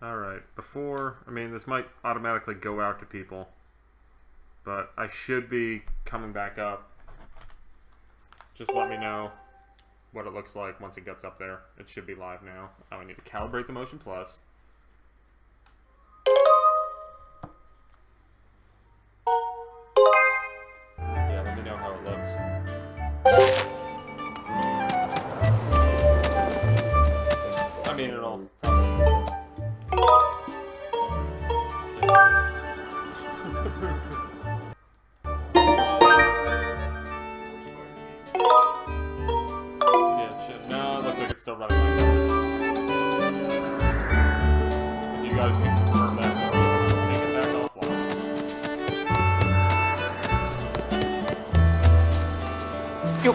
Alright, I mean, this might automatically go out to people, but I should be coming back up. Just let me know what it looks like once it gets up there. It should be live now. I need to calibrate the Motion Plus. Yeah, let me know how it looks. I mean, it'll no, it looks like it's still running like that. If you guys can confirm that, we'll take it back offline. Yo.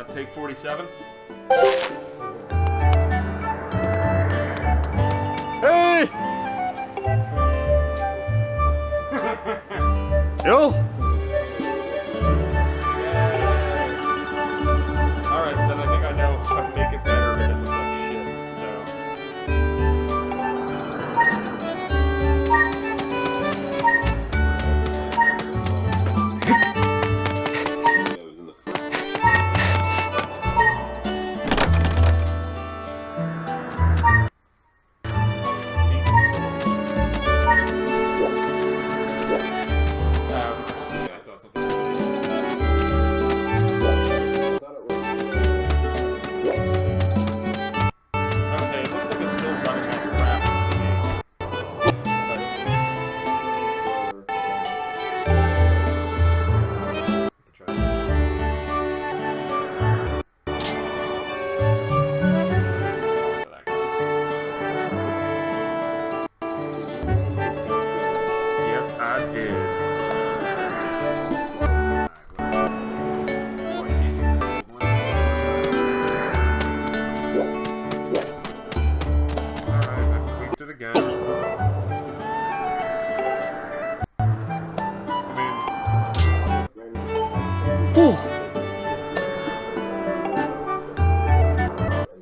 Take 47. Hey! Yo! Alright, then I think I know how to make it better and it looks like shit, so.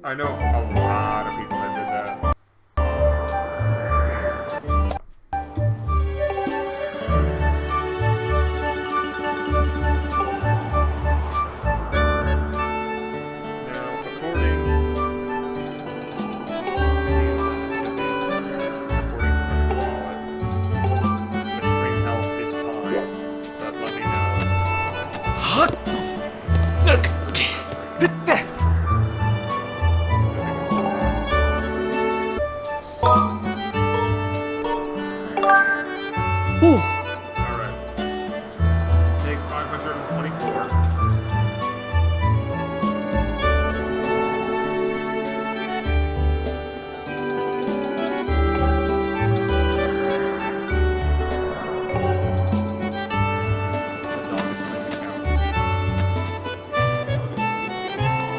I know a lot of people that did that. Now, according to my wallet, the Treehouse is fine, but let me know. Alright. Take 524.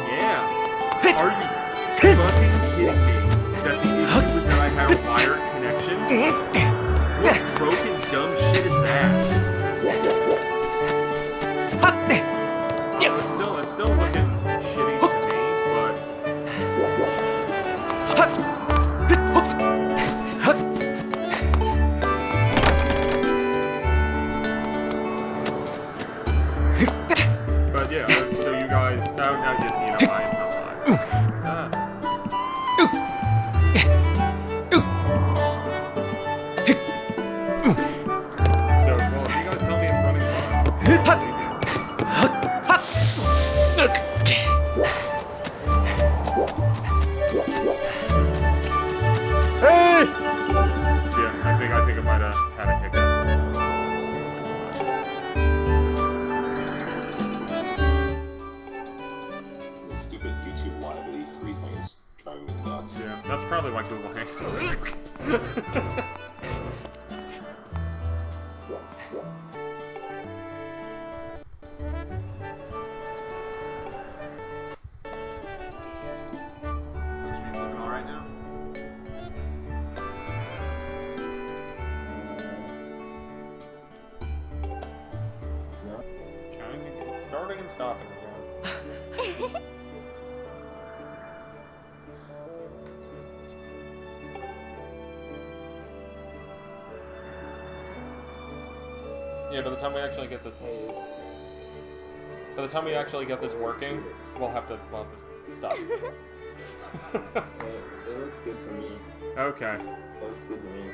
Yeah. Are you fucking kidding me? That the issue was that I had a wired connection? What broken dumb shit is that? It's still looking shitty to me, but yeah. So you guys now you know I'm not live. So, well, if you guys tell me it's running fine. Hey! Yeah, I think I might have had a hiccup. The stupid YouTube live of these three things driving me nuts. Yeah, that's probably why Google Hangouts. starting and stopping again. Yeah, by the time we actually get this, working, we'll have to stop. It looks good for me. Okay. It looks good to me.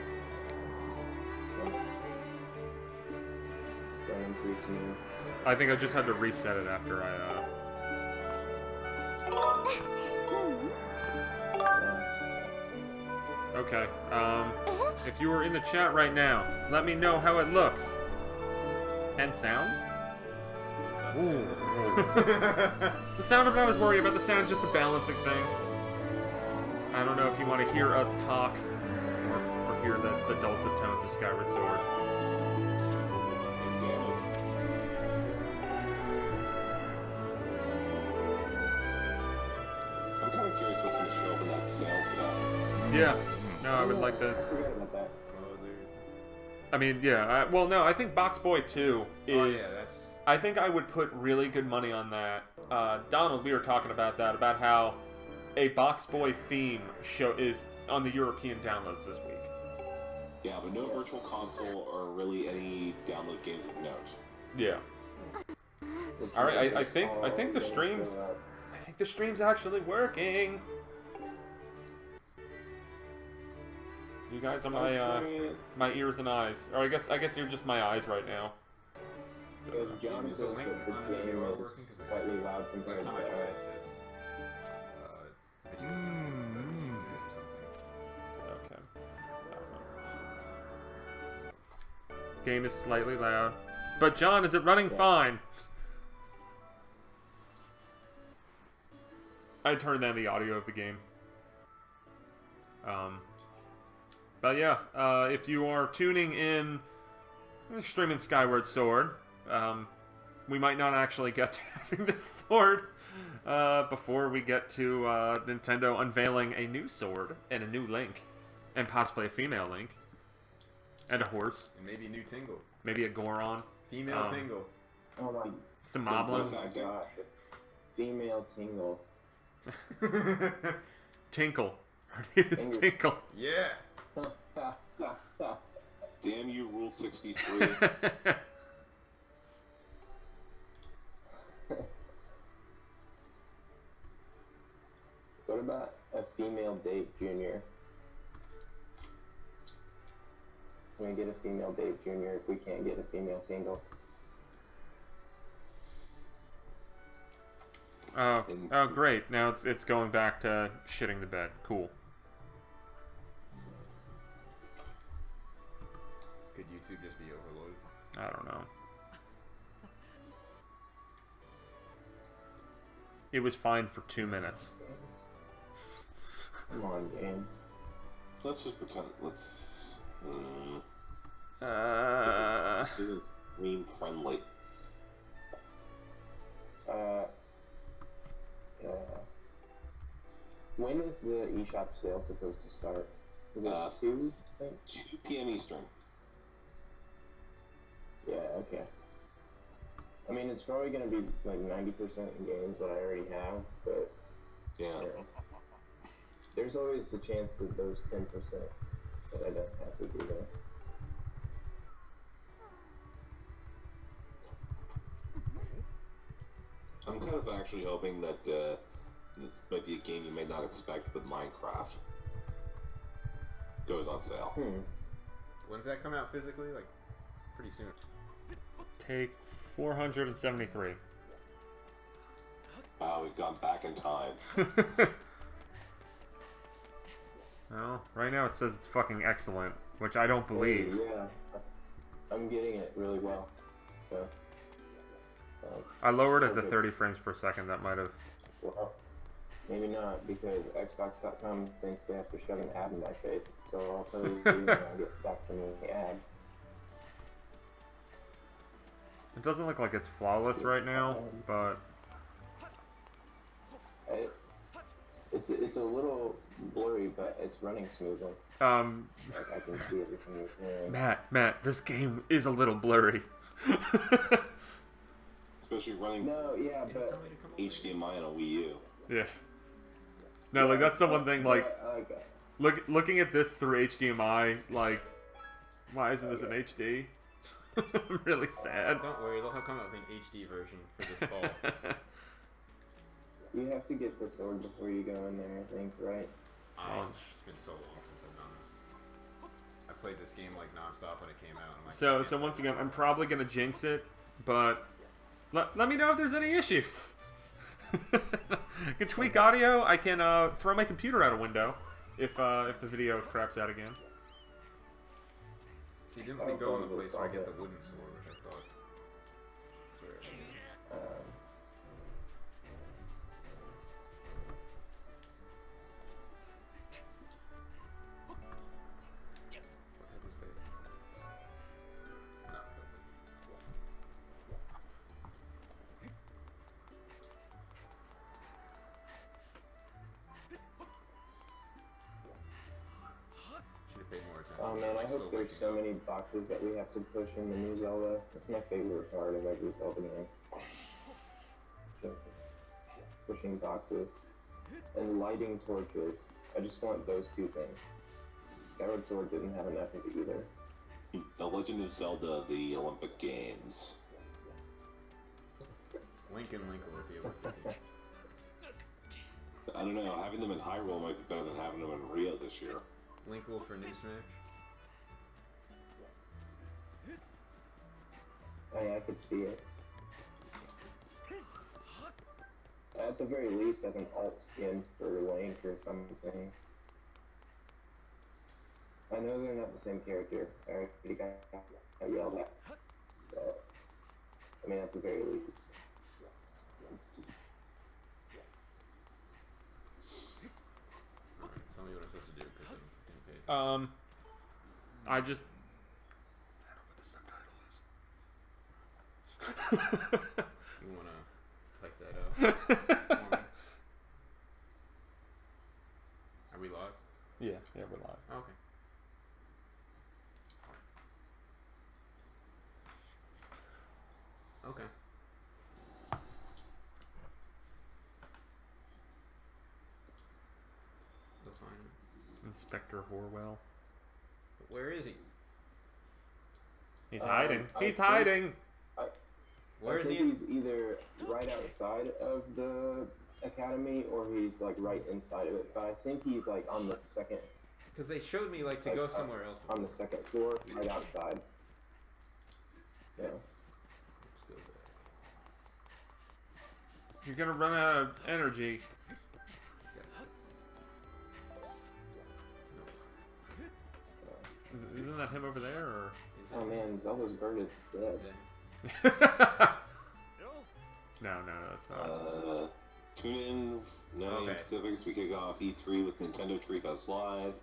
So, going pretty smooth. I think I just had to reset it after I. Okay. If you are in the chat right now, let me know how it looks. And sounds? Ooh. The sound, I'm not as worried about. The sound's just a balancing thing. I don't know if you want to hear us talk or hear the dulcet tones of Skyward Sword. I'm kind of curious what's going to show up in that sale today. Yeah. No, I would like to. I forgot about that. I mean, yeah. Well, no, I think Box Boy 2 is... Oh, yeah, that's... I think I would put really good money on that. Donald, we were talking about that, about how a Box Boy theme show is on the European downloads this week. Yeah, but no virtual console or really any download games of note. Yeah. All right, I think the stream's actually working. You guys are my ears and eyes, or I guess you're just my eyes right now. So, John Is says the link that the on the game video is working? 'Cause slightly loud compared last to time I tried the it says video or something. okay. Game is slightly loud, but John, is it running fine? I turned down the audio of the game. But yeah, if you are tuning in, streaming Skyward Sword, we might not actually get to having this sword before we get to Nintendo unveiling a new sword and a new Link, and possibly a female Link, and a horse, And maybe a new tingle. maybe a Goron, Female tingle. Oh my some moblins, gosh. Female tingle. Tinkle. Her name is Tinkle. Yeah. Damn you, Rule 63. What about a female Dave Jr.? Can we get a female Dave Jr. if we can't get a female single? Oh, great! Now it's going back to shitting the bed. Cool. Could YouTube just be overloaded? I don't know. It was fine for 2 minutes. Come on, game. Let's just pretend. Let's. This is meme friendly. When is the eShop sale supposed to start? Is it 2? I think? 2 p.m. Eastern. Yeah, okay. I mean, it's probably going to be like 90% in games that I already have, but yeah. There's always the chance that those 10% that I don't have to do there. I'm kind of actually hoping that this might be a game you may not expect, but Minecraft goes on sale. When's that come out physically? Like, pretty soon. Take 473. Wow, we've gone back in time. Well, right now it says it's fucking excellent, which I don't believe. Yeah, I'm getting it really well. So, I lowered it to 30 frames per second. That might have. well, maybe not, because Xbox.com thinks they have to shove an ad in my face. So I'll tell you when I get back from the ad. It doesn't look like it's flawless right now, but It's a little blurry, but it's running smoothly. Like I can see everything you're doing. Matt, this game is a little blurry. It's especially running No, yeah, Didn't but tell me to come over here. HDMI on a Wii U. Yeah. No, like that's the one thing. Like, okay. looking at this through HDMI, like, why isn't this in HD? I'm really sad. Don't worry, they'll come out with an HD version for this fall. You have to get the sword before you go in there, I think, right? It's been so long since I've done this. I played this game like nonstop when it came out. And So once again, I'm probably gonna jinx it, but let me know if there's any issues. I can tweak audio. I can throw my computer out a window if the video craps out again. See, didn't we go in the place where I get the wooden sword, which I thought was where I did. What head was Vader? No. Should have paid more attention. Oh man, I Still hope there's waking so up. many boxes that we have to push in the new Zelda. That's my favorite part of every Zelda game. Just pushing boxes and lighting torches. I just want those two things. Skyward Sword didn't have enough of it either. The Legend of Zelda, the Olympic Games. Link and Linkle with the Olympic Games. I don't know, having them in Hyrule might be better than having them in Rio this year. Linkle for New Smash. I could see it. At the very least, as an alt skin for Link or something. I know they're not the same character. I already got yelled at. But, I mean, at the very least. Alright, tell me what I'm supposed to do because I didn't pay attention. I just. I don't know what the subtitle is. You wanna type that out? Are we live? Yeah, we're live. Oh, okay. Okay. Go find him. Inspector Horwell. Where is he? He's hiding. I He's think- hiding. Where I is think he? he's either right outside of the academy or he's like right inside of it. But I think he's like on the second, Because they showed me like to go somewhere else. on the second floor, right outside. Yeah. Let's go back. You're gonna run out of energy. Isn't that him over there, or? Is Oh that- man, Zelda's bird is dead. is that- No, that's not. Tune in 9 a.m. Okay. Pacific, we kick off E3 with Nintendo Treehouse Live,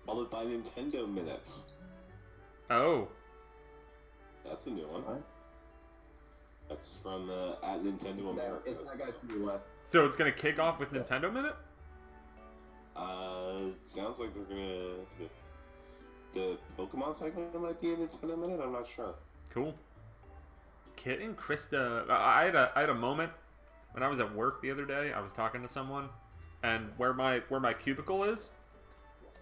followed by Nintendo Minutes. Oh, That's a new one. What? That's from at Nintendo No, America. it's that guy to the left. so it's gonna kick off with Nintendo Minute? Sounds like they're gonna. The Pokemon segment might be a Nintendo Minute. I'm not sure. Cool. Kit and Krista. I had a moment when I was at work the other day. I was talking to someone, and where my cubicle is,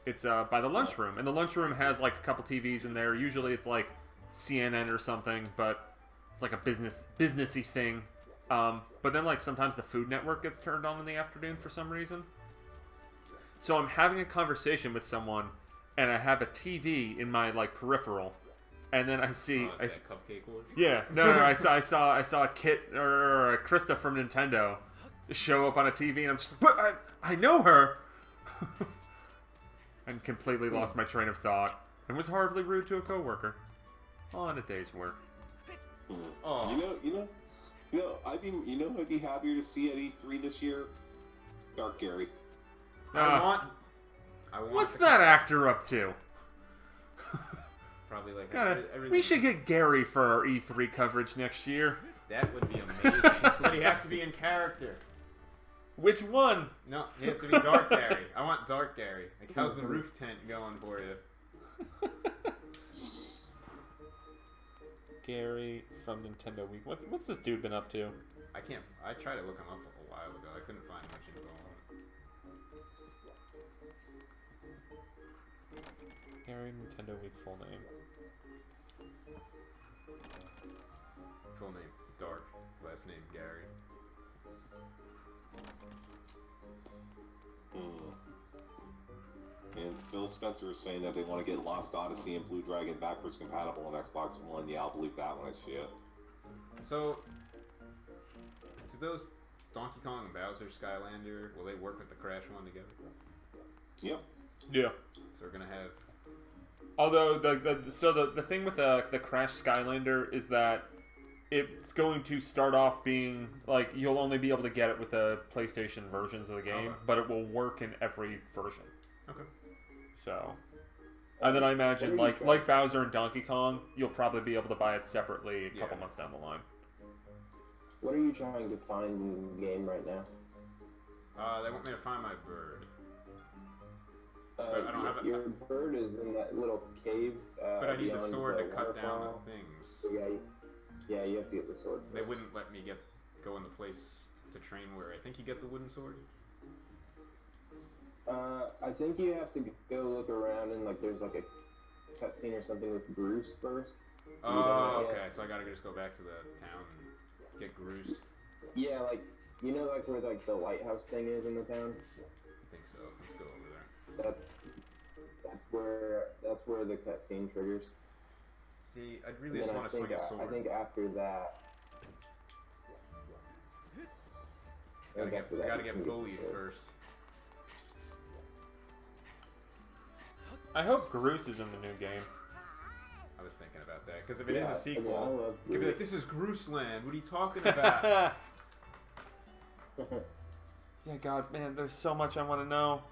it's by the lunchroom, and the lunchroom has like a couple TVs in there. Usually it's like CNN or something, but it's like a businessy thing. But then like sometimes the Food Network gets turned on in the afternoon for some reason. So I'm having a conversation with someone, and I have a TV in my like peripheral, and then I see Oh, is that cupcake one? yeah, no, I saw a Kit or a Krista from Nintendo show up on a TV, and I'm just like, what? I know her, and completely lost my train of thought, and was horribly rude to a coworker on a day's work. Oh. I'd be happier to see at E3 this year. Dark Gary. I want What's the- that actor up to? Probably like We should get Gary for our E3 coverage next year. That would be amazing. But he has to be in character. Which one? No, he has to be Dark Gary. I want Dark Gary. Like, how's the roof tent going for you? Gary from Nintendo Week. What's this dude been up to? I can't. I tried to look him up a while ago. I couldn't find much info on him. Gary Nintendo Week full name. Full name Dark. Last name Gary. And Phil Spencer is saying that they want to get Lost Odyssey and Blue Dragon backwards compatible on Xbox One. Yeah, I'll believe that when I see it. So, do those Donkey Kong and Bowser Skylander, will they work with the Crash one together? Yep. Yeah. So we're gonna have. Although the thing with the Crash Skylander is that it's going to start off being like you'll only be able to get it with the PlayStation versions of the game, Okay. but it will work in every version. Okay. So, and then I imagine like Bowser and Donkey Kong, you'll probably be able to buy it separately a couple months down the line. What are you trying to find in the game right now? They want me to find my bird. But I don't have it. Your bird is in that little cave. But I need the beyond sword to cut waterfall. down the things. So yeah, you have to get the sword. They wouldn't let me go in the place to train where I think you get the wooden sword. I think you have to go look around and like there's like a cutscene or something with Bruce first. Oh, okay. So I gotta just go back to the town and get Groosed. Yeah, like you know, like where like the lighthouse thing is in the town. I think so. Let's go over there. That's where the cutscene triggers. See, I'd really just want to swing a sword. I think after that. I gotta get bullied first. I hope Groose is in the new game. I was thinking about that because if it is a I sequel, love it could be like, "This is Groose Land. What are you talking about?" Yeah, God, man, there's so much I want to know.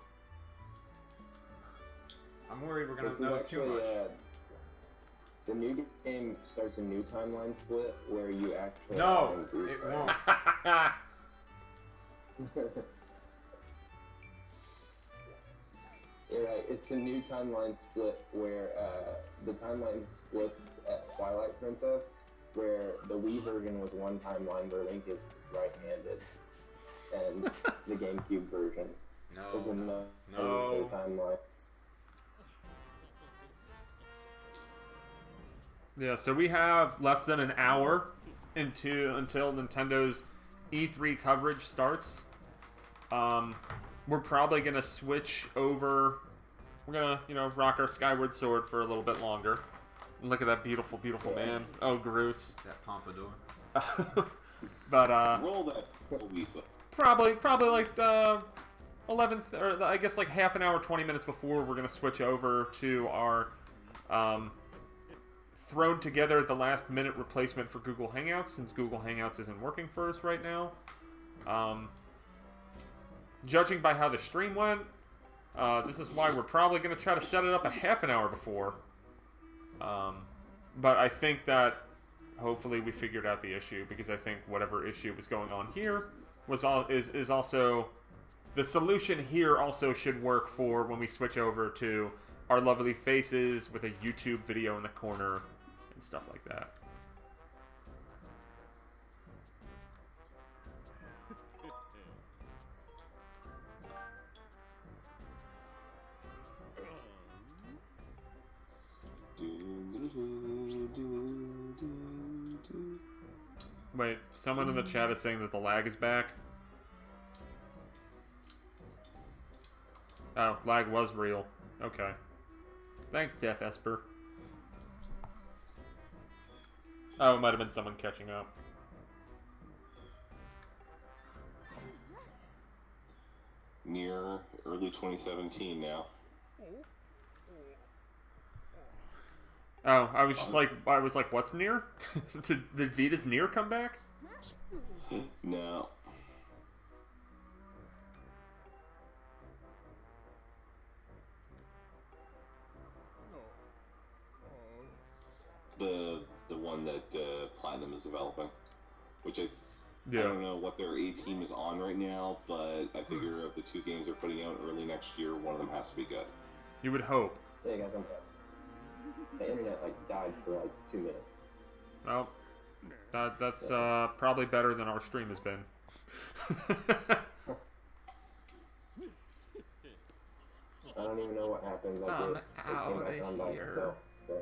I'm worried we're gonna This is know actually, too much. The new game starts a new timeline split where you actually. No, it won't. You're right. It's a new timeline split where the timeline splits at Twilight Princess, where the Wii version was one timeline where Link is right-handed, and the GameCube version is another timeline. Yeah, so we have less than an hour until Nintendo's E3 coverage starts. We're probably gonna switch over. We're gonna, rock our Skyward Sword for a little bit longer. And look at that beautiful, beautiful man. Oh, Groose. That pompadour. But Roll that Wii foot. probably like 11th, or I guess like half an hour, 20 minutes before we're gonna switch over to our thrown together at the last minute replacement for Google Hangouts, since Google Hangouts isn't working for us right now. Judging by how the stream went, this is why we're probably going to try to set it up a half an hour before. But I think that hopefully we figured out the issue, because I think whatever issue was going on here is also the solution here. Also should work for when we switch over to our lovely faces with a YouTube video in the corner and stuff like that. Wait, someone in the chat is saying that the lag is back. Oh, lag was real. Okay. Thanks, Def Esper. Oh, it might have been someone catching up. Near early 2017 now. Oh, I was like, what's near? Did Vita's near come back? No. The one that Platinum is developing, which I don't know what their A team is on right now, but I figure of the two games they're putting out early next year, one of them has to be good. You would hope. Hey guys, I'm back. The internet died for 2 minutes. Well, that's probably better than our stream has been. I don't even know what happened. Like I'm it came out back on of by here. itself. So.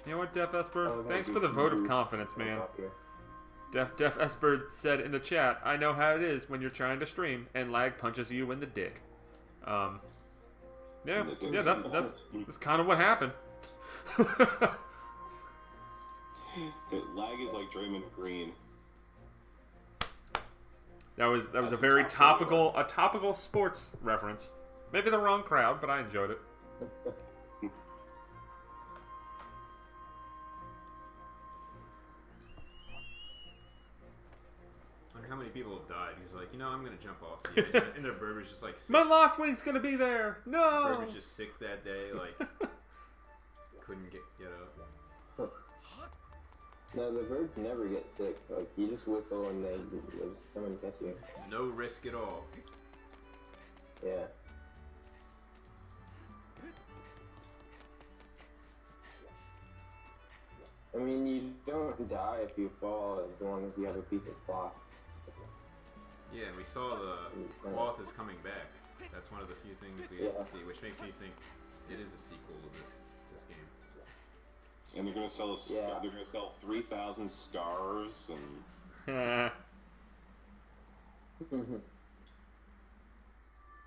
You know what, Def Esper? Oh, Thanks that'd for the be vote of huge. confidence, man. Up here. Def Esper said in the chat, I know how it is when you're trying to stream and lag punches you in the dick. Yeah, that's kind of what happened. Lag is like Draymond Green. That was That's a a very topical topical sports reference. Maybe the wrong crowd, but I enjoyed it. Wonder how many people have died. He's like, I'm gonna jump off the edge. And their Burber's just like sick. My loft wing's gonna be there. No. Burber's just sick that day, like couldn't get up. No, the birds never get sick. Like, you just whistle and they just come and catch you. No risk at all. Yeah. I mean, you don't die if you fall as long as you have a piece of cloth. Yeah, and we saw the cloth is coming back. That's one of the few things we get to see, which makes me think it is a sequel to this game. And they're gonna sell they're gonna sell 3,000 scars and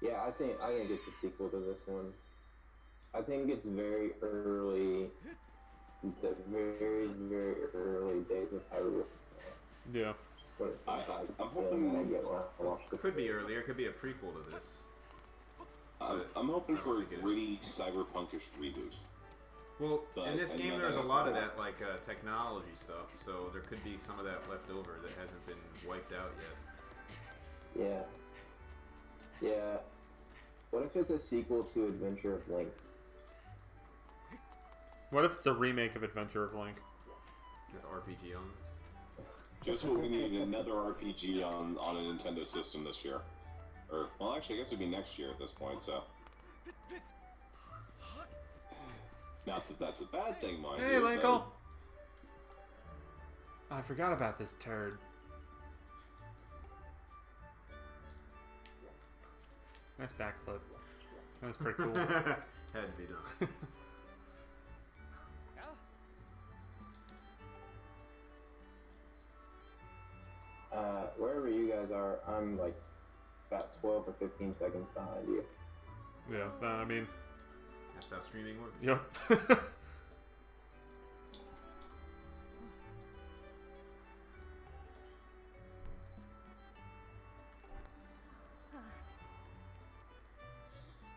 Yeah, I think it's a sequel to this one. I think it's very early, the very, very early days of Hyrule. Yeah. I'm hoping Could be earlier, could be a prequel to this. I'm hoping for a gritty cyberpunkish reboot. Well, But in this I game know there's a that- lot of that like technology stuff, so there could be some of that left over that hasn't been wiped out yet. Yeah. Yeah. What if it's a sequel to Adventure of Link? What if it's a remake of Adventure of Link? With RPG on it. Just what we need, another RPG on a Nintendo system this year. Or, well, actually, I guess it'd be next year at this point, so. Not that that's a bad thing, mind Hey, you. Linkle! I forgot about this turd. Nice backflip. That was pretty cool. Had to be done. Wherever you guys are, I'm like about 12 or 15 seconds behind you. Yeah, I mean, That's how streaming works. yep.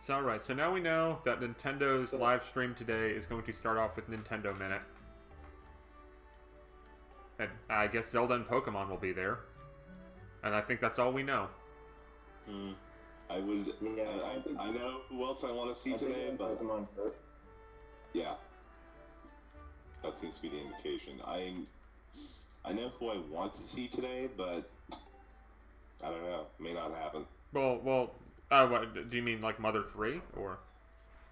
So, alright, so now we know that Nintendo's live stream today is going to start off with Nintendo Minute. And I guess Zelda and Pokemon will be there. And I think that's all we know. I would. Yeah, I know who else I want to see I think today, it's but Pokemon first. yeah, that seems to be the indication. I know who I want to see today, but I don't know. May not happen. Well, what, do you mean like Mother 3? Or...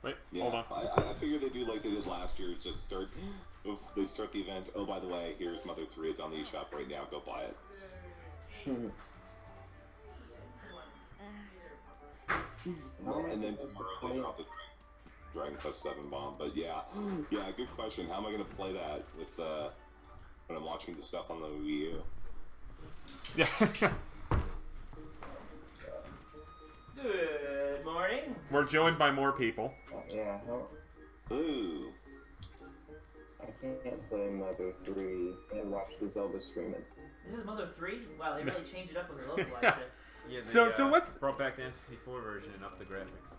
Wait, Yeah, hold on. I figured they do like they did last year. Just start. Oof, they start the event. Oh, by the way, here's Mother 3. It's on the eShop right now. Go buy it. And then tomorrow they drop the Dragon Quest 7 bomb. But yeah, good question. How am I gonna play that with when I'm watching the stuff on the Wii U? Yeah. Good morning. We're joined by more people. Yeah, Ooh, I can't play Mother 3 and watch the Zelda stream it. This is Mother 3? Wow, they really changed it up when they localized it. Yeah, they, So what's- brought back the N64 version and upped the graphics.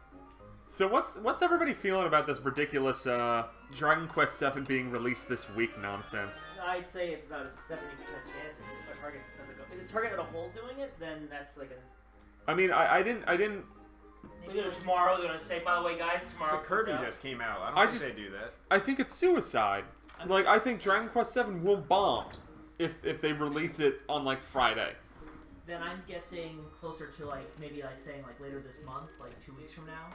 So what's everybody feeling about this ridiculous Dragon Quest 7 being released this week nonsense? I'd say it's about a 70% chance if Target doesn't go. If Target as a whole doing it, then that's like a... I mean, I didn't... Maybe tomorrow they're gonna say, by the way, guys, tomorrow So Kirby comes out. just came out. I don't think they do that. I think it's suicide. Like, I think Dragon Quest 7 will bomb if they release it on, like, Friday. Then I'm guessing closer to like maybe like saying like later this month, like 2 weeks from now.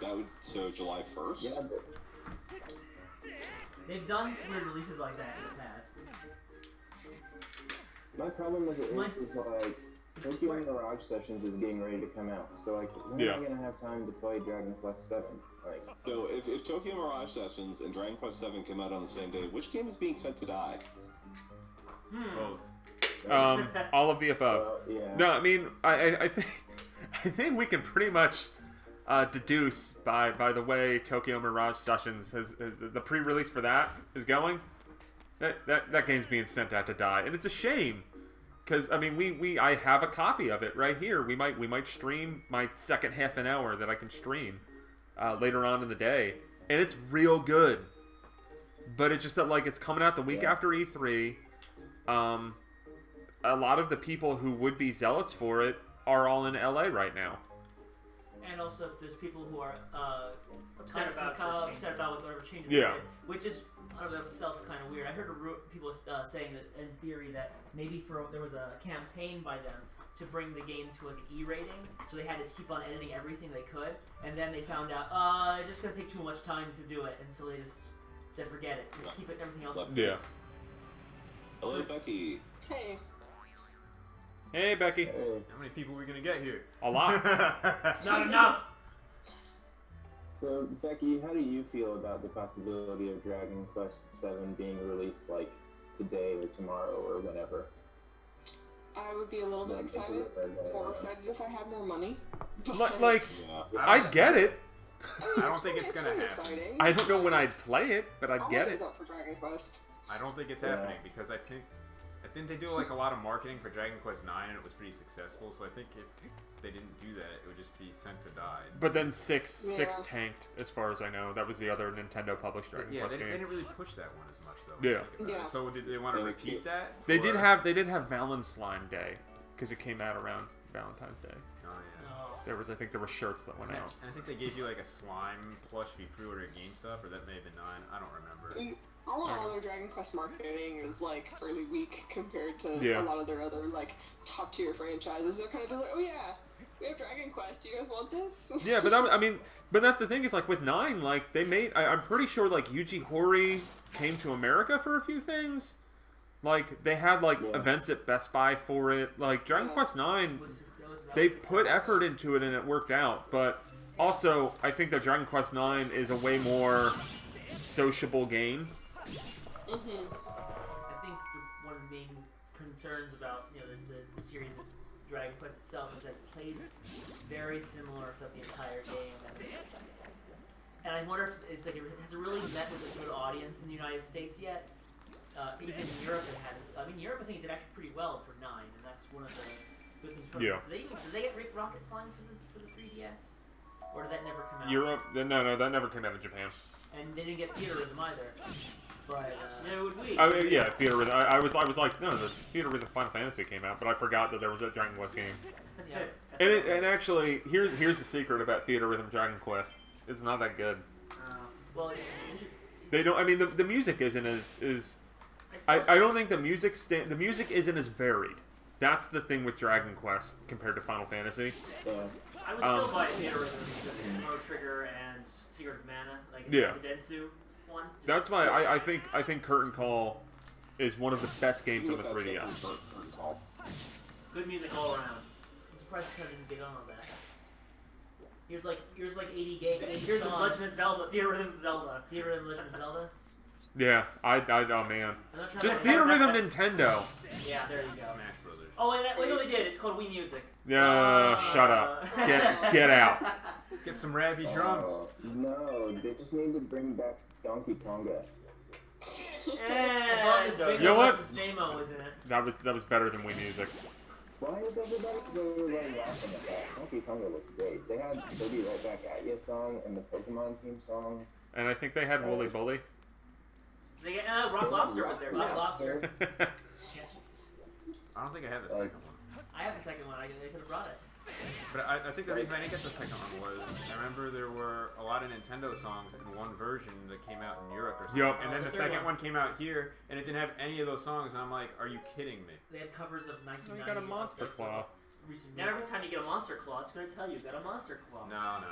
That would July 1st. Yeah, but They've done weird releases like that in the past. my problem with it is like Tokyo Mirage Sessions is getting ready to come out, so like when am I gonna have time to play Dragon Quest VII? Like, So if Tokyo Mirage Sessions and Dragon Quest VII come out on the same day, which game is being sent to die? Both. All of the above. yeah. No, I mean, I think we can pretty much deduce by the way Tokyo Mirage Sessions has the pre-release for that is going. That game's being sent out to die, and it's a shame. Because I mean, I have a copy of it right here. We might stream my second half an hour that I can stream later on in the day, and it's real good. But it's just that like it's coming out the week after E3. A lot of the people who would be zealots for it are all in LA right now. And also, there's people who are upset about whatever changes Yeah. they did, which is out of itself kind of weird. I heard people saying that in theory that maybe there was a campaign by them to bring the game to like an E rating, so they had to keep on editing everything they could, and then they found out it's just gonna take too much time to do it, and so they just said forget it, just keep it everything else. The same. Yeah. Hello, Becky. Hey. Hey, Becky. Hey. How many people are we gonna get here? A lot. Not enough. So Becky, how do you feel about the possibility of Dragon Quest VII being released like today or tomorrow or whenever? I would be a little bit excited. More excited if I had more money. But, Like, Yeah. I'd get it. I don't think it's gonna happen. exciting. I don't know when I'd play it, but I'd I'm get always it. up for Dragon Quest. I don't think it's happening because I think they do like a lot of marketing for Dragon Quest 9 and it was pretty successful. So I think if they didn't do that, it would just be sent to die. But then six Yeah. tanked, as far as I know. That was the other Nintendo published Dragon Yeah, Quest they game. didn't really push that one as much though. Yeah. when you think about Yeah. it. So did they want to Yeah, they repeat keep- that? They Or- did have Valentine's Day because it came out around Valentine's Day. Oh yeah. I think there were shirts that went out. And I think they gave you like a slime plush if you pre-order a GameStop, or that may have been 9. I don't remember. All in all, their Dragon Quest marketing is like fairly weak compared to Yeah. a lot of their other like top tier franchises. They're kind of just like, oh yeah, we have Dragon Quest. Do you guys want this? Yeah, but that's the thing is like with 9, like they made. I'm pretty sure like Yuji Horii came to America for a few things. Like they had like events at Best Buy for it. Like Dragon Quest 9, they put effort into it and it worked out. But also, I think that Dragon Quest 9 is a way more sociable game. I think one of the main concerns about the series of Dragon Quest itself is that it plays very similar throughout the entire game, and I wonder if it's like has it really met with a good audience in the United States yet? Even in Europe, it had. I mean, Europe I think it did actually pretty well for 9, and that's one of the good things. From Yeah. Did they get Rocket Slime for the 3DS, or did that never come out? Europe? No, that never came out in Japan. And they didn't get Theater Rhythm either. But neither would we. I mean, yeah, Theater Rhythm. I was like, no, the Theater Rhythm Final Fantasy came out, but I forgot that there was a Dragon Quest game. Yeah. And actually, here's the secret about Theater Rhythm Dragon Quest. It's not that good. Well, They don't. I mean, the music isn't as. I don't think the music isn't as varied. That's the thing with Dragon Quest compared to Final Fantasy. Yeah. I would still buy Theater Rhythm because Chrono Trigger and Secret of Mana, like it's Yeah. the Densu one. That's why I think Curtain Call is one of the best games on the 3DS. Good music all around. I'm surprised I didn't get on that. Here's like 80 games. Here's the Legend of Zelda. Theater Rhythm Zelda. Theater Rhythm Legend of Zelda. Yeah, oh man, I'm not trying just to- Theater Rhythm Nintendo. Yeah, there you go. Smash Brothers. Oh, and wait, no, they did. It's called Wii Music. Yeah, shut up. Get out. Get some Ravi drums. No, they just need to bring back Donkey Konga. As long as Big You know what? Nemo was in it. That was better than Wii Music. Why is everybody laughing at that? Donkey Konga was great. They had They'll Be Right Back at You song and the Pokemon theme song. And I think they had Wooly Bully. They get, Rock Lobster was there too. Rock Lobster. I don't think I have the second one. I have the second one. They could have brought it. But I think the reason I didn't get the second one was I remember there were a lot of Nintendo songs in one version that came out in Europe or something. Yep. And then the second one came out here, and it didn't have any of those songs, and I'm like, are you kidding me? They had covers of 1990. You got a monster claw. Now every time you get a monster claw, it's going to tell you got a monster claw. No.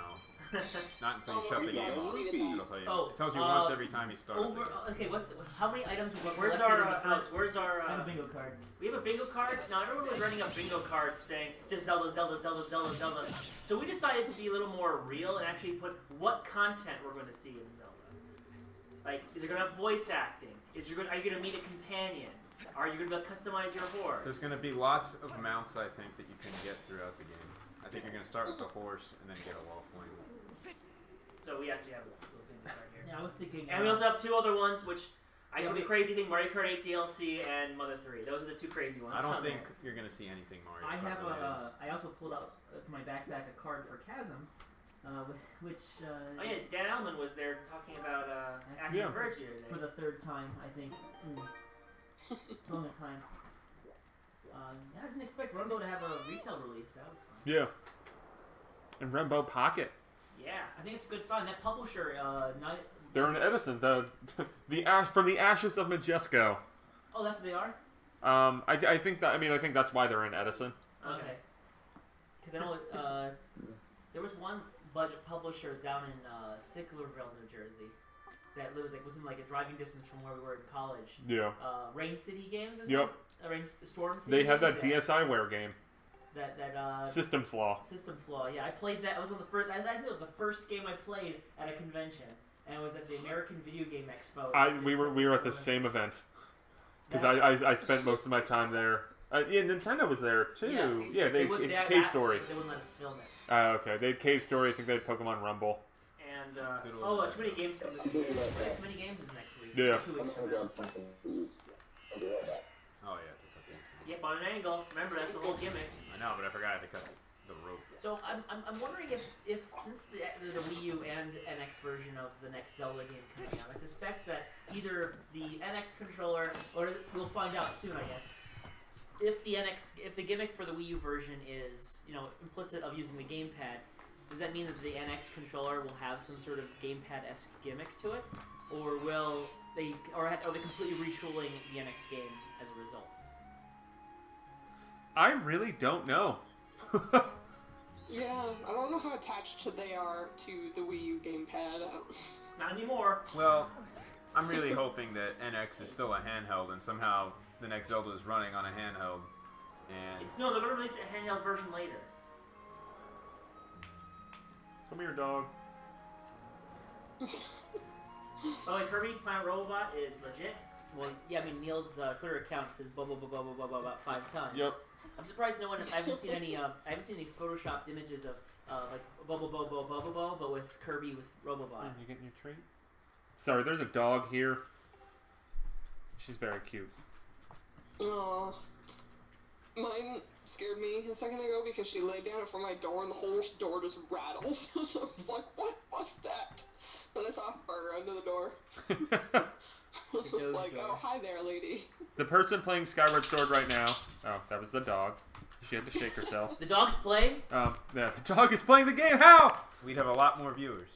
Not until you shut the game off. It'll tell you. Oh, it tells you once every time you start. Okay, how many items? Where's our Alex? Where's our I have a bingo card. We have a bingo card. Now everyone was running a bingo card saying just Zelda, Zelda, Zelda, Zelda, Zelda. So we decided to be a little more real and actually put what content we're going to see in Zelda. Like, is it going to have voice acting? Are you going to meet a companion? Are you going to customize your horse? There's going to be lots of mounts, I think, that you can get throughout the game. I think you're going to start with the horse and then get a Wallfling. So we actually have a little bingo card here. Yeah, I was thinking. And we also have two other ones, which I know the crazy thing: Mario Kart 8 DLC and Mother 3. Those are the two crazy ones. I don't think you're going to see anything Mario Kart. I also pulled out from my backpack a card for Chasm, which. Oh yeah, Dan Ellman was there talking about Action Verge the other day. For the third time, I think. It's a long time. I didn't expect Rumbo to have a retail release. That was fun. Yeah. And Rainbow Pocket. Yeah. I think it's a good sign. That publisher, They're in Edison. The ash from the ashes of Majesco. Oh, that's what they are. I think that. I mean, I think that's why they're in Edison. Okay. Because I know there was one budget publisher down in Sicklerville, New Jersey, that was within like a driving distance from where we were in college. Yeah. Rain City Games. Or Yep. Rain Storm City. They had that DSiWare game. That System Flaw. System Flaw. Yeah, I played that. It was one of the first. I think it was the first game I played at a convention, and it was at the American Video Game Expo. We were at the same event because I spent most of my time there. Yeah, Nintendo was there too. Yeah, Cave Story. They wouldn't let us film it. Okay, they had Cave Story. I think they had Pokemon Rumble. And too many games coming. Too many games is next week. Yeah. 2 weeks from now. Oh yeah, to cut the Yep, on an angle. Remember, that's the whole gimmick. I know, but I forgot to cut the rope. So I'm wondering if since there's a Wii U and NX version of the next Zelda game coming out, I suspect that either the NX controller, or we'll find out soon, I guess. If the gimmick for the Wii U version is implicit of using the gamepad, does that mean that the NX controller will have some sort of gamepad-esque gimmick to it, or are they completely retooling the NX game as a result? I really don't know. Yeah, I don't know how attached they are to the Wii U gamepad. Not anymore. Well, I'm really hoping that NX is still a handheld, and somehow the next Zelda is running on a handheld. And No, they're going to release a handheld version later. Come here, dog. By the way, Kirby Planet Robot is legit. Well, yeah, I mean Neil's Twitter account says blah blah blah blah blah blah about 5 times. Yep. I'm surprised no one. I haven't seen any photoshopped images of like blah blah blah blah blah blah blah, but with Kirby with Robobot. You getting your treat? Sorry, there's a dog here. She's very cute. Aww. Mine scared me a second ago because she laid down in front of my door and the whole door just rattled. I was like, what was that? Then I saw a fur under the door. I was just like, oh, hi there, lady. The person playing Skyward Sword right now. Oh, that was the dog. She had to shake herself. The dog's playing? Yeah, the dog is playing the game. How? we'd have a lot more viewers.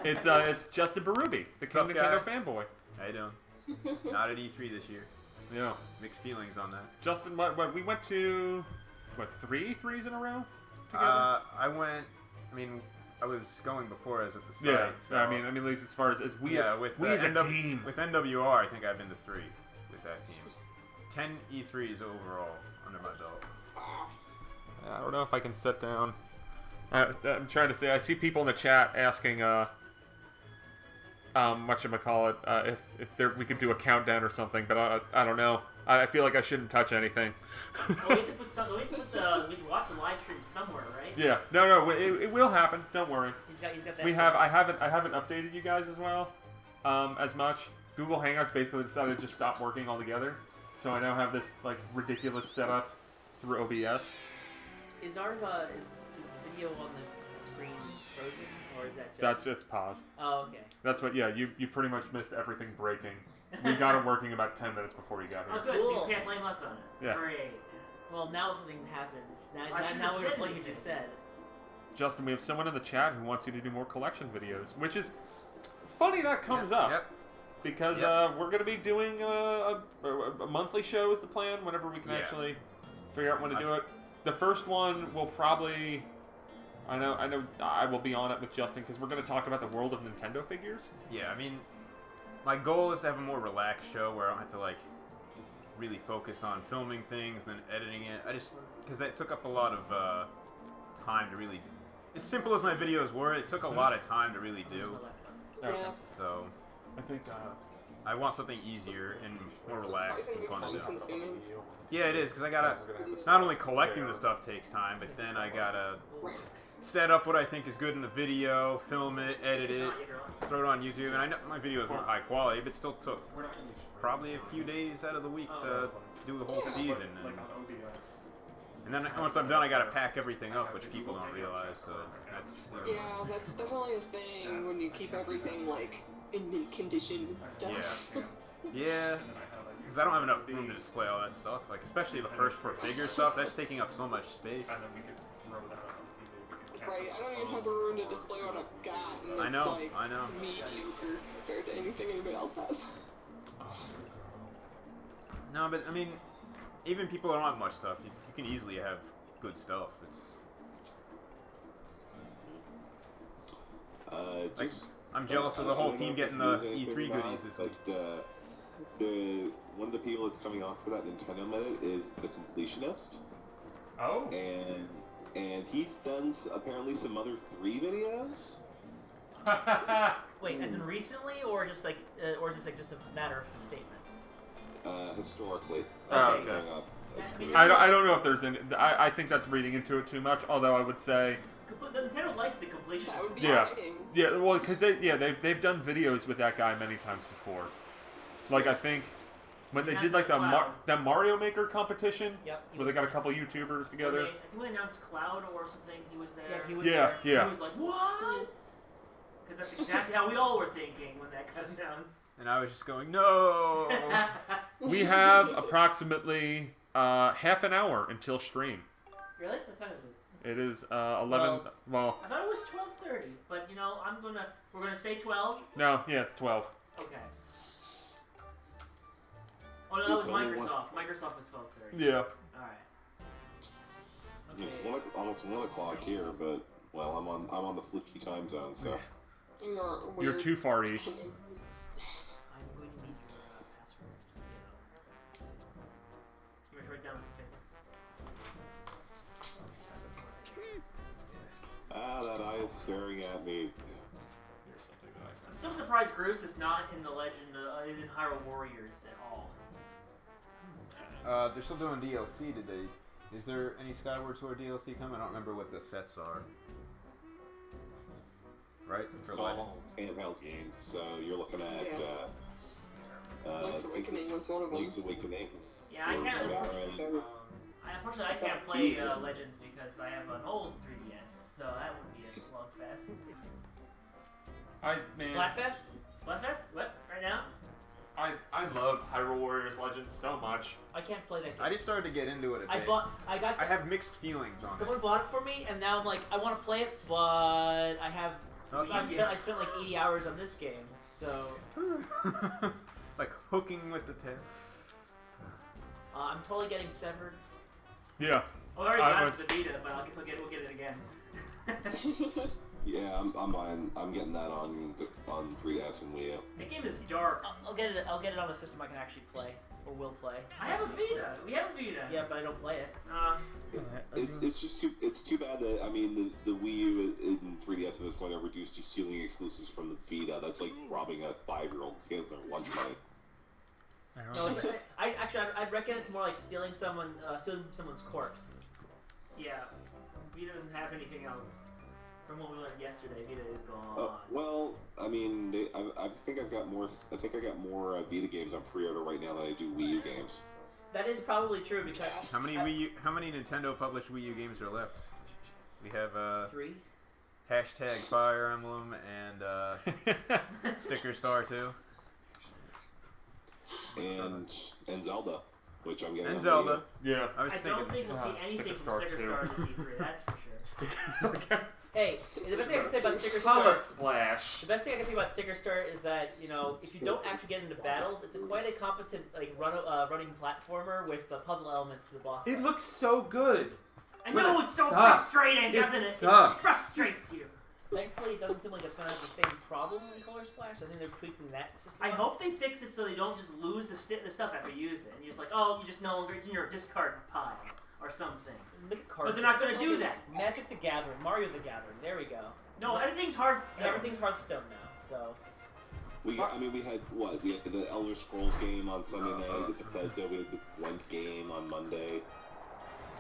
It's Justin Baruby, the King Nintendo fanboy. How you doing? Not at E3 this year. Yeah. Mixed feelings on that. Justin, what we went to, 3 threes in a row together? I was going before I was at the site. Yeah, so I mean, at least as far as we with we as a team. With NWR, I think I've been to 3 with that team. 10 E3s overall under my belt. I don't know if I can sit down. I'm trying to say, I see people in the chat asking, whatchamacallit, if we could do a countdown or something, but I don't know. I feel like I shouldn't touch anything. Well, we have to we watch a live stream somewhere, right? Yeah, no, it will happen. Don't worry. He's got that. I haven't updated you guys as well, as much. Google Hangouts basically decided to just stop working altogether, so I now have this like ridiculous setup through OBS. Is our video on the screen frozen, or is that just... It's paused. Oh, okay. That's what. Yeah, you pretty much missed everything breaking. We got it working about 10 minutes before you got here. Oh, good. So you can't blame us on it. Yeah. Great. Well, now something happens. I should've Now we're said what you anything. just said. Justin, we have someone in the chat who wants you to do more collection videos, which is funny that comes up. Yep. Because we're going to be doing a monthly show is the plan, whenever we can actually figure out when to do it. The first one will probably... I know I will be on it with Justin, because we're going to talk about the world of Nintendo figures. Yeah, I mean, my goal is to have a more relaxed show where I don't have to, like, really focus on filming things, then editing it. Because that took up a lot of time to really... As simple as my videos were, it took a lot of time to really do. Yeah. So, I think... I want something easier and more relaxed and fun to do. Consuming. Yeah, it is, because I gotta... Not only collecting the stuff takes time, but then I gotta set up what I think is good in the video, film it, edit it, throw it on YouTube. And I know my videos weren't high quality, but still took probably a few days out of the week to do the whole season. And then once I'm done, I gotta pack everything up, which people don't realize. So that's Yeah, that's definitely a thing when you keep everything like in mint condition and stuff. yeah, because I don't have enough room to display all that stuff. Like especially the first 4 figure stuff, that's taking up so much space. Right, I don't even have the room to display what I've got. And I know, it's, like, I know. mediocre compared to anything anybody else has. No, but I mean, even people that don't have much stuff, you can easily have good stuff. It's like, I'm jealous of the whole team getting the E3 goodies this week. One of the people that's coming off for that Nintendo Minute is the Completionist. Oh. And he's done apparently some other 3 videos. Wait, as in recently, or just like, or is this like just a matter of statement? Historically. Okay. Going up. I don't know if there's any... I think that's reading into it too much, although I would say... Nintendo likes the completionist. That would be Yeah. exciting. Yeah, well, because they've done videos with that guy many times before. Like, I think... When they did like the Mario Maker competition, where they got a couple YouTubers together. I think when they announced Cloud or something, he was there. Yeah, he was there. He was like, what? Because that's exactly how we all were thinking when that got announced. And I was just going, no! We have approximately half an hour until stream. Really? What time is it? It is 11. Well, I thought it was 12:30, but you know, we're gonna say 12. No, yeah, it's 12. Okay. Oh no, that was Microsoft. Microsoft was 12:30. Yeah. All right. Okay. It's almost 1 o'clock here, but well, I'm on the fluky time zone, so. You're too far east. I'm going to need your password. You must write down this paper. That eye is staring at me. I'm so surprised Groose is not in the Legend, is in Hyrule Warriors at all. They're still doing DLC, did they? Is there any Skyward Sword DLC coming? I don't remember what the sets are. Right? For Legends? Handheld games, so you're looking at, Link's Awakening was one of them. Link's Awakening. Yeah, I can't. Unfortunately, I can't play Legends because I have an old 3DS, so that would be a slugfest. Splatfest? Splatfest? What? Right now? I love Hyrule Warriors Legends so much. I can't play that game. I just started to get into it a bit. I have mixed feelings on someone it. bought it for me, and now I'm like, I want to play it, but I have. I spent like 80 hours on this game, so. Like hooking with the tail. I'm totally getting severed. Yeah. Oh, I already got it to the Vita, but I guess we'll get it again. Yeah, I'm getting that on 3DS and Wii U. That game is dark. I'll get it on a system I can actually play or will play. I have a Vita. We have a Vita. Yeah, but I don't play it. It's just too bad that the Wii U and 3DS at this point are reduced to stealing exclusives from the Vita. That's like robbing a 5-year-old kid of their lunch money. No, I'd reckon it's more like stealing someone's corpse. Yeah, Vita doesn't have anything else. From what we learned yesterday, Vita is gone. Well, I think I got more Vita games on pre-order right now than I do Wii U games. That is probably true because how many Nintendo published Wii U games are left? We have 3. Hashtag Fire Emblem and Sticker Star 2. And Zelda. which I'm getting. And Zelda. Yeah. I was I thinking. don't think we'll see anything from Sticker Star this E3. That's for sure. Hey, the best thing I can say about Sticker Color Star. splash. The best thing I can say about Sticker Star is that, you know, if you don't actually get into battles, it's quite a competent running platformer with puzzle elements to the boss It fight. looks so good. I But know it it's so sucks. frustrating, It doesn't it? sucks. It frustrates you. Thankfully, it doesn't seem like it's going to have the same problem in Color Splash. I think they're tweaking that system. I hope they fix it so they don't just lose the stuff after you use it. And you're just like, oh, you just no longer, it's in your discard pile or something. Look at card But they're not going to do that. Magic the Gathering, Mario the Gathering. There we go. No, everything's Hearthstone. Everything's Hearthstone now. So We had what? We had the Elder Scrolls game on Sunday night with Bethesda. We had the Gwent game on Monday.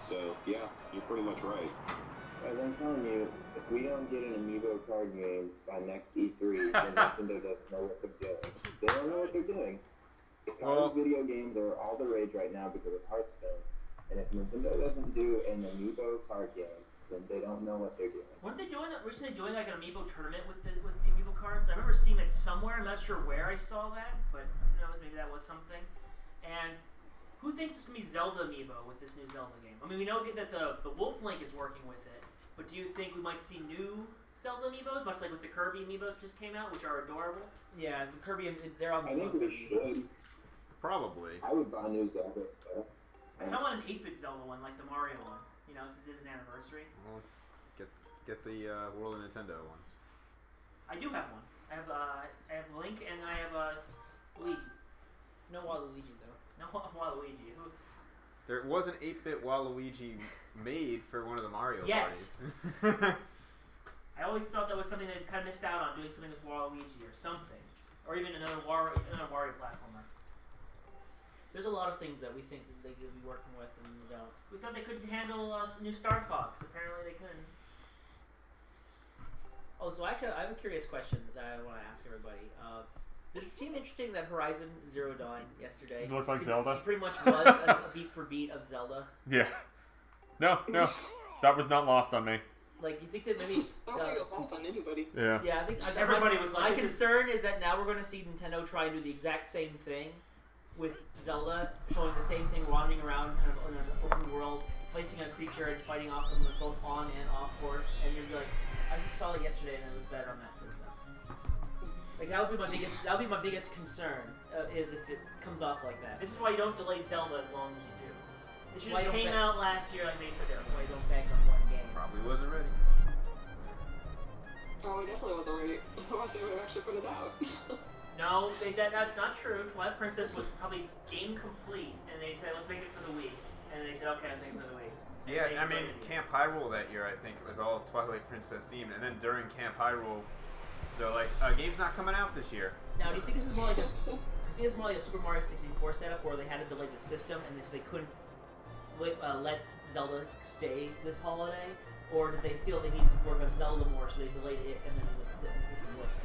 So yeah, you're pretty much right. As I'm telling you, if we don't get an amiibo card game by next E3, then Nintendo doesn't know what they're doing. They don't know what they're doing. Because video games are all the rage right now because of Hearthstone. And if Nintendo doesn't do an amiibo card game, then they don't know what they're doing. Weren't they recently doing like an amiibo tournament with the amiibo cards? I remember seeing it somewhere. I'm not sure where I saw that, but who knows? Maybe that was something. And who thinks it's gonna be Zelda amiibo with this new Zelda game? I mean, we know that the Wolf Link is working with it, but do you think we might see new Zelda amiibos, much like with the Kirby amiibos just came out, which are adorable? yeah, the Kirby, they're on the I think we should. Probably. I would buy new Zelda stuff. I kind of want an 8-bit Zelda one, like the Mario one. You know, since it is an anniversary. Well, get the World of Nintendo ones. I do have one. I have Link and I have Luigi. no Waluigi though. No, Waluigi. Who? There was an 8-bit Waluigi made for one of the Mario Yet. parties. I always thought that was something they kind of missed out on, doing something with Waluigi or something, or even another Wario platformer. There's a lot of things that we think that they could be working with and we don't. We thought they couldn't handle new Star Fox. Apparently they couldn't. Oh, so actually, I have a curious question that I want to ask everybody. Did it seem interesting that Horizon Zero Dawn yesterday? It looked like Zelda? Pretty much was a beat for beat of Zelda. Yeah. No, that was not lost on me. Like, you think that maybe... I don't think it was lost on anybody. Yeah. Yeah, I think Everybody was like, my this is- concern is that now we're going to see Nintendo try and do the exact same thing with Zelda, showing the same thing, wandering around kind of in an open world, facing a creature and fighting off them with both on and off course, and you're like, I just saw it yesterday and it was better on that system. Like that would be my biggest concern is if it comes off like that. This is why you don't delay Zelda as long as you do. It Why just don't came they- out last year, like they said. That's why you don't bank on one game. Probably wasn't ready. Oh, we definitely wasn't ready. Otherwise, they would have actually put it out. No, that's not true. Twilight Princess was probably game complete, and they said, let's make it for the Wii. And they said, okay, let's make it for the Wii. Yeah, They I mean, played it. Camp Hyrule that year, I think, was all Twilight Princess themed, and then during Camp Hyrule, they're like, game's not coming out this year. Now, do you think this is more like just? I think this is more like a Super Mario 64 setup where they had to delay the system and they couldn't let Zelda stay this holiday, or did they feel they needed to work on Zelda more, so they delayed it and then the system with it?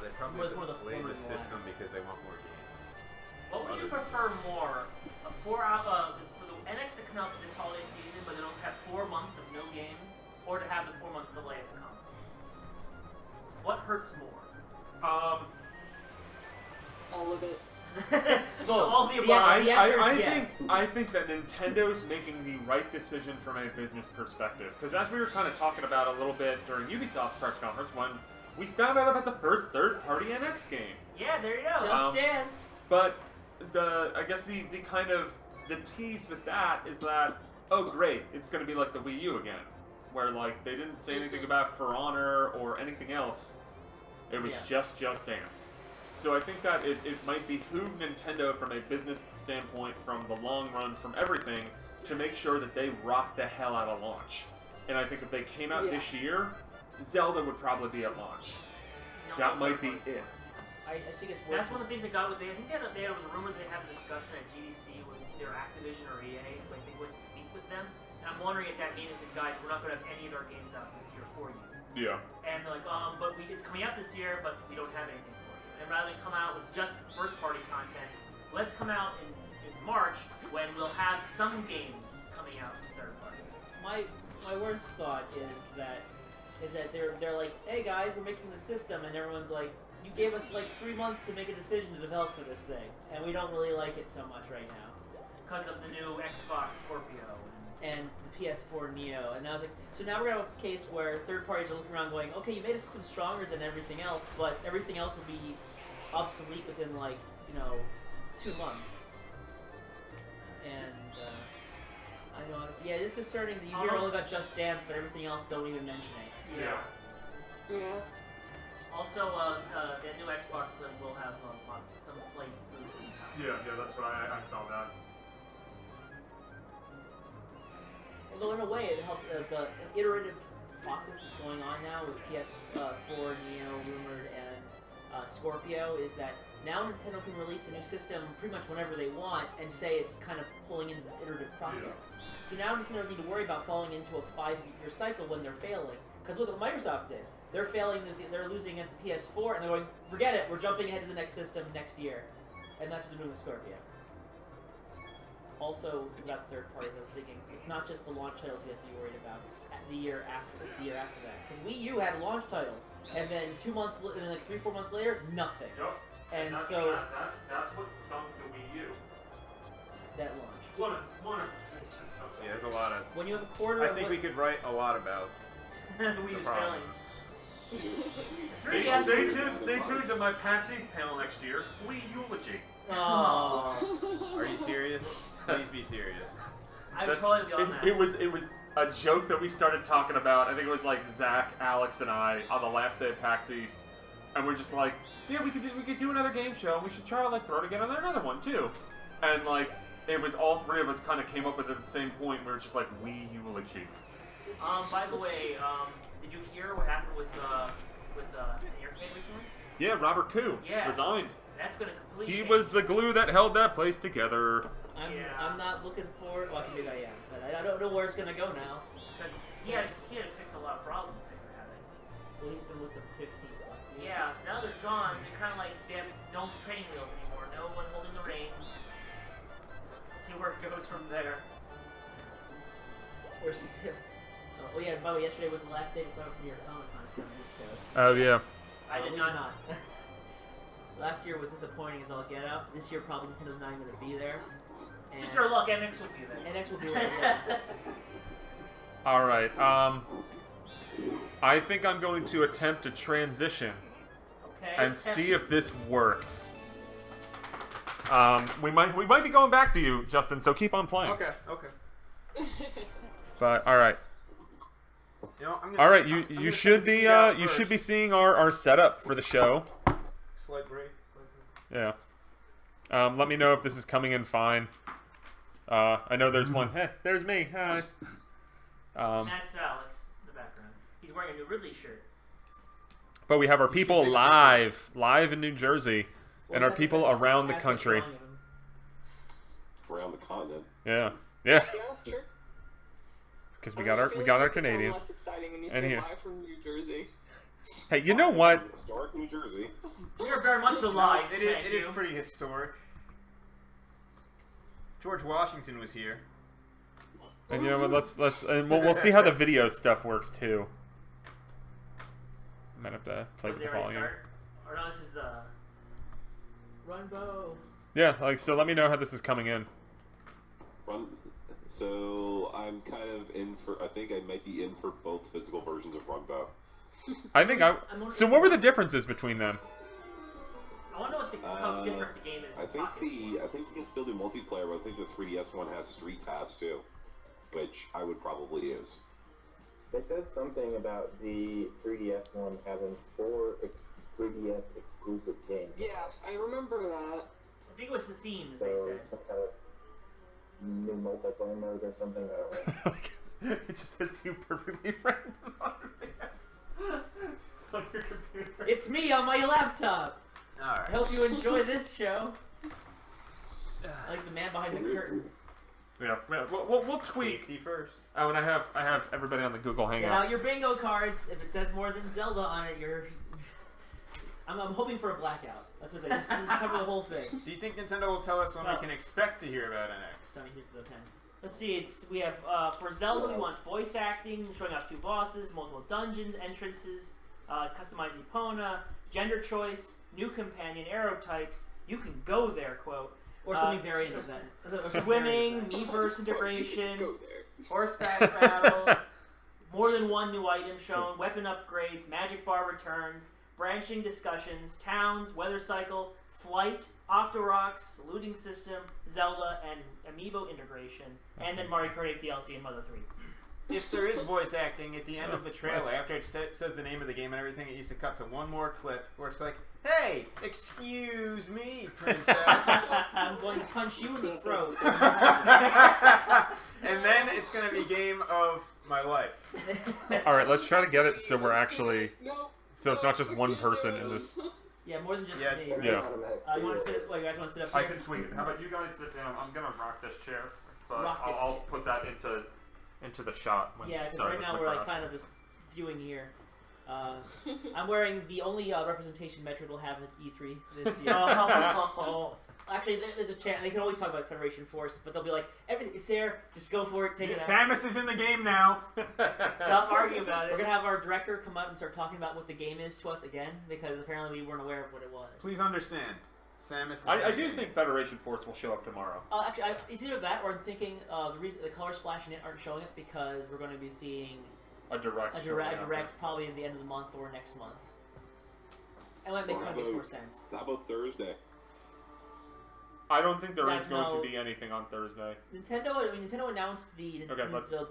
They probably More the delayed the formative system because they want more games. What would you prefer more? For the NX to come out this holiday season, but then have 4 months of no games, or to have the 4-month delay of the console? What hurts more? All of it. All the above. The answer is yes. I think that Nintendo's making the right decision from a business perspective. Because as we were kind of talking about a little bit during Ubisoft's press conference, when we found out about the first third-party NX game. Yeah, there you go. Just Dance. But I guess the kind of the tease with that is that, oh great, it's going to be like the Wii U again, where like they didn't say anything about For Honor or anything else. It was just Dance. So I think that it might behoove Nintendo from a business standpoint, from the long run, from everything, to make sure that they rock the hell out of launch. And I think if they came out this year, Zelda would probably be at launch. That might be it. I think it's worth. That's one of the things that got with. I think there was a rumor they had a discussion at GDC with either Activision or EA. Like they went to meet with them, and I'm wondering if that means that guys, we're not going to have any of our games out this year for you. Yeah. And they're like, but it's coming out this year, but we don't have anything for you. And rather than come out with just first-party content, let's come out in March when we'll have some games coming out in third parties. My worst thought is that they're like, hey guys, we're making the system, and everyone's like, you gave us like 3 months to make a decision to develop for this thing, and we don't really like it so much right now. because of the new Xbox Scorpio and the PS4 Neo. And I was like, so now we're gonna have a case where third parties are looking around going, okay, you made a system stronger than everything else, but everything else will be obsolete within like 2 months. And I know, yeah, it is concerning that you hear all about Just Dance, but everything else don't even mention it. Yeah. Yeah. Also, the new Xbox will have some slight boost in power. Yeah, that's what I saw that. Although in a way, it helped the iterative process that's going on now with PS4 Neo rumored and Scorpio is that now Nintendo can release a new system pretty much whenever they want and say it's kind of pulling into this iterative process. Yeah. So now Nintendo doesn't need to worry about falling into a 5-year cycle when they're failing. Because look what Microsoft did. They're failing, they're losing against the PS4, and they're going, forget it, we're jumping ahead to the next system next year. And that's what they're doing with Scorpio. Also, about third parties, I was thinking, it's not just the launch titles we have to be worried about. It's the year after that. Because Wii U had launch titles, and then 2 months, and then like 3-4 months later, nothing. Yep. And that's, so that's what sunk the Wii U. That launch. One of the things that sunk it. Yeah, there's a lot of. When you have a quarter. I think we could write a lot about the Wii U's failings. Stay tuned to my PAX East panel next year. Wii eulogy. Oh. Are you serious? Please be serious. I would totally be on that. It was a joke that we started talking about. I think it was like Zach, Alex, and I on the last day of PAX East, and we're just like, yeah, we could do another game show. And we should try to like throw together another one too. And like it was all three of us kind of came up with it at the same point. We were just like, Wii eulogy. By the way, did you hear what happened with Aircade recently? Yeah, Robert Koo resigned. That's going to completely He change. was the glue that held that place together. I'm not looking for. Well, maybe I am, but I don't know where it's going to go now. Because he had to fix a lot of problems they were having. Well, he's been with them 15 plus years. Yeah, so now they're gone. They're kind of like they have no training wheels anymore. No one holding the reins. See where it goes from there. Where's oh yeah, by the way, yesterday was the last day to sign up for your Comic-Con from the East Coast. Oh yeah. I did not. Last year was disappointing as all get out. This year probably Nintendo's not even going to be there. And just our luck, NX will be there. NX will be there. Yeah. All right. I think I'm going to attempt to transition and see if this works. We might be going back to you, Justin. So keep on playing. Okay. But all right. You know, all right. You should be seeing our setup for the show. Slight break. Yeah. Let me know if this is coming in fine. I know there's one. Hey, there's me. Hi. That's Alex in the background. He's wearing a new Ridley shirt. But we have our people live in New Jersey, and our people around the country. Around the continent. Yeah. Yeah, sure. Because we got our Canadian. Less exciting when you and say here. live from New Jersey. Hey, you know what? Historic New Jersey. We are very much alive. It is pretty historic. George Washington was here. And you know what? Let's and we'll see how the video stuff works too. Might have to play with the volume. Or no, this is the Runbow. Yeah, so let me know how this is coming in. So I'm kind of in for. I think I might be in for both physical versions of Runbow. I think so what were the differences between them? I want to know how different the game is. I think you can still do multiplayer, but I think the 3DS one has Street Pass too, which I would probably use. They said something about the 3DS one having 4 3DS exclusive games. Yeah, I remember that. I think it was the themes So they said. some kind of new multiplayer mode or something. I don't know. It just says you perfectly framed on your computer. It's me on my laptop. Alright. I hope you enjoy this show. Like the man behind the curtain. Yeah, we'll tweak. Safety first. Oh, and I have everybody on the Google Get Hangout. out your bingo cards. If it says more than Zelda on it, you're. I'm hoping for a blackout. That's what I say. Just cover the whole thing. Do you think Nintendo will tell us when we can expect to hear about NX? Sonny, here's the pen. Let's see. We have for Zelda, we want voice acting, showing off 2 bosses, multiple dungeons, entrances, customizing Epona, gender choice, new companion, arrow types. You can go there, quote. Or something variant of that. Swimming, Miiverse integration, Go there. horseback battles, more than one new item shown, weapon upgrades, magic bar returns, branching discussions, towns, weather cycle, flight, Octorocks, looting system, Zelda, and Amiibo integration, and then Mario Kart 8 DLC and Mother 3. If there is voice acting at the end of the trailer, after it says the name of the game and everything, it used to cut to one more clip where it's like, "Hey, excuse me, princess," I'm going to punch you in the throat. and then it's gonna be game of my life. All right, let's try to get it so we're actually No. so it's not just one person in this. Yeah, more than just Yeah. me. Yeah. You want to sit? What, you guys want to sit up I here? can tweak it. How about you guys sit down? I'm gonna rock this chair, but Rock this I'll chair. put that into the shot. When, Yeah, because sorry, right that's now my we're like crotch. kind of just viewing here. I'm wearing the only representation Metroid will have at E3 this year. Actually, there's a chance. They can always talk about Federation Force, but they'll be like, everything is there, just go for it, take it out. Samus is in the game now. Stop arguing about it. We're going to have our director come out and start talking about what the game is to us again, because apparently we weren't aware of what it was. Please understand, Samus is I in the do game. think Federation Force will show up tomorrow. Actually, it's either that or I'm thinking the reason the color splash in it aren't showing it because we're going to be seeing A direct. a showing up. direct probably at the end of the month or next month. And that Or makes more sense. How about Thursday? I don't think there is That's going no- to be anything on Thursday. Nintendo announced the Okay, let's- the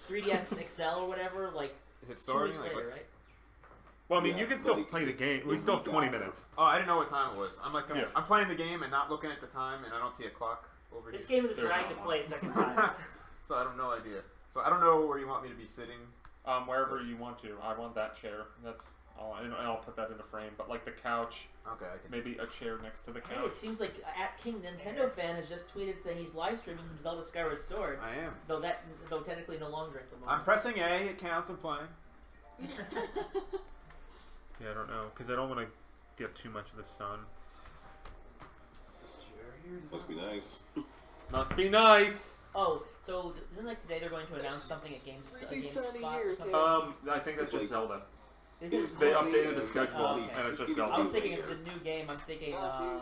3DS XL or whatever like Is it 2 starting? weeks Like, later, what's- right? Well, I mean, Yeah, you can still like, play the game. We still have 20 minutes. Oh, I didn't know what time it was. I'm Yeah. I'm playing the game and not looking at the time, and I don't see a clock over This here. game is a There's drag to not play a second time. So I have no idea. So I don't know where you want me to be sitting. Wherever you want to. I want that chair. That's all. And I'll put that in the frame. But like the couch, Okay, I can. maybe a chair next to the Hey, couch. it seems like at King Nintendo fan has just tweeted saying he's live streaming some Zelda Skyward Sword, I am. though technically no longer at the I'm moment. pressing A. It counts. I'm playing. Yeah, I don't know, because I don't want to get too much of the sun. Must be nice. Must be nice. Oh, so isn't like today they're going to announce something at GameSpot or something? I think that's just Zelda. Is it? They updated the schedule, Oh, okay. and it's just I Zelda. was thinking if it's a new game, I'm thinking. Yeah,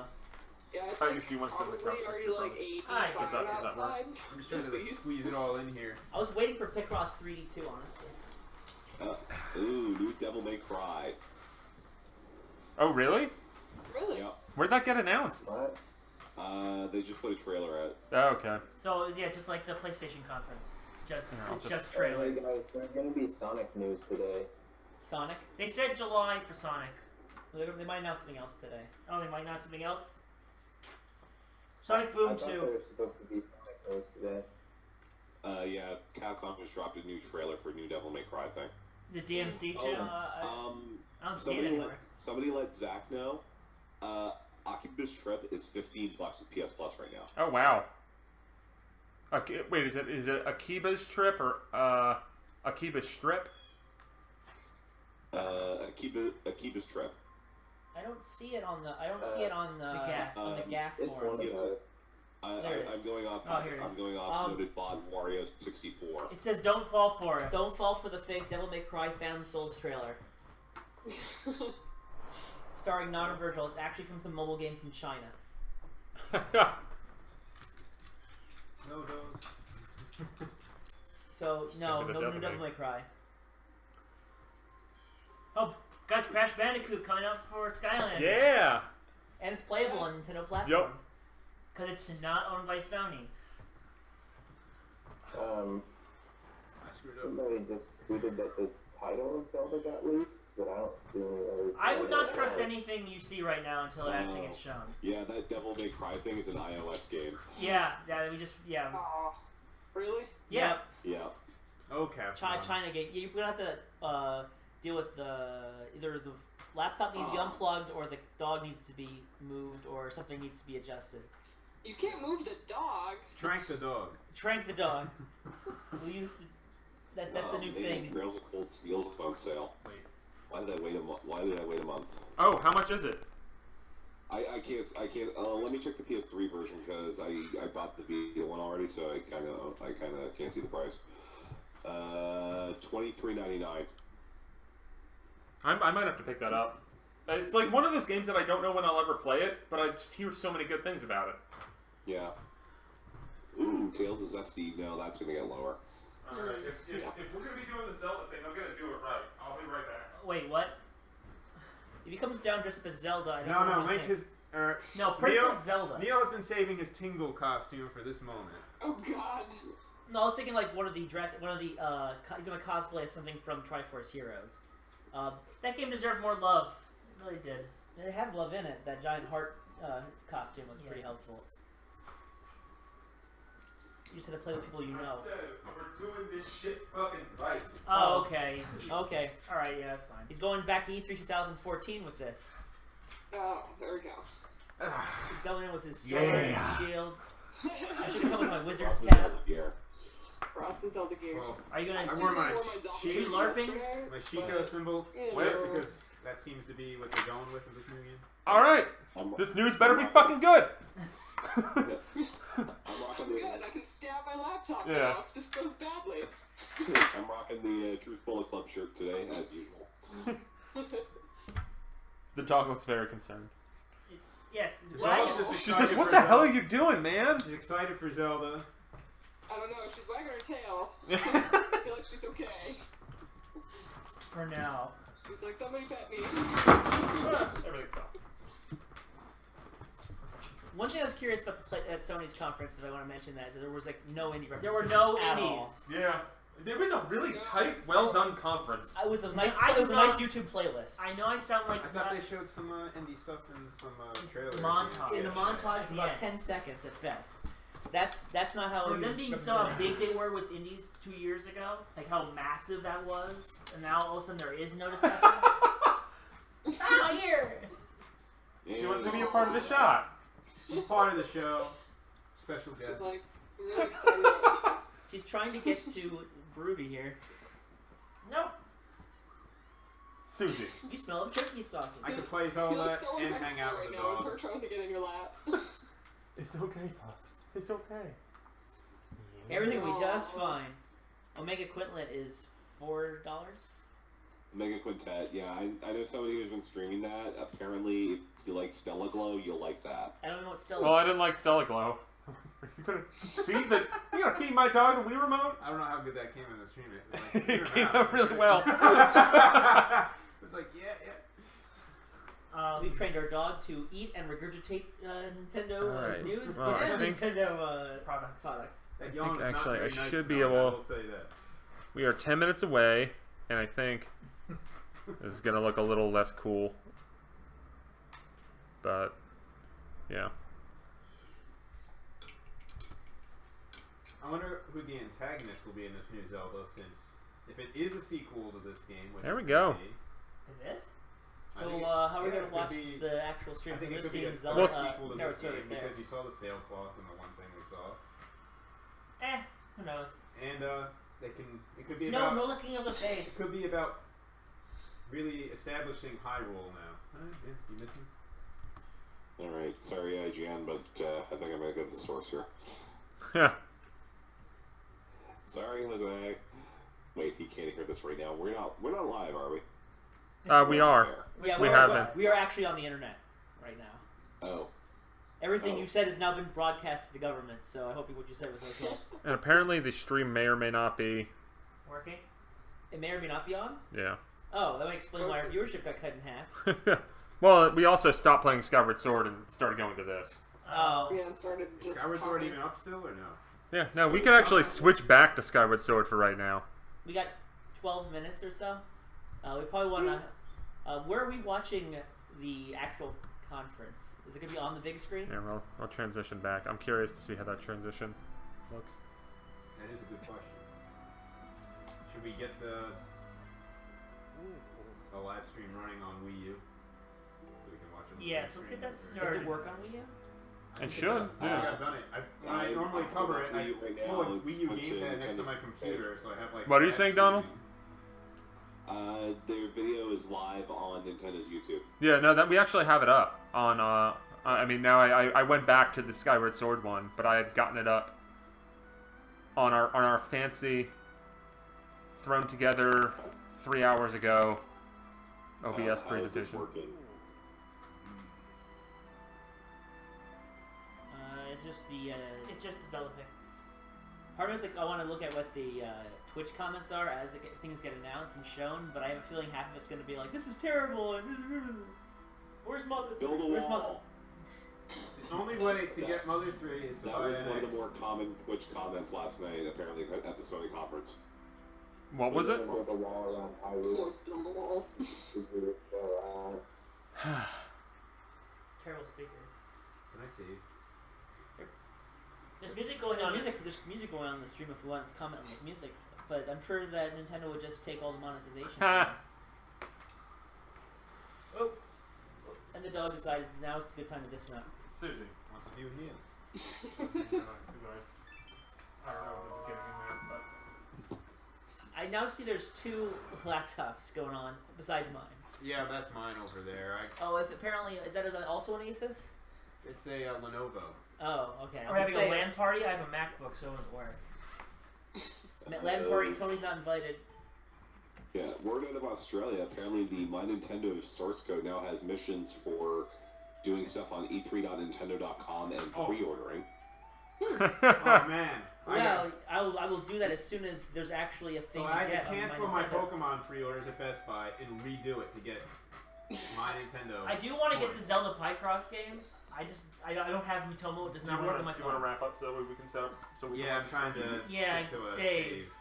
it's I like guess you want to sit on the couch. probably already like 80 Hi. Does that work? outside. I'm just trying to like, squeeze it all in here. I was waiting for Picross 3D too, honestly. Ooh, new Devil May Cry. Oh, really? Really? Yep. Where'd that get announced? What? They just put a trailer out. Oh, okay. So yeah, just like the PlayStation conference, just Yeah, I'll just Hey trailers. guys, there's gonna be Sonic news today. Sonic. They said July for Sonic. They might announce something else today. Oh, they might announce something else. Sonic I Boom thought 2. there was supposed to be Sonic news today. Yeah, Capcom just dropped a new trailer for new Devil May Cry thing. The DMC channel. I don't see it anywhere. Somebody let Zach know. Oculus Trip is $15 at PS Plus right now. Oh, wow. Wait, is it Akiba's Trip or Akiba's Strip? Akiba's Trip. I don't see it on the. I don't see it on the GAF. On the GAF It's one forums. of those. There it is. I'm going off. Oh, here it is. I'm going off Um, noted bod Wario 64. It says, "Don't fall for it. Don't fall for the fake Devil May Cry Phantom Souls trailer." Starring Nana Virgil. It's actually from some mobile game from China. No, no. So Just no, gonna be the no new Devil Devil May. May Cry. Oh, guys, Crash Bandicoot coming out for Skylanders. Yeah. And it's playable on Nintendo platforms. Because it's not owned by Sony. I screwed up. Somebody just tweeted that the title of Zelda got leaked, but I don't see any other. I would not trust anything you see right now until it actually gets shown. Yeah, that Devil May Cry thing is an iOS game. Yeah, yeah. Aw, really? Yeah. Yeah. Oh, Capcom. China game. You're gonna have to deal with either the laptop needs to be unplugged, or the dog needs to be moved, or something needs to be adjusted. You can't move the dog. Trank the dog. Trank the dog. We'll use that's the new thing. Rails of Cold Steel's on sale. Wait. Why did I wait a month? Why did I wait a month? Oh, how much is it? I can't. Let me check the PS3 version because I bought the Vita one already, so I kind of can't see the price. $23.99. I might have to pick that up. It's like one of those games that I don't know when I'll ever play it, but I just hear so many good things about it. Yeah. Ooh, Tails is SD. No, that's gonna get lower. Alright, if we're gonna be doing the Zelda thing, I'm gonna do it right. I'll be right back. Wait, what? If he comes down dressed up as Zelda, I don't know No, what Link to has. No, Princess Zelda. Neil has been saving his Tingle costume for this moment. Oh God. No, I was thinking like one of the he's gonna cosplay as something from Triforce Heroes. That game deserved more love. It really did. It had love in it. That giant heart costume was pretty helpful. You just had to play with people you know. We're doing this shit fucking right. Oh, okay. Okay. Alright, yeah, that's fine. He's going back to E3 2014 with this. Oh, there we go. He's going in with his sword and shield. I should have come with my wizard's Awesome cap. Zelda gear. Rock the Zelda gear. Well, Are you gonna... I wore my Are you LARPing? my Sheikah symbol Where? because that seems to be what they're going with in this new game. Alright! This news better be fucking good! I'm rocking Good, the. I can stab my laptop Yeah. off. This goes badly. I'm rocking the Truth Bullet Club shirt today, as usual. The dog looks very concerned. Yes, it's The black. dog's just She's excited like, what for the hell Zelda. are you doing, man? She's excited for Zelda. I don't know, she's wagging her tail. I feel like she's okay. For now. She's like, somebody pet me. Everything's fine. One thing I was curious about at Sony's conference, if I want to mention that, is that there was like no indie representation. There were no at all. indies. Yeah. It was a really tight, well done conference. It was a nice. I It was a know- nice YouTube playlist. I know I sound like I thought they showed some indie stuff in some trailers. montage. In the montage, for about Yeah. 10 seconds at best. That's not how. For you them being represent so it. big they were with indies 2 years ago, like how massive that was, and now all of a sudden there is no discussion. Ah, here! She wants to be a part of the shot. She's part of the show. Special She's guest. like, really excited about She's trying to get to Broody here. Nope. Susie. You smell of turkey sausage. I could play you. Zelda Feel like so and hang out right with a now with her dog. trying to get in your lap. It's okay, Pop. It's okay. Everything will be just Aw. fine. Omega Quintlet is $4. Mega Quintet, yeah, I know somebody who's been streaming that. Apparently, if you like Stella Glow, you'll like that. I don't know what Stella. Well, I didn't like Stella Glow. You gonna feed my dog the Wii remote? I don't know how good that came in the stream. It was like, It came out really well. It was like, yeah. We trained our dog to eat and regurgitate Nintendo Alright. news Well, I and think- Nintendo products. That yawn was not actually very I nice should be enough, able- I will say that. We are 10 minutes away, and I think this is gonna look a little less cool. But, yeah. I wonder who the antagonist will be in this new Zelda, since if it is a sequel to this game, which There we it go. could be, To this? I So think it- how are we yeah, gonna it could watch be- the actual stream I from think it this could be scene? a Zelda, sequel to Skyward this Sword game right there. because you saw the sailcloth in the one thing we saw, Who knows? and it could be No, about no looking of the face. it could be about really establishing Hyrule now. Yeah, you missing? Alright, sorry IGN, but I think I'm gonna go to the source here. Yeah. Sorry, Jose. Wait, he can't hear this right now. We're not live, are we? We are. Yeah, We we have are, been. we are actually on the internet right now. Oh. Everything Oh. you said has now been broadcast to the government, so I hope what you said was okay. And apparently the stream may or may not be. Working? It may or may not be on? Yeah. Oh, that might explain why our viewership got cut in half. Well, we also stopped playing Skyward Sword and started going to this. Oh. Yeah, and started just Skyward Sword talking. even up still or no? Yeah, no, we could actually switch back to Skyward Sword for right now. We got 12 minutes or so. We probably want to... where are we watching the actual conference? Is it going to be on the big screen? Yeah, well, I'll transition back. I'm curious to see how that transition looks. That is a good question. Should we get the live stream running on Wii U so we can watch it? on the Yes, big let's get that screen? Does started. it work on Wii U? I It think should, does. I think yeah. I've done it. When I normally cover it, I Wii U right pull a now, Wii U went to gamepad next to Nintendo. my computer, so I have like. What are you live saying, Donald? streaming. Their video is live on Nintendo's YouTube. Yeah, no, that we actually have it up on. I mean, now I went back to the Skyward Sword one, but I had gotten it up on our fancy, thrown together 3 hours ago OBS How is this presentation. working? It's just the. It's just the Zelda pick. Part of me is like I want to look at what the Twitch comments are as things get announced and shown, but I have a feeling half of it's going to be like, "This is terrible," and "This is." Where's Mother? Build a Where's wall. The only way to get Mother 3 is to That buy was an one of X. the more common Twitch comments last night, apparently, at the Sony conference. What was it? Build a wall around Hyrule. Let's build a wall. Terrible speakers. Can I see? There's music going on. There's music going on in the stream if you want to comment on the music, but I'm sure that Nintendo would just take all the monetization. things. Oh, and the dog decided now is a good time to dismount. Susie. Wants to be with Neil. I don't know if this is getting in there, but I now see there's 2 laptops going on besides mine. Yeah, that's mine over there. Oh, apparently is that also an Asus? It's a Lenovo. Oh, okay. I We're was having gonna a say, LAN party. I have a MacBook, so it wouldn't work. LAN party. Tony's not invited. Yeah, word out of Australia, apparently the My Nintendo source code now has missions for doing stuff on e3.nintendo.com and Oh. pre-ordering. Oh man. Well, I will do that as soon as there's actually a thing So to I had get to on cancel my my Nintendo. Pokemon pre-orders at Best Buy and redo it to get my Nintendo. I do want to get the coins. Zelda Picross game. I don't have Mitomo. It does not work on my do you want phone. to wrap up so we can set up? So we Yeah, I'm trying to Yeah, get to a save.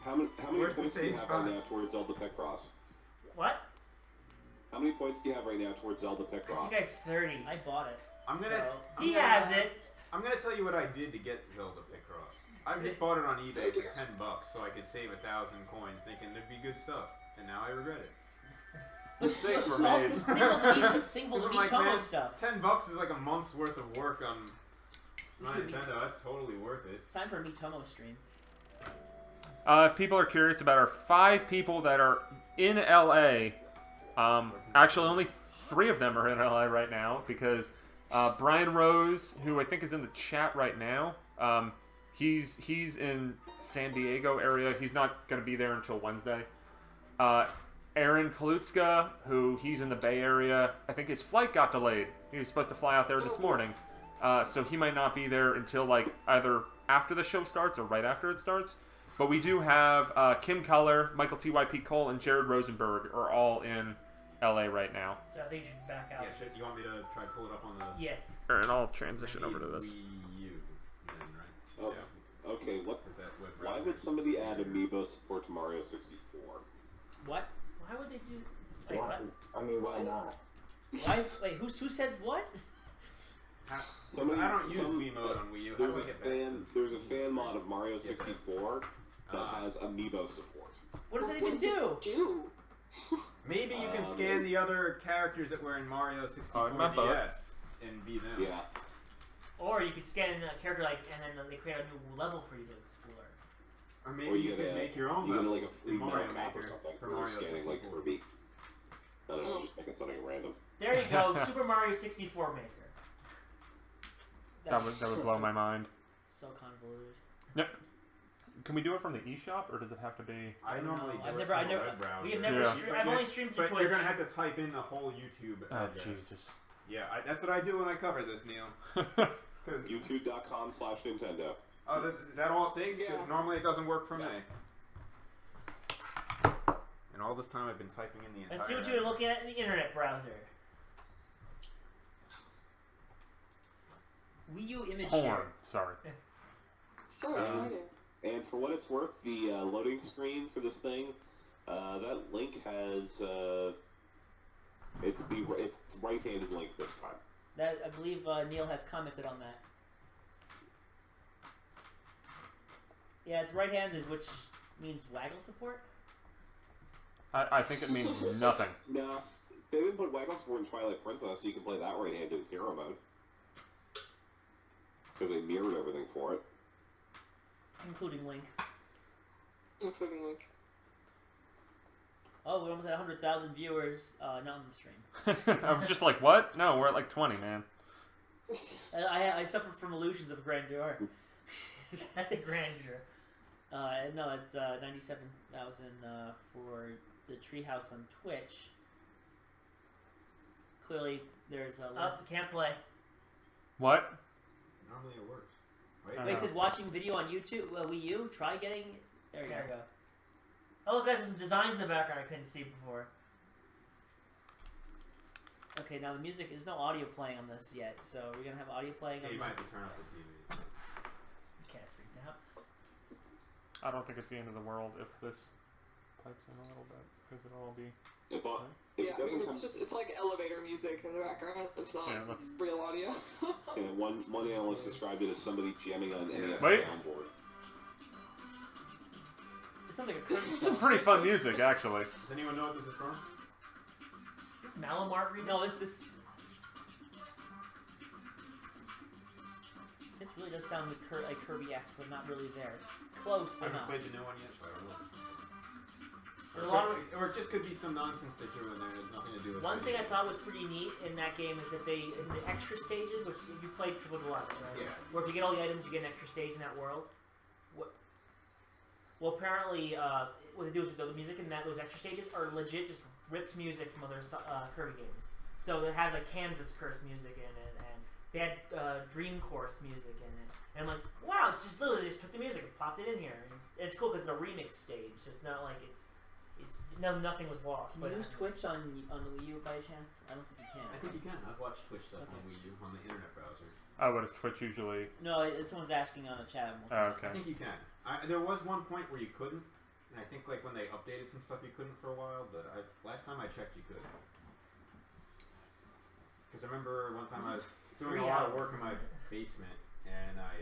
How many Where's the points do you save have spot? right now towards Zelda Picross? What? How many points do you have right now towards Zelda I Picross? think I have 30. I bought it. I'm gonna. So- I'm He gonna- has it. I'm gonna tell you what I did to get Zelda Picross. I just bought it on eBay for $10 so I could save 1,000 coins, thinking there'd be good stuff, and now I regret it. Mistakes were Well, made. think of the I'm like, Mitomo man, stuff. $10 is like a month's worth of work on my Nintendo. That's totally worth it. It's time for a Mitomo stream. If people are curious about our 5 people that are in LA, actually only 3 of them are in LA right now because Brian Rose, who I think is in the chat right now, he's in San Diego area. He's not going to be there until Wednesday. Aaron Kalutska, who he's in the Bay Area. I think his flight got delayed. He was supposed to fly out there this morning. So he might not be there until like either after the show starts or right after it starts. But we do have Kim Keller, Michael T.Y.P. Cole, and Jared Rosenberg are all in LA right now. So I think you should back out. Yeah, shit, you want me to try to pull it up on the Yes. All right, I'll transition over to this. Wii U, then, right? Oh, okay, what? Is that what Why would somebody add Amiibo support to Mario 64? What? Why would they do? Wait, Why, what? I mean, why not? Why? Wait, who said what? Somebody- I don't use some- Wii mode on Wii U. How There's do I a get back? there's a fan mod of Mario 64 that has Amiibo support. What does that What even does do? it do? Maybe you can scan the other characters that were in Mario 64 my butt. DS and be them. Yeah. Or you could scan a character and then they create a new level for you to explore. Or Or maybe you get could a- make your own You get levels like a free in Mario Mario map or Maker something for for Mario scanning like 64. Kirby. I don't know, just making something random. There you go, Super Mario 64 Maker. That would blow my mind. So convoluted. Yep. Can we do it from the eShop, or does it have to be? I normally do I've it never- from I the never- web browser. We have never. Yeah. I've only streamed through But Twitch. you're gonna have to type in the whole YouTube Oh address. Jesus! Yeah, that's what I do when I cover this, Neil. Because Youtube.com/Nintendo. oh, is that all it takes? Because Yeah. normally it doesn't work for me. And all this time I've been typing in the entire. Let's see what you're looking at in the internet browser. Wii U image Porn. share. Sorry. So exciting. And for what it's worth, the loading screen for this thing, that link has it's right-handed link this time. That I believe Neil has commented on that. Yeah, it's right-handed, which means waggle support. I think it means nothing. No, they didn't put waggle support in Twilight Princess, so you can play that right-handed in hero mode. Because they mirrored everything for it. Including Link. Including like. Oh, we're almost at 100,000 viewers, not on the stream. I was just like, what? No, we're at like 20, man. I suffer from illusions of grandeur. Grandeur. No, it's 97,000 for the Treehouse on Twitch. Clearly, there's a Oh, can't play. What? Normally it works. Wait, it says watching video on YouTube. Wii U. Try getting. There we go. Oh look, there's some designs in the background I couldn't see before. Okay, now the music is no audio playing on this yet, so we're gonna have audio playing. Yeah, on you might have to turn off the TV. Cat freaked out. I don't think it's the end of the world if this pipes in a little bit, because it'll all be... Yeah, it's like elevator music in the background. It's not real audio. And one analyst described it as somebody jamming on an NES Wait. soundboard. It sounds like a curtain. Some pretty fun music, actually. Does anyone know what this is from? This Malamart remix? No, this really does sound like Kirby-esque, but not really there. Close, I but haven't not. played the new one yet, so I don't know. Or it just could be some nonsense they threw in there. It has nothing to do with. One thing I thought was pretty neat in that game is that they, in the extra stages, which you played Triple Deluxe, right? Yeah. Where if you get all the items, you get an extra stage in that world. Well, apparently, what they do is the music in those extra stages are legit just ripped music from other Kirby games. So they have like Canvas Curse music in it, and they had Dream Course music in it. And I'm like, wow, it's just literally just took the music and popped it in here. And it's cool because it's a remix stage, so it's not like nothing was lost. Can you use Twitch on the Wii U by chance? I don't think you can. I think you can. I've watched Twitch stuff on Wii U on the internet browser. Oh, but it's Twitch usually... No, someone's asking on a chat. Oh, okay. I think you can. There was one point where you couldn't, and I think like when they updated some stuff you couldn't for a while, but last time I checked you could. Because I remember one time I was doing a lot of work in my basement, and I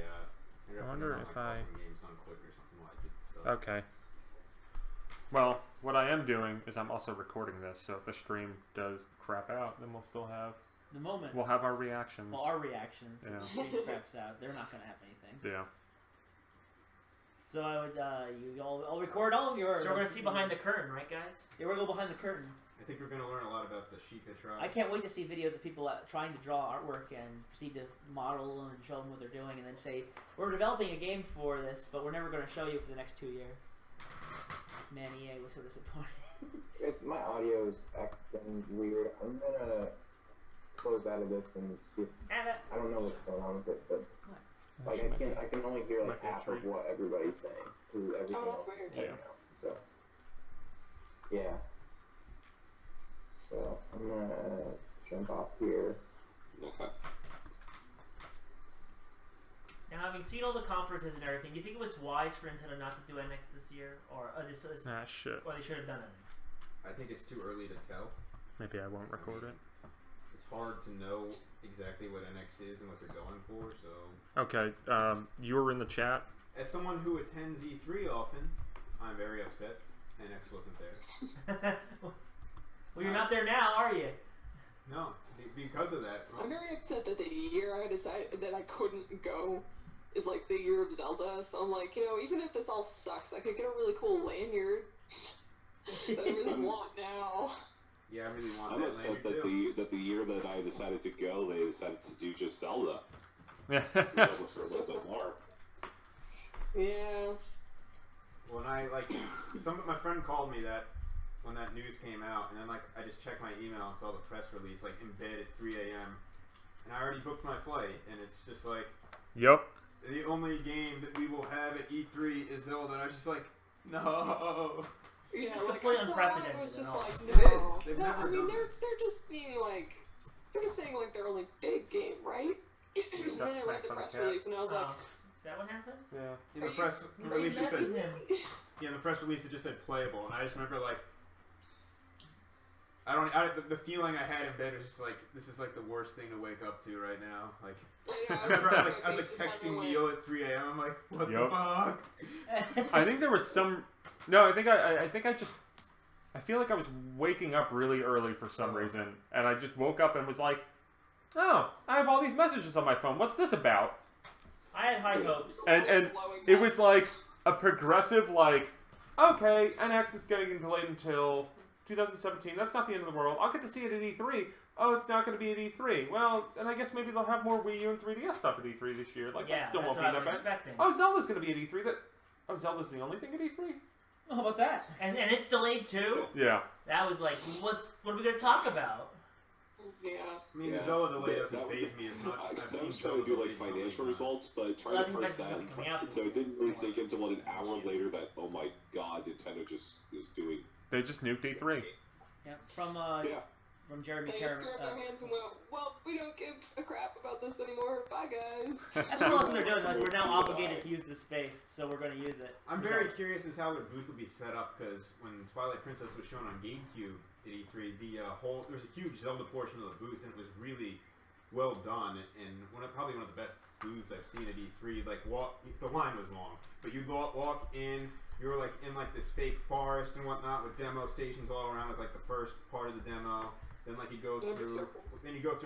ended up wonder putting if on, like, awesome games on Quick or something like it. So. Okay. Well, what I am doing is I'm also recording this, so if the stream does crap out, then we'll still have... The moment. We'll have our reactions. Well, our reactions. Yeah. If the stream craps out, they're not going to have anything. Yeah. So I would, I'll record all of yours. So we're going to see behind the curtain, right guys? Yeah, we're going to go behind the curtain. I think we're going to learn a lot about the Sheikah tribe. I can't wait to see videos of people trying to draw artwork and proceed to model and show them what they're doing and then say, we're developing a game for this, but we're never going to show you for the next 2 years. Man, EA was so disappointed. Guys, my audio's acting weird. I'm gonna close out of this and see if, I don't know what's going on with it, but like I can only hear like half of what everybody's saying because everything else is taken out. So yeah. So I'm gonna jump off here. Okay. Now, having seen all the conferences and everything, do you think it was wise for Nintendo not to do NX this year, or shit. Or they should have done NX? I think it's too early to tell. Maybe I won't record it. It's hard to know exactly what NX is and what they're going for, so... Okay, you were in the chat. As someone who attends E3 often, I'm very upset NX wasn't there. Well, you're not there now, are you? No, because of that. I'm very upset that the year I decided that I couldn't go is like the year of Zelda, so I'm like, even if this all sucks, I could get a really cool lanyard that I really want now. Yeah, I really want I that lanyard too. that the year that I decided to go, they decided to do just Zelda. Yeah. For a little bit more. Yeah. When my friend called me that when that news came out, and then I just checked my email and saw the press release in bed at 3 a.m. and I already booked my flight, and it's just like, yep. The only game that we will have at E3 is Zelda, and I was just like, no. Yeah, It's completely unprecedented. I was just and all. like, It no. is. They've No, never I mean, done they're just being like, they're just saying like their only big game, right? And then I read the press release, and I was like, is that what happened? Yeah. In the press release, it said, him. yeah, in the press release it just said playable, and I just remember the feeling I had in bed was just like, this is like the worst thing to wake up to right now. Like, yeah, I remember I was texting Neil at 3 a.m. I'm like, what the fuck? I think there was some. No, I feel like I was waking up really early for some reason, and I just woke up and was like, oh, I have all these messages on my phone. What's this about? I had high hopes. And it was like a progressive, like, okay, NX is getting delayed until 2017. That's not the end of the world. I'll get to see it at E3. Oh, it's not going to be at E3. Well, and I guess maybe they'll have more Wii U and 3DS stuff at E3 this year. Like, that still won't be that bad. Expecting. Oh, Zelda's going to be at E3. Zelda's the only thing at E3? How about that? And it's delayed too? Yeah. That was like, what are we going to talk about? Yeah. I mean, the Zelda delay doesn't phase me as much. I've I seen was trying to do Zelda like delays so many financial times. results, but Well, I trying to think parse that's that, something coming out so it didn't this really year. sink until like an hour later that, oh my god, Nintendo just is doing. They just nuked E3. Yeah, from Yeah. from Jeremy They Carr. just threw up their hands and went, well, we don't give a crap about this anymore. Bye, guys. That's more or less what they're doing. Like, we're now obligated to use this space, so we're going to use it. I'm very curious as how their booth will be set up, because when Twilight Princess was shown on GameCube at E3, there was a huge Zelda portion of the booth, and it was really well done, and probably one of the best booths I've seen at E3. Like, the line was long, but you'd walk in, you were like in like this fake forest and whatnot with demo stations all around with like the first part of the demo. Then like you go through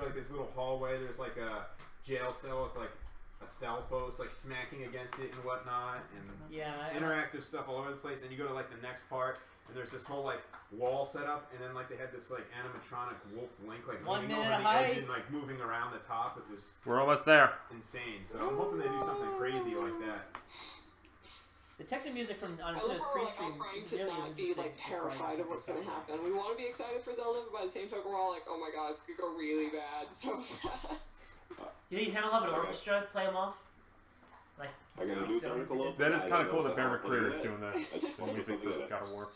like this little hallway. There's like a jail cell with like a Stalfos like smacking against it and whatnot, and interactive stuff all over the place. Then you go to like the next part, and there's this whole like wall set up, and then like they had this like animatronic wolf Link like leaning over the edge and like moving around the top. It was almost there. Insane. So I'm hoping they do something crazy like that. The techno music from I love Nintendo's how we're pre-stream all trying is to really not be like terrified of what's going to happen. We want to be excited for Zelda, but by the same token, we're all like, oh my god, it's going to go really bad so fast. You think you love an orchestra play them off? Like, I got a news article up. That is kind of cool that Bear McCreary is doing that. The music for God of War.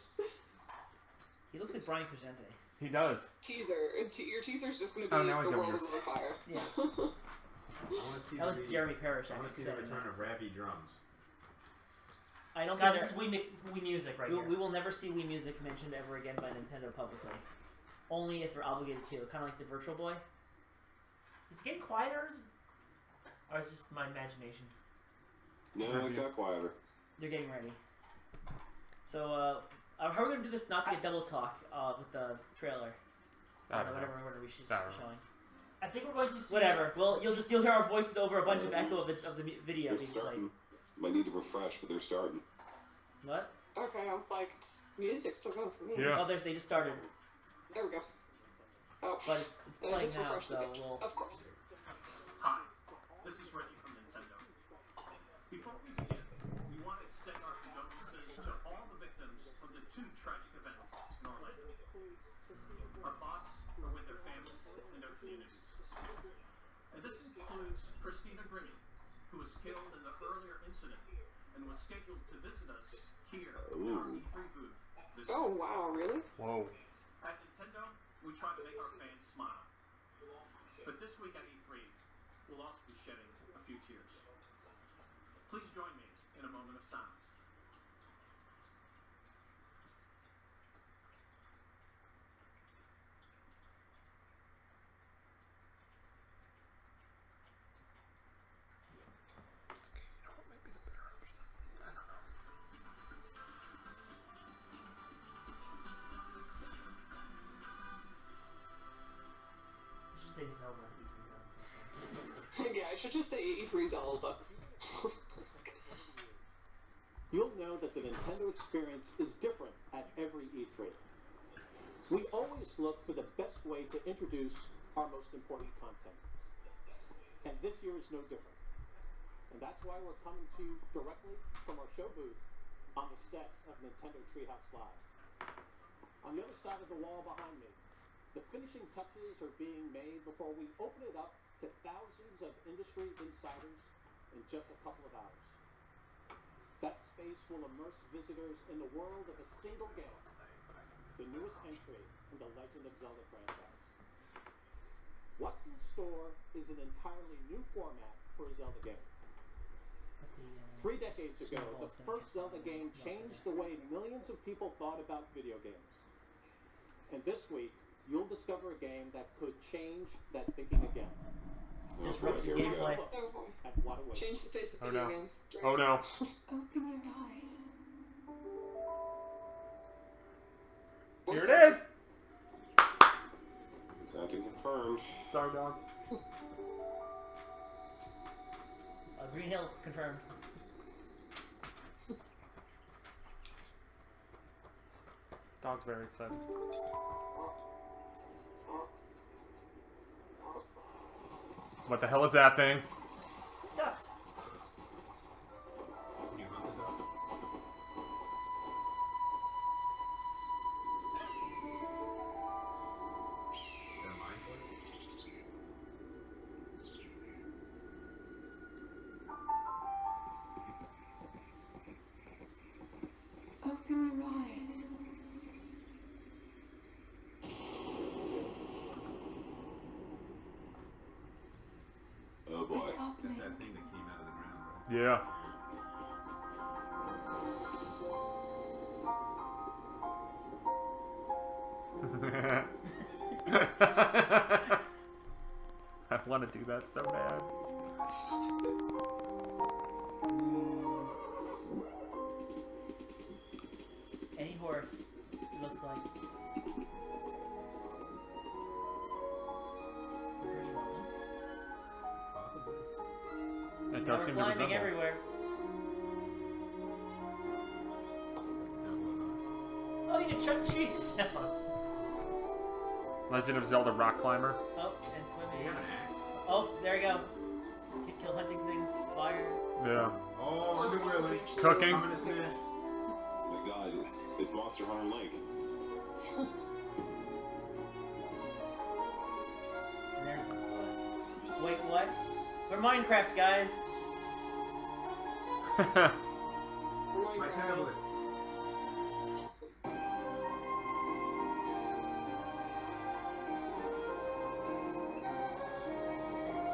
He looks like Brian Crescente. He does. Teaser. Your teaser's just going to be now I the got world yours. is on fire. Yeah. I want to see That was Jeremy Parrish. I want to see the return of Ravi drums. I don't God, think this is Wii Music right here. we will never see Wii Music mentioned ever again by Nintendo publicly. Only if we're obligated to. Kind of like the Virtual Boy. Is it getting quieter? Or is it just my imagination? No, it got quieter. They're getting ready. So, how are we going to do this not to get double talk with the trailer? Whatever we should showing. I think we're going to see... Whatever. Well, you'll hear our voices over a bunch of echo of the video being played. Might need to refresh, but they're starting. What? Okay, I was like, music's still going for me. Yeah. Oh, they just started. There we go. Oh. But it's playing just now, refreshed so the page. we'll... Of course. Hi, this is Reggie from Nintendo. Before we begin, we want to extend our condolences to all the victims of the two tragic events in Orlando. Our thoughts are with their families and their communities. And this includes Christina Grini, who was killed in the earlier incident and was scheduled to visit us here in our E3 booth this Oh, week. wow, really? Whoa. At Nintendo, we try to make our fans smile. But this week at E3, we'll also be shedding a few tears. Please join me in a moment of silence. say Zelda. Yeah, I should just say E3 Zelda. You'll know that the Nintendo experience is different at every E3. We always look for the best way to introduce our most important content. And this year is no different. And that's why we're coming to you directly from our show booth on the set of Nintendo Treehouse Live. On the other side of the wall behind me, the finishing touches are being made before we open it up to thousands of industry insiders in just a couple of hours. That space will immerse visitors in the world of a single game, the newest entry in the Legend of Zelda franchise. What's in store is an entirely new format for a Zelda game. 3 decades ago, the first Zelda game changed the way millions of people thought about video games. And this week, you'll discover a game that could change that thinking again. Disruptive gameplay. And what a way. Change the face of Oh video no. games. Oh no. Open your eyes. Here it is! Tracking confirmed. Sorry, dog. Green Hill confirmed. Dog's very excited. What the hell is that thing? Ducks. Can you hunt the duck? Is that a mine for it? Yeah. I want to do that so bad. Any horse, it looks like. It does seem to climbing resemble. everywhere. Oh, you can chuck trees down. Legend of Zelda Rock Climber. Oh, and swimming. Oh, there we go. Kill hunting things, fire. Yeah. Oh, underwear link. Cooking. I'm gonna smash. Oh my god, it's Monster Hunter Link. And there's the wait, what? We're Minecraft, guys. My tablet.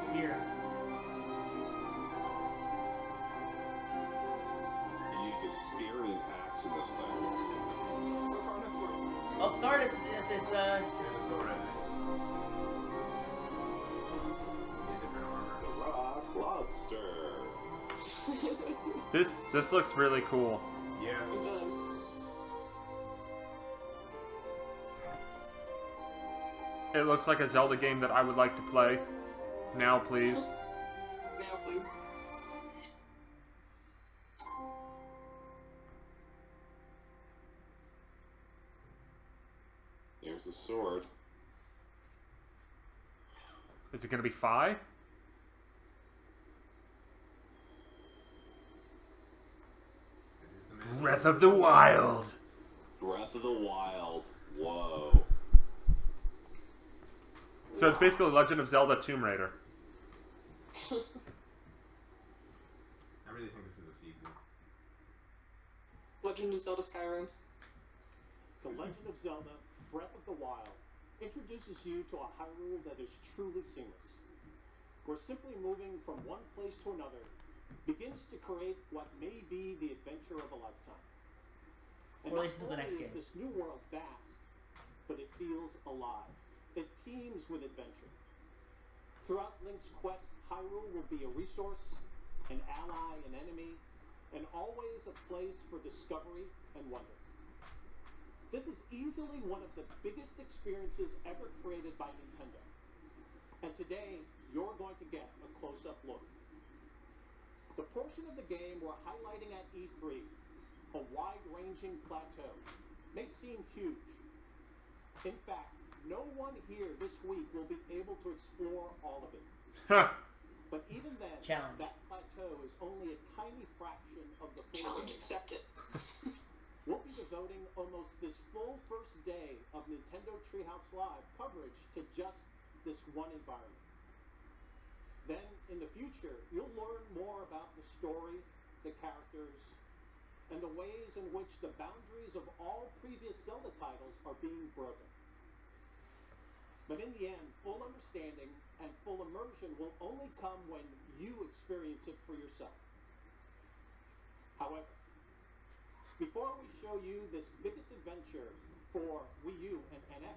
Spear. You use a spear and an axe in this thing. So far, no sword. Oh, Thardus, it's There's a sword, I think. Need a different armor. Rock lobster. This looks really cool. Yeah. It does. It looks like a Zelda game that I would like to play. Now, please. Now, please. There's the sword. Is it going to be Fi? Breath of the Wild. Breath of the Wild. Whoa. So it's basically Legend of Zelda Tomb Raider. I really think this is a sequel. Legend of Zelda Skyrim. The Legend of Zelda Breath of the Wild introduces you to a Hyrule that is truly seamless, where simply moving from one place to another begins to create what may be the adventure of a lifetime. And Or at not least until the only next is game. this new world vast, but it feels alive. It teems with adventure. Throughout Link's quest, Hyrule will be a resource, an ally, an enemy, and always a place for discovery and wonder. This is easily one of the biggest experiences ever created by Nintendo. And today, you're going to get a close-up look. The portion of the game we're highlighting at E3, a wide-ranging plateau, may seem huge. In fact, no one here this week will be able to explore all of it. But even then, Challenge. that plateau is only a tiny fraction of the full Challenge game. accepted. We'll be devoting almost this full first day of Nintendo Treehouse Live coverage to just this one environment. Then, in the future, you'll learn more about the story, the characters, and the ways in which the boundaries of all previous Zelda titles are being broken. But in the end, full understanding and full immersion will only come when you experience it for yourself. However, before we show you this biggest adventure for Wii U and NX,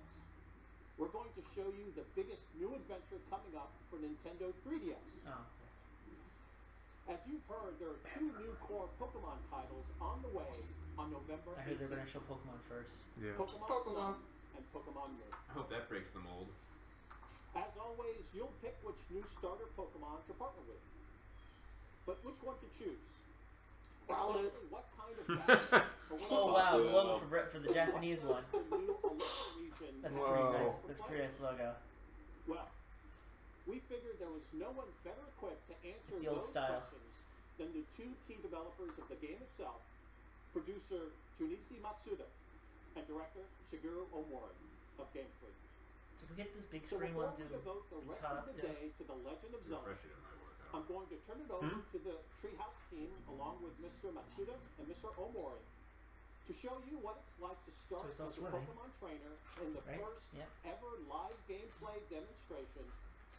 we're going to show you the biggest new adventure coming up for Nintendo 3DS. Oh. As you've heard, there are two new core Pokemon titles on the way on November I heard they're 18th. gonna show Pokemon first. Yeah. Pokemon Sun and Pokemon Moon. I hope that breaks the mold. As always, you'll pick which new starter Pokemon to partner with. But which one to choose? Wow. Especially what kind of battle or what Oh about wow, the logo for the Japanese one. the new Alola region? That's Whoa. pretty nice. That's a pretty nice logo. Well, we figured there was no one better equipped to answer The old those style. questions than the two key developers of the game itself, producer Junichi Matsuda and director Shigeru Omori of Game Freak. So we get this big So screen before one we to devote the be rest caught of up the to. day to the Legend of Zelda, Refresh it in my work. I'm going to turn it over to the Treehouse team along with Mr. Matsuda and Mr. Omori to show you what it's like to start it's all as a swimming. Pokemon trainer in the Right? first Yep. ever live gameplay demonstration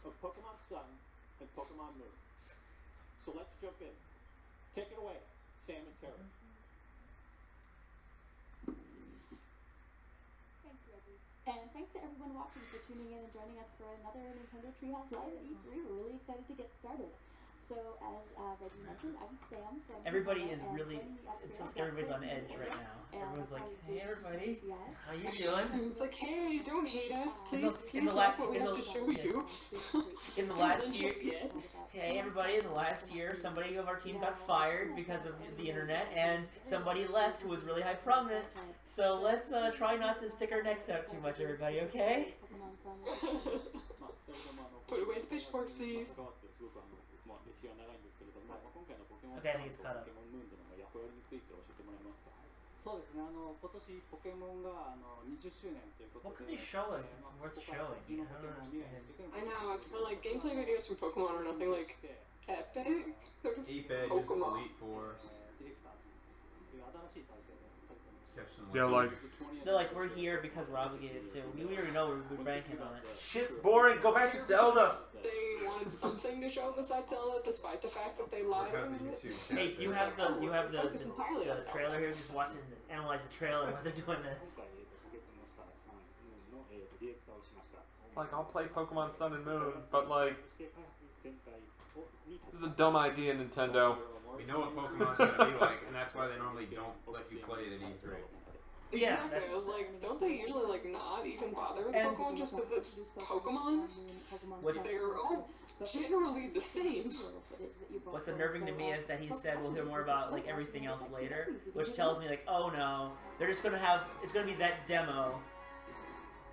of Pokemon Sun and Pokemon Moon. So let's jump in. Take it away, Sam and Terry. Thanks, Reggie. And thanks to everyone watching for tuning in and joining us for another Nintendo Treehouse Live at E3. We're really excited to get started. So, as Reggie mentioned, I'm Sam from Everybody Nintendo, is and really, joining me up it here feels is like everybody's on Terry edge right now. and Everyone's like, our hey everybody, yes. how you doing? It's like, hey, don't hate us, In please. the Please la- like what we in have the- to show you. In the last Don't year, just yet. hey everybody, in the last year, somebody of our team got fired because of the internet, and somebody left who was really high prominent. So let's try not to stick our necks out too much, everybody, okay? Put away the pitchforks, please. Okay, I think it's cut up. そうですね、今年ポケモンが20周年ということで What could they show us that's worth showing? I don't understand. I know, it's kind of like gameplay videos from Pokemon are nothing like epic. They're just 8 badges, Pokemon. Elite Four. Catch some Yeah, like, They're like, we're here because we're obligated to. We already know we're banking on it. shit's boring. Go back to Zelda. They wanted something to show besides Zelda, despite the fact that they lied Because about the it. YouTube Hey, do you have the Focus entirely on Zelda. trailer here? Just watch and analyze the trailer while they're doing this. Like, I'll play Pokemon Sun and Moon, but like, this is a dumb idea, Nintendo. We know what Pokemon's gonna be like, and that's why they normally don't let you play it at E3. Yeah, Exactly. that's- I was like, don't they usually like not even bother with And- Pokemon just because it's Pokemon? What's- They're all generally the same. What's unnerving to me is that he said we'll hear more about like everything else later, which tells me like, oh no, they're just gonna have it's gonna be that demo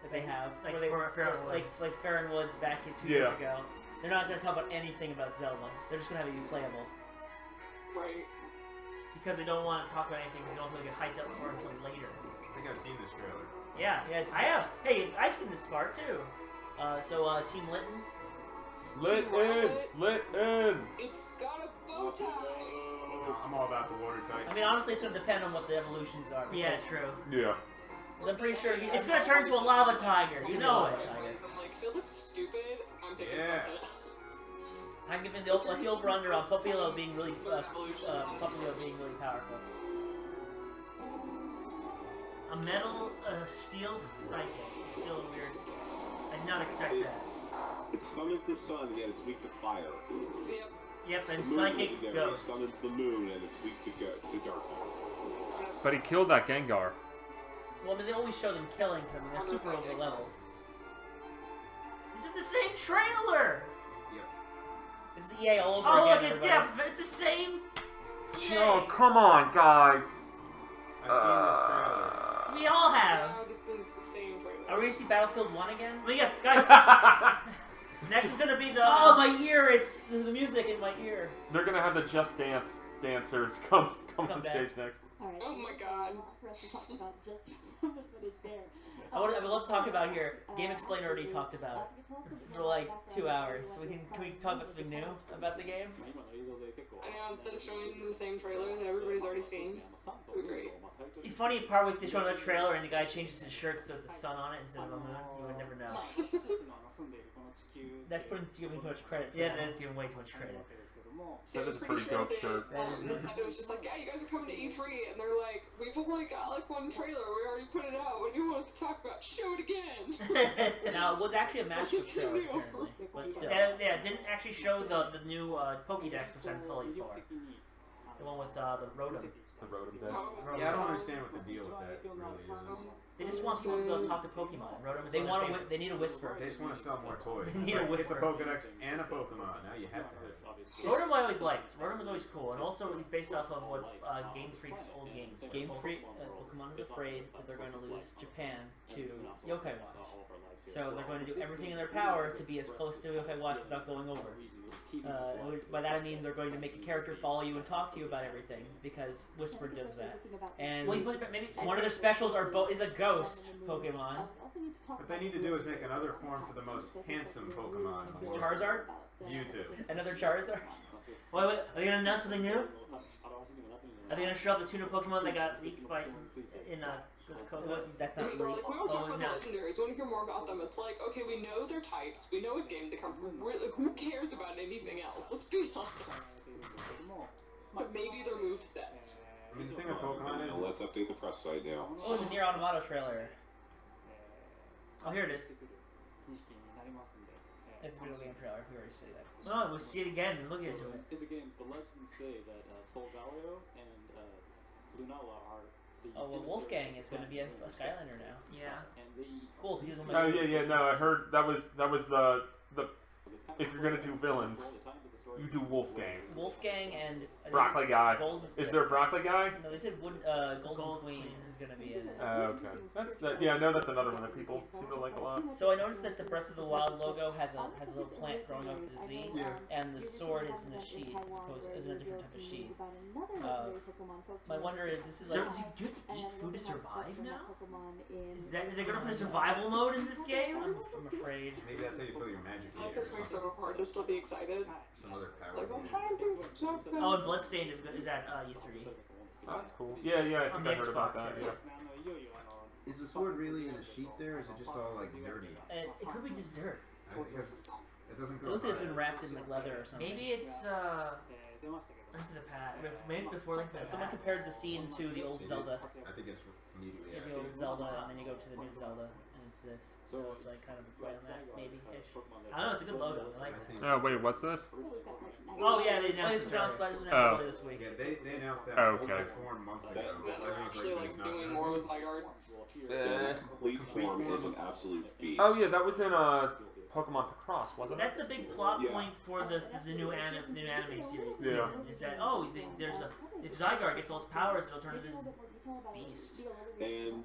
that they have, Like where they Fair and like Woods. like Fair and Woods back 2 years ago. They're not gonna talk about anything about Zelda. They're just gonna have it be playable Right. Because they don't want to talk about anything. They don't really get hyped up for it until later. I think I've seen this trailer. Yeah. Yes. I have. Hey, I've seen this part too. So Team Linton. Lit in. It's got a bow tie. I'm all about the water type. I mean, honestly, it's gonna depend on what the evolutions are. Yeah, it's true. Yeah. 'Cause I'm pretty sure It's gonna turn into a lava tiger. You know it. I'm like, if it looks stupid, I'm picking Yeah. something. I'm giving the over under on Popplio being really Popplio being really powerful. A metal, steel psychic. It's still weird. I did not expect that. It's coming to the sun, yet it's weak to fire. Yep. Yep, and The moon psychic will be there, ghost. The sun is the moon, and it's weak to darkness. But he killed that Gengar. Well, I mean, they always show them killing something. They're super over level. This is the same trailer. It's the EA all over Oh, look, again. it's yeah, it's the same. Oh, come on, guys. I've seen this trailer. We all have. Now this is the same trailer. Are we gonna see Battlefield 1 again? Well, yes, guys. Next is gonna be the. Oh, my ear! It's the music in my ear. They're gonna have the Just Dance dancers come on back. stage next. Alright. Oh my god. For us to talk about just the footage there. I would love to talk about here. Game Explainer already talked about it for like 2 hours. So can we talk about something new about the game? I know, instead of showing the same trailer that everybody's already seen. It would be great. The funny part with they show the trailer and the guy changes his shirt so it's a sun on it instead of a moon. You would never know. That's giving too much credit. For Yeah, that. that's giving way too much credit. That is a pretty dope shirt. Nintendo was just like, yeah, you guys are coming to E3, and they're like, we've only got like one trailer, we already put it out, what do you want us to talk about? Show it again! Now, it was actually a mashup show, apparently. But still. Yeah, it didn't actually show the new Pokédex, which I'm totally for. The one with the Rotom. The Rotom Dex. Yeah, I don't understand what the deal with that really is. They just want people to be able to talk to Pokemon. Rotom is They one of want their they favorites. need a whisper. They just want to sell more toys. They need a It's a whisper. Pokedex and a Pokemon. Now you have to have it. Rotom I always liked. Rotom was always cool, and also he's based off of what Game Freak's old games. Game Freak, Pokemon is afraid that they're going to lose Japan to Yokai Watch. So they're going to do everything in their power to be as close to Yokai Watch without going over. By that I mean they're going to make a character follow you and talk to you about everything, because Whisper does that. And Well, maybe one of their specials is a ghost Pokemon. What they need to do is make another form for the most handsome Pokemon in It's the world. Charizard? Mewtwo. Another Charizard? Wait, are they gonna announce something new? Are they gonna show off the two new Pokemon that got leaked by That's They're not like, we leaked. want to talk Oh, about no. legendaries, we want to hear more about them. It's like, okay, we know their types, we know what game they come from, who cares about anything else? Let's be honest. But maybe their movesets. I mean, the thing with Pokemon is... Let's update the press site now. Oh, the Nier Automata trailer. Oh, here it is. It's a video game trailer. We already see that. No, we'll see it again and look into it. In the game, the legends say that Solgaleo and Lunala are the... Oh, well, Wolfgang is going to be a Skylander now. Yeah. And they... Cool, because he was one Oh of my... yeah. No, I heard that was the if you're gonna do villains, you do Wolfgang. Wolfgang and... Broccoli guy. Golden, Is there a broccoli guy? No, they said Golden Queen is going to be in it. Okay. Yeah, I know that's another one that people seem to like a lot. So I noticed that the Breath of the Wild logo has a little plant growing over the Z, and the sword is in a sheath as opposed is in a different type of sheath. My wonder is this is like. So, do you have to eat food to survive now? Is that are they gonna put a survival mode in this game? I'm afraid. Maybe that's how you feel your magic I like meter this or makes something. it hard to still be excited. Some other power. Like, I'm trying to stop them. Oh, and Bloodstained is at E3. Oh, that's cool. Yeah, I On think I the heard about Xbox, that. yeah. Yeah. Is the sword really in a sheath there, or is it just all like dirty? It could be just dirt. Because it doesn't It go. looks like it's been wrapped in like leather or something. Maybe it's Link to the Past. Maybe it's before Link to the Past. Someone compared the scene to the old Zelda. I think it's immediately You have the old Zelda, and then you go to the new Zelda, and it's this. So it's like kind of a play on that, maybe-ish. I don't know. It's a good logo. I like it. Oh wait, what's this? Oh yeah, they announced it this week. Yeah, they announced that Okay. form months ago. They're actually like not doing more with Zygarde. The complete form is an absolute beast. Oh yeah, that was in Pokemon Picross, wasn't it? That's the big plot Yeah. point for the new anime series. Yeah. Season. Is that there's a if Zygarde gets all its powers, it'll turn into this beast. And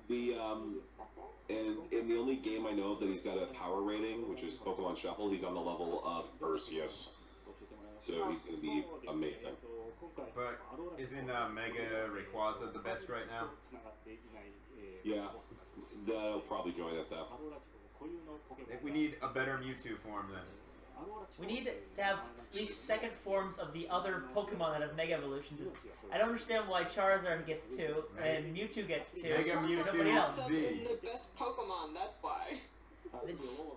in the only game I know that he's got a power rating, which is Pokemon Shuffle, he's on the level of Arceus. So he's going to be amazing. But isn't Mega Rayquaza the best right now? Yeah, they'll probably join it though. We need a better Mewtwo form then. We need to have at least second forms of the other Pokemon that have Mega Evolutions. I don't understand why Charizard gets 2 and Mewtwo gets 2. Mega Nobody Mewtwo else. Z. The best Pokemon, that's why.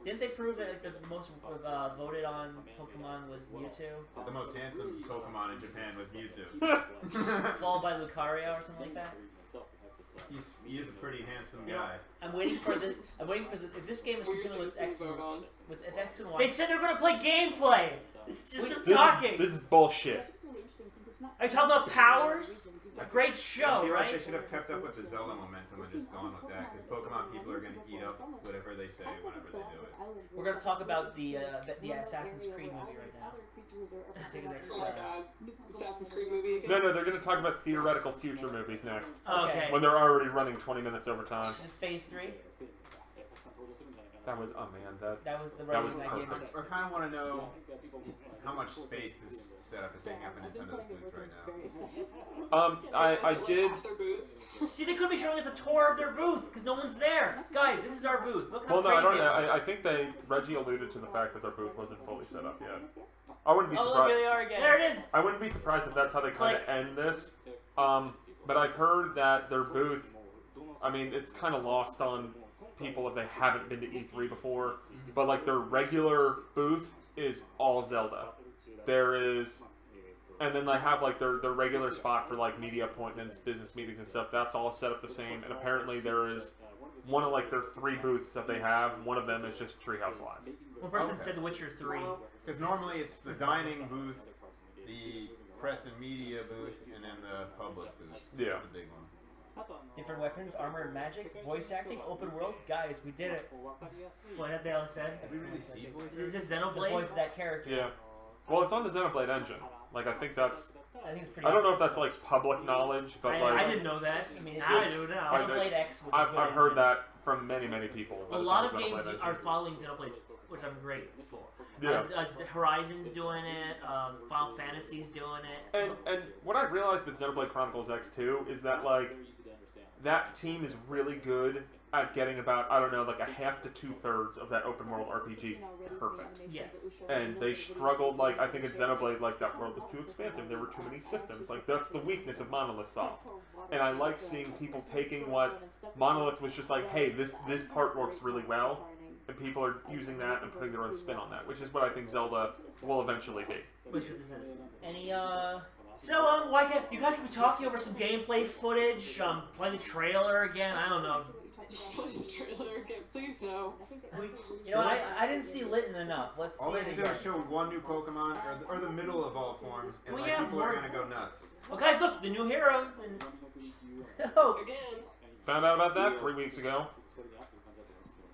Didn't they prove that like, the most voted on Pokemon was Mewtwo? The most handsome Pokemon in Japan was Mewtwo. Followed by Lucario or something like that? He is a pretty handsome guy. I'm waiting for if this game is continuing with X and Y. They said they're gonna play gameplay. It's just them talking. This is bullshit. Are you talking about powers? It's a great show, I feel right? like they should have kept up with the Zelda momentum and just gone with that, because Pokemon people are going to eat up whatever they say whenever they do it. We're going to talk about the Assassin's Creed movie right now. Take the next Oh my god. Assassin's Creed movie again? No, they're going to talk about theoretical future movies next. Okay. When they're already running 20 minutes over time. Is this phase 3? That was, oh man, that was the that was writing that game. perfect. I kind of want to know how much space this setup is taking up in Nintendo's booth right now. I did. See, they could be showing us a tour of their booth because no one's there. Guys, this is our booth. Look how Well, no, I crazy don't know. it is. I think Reggie alluded to the fact that their booth wasn't fully set up yet. I wouldn't be Oh, look, surprised. here they are again. There it is. I wouldn't be surprised if that's how they kind of Click. end this. But I've heard that their booth, I mean, it's kind of lost on people if they haven't been to E3 before. But like their regular booth is all Zelda. There is, and then they have like their regular spot for like media appointments, business meetings and stuff. That's all set up the same. And apparently there is one of like their 3 booths that they have. One of them is just Treehouse Live. One person said The Witcher 3. Because normally it's the dining booth, the press and media booth, and then the public booth. Yeah. That's the big one. Different weapons, armor and magic, voice acting, open world. Guys, we did it. What had they all said? Did we really see Is voices? this The Xenoblade? voice of that character. Yeah. Well, it's on the Xenoblade engine. Like I think that's. I think it's pretty. I don't know if that's like public knowledge, but like I didn't know that. I mean, Now I it's- do now. Xenoblade X was a I've good heard engine. that from many people. that A it's lot on of the Xenoblade games engine. are following Xenoblade, which I'm grateful for. Yeah. Horizon's doing it. Final Fantasy's doing it. And what I realized with Xenoblade Chronicles X2 is that like that team is really good at getting about, I don't know, like a half to 2/3 of that open world RPG perfect. Yes. And they struggled, like, I think at Xenoblade, like, that world was too expansive. There were too many systems. Like, that's the weakness of Monolith Soft. And I like seeing people taking what Monolith was just like, hey, this part works really well, and people are using that and putting their own spin on that, which is what I think Zelda will eventually be. Which is this? Any So, why can't you guys be talking over some gameplay footage? Play the trailer again? I don't know. Play the trailer again, please no. You know, I didn't see Litten enough. Let's All see they it have to do again. is show one new Pokemon, or the middle of all forms, and We like have people more- are gonna go nuts. Well, guys, look, the new heroes and Oh, Again. Found out about that 3 weeks ago.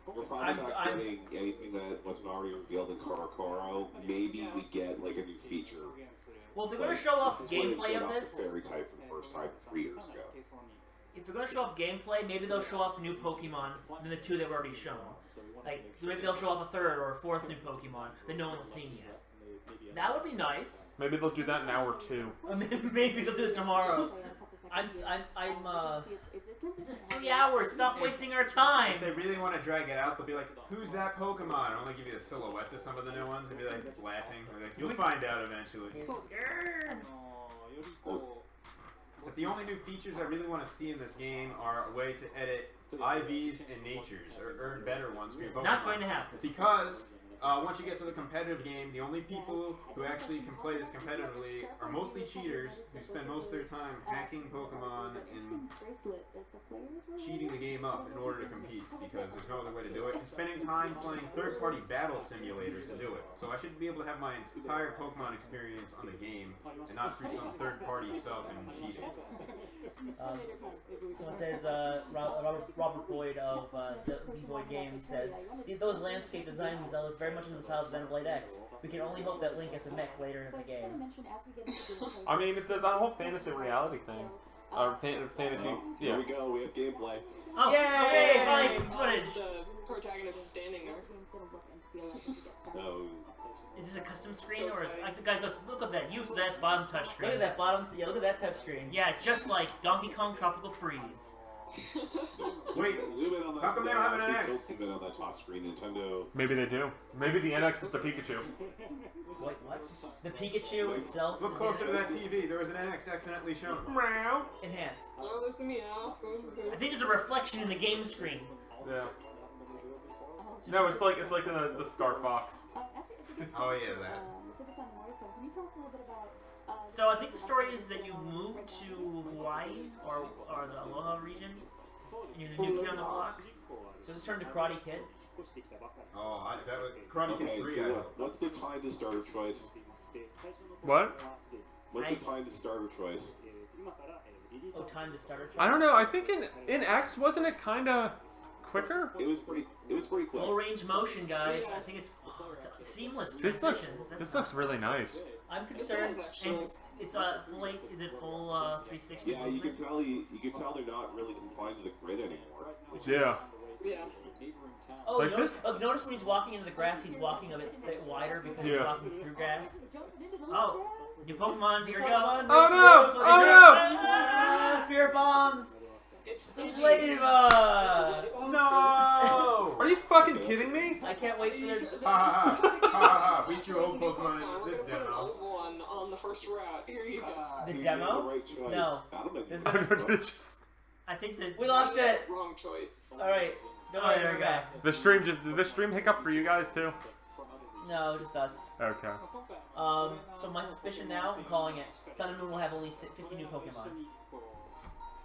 We're probably not getting anything that wasn't already revealed in Korokoro. Maybe we get like a new feature. well, if they're going to show off This is when they gameplay showed of off this, the fairy type for the first time 3 years ago. if they're going to show off gameplay, maybe they'll show off new Pokemon than the 2 they've already shown. Like, so maybe they'll show off a 3rd or a 4th new Pokemon that no one's seen yet. That would be nice. Maybe they'll do that in hour 2. Maybe they'll do it tomorrow. This is 3 hours. Stop wasting our time. If they really want to drag it out, they'll be like, "Who's that Pokemon?" And only give you the silhouettes of some of the new ones, and be like laughing. Like, you'll find out eventually. But the only new features I really want to see in this game are a way to edit IVs and natures, or earn better ones for your Pokemon. Not going to happen. Because once you get to the competitive game, the only people who actually can play this competitively are mostly cheaters who spend most of their time hacking Pokemon and cheating the game up in order to compete, because there's no other way to do it, and spending time playing third-party battle simulators to do it. So I should be able to have my entire Pokemon experience on the game and not through some third-party stuff and cheating. someone says, Robert Boyd of Z-Boyd Games says, those landscape designs look very much in the style of Xenoblade X. We can only hope that Link gets a mech later in the game. I mean, that whole fantasy reality thing. Fantasy, Here yeah. we go. We have gameplay. Oh, Yay! okay, finally some footage. The protagonist is standing there. No. Is this a custom screen or is guys look at that? Use that bottom touch screen. Look at that bottom, yeah, look at that touch screen. Yeah, it's just like Donkey Kong Tropical Freeze. Wait, Zoom in on that. how come they don't have an NX? Don't zoom in on that top screen, Nintendo. Maybe they do. Maybe the NX is the Pikachu. Wait, what? The Pikachu itself Look is closer to the that TV. There was an NX accidentally shown. enhance. Oh, there's a meow. I think there's a reflection in the game screen. Yeah. No, it's like the Star Fox. Oh yeah, that. So I think the story is that you move to Hawaii or the Aloha region, and you're the new kid on the block. So this turned to Karate Kid. Oh, that was Karate Kid 3. I so hope. what's the time to starter choice? What? What's the time to starter choice? Oh, time to start. I don't know. I think in X wasn't it kind of quicker? It was pretty quick. Full range motion, guys. I think it's seamless This transitions. looks really nice. I'm concerned. It's full. Is it full 360? Yeah, you can tell they're not really confined to the grid anymore. Yeah. Yeah. Oh, Like notice when he's walking into the grass, he's walking a bit wider because he's Yeah. walking through grass. Oh, new Pokemon. Here we go. Oh no! Oh no! Ah, spirit bombs! It's It's a Ladybug! No! Are you fucking kidding me? I can't wait for their... Ha ha ha ha ha! We threw old Pokemon into this We're gonna put an demo. old one on the first route. Here you go. The You demo? made the right choice. No. Adam made There's the I right know, choice. it's just I think that We lost it! Wrong choice. Alright, don't Oh, worry, there we're we go. back. the stream hiccup for you guys too. No, just us. Okay. So my suspicion now, I'm calling it, Sun and Moon will have only 50 new Pokemon.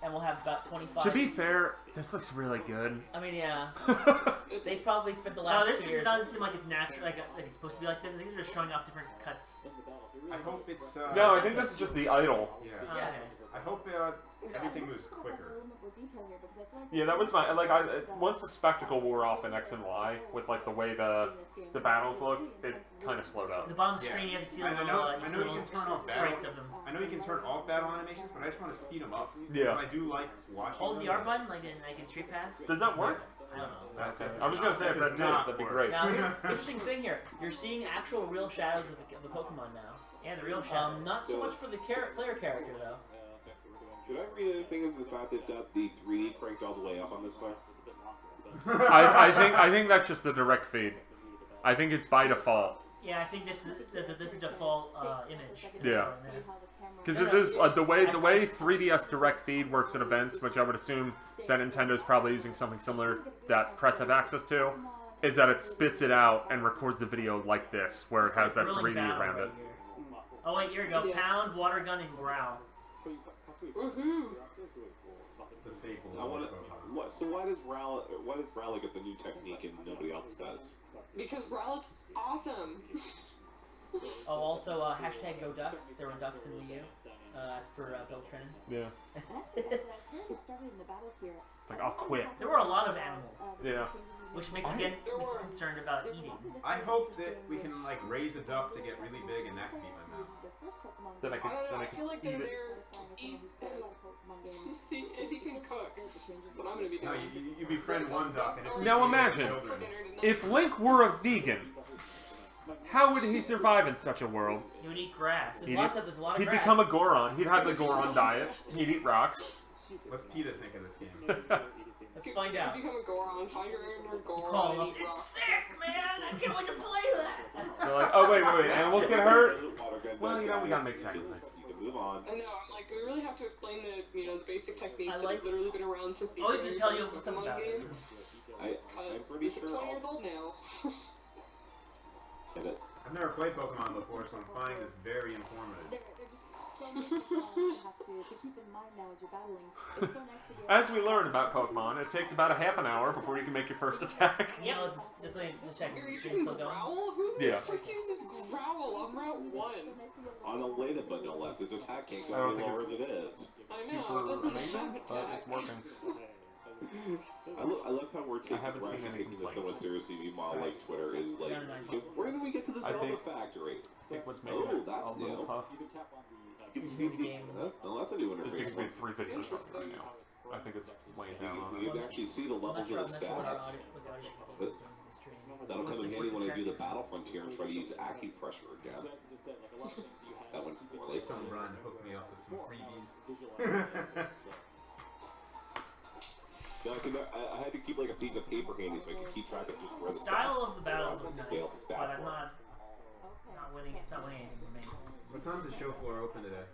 And we'll have about 25. To be fair, this looks really good. I mean, yeah. They probably spent the last no, this 2 years... doesn't seem like it's natural, like it's supposed to be like this. I think they're just showing off different cuts. I hope it's. No, I think this is just the idol. Yeah. Yeah. Okay. I hope everything moves quicker. Yeah, that was my once the spectacle wore off in X and Y with like the way the battles look, it kind of slowed up. The bottom Yeah. screen, you have to see I the know, little, I know you can turn off sprites battle. of them. I know you can turn off battle animations, but I just want to speed them up. Yeah. Because I do like watching Hold them. the R button, like in Street Pass. Does that work? I don't know. I was gonna say if that did, that'd be great. Now, interesting thing here, you're seeing actual real shadows of the Pokemon now. Yeah, the real shadows. Not so much for the player character, though. Did I read anything of the fact they've got the 3D cranked all the way up on this thing? I think that's just the direct feed. I think it's by default. Yeah, I think that's the default image. Yeah. Because this is the way 3DS direct feed works at events, which I would assume that Nintendo's probably using something similar that press have access to, is that it spits it out and records the video like this, where it has that 3D around it. Oh wait, here we go. Yeah. Pound, water gun, and growl. Woohoo! The staple. I want to. So why does Rowley get the new technique and nobody else does? Because Rowlet's awesome. Oh, also, hashtag Go Ducks. There were ducks in Wii U, as per Bill Trin. Yeah. It's like, I'll quit. There were a lot of animals. Yeah. Which makes me concerned about eating. I hope that we can like raise a duck to get really big, and that can be my mouth. Then I I don't know, I can feel like eat they're it. there to eat them. If he can cook, that's what I'm gonna be No, doing. you befriend one duck, and it's Now imagine, if Link were a vegan, how would he survive in such a world? He would eat grass. There's He'd a lot of He'd grass. become a Goron. He'd have the Goron diet. He'd eat rocks. What's PETA think of this game? Let's find out. You become a Goron, find your inner Goron. Call him and up. eat rocks. Sick, man! I can't wait to play that! So like, oh wait, animals get hurt? Well, you know, we gotta make sacrifices. You can move on. I know, I'm like, do we really have to explain the basic techniques I that like- have literally been around since the Oh, you can tell you first something Pokemon about it. game? I'm pretty It's sure. 20 years old now. Get it? I've never played Pokemon before, so I'm finding this very informative. They're just so much you have to keep in mind now as you're battling. It's so nice to get As we learn about Pokemon, it takes about a half an hour before you can make your first attack. You know, just checking. You're The stream's using still going. Growl? Who the Yeah. frick uses Growl? I'm Route 1. On a Leda, but no less. Its attack can't I go don't any think lower it's than it is. I know, it Super doesn't amazing, have but attack. it's working. I love how we're taking, haven't seen any taking this so complaints. much seriously. Meanwhile, like Twitter is like, where did we get to the I Zelda think- factory? I think what's making Oh, it that's a little new. tough You This see is the game. well, that's a new is interface. because we have 3 videos on it right now. I think it's weighing down on You it. can actually see the I'm not levels sure, of I'm the not sure what our stats. audio, what the audio quality But is doing in the stream. that'll What's come in the- handy what's when the I do the track? Battle Frontier and try to use acupressure again. That went poorly. Please don't run, hook me up with some freebies. Yeah, I had to keep like a piece of paper handy so I could keep track of just where the Style stats- of the battles look scale nice, stats but I'm were. not winning. It's not winning anything for me. What time's the show floor open today?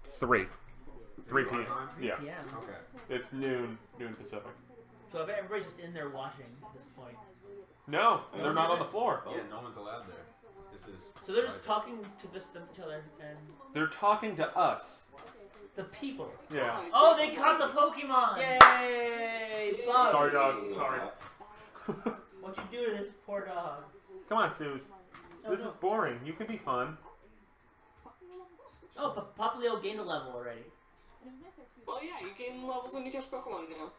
3. 3 Our p.m. time? Yeah. Yeah. Okay. It's noon Pacific. So if everybody's just in there watching at this point, No, they're not on the floor. Yeah, no one's allowed there. This is. so they're just talking to each other and They're talking to us. the people. Yeah. Oh, they caught the Pokemon! Yay! Bugs! Sorry, dog. Sorry. What you do to this poor dog? Come on, Suze. Oh, This no. is boring. You can be fun. Oh, but Poplio gained a level already. Well, yeah, you gain levels when you catch Pokemon now.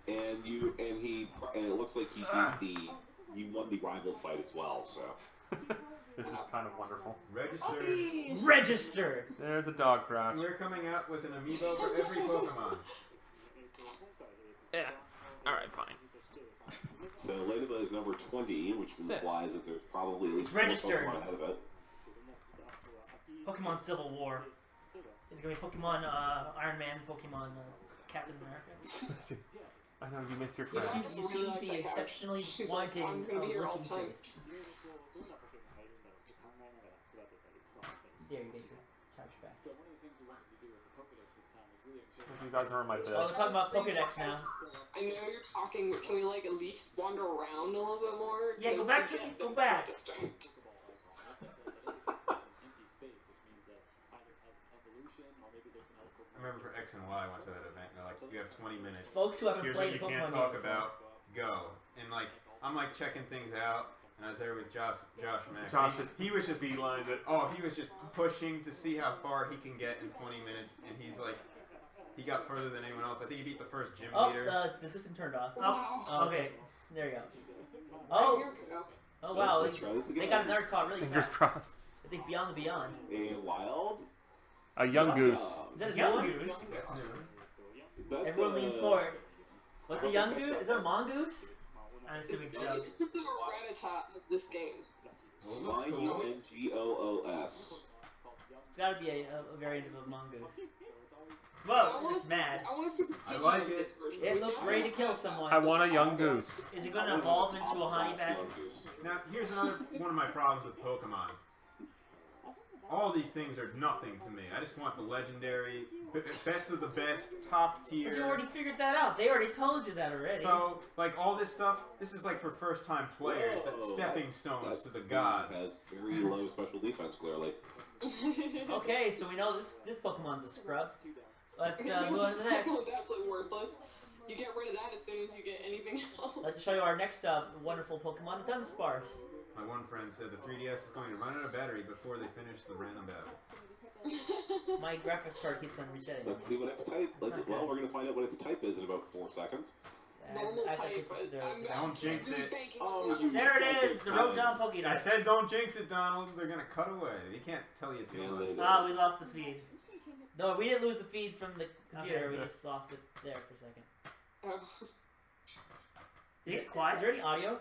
And it looks like you won the rival fight as well. So This is kind of wonderful. Register. Registered! There's a dog crouch. We're coming out with an amiibo for every Pokemon. Yeah. Alright, fine. So Ladybug is number 20, which implies that there's probably at least It's registered. 4 Pokemon ahead of it. Pokemon Civil War. Is it gonna be Pokemon Iron Man, Pokemon Captain America? I know you missed your You friend. seem to be exceptionally She's like, wanting I'm gonna be here all looking the time. face. There you get your couch back. You guys are on my Oh, bed. we're talking about Pokedex now. I know you're talking, but can we like at least wander around a little bit more? Yeah, go 'Cause back to again, go it's back. registered. I remember for X and Y, I went to that event, and they're like, you have 20 minutes. Folks who haven't Here's played what you can't Pokemon talk game about. Go. And like, I'm like checking things out, and I was there with Josh Max. Josh he was just beelined it. Oh, he was just pushing to see how far he can get in 20 minutes, and he's like, he got further than anyone else. I think he beat the first gym Oh, leader. the system turned off. Wow. Oh, okay. There you go. Oh, Here we go. oh wow. Let's try this They again. got another card really Fingers fast. crossed. I think Beyond the Beyond. A wild? A young goose. Is that a young goose? That's new. Is that Everyone lean forward. What's a young goose? Is that a mongoose? I'm assuming so. This is the Rattata of this game. Well, looks cool. Yungos. It's gotta be a variant of a mongoose. Whoa, it's mad. I want to see the I like of it. this version. It looks ready to kill someone. I want a young goose. Is it gonna evolve into a honey badger? Now, here's another one of my problems with Pokemon. all these things are nothing to me. I just want the legendary, best of the best, top tier. But you already figured that out. They already told you that already. So, like, all this stuff, this is like for first-time players, that's stepping stones to the gods. Has very low special defense, clearly. Okay, so we know this Pokemon's a scrub. Let's move on to the next. It's absolutely worthless. You get rid of that as soon as you get anything else. Let's show you our next wonderful Pokemon, the Dunsparce. My one friend said the 3DS is going to run out of battery before they finish the random battle. My graphics card keeps on resetting. Let's see what its type. Well, we're going to find out what its type is in about 4 seconds. Normal type. Don't jinx it. There it is, the Rotom Pokédex. I said don't jinx it, Donald. They're going to cut away. They can't tell you too much. Ah, we lost the feed. No, we didn't lose the feed from the computer. We just lost it there for a second. Did it get quiet? Is there any audio?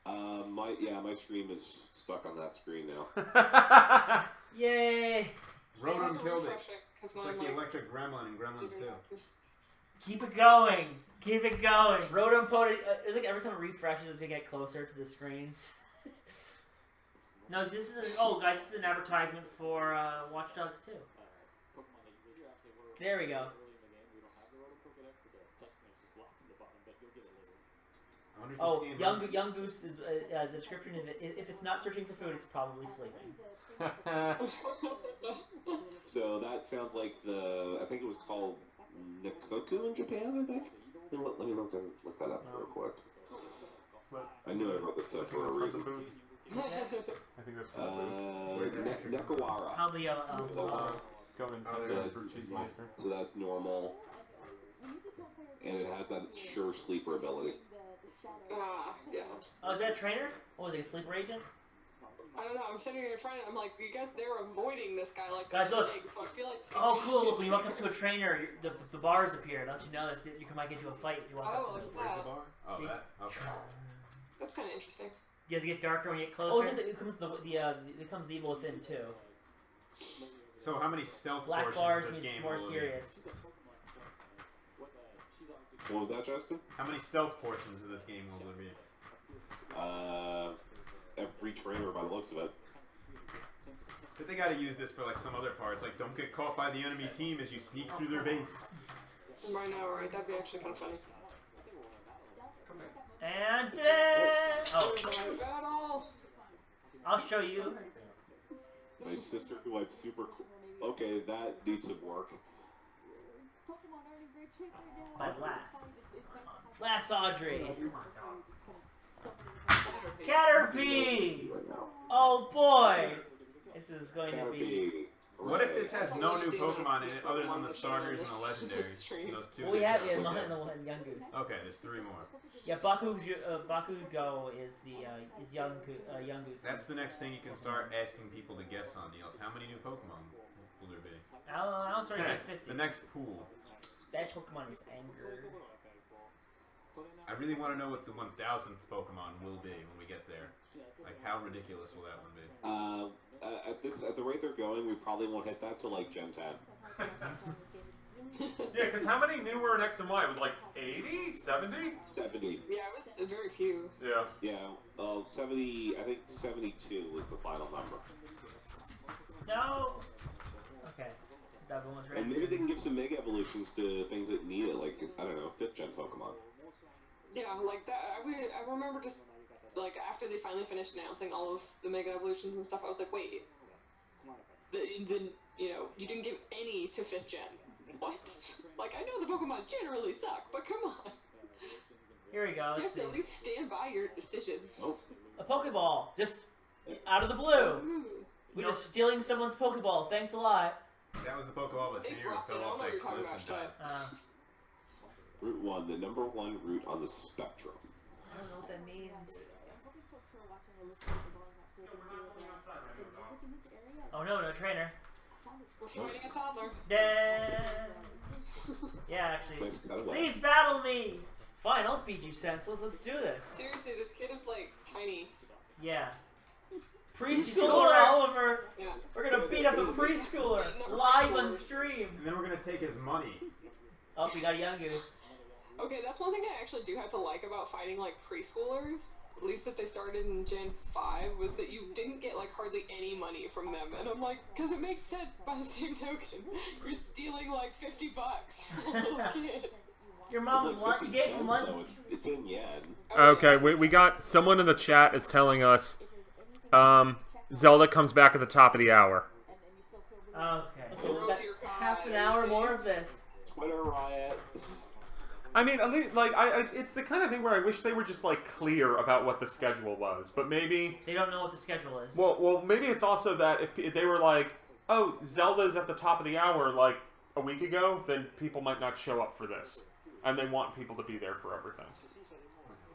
My stream is stuck on that screen now. Yay! Rotom killed it. It's like the electric gremlin in Gremlins 2. Keep it going! Keep it going! Rotom Pokédex, it's like every time it refreshes it's gonna get closer to the screen. No, this is guys, this is an advertisement for Watch Dogs 2. There we go. Oh, young Goose is the description. If it's not searching for food, it's probably sleeping. So that sounds like I think it was called Nikoku in Japan, I think? Let me look that up real quick. I knew I wrote this stuff for a reason. I think that's Nekawara. Probably So that's normal. And it has that sure sleeper ability. Yeah. Oh, is that a trainer? What was it, a sleeper agent? I don't know, I'm sitting here trying, I'm like, you guys, they're avoiding this guy like guys, look. so I feel like... Oh, cool, look, when you walk up to a trainer, the bars appear. It lets you know that you might get into a fight if you walk up to them. Where's the bar? Oh, See? that? Okay. That's kind of interesting. Does it get darker when you get closer? Oh, so it becomes the evil within, too. So how many stealth Black portions bars of this means game more will serious. What was that, Justin? How many stealth portions of this game will there be? Every trainer by the looks of it. But they gotta use this for like some other parts, like don't get caught by the enemy team as you sneak through their base. Right now, right? That'd be actually kind of funny. And I'll show you. My sister, who I'm super cool. Okay, that needs some work. By Last Audrey. Caterpie! Oh boy! This is going to be... What if this has no new Pokemon in it other than the starters and the legendaries? Those two. Well, we have it in Young Goose. Okay, there's 3 more. Yeah, Bakugo is the Young Goose. That's the next thing you can start asking people to guess on, Niels. How many new Pokemon will there be? I'll start at 50. The next pool. That Pokemon is Anger. I really want to know what the 1000th Pokemon will be when we get there. Like, how ridiculous will that one be? At the rate they're going, we probably won't hit that till like Gen 10. Yeah, because how many new were in X and Y? It was like 80? 70? 70. Yeah, it was very few. Yeah. Yeah, 70, I think 72 was the final number. No! Okay. That one was ready. And maybe they can give some Mega Evolutions to things that need it, like, I don't know, 5th Gen Pokemon. Yeah, like that, I remember just, like, after they finally finished announcing all of the Mega Evolutions and stuff, I was like, wait, you didn't give any to 5th Gen. What? Like, I know the Pokemon generally suck, but come on. Here we go. You have to at least stand by your decisions. Oh. A Pokeball. Just out of the blue. We're just stealing someone's Pokeball. Thanks a lot. That was the Pokeball that Tanner fell off that cliff and died. Route 1, the number 1 route on the spectrum. I don't know what that means. Oh no, no trainer. We're fighting a toddler. Yeah, actually. Please battle me! Fine, I'll beat you senseless. Let's do this. Seriously, this kid is like tiny. Yeah. Preschooler Oliver! Yeah. We're gonna beat up a preschooler live on stream! And then we're gonna take his money. Oh, we got a Young Goose. Okay, that's one thing I actually do have to like about fighting like preschoolers. at least if they started in Gen 5, was that you didn't get like hardly any money from them, and I'm like, because it makes sense by the same token. You're stealing like $50 from a little kid. Your mom's It's gave cents, money. though. It's in yen. Okay, we got someone in the chat is telling us Zelda comes back at the top of the hour. Okay, we got half an hour more of this. Twitter riot. I mean, at least, like, it's the kind of thing where I wish they were just, like, clear about what the schedule was. But maybe... They don't know what the schedule is. Well, maybe it's also that if they were like, oh, Zelda's at the top of the hour, like, a week ago, then people might not show up for this. And they want people to be there for everything.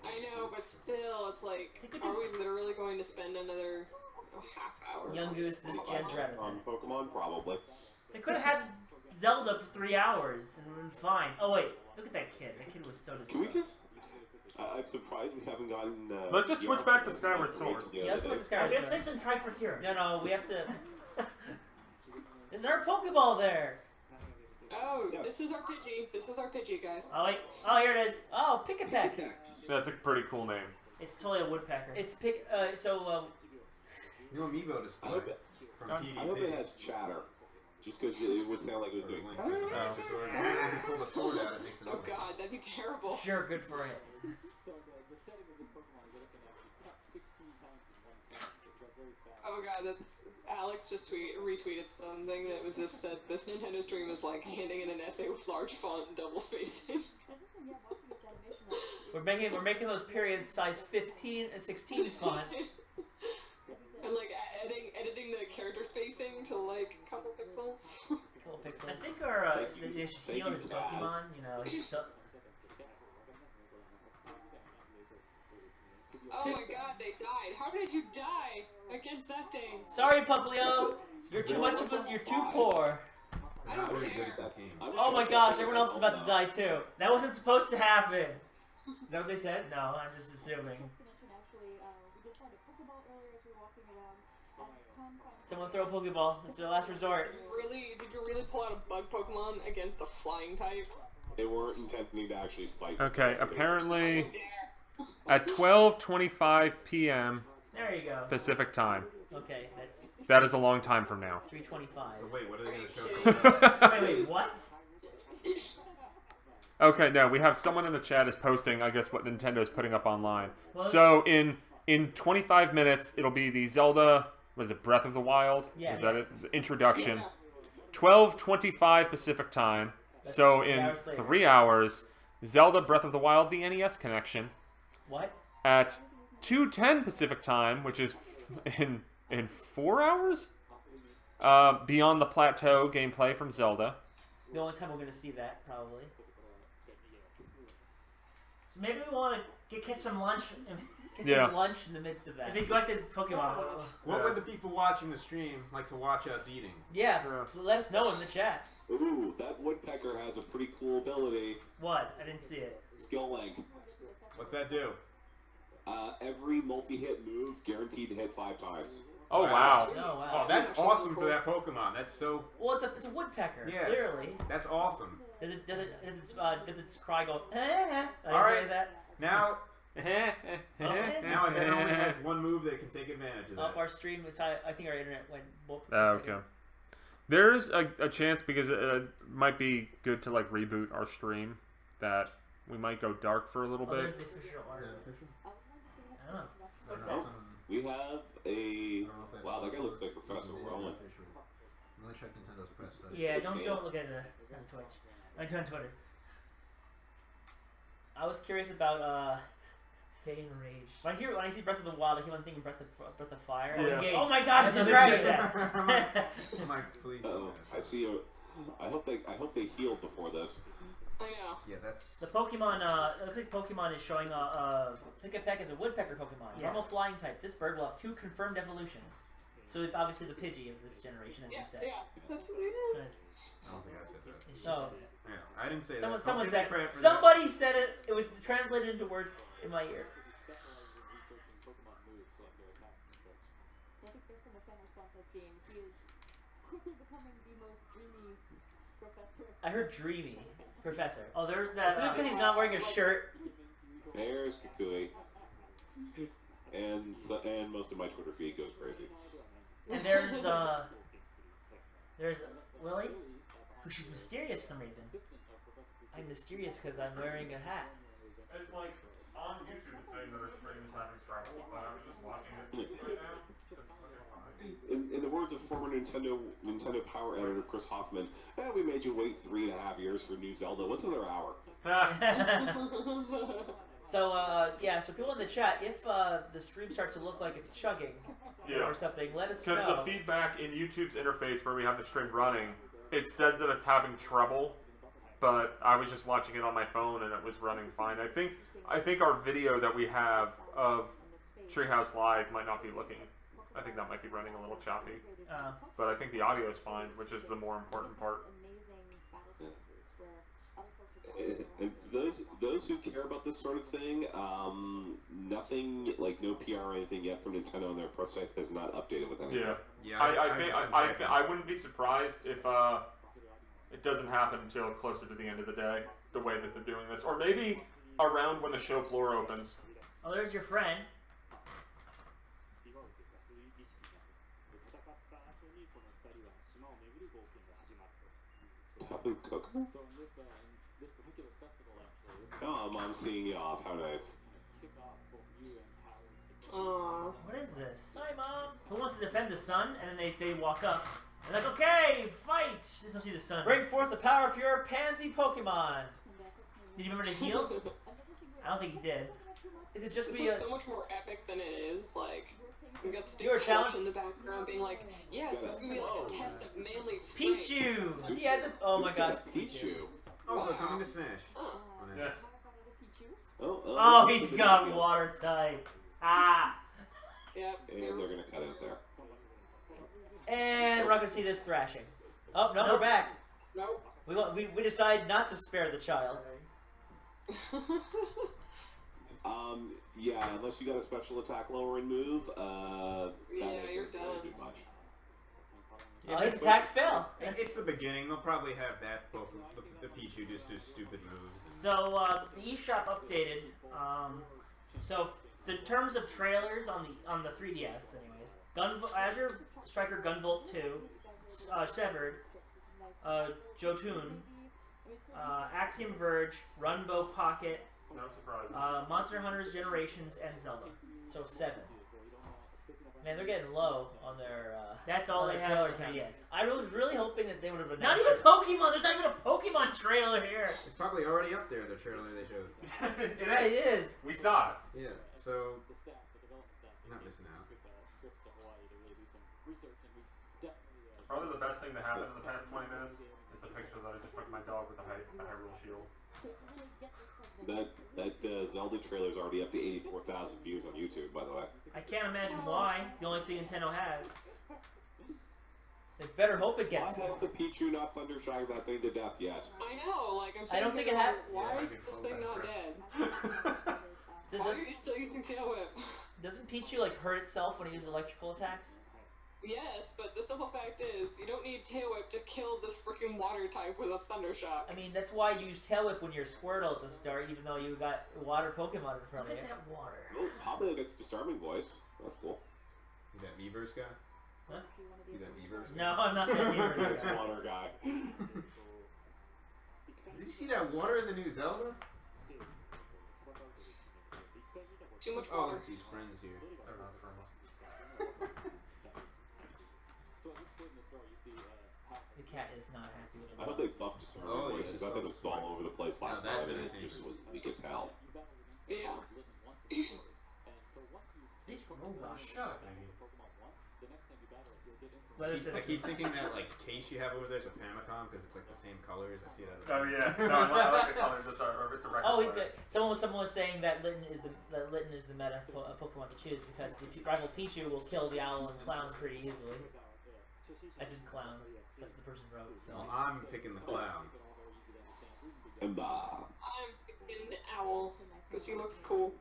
I know, but still, it's like, are we literally going to spend another half hour? Young Goose, this Jed's Rabbit. On Pokemon, probably. They could have had Zelda for 3 hours and been fine. Oh wait, look at that kid. That kid was so distraught. I'm surprised we haven't gotten... Let's just switch back to Skyward Sword. Yeah, let's put the Skyward Sword. Let's some Triforce here. No, we have to... There's another Pokeball there. Oh, this is our Pidgey. This is our Pidgey, guys. Oh wait. Oh, here it is. Oh, Pick-a-Peck. That's a pretty cool name. It's totally a woodpecker. It's New amiibo display from PvP. I hope it has chatter. Just because it would sound like it was doing... If you pull the sword out, it makes it Oh god, that'd be terrible. Sure, good for it. Oh god, that's... Alex just retweeted something that was just said, this Nintendo stream is like handing in an essay with large font and double spacing. We're making those period size 16 font. And like editing the character spacing to like a couple pixels. Couple pixels. I think our the shield is Pokemon. You know. Oh my god, they died. How did you die against that thing? Sorry, Puplio. You're too much of us. You're too poor. I don't care. Oh my gosh, everyone else is about to die too. That wasn't supposed to happen. Is that what they said? No, I'm just assuming. Someone throw a Pokeball. It's their last resort. Did you really pull out a bug Pokemon against a flying type? They weren't intending to actually fight. Okay, apparently at 12:25 p.m. There you go. Pacific time. Okay, that is a long time from now. 3:25. So wait, what are they going to show? wait, what? Okay, no, we have someone in the chat is posting, I guess, what Nintendo's putting up online. What? So in 25 minutes, it'll be the Zelda. Was it Breath of the Wild? Yes. Is that it? The introduction. 12:25 Pacific time. So in 3 hours, Zelda Breath of the Wild, the NES connection. What? At 2:10 Pacific time, which is in 4 hours. Beyond the Plateau gameplay from Zelda. The only time we're gonna see that, probably. So maybe we want to catch some lunch. Get some lunch in the midst of that. I think like this Pokemon. What would the people watching the stream like to watch us eating? Yeah, so let us know in the chat. Ooh, that woodpecker has a pretty cool ability. What? I didn't see it. Skill link. What's that do? Every multi-hit move guaranteed to hit 5 times. Oh wow! Oh wow! Oh, that's awesome for that Pokemon. That's so. Well, it's a woodpecker. Yeah, clearly. That's awesome. Does its cry go? All right. That? Now. Okay. Now it only has one move that can take advantage of that. Up our stream, which I think our internet went. Okay. There's a chance because it might be good to like reboot our stream that we might go dark for a little bit. There's the official art. Is that official? I don't know. What's I don't know. that? We have a... Wow, that guy looks like Professor Rowan. I'm gonna check Nintendo's press study. Yeah, don't look at it on Twitch. On Twitter. I was curious about Stay Enraged. When I see Breath of the Wild, I keep on thinking Breath of Fire. Yeah. Oh my gosh, it's a dragon! Mike, please. I see a... I hope they healed before this. I know. Yeah, that's... The Pokemon, it looks like Pokemon is showing Pick-a-Peck is a woodpecker Pokemon. Normal flying type. This bird will have 2 confirmed evolutions. So it's obviously the Pidgey of this generation, as you said. Yeah, that's I don't think I said that. Oh. Yeah, I didn't say Someone that. said it. Somebody said it. It was translated into words in my ear. I think based on the fan response I've seen, he is quickly becoming the most dreamy professor. I heard dreamy professor. Oh, there's that. Is it because Uh, he's not wearing a shirt? There's Kukui. And most of my Twitter feed goes crazy. And there's Lily, who she's mysterious for some reason. I'm mysterious because I'm wearing a hat. And like on YouTube, it's saying that our stream is having trouble, but I was just watching it right now. It's looking fine. In the words of former Nintendo Power editor Chris Hoffman, we made you wait 3.5 years for new Zelda. What's another hour? So so people in the chat, if the stream starts to look like it's chugging or something, let us know. Because the feedback in YouTube's interface where we have the stream running, it says that it's having trouble, but I was just watching it on my phone and it was running fine. I think our video that we have of Treehouse Live might not be looking. I think that might be running a little choppy. But I think the audio is fine, which is the more important part. And those who care about this sort of thing, nothing like no PR or anything yet from Nintendo on their press site has not updated with anything. Yeah. I wouldn't be surprised if it doesn't happen until closer to the end of the day, the way that they're doing this, or maybe around when the show floor opens. Oh, there's your friend. Tapu Koko? Oh, Mom's seeing you off. How nice. Aww. What is this? Hi, Mom. Who wants to defend the sun? And then they walk up. They're like, okay, fight! Just don't see the sun. Bring forth the power of your pansy Pokemon. Did you remember to heal? I don't think he did. Is it just this be is so much more epic than it is. Like, we got the You're a challenge in the background being like, yes, this is gonna be like a test of manly strength. Pichu! He has a. Oh my gosh, it's Pichu. Also coming to Smash. Yeah. Oh, he's got water type. Ah. Yep. And they're gonna cut it there. And we're not gonna see this thrashing. Oh no, we're back. Nope. We decide not to spare the child. Yeah, unless you got a special attack lowering move, you're done. Do much. Yeah, his attack fell. It's the beginning. They'll probably have that the Pichu just do stupid moves. So the eShop updated. So in terms of trailers on the 3DS, anyways, Azure Striker Gunvolt 2, Severed, Jotun, Axiom Verge, Runbow Pocket, No surprises. Monster Hunters Generations, and Zelda. So 7. Man, they're getting low on their. That's all they have on 3DS. I was really hoping that they would have announced. Not even Pokemon. There's not even a Pokemon trailer here. It's probably already up there. The trailer they showed. It is. We saw it. Yeah. So you're not missing out. Probably the best thing that happened in the past 20 minutes is the picture that I just took of my dog with the Hyrule Shield. That Zelda trailer is already up to 84,000 views on YouTube, by the way. I can't imagine why. It's the only thing Nintendo has. They better hope it gets. Why has the Pichu not thundershocked that thing to death yet? I know, like I'm saying. I don't think it had. Why is this thing not dead? Why are you still using Tail Whip? Doesn't Pichu like hurt itself when it uses electrical attacks? Yes, but the simple fact is, you don't need Tail Whip to kill this freaking water type with a Thunder Shock. I mean, that's why you use Tail Whip when you're Squirtle at the start, even though you got water Pokemon in front of you. Look at that water. Oh, Pablo gets Disarming Voice. That's cool. You that Miiverse guy? Huh? You that Miiverse guy? No, I'm not that Miiverse guy. Water guy. Did you see that water in the new Zelda? Too much Oh, water. look at these friends here. They're not friends. The cat is not happy with it. I hope they buffed Disarming Voice because I thought it was all over the place last that's time and it entertaining. just was weak as hell. Yeah. These robots. Shut up, Iggy. I keep thinking that like case you have over there is a Famicom because it's like the same colors. I see it. Oh yeah, no, I like the colors. It's a record. Oh, he's player. good. Someone was saying that Litten is the meta Pokemon to choose because the rival Pichu will kill the owl and clown pretty easily. I said clown. That's what the person wrote. So Well, I'm picking the clown. And I'm picking the owl because he looks cool.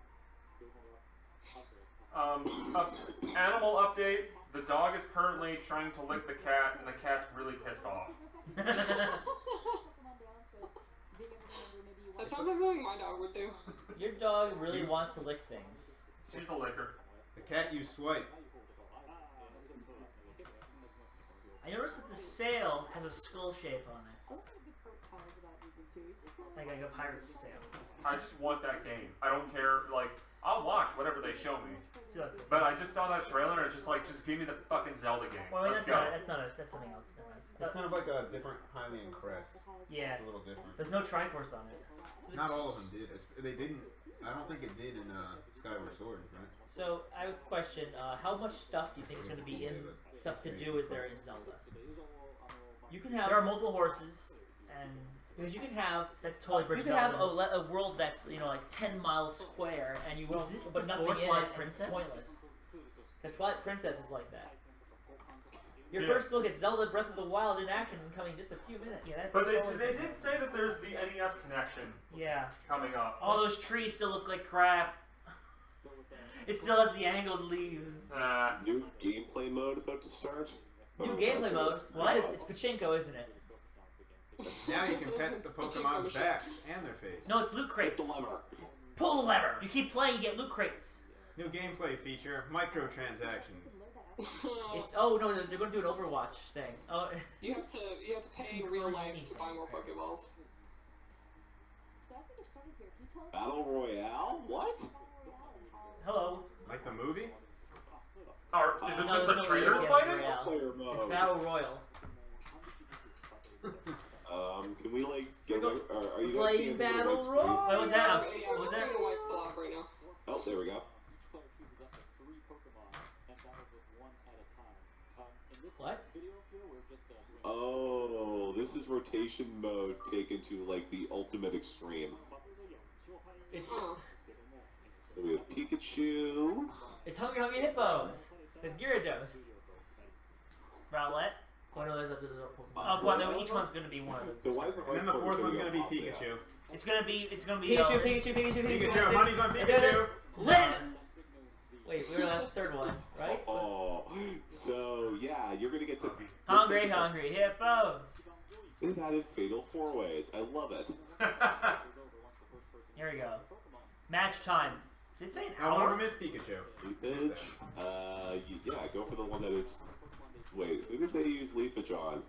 Animal update. The dog is currently trying to lick the cat, and the cat's really pissed off. That sounds like something my dog would do. Your dog really wants to lick things. She's a licker. The cat you swipe. I noticed that the sail has a skull shape on it. Like a pirate's sail. I just want that game. I don't care. Like, I'll watch whatever they show me. But I just saw that trailer and it's just like, just give me the fucking Zelda game. Well, I mean, Let's go. that's something else. It's kind of like a different Hylian crest. Yeah. It's a little different. There's no Triforce on it. So Not all of them did. They didn't. I don't think it did in Skyward Sword, right? So I have a question. How much stuff do you think is going to be in stuff to do is there in Zelda? You can have. There are multiple horses, and because you can have that's totally you can have a world that's like 10 miles square, and you won't. But nothing in Twilight Princess. Pointless. Because Twilight Princess is like that. Your first look at Zelda Breath of the Wild in action coming in just a few minutes. Yeah, but they did say that there's the NES connection. Yeah. Coming up. All those trees still look like crap. It still has the angled leaves. New gameplay mode about to start. New gameplay mode? What? It's pachinko, isn't it? Now you can pet the Pokemon's backs and their face. No, it's loot crates. Pull the lever. You keep playing, you get loot crates. New gameplay feature: microtransactions. It's no, they're going to do an Overwatch thing. Oh, you have to pay in real life to buy more Pokeballs. Battle Royale? What? Hello. Like the movie? Or is it just the traitors fighting? It's Battle Royal. Can we get are you guys playing Battle Royal? What was that? What was that? Oh, there we go. What? Oh, this is rotation mode taken to the ultimate extreme. It's so we have Pikachu. It's Hungry Hungry Hippos with Gyarados. Rowlet. Oh no, there's a Pokemon. Oh, well, each one's gonna be one of those. So and then the fourth one's gonna be Pikachu. It's gonna be Pikachu. Honey's on Pikachu. Lynn. Wait, we were on the third one, right? Oh, so yeah, you're gonna get to Hungry Hippos. They've added Fatal 4-Ways. I love it. Here we go. Match time. Did it say an Now hour? one of them is Pikachu. Leafage. Yeah, go for the one that is. Wait, who did they use leafage on?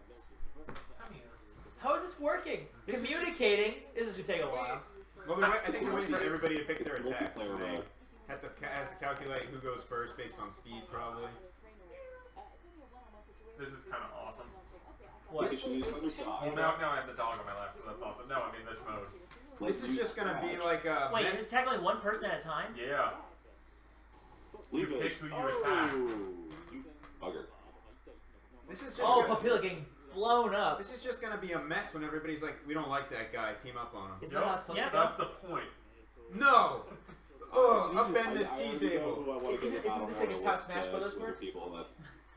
How is this working? Communicating. This is gonna take a while. Well, I think they're waiting for everybody to pick their attacks. They has to calculate who goes first based on speed, probably. This is kind of awesome. What? Well, now I have the dog on my lap, so that's awesome. No, I mean this mode. This is just gonna be like a. Wait, is it technically one person at a time? Yeah. You pick who you attack. You bugger. This is just. Papilla getting blown up. This is just gonna be a mess when everybody's like, we don't like that guy. Team up on him. Is that how it's supposed to go? That's the point. No. Oh, upend this T-table. Isn't this like how Smash Brothers works?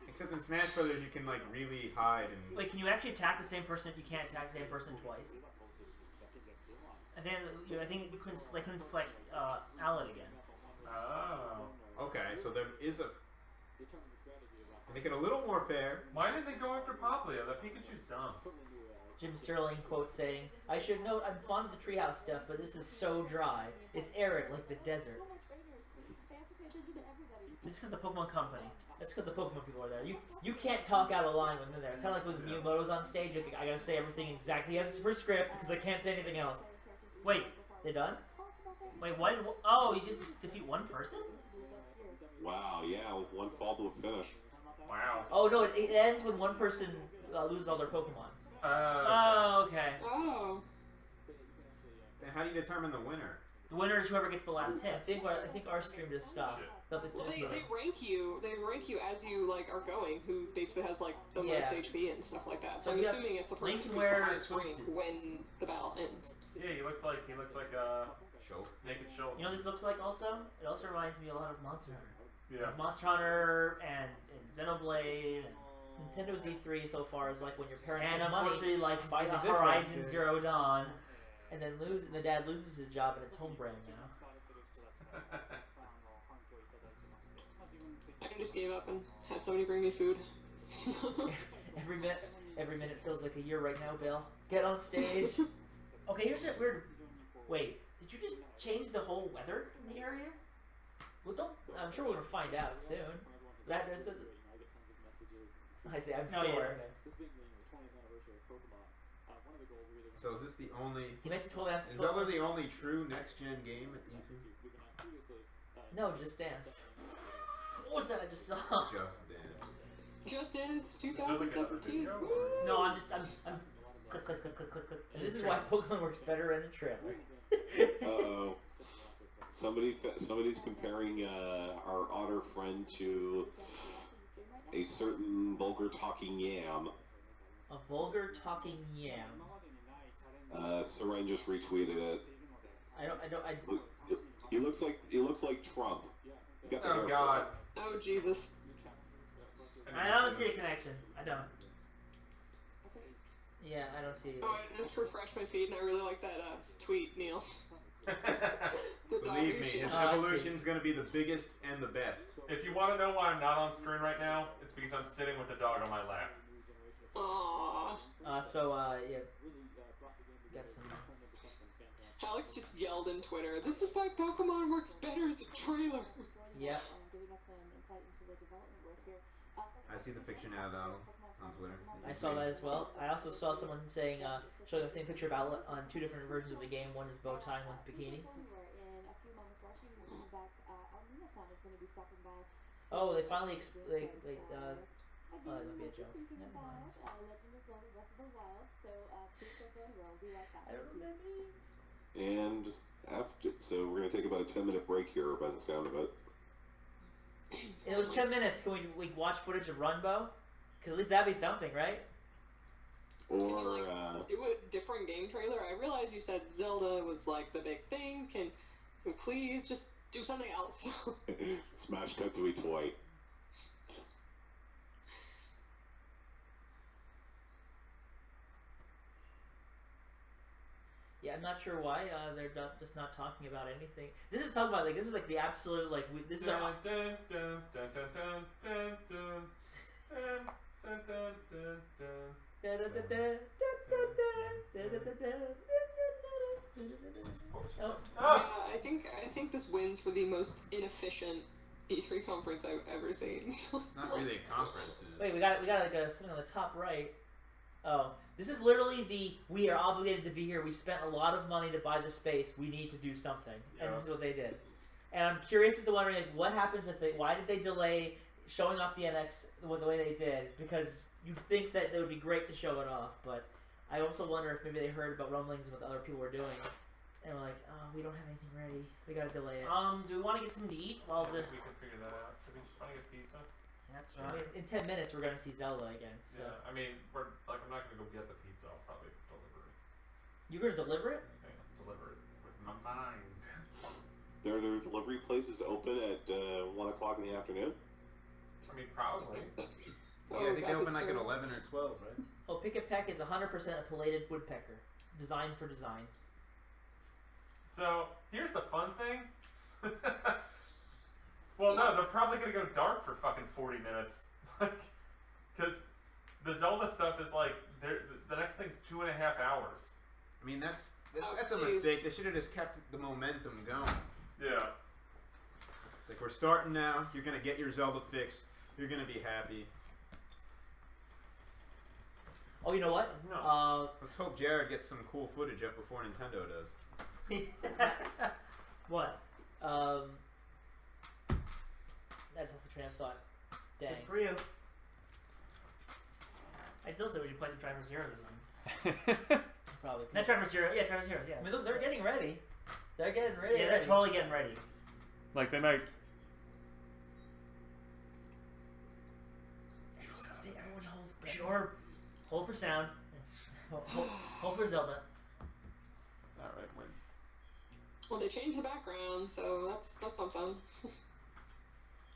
Except in Smash Brothers, you can really hide and. Wait, can you actually attack the same person if you can't attack the same person twice? And then I think you couldn't select Allen again. Oh. Okay, so there is a. Make it a little more fair. Why did they go after Popplio? That Pikachu's dumb. Jim Sterling quote saying, "I should note I'm fond of the Treehouse stuff, but this is so dry. It's arid like the desert." This is because the Pokemon Company. That's because the Pokemon people are there. You can't talk out of line when they're there. Kind of like when Miyamoto's on stage. I gotta say everything exactly as per script because I can't say anything else. Wait, they done? Wait, what? Oh, you just defeat one person? Wow, yeah, with one fall to a finish. Wow. Oh no, it ends when one person loses all their Pokemon. Oh, okay. Oh. Then how do you determine the winner? The winner is whoever gets the last hit. I think our stream just stopped. Well, they rank you. They rank you as you are going. Who basically has the most HP and stuff like that. So I'm assuming it's the person who's the highest rank when the battle ends. Yeah, he looks like a naked Shulk. You know what this looks like also? It also reminds me a lot of Monster Hunter. Yeah. Monster Hunter and Xenoblade and Nintendo's E3 so far is like when your parents have money buy the Horizon Zero Dawn, and then the dad loses his job and it's home brand now. I just gave up and had somebody bring me food. every minute feels like a year right now, Bill. Get on stage. Okay, here's that weird. Wait, did you just change the whole weather in the area? Well, don't. I'm sure we're gonna find out soon. That there's the. I say I'm Oh, sure. yeah, okay. So is this the only? He mentioned 12 Is Zelda the only true next-gen game at E3? No, Just Dance. What was that I just saw? Just Dance. Just Dance 2017. No, I'm click, click, click, click, click, click. And this is why Pokemon works better in a trailer. Uh-oh. Somebody's comparing our otter friend to a certain vulgar talking yam. A vulgar talking yam. Seren just retweeted it. He looks like Trump. He's got the hair God. Oh Jesus. I don't see a connection. I don't. Yeah, I don't see it. Oh, I just refreshed my feed and I really like that tweet, Neil. Believe me, his evolution's gonna be the biggest and the best. If you want to know why I'm not on screen right now, it's because I'm sitting with the dog on my lap. Aww. Yeah. Got some. Alex just yelled in Twitter, "This is why Pokemon works better as a trailer." Yeah. I see the picture now though on Twitter. I saw that as well. I also saw someone saying, showing the same picture of Outlet on two different versions of the game. One is bow tie, and one's bikini. Oh, they finally that'll be a joke. Never mind. I don't know what that means. And so we're gonna take about a 10-minute break here by the sound of it. In those 10 minutes, can we watch footage of Runbow? Because at least that'd be something, right? Or do a different game trailer. I realize you said Zelda was like the big thing. Can you please just do something else? Smash cut to a toy. Yeah, I'm not sure why they're just not talking about anything. This is talking about this is like the absolute this is Dun, the. dun, dun, dun, dun, dun, dun, dun, dun, dun, dun, dun. I think this wins for the most inefficient E3 conference I've ever seen. It's not really a conference. Wait, we got like something on the top right. Oh, this is literally we are obligated to be here. We spent a lot of money to buy the space. We need to do something, and this is what they did. And I'm curious as to wondering what happens why did they delay showing off the NX the way they did? Because you'd think that it would be great to show it off, but I also wonder if maybe they heard about rumblings of what other people were doing, and were like, oh, we don't have anything ready. We gotta delay it. Do we want to get something to eat while the? We can figure that out. Should we just want to get pizza? That's I mean, in 10 minutes, we're going to see Zelda again. So. Yeah, I mean, I'm not going to go get the pizza. I'll probably deliver it. You're going to deliver it? Yeah, deliver it with my mind. Are there delivery places open at 1 o'clock in the afternoon? I mean, probably. Yeah, I think they open like at 11 or 12, right? Oh, Pick a Peck is 100% a pillated woodpecker. Designed for design. So, here's the fun thing. Well, no, they're probably going to go dark for fucking 40 minutes. Because the Zelda stuff is like, the next thing's 2.5 hours. I mean, that's a mistake. They should have just kept the momentum going. Yeah. It's like, we're starting now. You're going to get your Zelda fix. You're going to be happy. Oh, you know what? No. Let's hope Jared gets some cool footage up before Nintendo does. What? That's off the train of thought. Dang. Good for you. I still say we should play some Triforce Heroes or something. Probably. Not Triforce Heroes. Yeah, Triforce Heroes. Yeah. I mean, look, they're getting ready. They're getting ready. Yeah, they're totally getting ready. Like, they might... Everyone hold. Sure. Hold for sound. Hold for Zelda. Alright, wait. Well, they changed the background, so that's something.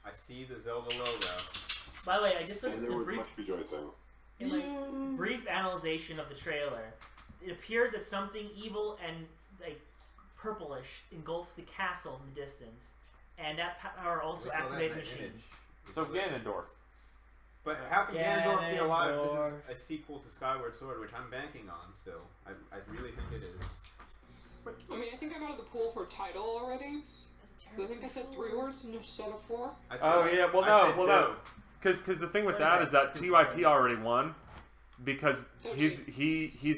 I see the Zelda logo. By the way, I just looked And at there the was brief, much rejoicing. in like brief analyzation of the trailer. It appears that something evil and like purplish engulfed the castle in the distance, and that power also activated machines. So Ganondorf. But how can Ganondorf be alive? This is a sequel to Skyward Sword, which I'm banking on still. I really think it is. I mean, I think I'm out of the pool for title already. So I think I said 3 words instead of 4. Oh yeah, no. Because the thing with that is that TYP already won, because he's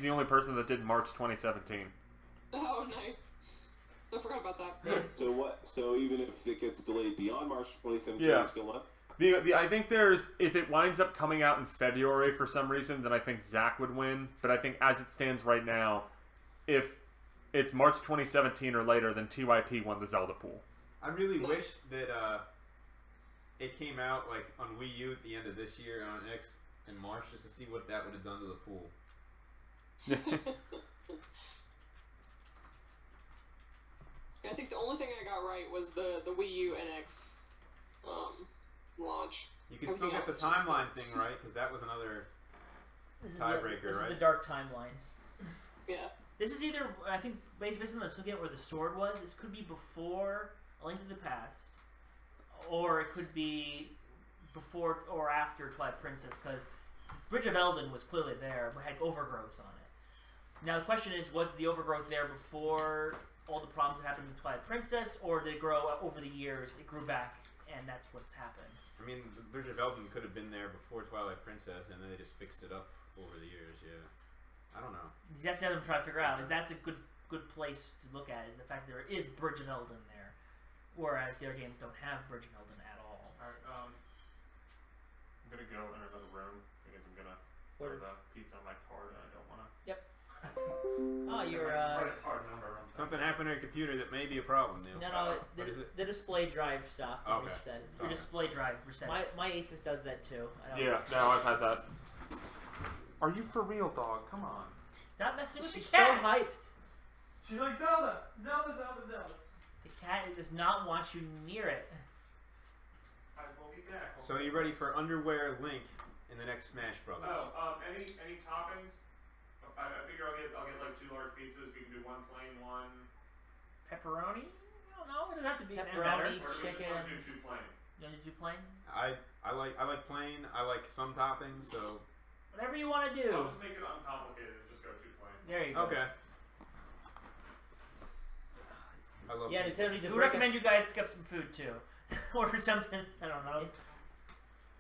the only person that did March 2017. Oh, nice. I forgot about that. So what? So even if it gets delayed beyond March 2017, Yeah. it's still left? I think if it winds up coming out in February for some reason, then I think Zach would win. But I think as it stands right now, if it's March 2017 or later, then TYP won the Zelda pool. I really wish that it came out like on Wii U at the end of this year and on X in March, just to see what that would have done to the pool. I think the only thing I got right was the Wii U NX launch. You can still get the timeline thing right, because that was another tiebreaker, This is right? the dark timeline. Yeah. This is either, I think, based on this, looking at where the sword was, this could be before A Link to the Past, or it could be before or after Twilight Princess, because Bridge of Eldin was clearly there, but had overgrowth on it. Now the question is, was the overgrowth there before all the problems that happened in Twilight Princess, or did it grow over the years? It grew back, and that's what's happened. I mean, the Bridge of Eldin could have been there before Twilight Princess, and then they just fixed it up over the years. Yeah, I don't know. That's the other I'm trying to figure out. Is that's a good place to look at? Is the fact that there is Bridge of Eldin there, whereas the other games don't have Bridge of Eldin at all. Alright, I'm gonna go in another room because I'm gonna throw the pizza on my card and I don't wanna. Yep. Oh, you're card number. Something happened to your computer that may be a problem, Neil. No, what is it? the display drive stopped. Okay. Reset. It's your Okay. display drive reset. My Asus does that too. Yeah, no, I've had that. Are you for real, dog? Come on. Stop messing with She's the cat. so hyped. She's like, Zelda! Zelda, Zelda, Zelda. The cat does not want you near it. I will be back. So are you ready for Underwear Link in the next Smash Brothers? Oh, any toppings? I figure I'll get like 2 large pizzas. We can do one plain, one. Pepperoni? I don't know. It doesn't have to be Pepperoni, better. Or do we chicken. just want to do 2 plain? You want to do plain? I like plain. I like some toppings. So Whatever you want to do. I'll just make it uncomplicated and just go 2 plain. There you go. okay. I love Yeah, pizza. Nintendo needs to recommend you guys pick up some food too. Order something. I don't know.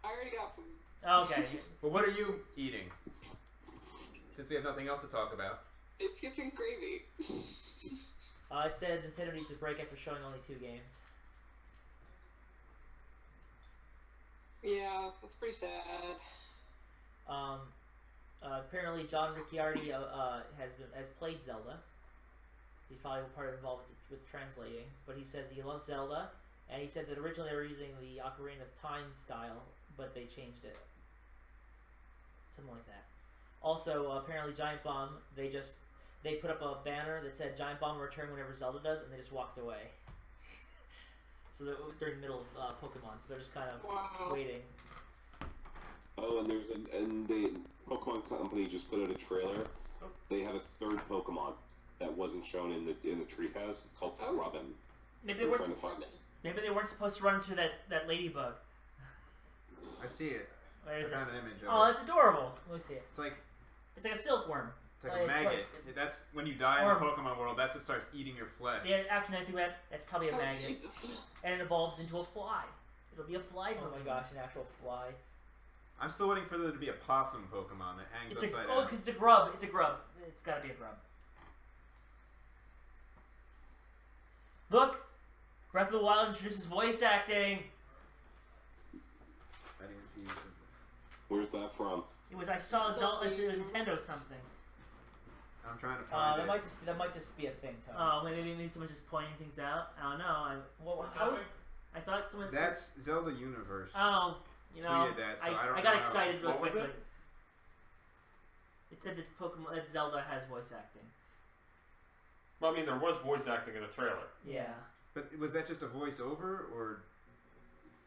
I already got food. Okay. Well, what are you eating? Since we have nothing else to talk about. It's getting gravy. It said Nintendo needs a break after showing only 2 games. Yeah, that's pretty sad. Apparently John Ricciardi has played Zelda. He's probably involved with translating, but he says he loves Zelda, and he said that originally they were using the Ocarina of Time style, but they changed it. Something like that. Also, apparently Giant Bomb, they put up a banner that said Giant Bomb will return whenever Zelda does, and they just walked away. So they're in the middle of Pokemon, so they're just kind of waiting. Oh, and the Pokemon Company just put out a trailer. Oh. They have a 3rd Pokemon that wasn't shown in the Treehouse. It's called Robin. Maybe We're trying to find it. Maybe they weren't supposed to run into that ladybug. I see it. Where is I found an image of Oh, it. that's adorable. Let me see it. It's like a silkworm. It's like a maggot. That's when you die in the Pokemon world. That's what starts eating your flesh. Yeah, actually, I think that's probably a Oh, maggot, Jesus. and it evolves into a fly. It'll be a fly. Oh my gosh, an actual fly. I'm still waiting for there to be a possum Pokemon that hangs upside down. Because it's a grub. It's a grub. It's got to be a grub. Look, Breath of the Wild introduces voice acting. I didn't see something. Where's that from? I saw Zelda. It was Nintendo something. I'm trying to find it. That might just be a thing, Tony. Oh, maybe someone's just pointing things out. I don't know. I thought someone. That's Zelda Universe. Oh, you know, tweeted that, so I don't got know. excited real What was quickly. it? It said that Zelda has voice acting. Well, I mean, there was voice acting in the trailer. Yeah. But was that just a voiceover, or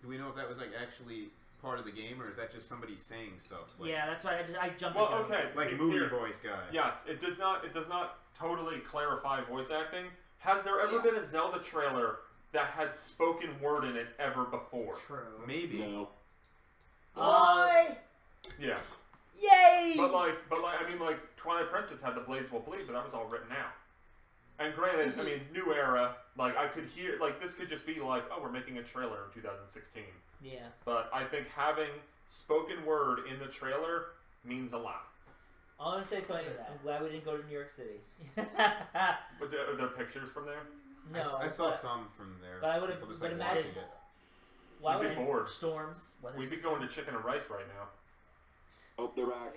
do we know if that was like actually part of the game, or is that just somebody saying stuff? Like, Yeah, that's right. I jumped. Well, the gun. okay. like movie voice guy. Yes, it does not totally clarify voice acting. Has there ever been a Zelda trailer that had spoken word in it ever before? True. Maybe. No. Boy! Yeah. Yay! But like, I mean, like, Twilight Princess had the blades will bleed, but that was all written out. And granted, I mean, new era. Like I could hear, like this could just be like, oh, we're making a trailer in 2016. Yeah. But I think having spoken word in the trailer means a lot. All I'm gonna say, Tony, I'm glad we didn't go to New York City. But are there pictures from there? No, I saw some from there. But I would have. But imagine. Why would bored? Storms. We'd be going to chicken and rice right now. Oh, they're back.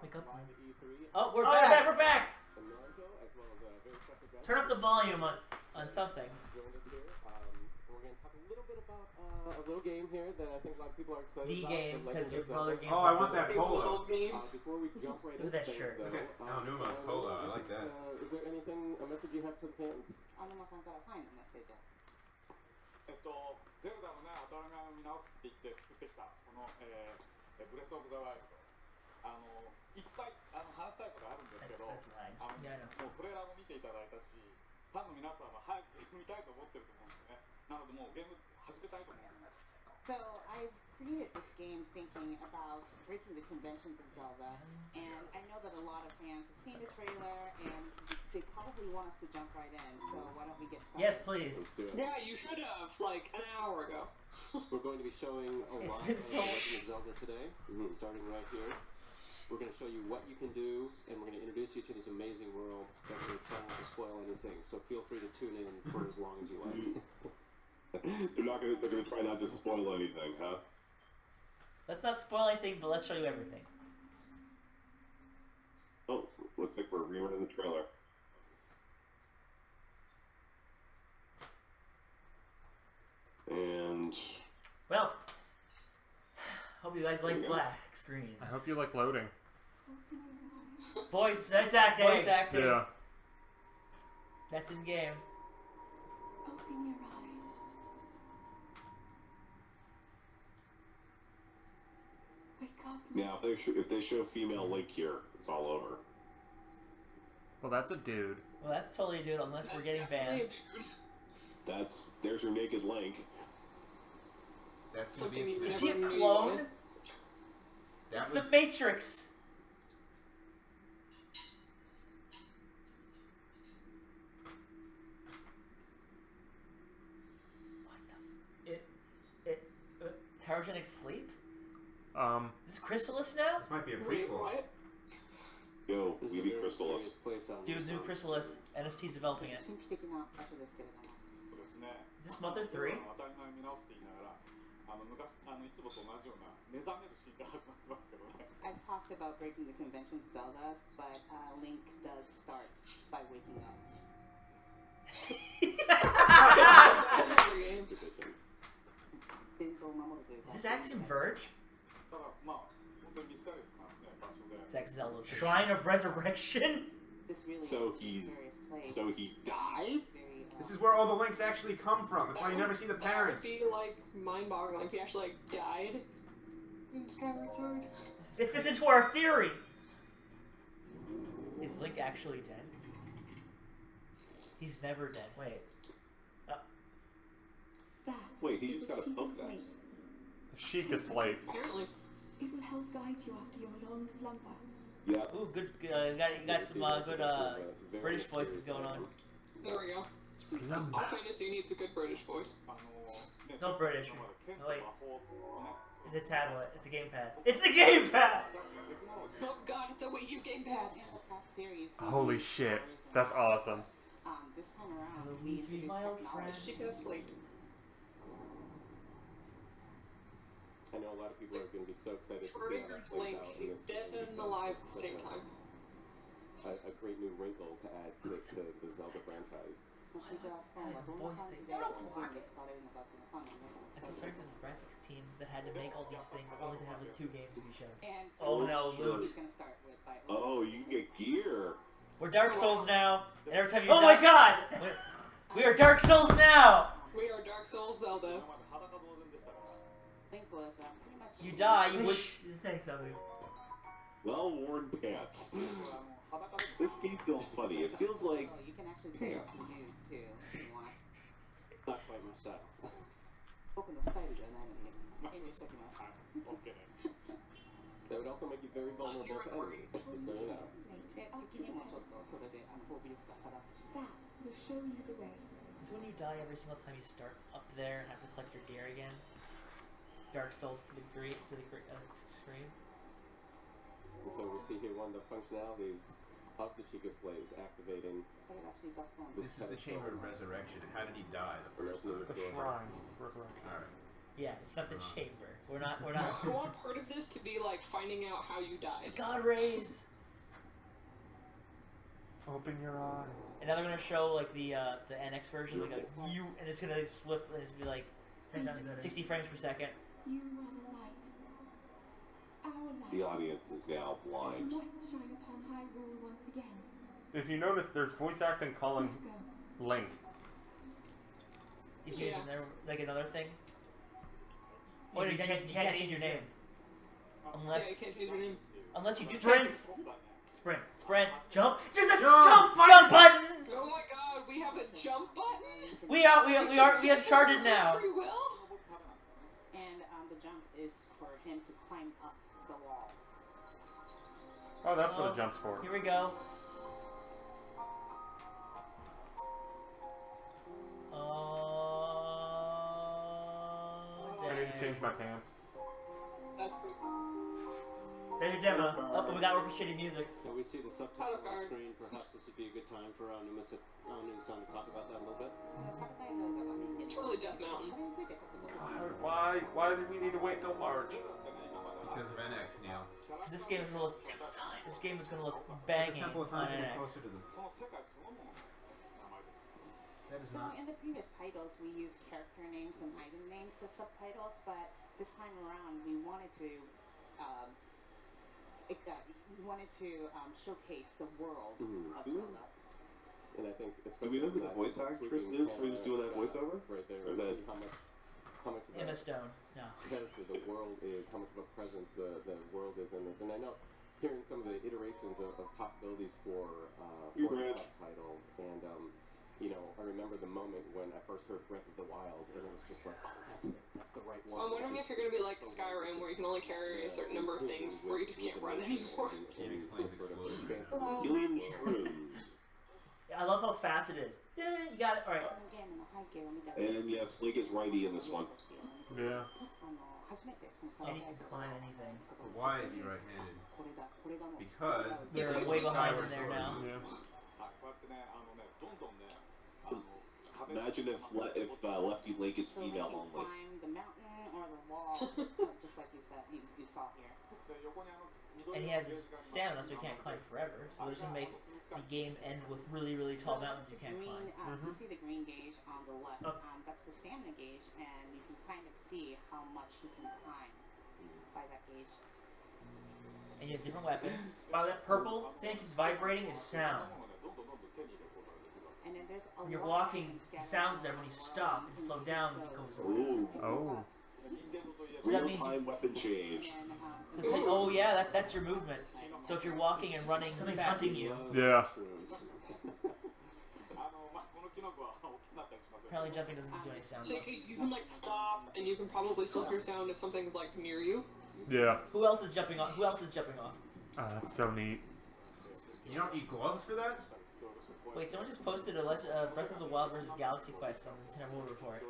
Wake up. Oh, we're back. We're back. Turn up the volume on something. We're going to talk a little bit about a little game here that I think a lot of people are excited about. D-game, because your brother games. Oh, I want that polo. Before we jump right Look at that shirt. Look at Numa's polo. I like that. Is there anything, a message you have to the fans? ゼルダのね、新しみ直すって言って作ってきたこの、ブレスオブザワイルド。いっぱい話したいことあるんですけど、もうトレーラーも見ていただいたし、ファンの皆さんは早く見たいと思ってると思うんですね。なのでもうゲーム始めたいと思います。So I've created this game thinking about breaking the conventions of Zelda, and I know that a lot of fans have seen the trailer and they probably want us to jump right in. So why don't we get started? Yes, please. Yeah, you should have like an hour ago. We're going to be showing a lot of Legend of Zelda today, starting right here. We're going to show you what you can do, and we're going to introduce you to this amazing world that we're trying not to spoil anything. So feel free to tune in for as long as you like. They're gonna try not to spoil anything, huh? Let's not spoil anything, but let's show you everything. Oh, looks like we're rerunning the trailer. And well, hope you guys like black screens. I hope you like loading. Voice acting. Voice acting. Yeah. That's in game. Open your eyes. Wake up. now, if they show female Link here, it's all over. Well, that's a dude. Well, that's totally a dude, unless we're getting banned. There's your naked Link. That's gonna be Is he a clone? It's the Matrix. Cryogenic sleep? Is Chrysalis now? This might be a prequel. Yo, we beat Chrysalis. Dude, new Chrysalis. NST's developing it. Is this Mother 3? I've talked about breaking the conventions of Zelda, but Link does start by waking up. Is this Axiom Verge? It's X Zelda. Shrine of Resurrection? So he died? This is where all the links actually come from. That's why you never see the parents. That would be like mind-boggling if he actually like died in Skyward Sword. It fits into our theory. Is Link actually dead? He's never dead. Wait. Wait, he just got a poke vest. Sheik is slate. Apparently. It will help guide you after your long slumber. Yeah. Ooh, good. You got some good British voices going on. There we go. Slumber. All Fantasy needs a good British voice. It's all British. Oh, wait. It's a tablet. It's a gamepad. It's a gamepad! Oh god, it's a Wii U gamepad. Holy shit. That's awesome. This time around, the Wii 3, my old friend. She goes late. I know a lot of people are going to be so excited to see how that Schrodinger's plays Link. out. He's dead and alive at the same time. A great new wrinkle to add to the Zelda franchise. I feel sorry for the graphics team that had to make all these things only to have like 2 games to be shown. Oh no, loot. Oh, you can get gear. We're Dark Souls now. And every time you die, my god! We are Dark Souls now! We are Dark Souls Zelda. You die, you wish. Say something. Well-worn pants. This game feels funny. It feels like you can actually pants. too, if you want. Not quite my style. That would also make you very vulnerable to enemies, just so you know. That will show you the way. Is it when you die every single time you start up there and have to collect your gear again? Dark Souls to the screen. And so we see here one of the functionalities of the Sheikah Slaves activating. This is the Chamber of Resurrection. How did he die the first time? The shrine. Resurrection. Alright. Yeah, it's not the chamber. We're not. I want part of this to be like finding out how you died. God rays. Open your eyes. And now they're gonna show like the NX version, like you, and it's gonna slip, and it's gonna be like 60 frames per second. You are the light. Our light. The audience is now blind. Must shine upon Hyrule once again. If you notice, there's voice acting calling Link. If you use like another thing. Oh, you can't change your name. Unless. Yeah, you can't change your name. Unless you do Sprint. Sprint. Jump. There's a Jump button. Oh my god, we have a jump button? We uncharted now. Free will? And the jump is for him to climb up the wall. Oh, that's what it jumps for. Here we go. I need to change my pants. That's pretty cool. There's your demo. Oh, but we got orchestrated music. So we see the subtitle on the screen. Perhaps this would be a good time for Numa-san to talk about that a little bit. It's totally Death Mountain. Why did we need to wait till March? Because of NX, Neil. Because this game is gonna look. This game is gonna look banging The Temple of on Time is NX. closer to the. That is So not. in the previous titles, we used character names and item names for subtitles, but this time around, we wanted to showcase the world of Zelda. And I think, Do we know who the voice actress is who's doing that voiceover? Right there. Or that... How much of Emma Stone. No. character the world is, how much of a presence the world is in this. And I know, hearing some of the iterations of possibilities for the subtitle, and you know, I remember the moment when I first heard Breath of the Wild, and it was just like, oh, that's the right one. I'm wondering if you're going to be like Skyrim, where you can only carry a certain number of things before you just can't run anymore. Can't explain explosion. Helium shrooms. Yeah, I love how fast it is. You got it. All right. And yes, Link is righty in this one. Yeah. And he can climb anything. But why is he right-handed? Because it's They're a way behind Skyward in there Sword. now. Yeah. Imagine if Lefty Link is female only. Climb the mountain or the wall, just like you said, you saw here. And he has his stamina, so he can't climb forever. So we're just gonna make the game end with really, really tall mountains you can't climb. You see the green gauge on the left. That's the stamina gauge, and you can kind of see how much you can climb by that gauge. And you have different weapons. Wow, that purple thing keeps vibrating is sound. And then there's a When you're lot of walking, the sound's there. When you stop and slow down, it goes away. Ooh. Oh. So that means Real-time weapon change. So it's like, oh yeah, that's your movement. So if you're walking and running, something's hunting you. Yeah. Apparently jumping doesn't do any sound. So you can like stop, and you can probably still hear sound if something's like near you. Yeah. Who else is jumping off? Who else is jumping off? That's so neat. You don't need gloves for that? Wait, someone just posted a Breath of the Wild versus Galaxy Quest on the Nintendo World Report.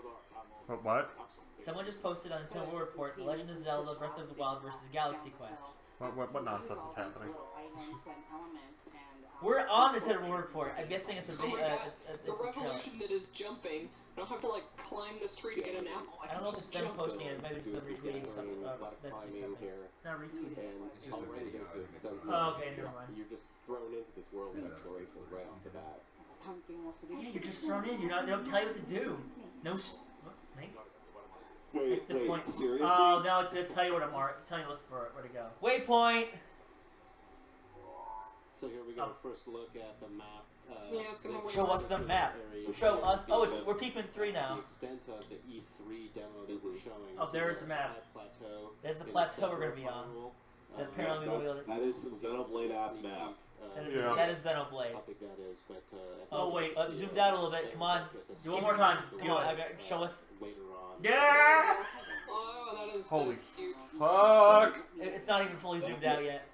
What? Someone just posted on the Nintendo World Report, The Legend of Zelda Breath of the Wild versus Galaxy Quest. What nonsense is happening? We're on the Nintendo World Report. I'm guessing it's a Oh video. my god, It's the a trailer. revolution that is jumping. I don't have to like climb this tree to get an apple. I don't know if it's them posting it, maybe it's them retweeting something, messaging something. It's not retweeting. It's just a video. Oh, okay, never mind. You're just thrown into this world of exploration right off the bat. Yeah, you're just thrown in. They don't tell you what to do. No. What? Link? Wait, That's the point. seriously? Oh no, it's gonna tell you where to mark. Tell you look for where to go. Waypoint. So here we go. First look at the map. Yeah, it's gonna Show us the map. Show us. Oh, we're Pikmin 3 now. The extent of the E3 demo that we're showing. Oh, there's the map. Plateau. There's the plateau we're gonna be on. That apparently we will. That is some Xenoblade ass map. That is Xenoblade. How big that is, but Oh wait, zoomed out a little bit. Come on, do one more time. Come on, show us. Later on. Yeah. Oh, that Holy is huge. fuck! It's not even fully zoomed out yet.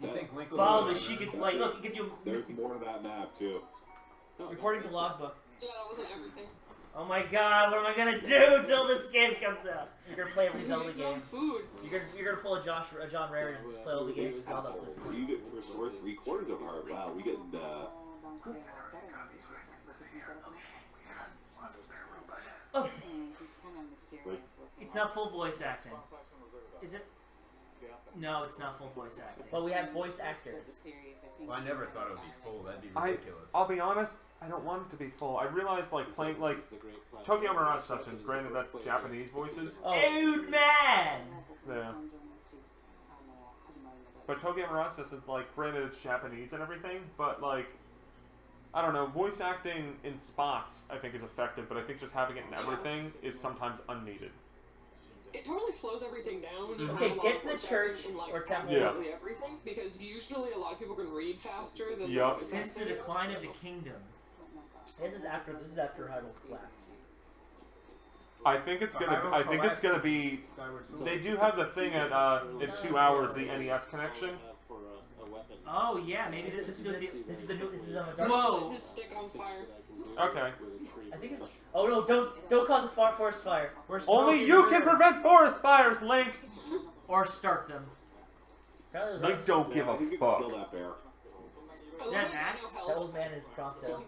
You think Link will Follow do the it, Sheik right? and Slate. Look, it gives you There's more to that map too. recording to logbook. Yeah, that wasn't everything. Oh my god, what am I gonna do till this game comes out? You're gonna play every Zelda No game. food. You're gonna pull a John Raritan and just play all the games of Zelda at this point. We're 3/4 of our. Wow, we getting. Okay. It's not full voice acting. Is it? No, it's not full voice acting. But we have voice actors. Well, I never thought it would be full. That'd be ridiculous. I'll be honest, I don't want it to be full. I realized, like, playing, like, Tokyo Mirage Sessions, granted that's Japanese voices. Oh. Dude, man! Yeah. But Tokyo Mirage Sessions, like, granted it's Japanese and everything, but, like, I don't know, voice acting in spots, I think, is effective, but I think just having it in everything is sometimes unneeded. It totally slows everything down when you Okay, have a lot get of to the voice church acting in, like, or temple. absolutely everything, because usually a lot of people can read faster than Yup. the Since the decline of the kingdom. This is after Hyrule collapsed. I think it's gonna be. They do have the thing at in 2 hours, the NES connection. Oh yeah, maybe this is on the dark. Whoa! His stick on fire. Okay. I think it's. Oh no! Don't cause a forest fire. We're Only you can prevent forest fires, Link. Or start them. Link don't give a fuck. Kill that bear. Is that Max? That old man is Prompto.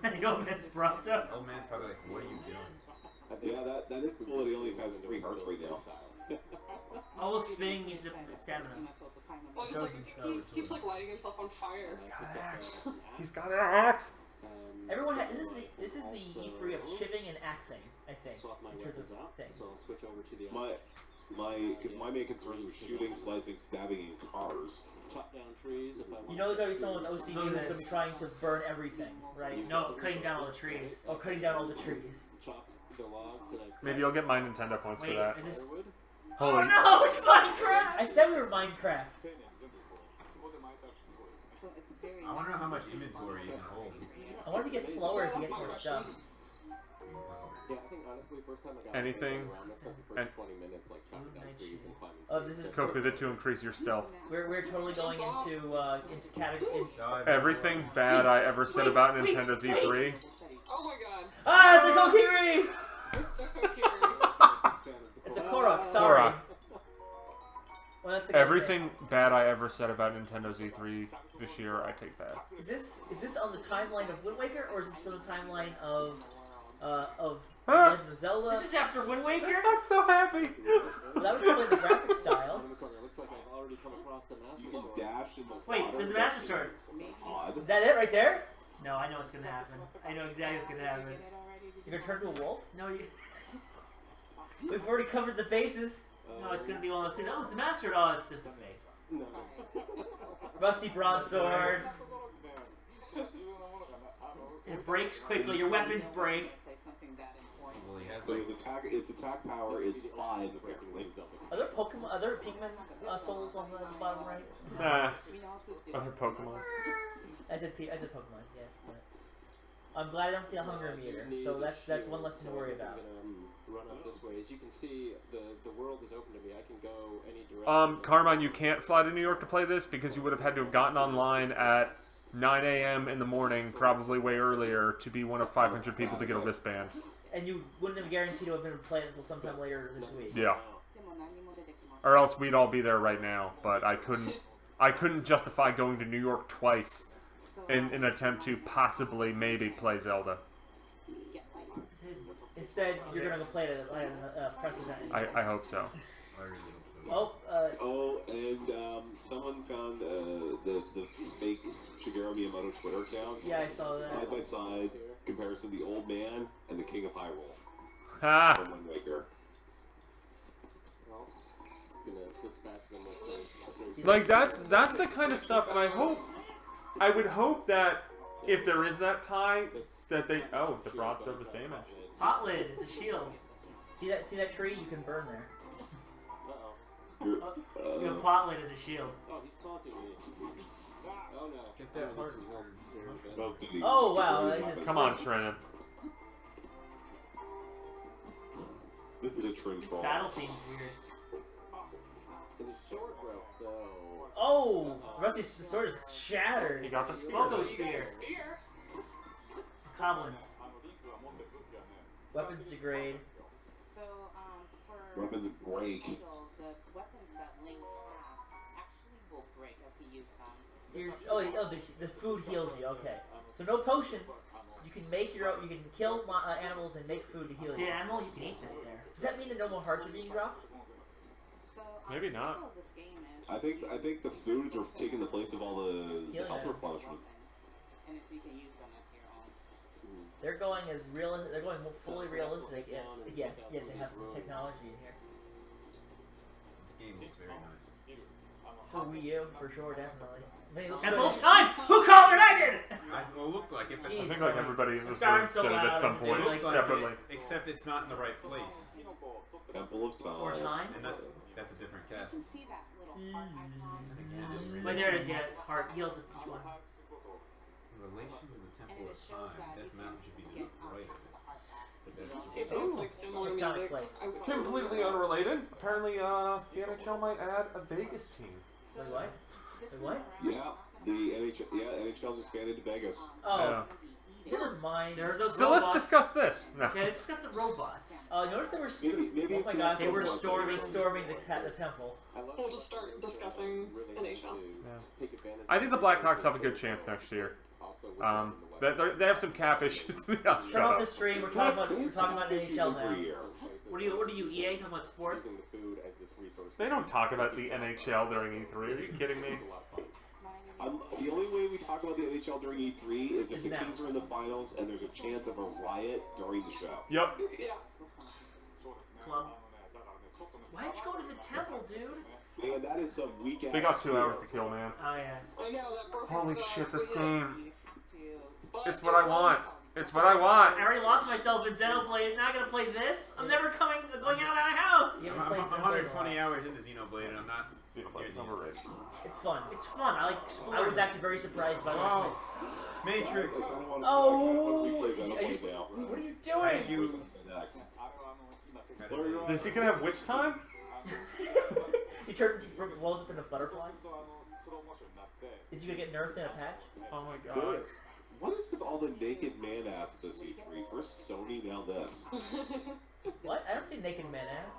The old man's Prompto. Old man's probably like, what are you doing? Yeah, that is cool that he only has 3 hearts right now. Oh look, spinning uses stamina. Well, he's like, he keeps like lighting himself on fire. He's got an axe. Everyone has, this is the E3 of shivving and axing, I think, in terms of things. My main concern was shooting, slicing, stabbing, and cars. You know there's gonna be someone with OCD who's gonna be trying to burn everything, right? No, cutting down all the trees. Oh, cutting down all the trees. Maybe I'll get my Nintendo points for Wait, that. is this... Holy. Oh no, it's Minecraft! I said we were Minecraft. I wonder how much inventory you can hold. I wonder if he gets slower as he gets more stuff. Yeah, I think honestly, first time I got Anything. And 20 minutes, like chopping down trees and climbing. Oh, this is Koku the to increase your stealth. We're totally going into category. Everything bad I ever said about Nintendo's E3. Oh my god. Ah, it's a Kokiri! It's a Korok, sorry. Korok. Well, that's the guy's Everything bad I ever said about Nintendo's E3 this year, I take back. name. Is this on the timeline of Wind Waker, or is this on the timeline of Ah. Legend of Zelda? This is after Wind Waker? I'm so happy! Well, that would explain the graphic style. It looks like I've already come across the You Master can Sword. dash in the Wait, water. there's the Master Sword. Odd. Is that it right there? No, I know what's gonna happen. I know exactly what's gonna happen. You're gonna turn to a wolf? No, you. We've already covered the bases. No, it's gonna be one of those things. Oh, it's the Master Sword. Oh, it's just a fake. No. Rusty broadsword. It breaks quickly. Your weapons break. Well, he has So like its attack power is 5 apparently. Are there Pokemon? Are there Pikmin souls on the bottom right? Nah. Other Pokemon. I said Pokemon, yes, but I'm glad I don't see a hunger meter. So that's one less thing to worry about. Run up this way. As you can see, the world is open to me. I can go any direction. Carmine, you can't fly to New York to play this because you would have had to have gotten online at 9 a.m. in the morning, probably way earlier, to be one of 500 people to get a wristband. And you wouldn't have guaranteed to have been playing until sometime later this week. Yeah. Or else we'd all be there right now, but I couldn't justify going to New York twice in an attempt to possibly maybe play Zelda. Instead, you're gonna go play it at a press event. I hope so. I really hope so. Oh, And someone found the fake Shigeru Miyamoto Twitter account. yeah, I saw that. Side by side comparison of the old man and the King of Hyrule Ha! from Wind Waker. Well, gonna dispatch them with Like that's the kind of stuff, and I would hope that if there is that tie, that they the broadsword was damaged. Hot lid is a shield. See that tree? You can burn there. Your plot lid is a shield. Oh, he's taunting me. Oh no. Get that heart. Oh wow! I just Come on, Trent. This is a true This fall. battle theme's weird. It was sword broke, so. Oh! Rusty's sword is shattered. He got the spear. Boko You spear. got a spear. Goblins. Weapons degrade. So, for Weapons break. heal, the weapons that Link have actually will break as he uses them. Seriously? Oh, the food heals you. Okay. So no potions. You can make your own. You can kill animals and make food to heal See you. an animal, you can eat that there. Does that mean that no more hearts are being dropped? So, Maybe the not. title of this game is I think the foods are taking the place of all the Yeah. health replenishment. and if you can use them as your own. They're going as real. They're going fully realistic. And, yeah. They have the technology in here. This game looks very nice. For Wii U, for sure, definitely. I mean, it looks And good. both time! Who called it? I did! Well, it looked like it, but I Jeez. think like everybody in this Sorry, room I'm so said it loud, at some I just point didn't looks like like separately. it, except it's not in the right place. Temple of Time. Or time? And that's a different You castle. can see that little heart icon. Wait, there it is, yeah. Heart heals each one. In relation to the And Temple it of shows Time, that Death if you Mountain should be to get the right of it. heart back. But that's See if just they have like similar Tectonic music. plates. I would Completely unrelated. Apparently, the NHL might add a Vegas team. Wait, what? Wait, what? Yeah, NHL's expanded to Vegas. Oh, Yeah. never mind. There are those So robots. let's discuss this. No. Okay, let's discuss the robots. Notice they were. Maybe Oh my gosh, They were storming storming the temple. We'll just start discussing NHL. I think the Blackhawks have a good chance next year. They have some cap issues. Yeah, Turn off shut the up. stream. We're talking about NHL now. What are you, EA? Talking about sports? They don't talk about the NHL during E3. Are you kidding me? The only way we talk about the NHL during E3 is if Is the now. Kings are in the finals and there's a chance of a riot during the show. Yep. Yeah. Club. Why'd you go to the temple, dude? Man, that is some weak ass. They got 2 hours to kill, man. Oh yeah. I know that broke Holy my shit, this but game. but It's what I want. It's what I want. I already lost myself in Xenoblade. Now I gotta play this? I'm never going out of my house! Yeah. I'm 120 hours into Xenoblade and I'm not. It's overrated. It's fun. It's fun. I like exploring. I was actually very surprised by Oh, that. Matrix. Oh! What What are you Did doing? you? Is he gonna have witch time? he blows up into butterflies. Is he gonna get nerfed in a patch? Oh my god. What is with all the naked man ass this E3? First Sony, now this. What? I don't see naked man ass.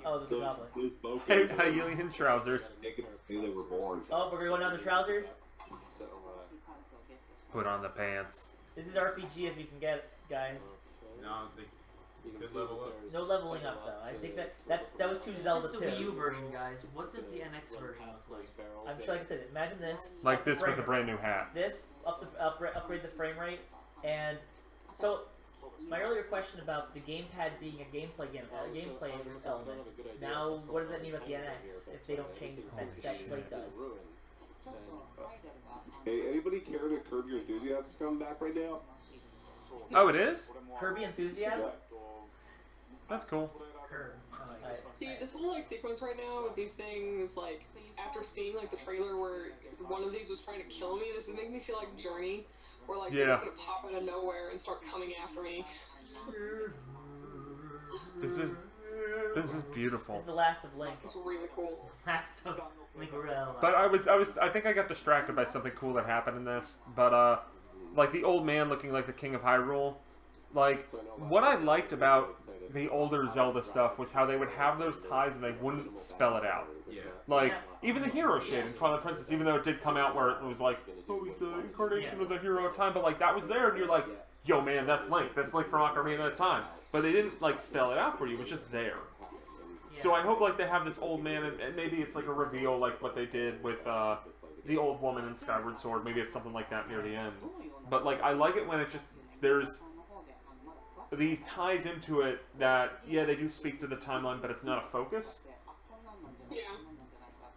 Oh, the goblin. Those bokeh Hey, are alien trousers. naked the day they were born. Oh, we're going down the trousers. Put on the pants. This is RPG as we can get, guys. No, they could level up. No leveling up though. I think that was too This Zelda is the 2. Wii U version, guys. What does the NX version look like? I'm sure, like I said, imagine this. Like this with a Frame- brand new hat. This upgrade the frame rate, and so my earlier question about the gamepad being a gameplay element. Now, what does that mean about the NX if they don't change the next that Slate does? Hey, anybody care that Curb Your Enthusiasm is coming back right now? Oh, it is? Kirby Enthusiasm? That's cool. See, this whole like sequence right now with these things, like after seeing like the trailer where one of these was trying to kill me, this is making me feel like Journey, where like they're Yeah. just gonna pop out of nowhere and start coming after me. This is beautiful. This is the last of Link. It's really cool. Last of Link Real. But I think I got distracted by something cool that happened in this. But like the old man looking like the King of Hyrule. Like what I liked about the older Zelda stuff was how they would have those ties and they wouldn't spell it out. Yeah. Like even the hero shade in Twilight Princess, even though it did come out where it was like, oh, he's the incarnation of the hero of time, but like that was there, and you're like, yo, man, that's Link. That's Link from Ocarina of Time. But they didn't like spell it out for you. It was just there. So I hope like they have this old man, and maybe it's like a reveal like what they did with the old woman in Skyward Sword. Maybe it's something like that near the end. But like I like it when it just there's these ties into it that they do speak to the timeline, but it's not a focus. Yeah.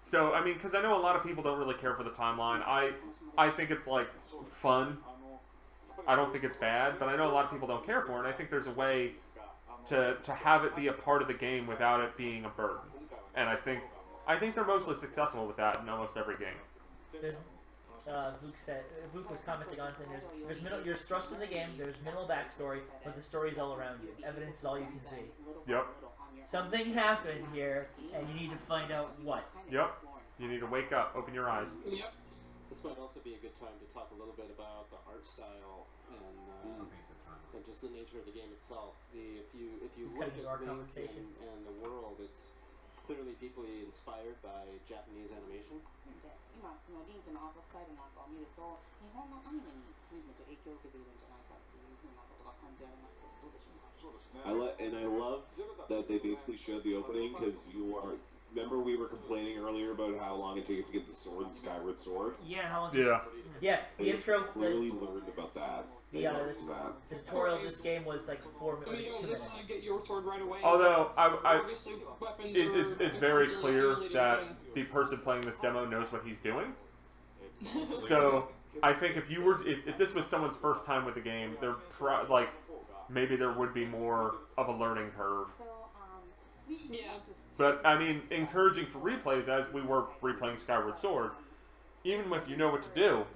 So I mean, because I know a lot of people don't really care for the timeline. I think it's like fun. I don't think it's bad, but I know a lot of people don't care for it. And I think there's a way to have it be a part of the game without it being a burden. And I think they're mostly successful with that in almost every game. Vuk was commenting on, saying you're thrust in the game. There's minimal backstory, but the story's all around you. Evidence is all you can see. Yep. Something happened here, and you need to find out what. Yep. You need to wake up, open your eyes. Yep. This might also be a good time to talk a little bit about the art style and just the nature of the game itself. If you look at Link and the world, it's clearly deeply inspired by Japanese animation. I love that they basically showed the opening because remember we were complaining earlier about how long it takes to get the sword, the Skyward Sword? Yeah, how long? Yeah. The intro. Clearly learned about that. The tutorial of this game was like 4 minutes. 2 minutes. Get your sword right away. Although it's very clear that the person playing this demo knows what he's doing. So I think if this was someone's first time with the game, maybe there would be more of a learning curve. Yeah. But I mean, encouraging for replays as we were replaying Skyward Sword, even if you know what to do,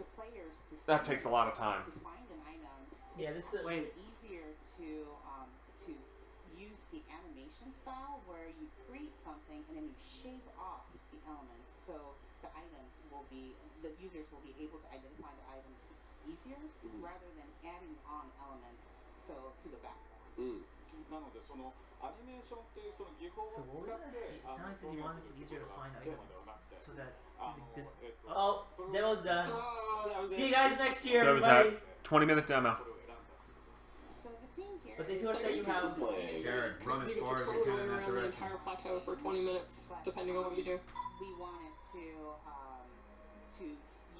that takes a lot of time. Yeah, this is easier to use the animation style where you create something and then you shave off the elements, so the users will be able to identify the items easier rather than adding on elements to the background. So what was that? It sounds like he wanted it easier to find items, so that demo's done. See you guys next year, So that was everybody. that 20-minute demo. But they do say you have Jared, run as far as you can in that the direction. entire plateau for 20 minutes, depending on what you do. We wanted to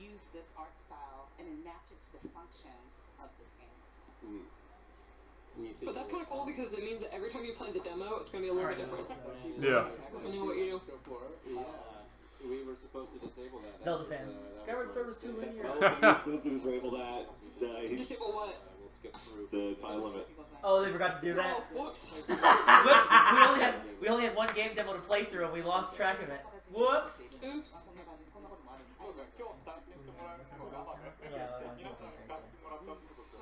use this art style and then match it to the function of this game. But that's kind of cool because it means that every time you play the demo, it's going to be a little bit different. Yeah. Depending on what you do. We were supposed to disable that. Zelda fans. Skyward Sword was too linear. Supposed to disable that. Disable what? The pile of it. Oh, they forgot to do that. Oh, whoops. Whoops! We only had one game demo to play through, and we lost track of it. Whoops! Oops. So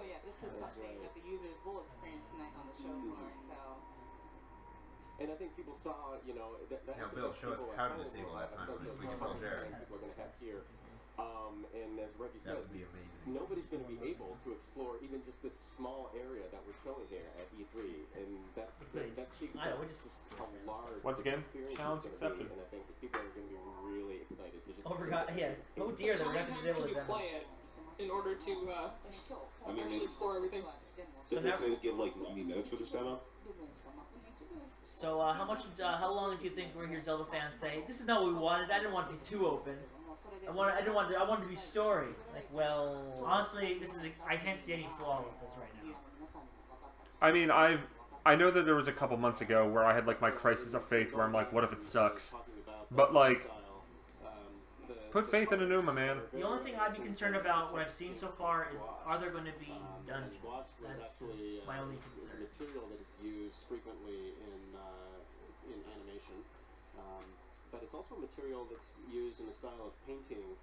yeah, this is something that the users will experience tonight on the show floor. So. And I think people saw, Now, Bill, show us how to disable that time limit so we can tell Jared. People are going to have here. And as Reggie That said, would be amazing. nobody's going to be able to explore even just this small area that we're showing here at E3, and that speaks how large. Once again, the experience challenge is gonna accepted. be, and I think that people are going to be really excited to just. Oh dear, they forgot to disable the demo. Play it in order to actually explore everything. Did they say to give like 90 minutes for this demo? So how long do you think we're here, Zelda fans say, this is not what we wanted, I didn't want it to be too open. I wanted it to be story. Like, well, Honestly, I can't see any flaw with this right now. I mean, I know that there was a couple months ago where I had like my crisis of faith where I'm like, what if it sucks? But like, put faith in Enuma, man. The only thing I'd be concerned about, what I've seen so far, is are there going to be dungeons? That's my only concern. Material that is used frequently in animation, but it's also material that's used in a style of painting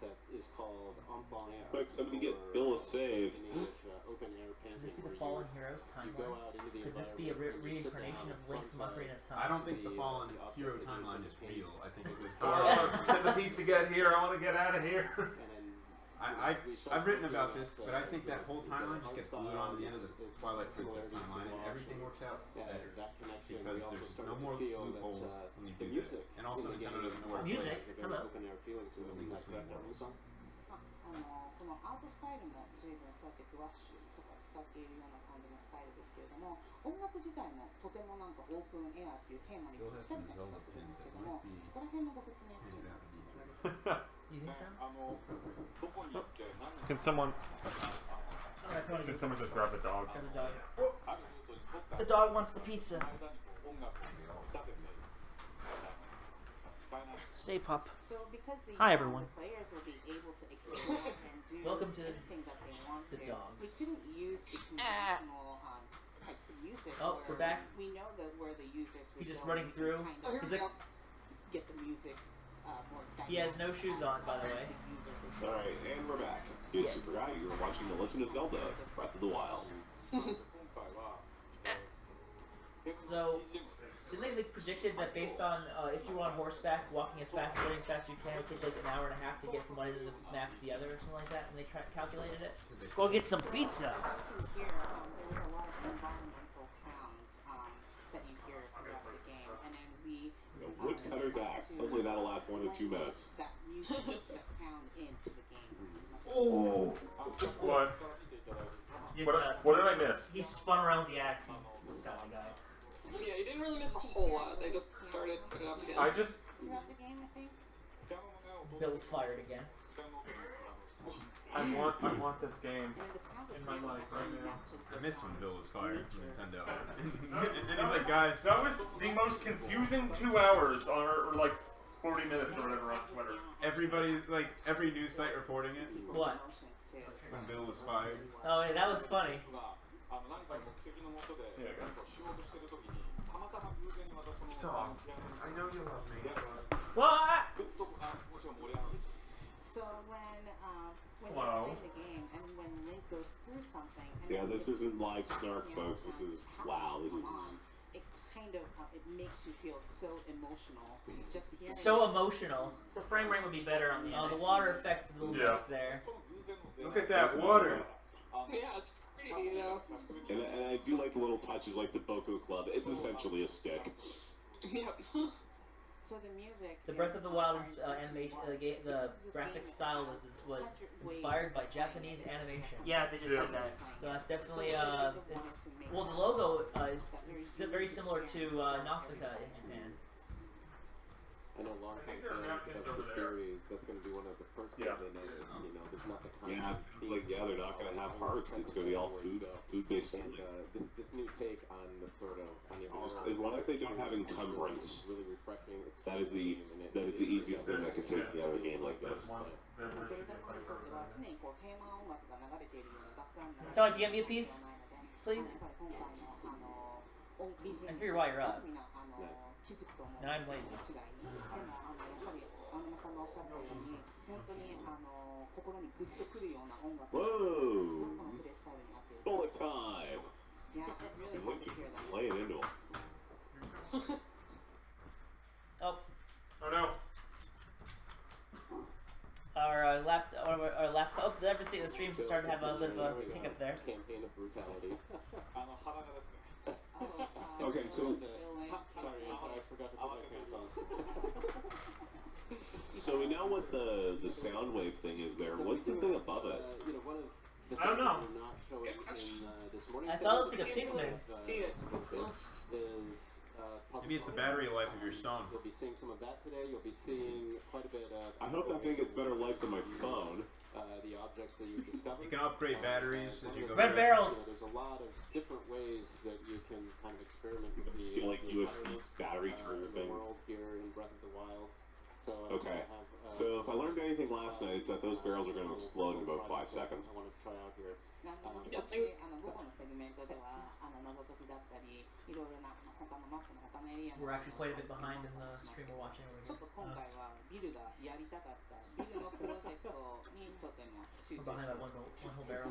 that is called en plein air. Quick, somebody get Bill a save. Open air painting. Could this be the Fallen Heroes timeline? Could this be a reincarnation of Link from Ocarina of Time? I don't think the Fallen Hero timeline is real. I think it was. Can the pizza get here? I want to get out of here. I've written about this, but I think that whole timeline just gets glued onto the end of the Twilight Princess timeline, and everything works out better because there's no more loopholes when you do that. And also, Nintendo doesn't know where to Music. play. Hello. このアートスタイルも随分そうやってグワッシュとか使っているような感じのスタイルですけれども、音楽自体もとてもなんかオープンエアっていうテーマにぴったりだったりするんですけども、そこら辺のご説明をしていただきます。 You think so? Can someone just grab the dog? The dog wants the pizza. Stay pup. Hi everyone. Welcome to the dog. We couldn't use the conventional types of music. Oh, we're back. We know that where the users. He's just running through. He's like, get the music more He has no shoes on, by the way. Alright, and we're back. Dude, Super Guy, you're watching The Legend of Zelda, Breath of the Wild. So, didn't they predicted that based on if you were on horseback, walking as fast as you can, it would take like an hour and a half to get from one end of the map to the other or something like that, and they calculated it? Go get some pizza! Here, there was a lot of environmental sounds that you hear throughout the game, and then we... The woodcutter's axe. Hopefully that'll last more than 2 minutes. That music, that sound into the game. Oh! What? Just, what did I miss? He spun around with the axe and got the guy. Yeah, you didn't really miss a whole lot. They just started putting up again. I just... Throughout the game, I think. Bill's fired again. I want this game in my life right now. I missed when Bill was fired from Nintendo. And he's like, guys... That was the most confusing 2 hours, or like 40 minutes or whatever on Twitter. Everybody, like, every news site reporting it. What? When Bill was fired. Oh, yeah, that was funny. Dog, I know you love me. What? So when Slow. you're playing the game and when Link goes through something, and Yeah, this isn't live snark, folks. This is, wow, this is... It kind of it makes you feel so emotional. Just hearing So emotional. The frame rate would be better on the Oh, NX. the water effect's a little mixed there. Look at that water. Yeah, it's pretty, you know. And I do like the little touches like the Boko Club. It's essentially a stick. Yep. So the music. The Breath of the Wild animation, the graphic style was inspired by Japanese animation. Yeah, they just said that. So that's definitely it's well, the logo is very similar to Nausicaa in Japan. I know long term fans of the series, that's going to be one of the first things they notice. You know, there's not the kind They're not going to have hearts. It's going to be all food-based. And this new take on the sort of As long as they don't have encumbrance, really refreshing. It's that is the easiest thing that can take me out of a game like this. Charlie, can you get me a piece, please? I figure why you're up. No, I'm lazy. Whoa! Bullet time! Laying into him. Oh. Oh no. Our laptop, everything, the streams are starting to have a bit of a hiccup there. Campaign of brutality. Okay, so... Sorry, I forgot to put my pants on. So we know what the sound wave thing is there. What's the thing above it? You know, one of the I don't know. things not showing in this morning. I thought it looked like a Pikmin. See it. Is Maybe it's the battery life of your stone. You'll be seeing some of that today. You'll be seeing quite a bit of... I hope that thing gets better life than my phone. The objects that you discover. You can upgrade batteries as you go. Red barrels! You know, there's a lot of different ways that you can kind of experiment with the... Feel like USB battery charger the things. world here in Breath of the Wild. So, Okay. So if I learned anything last night, it's that those barrels are going to explode in about 5 seconds. I want to try out here. We're actually quite a bit behind in the stream we're watching over here. We're behind by one whole barrel.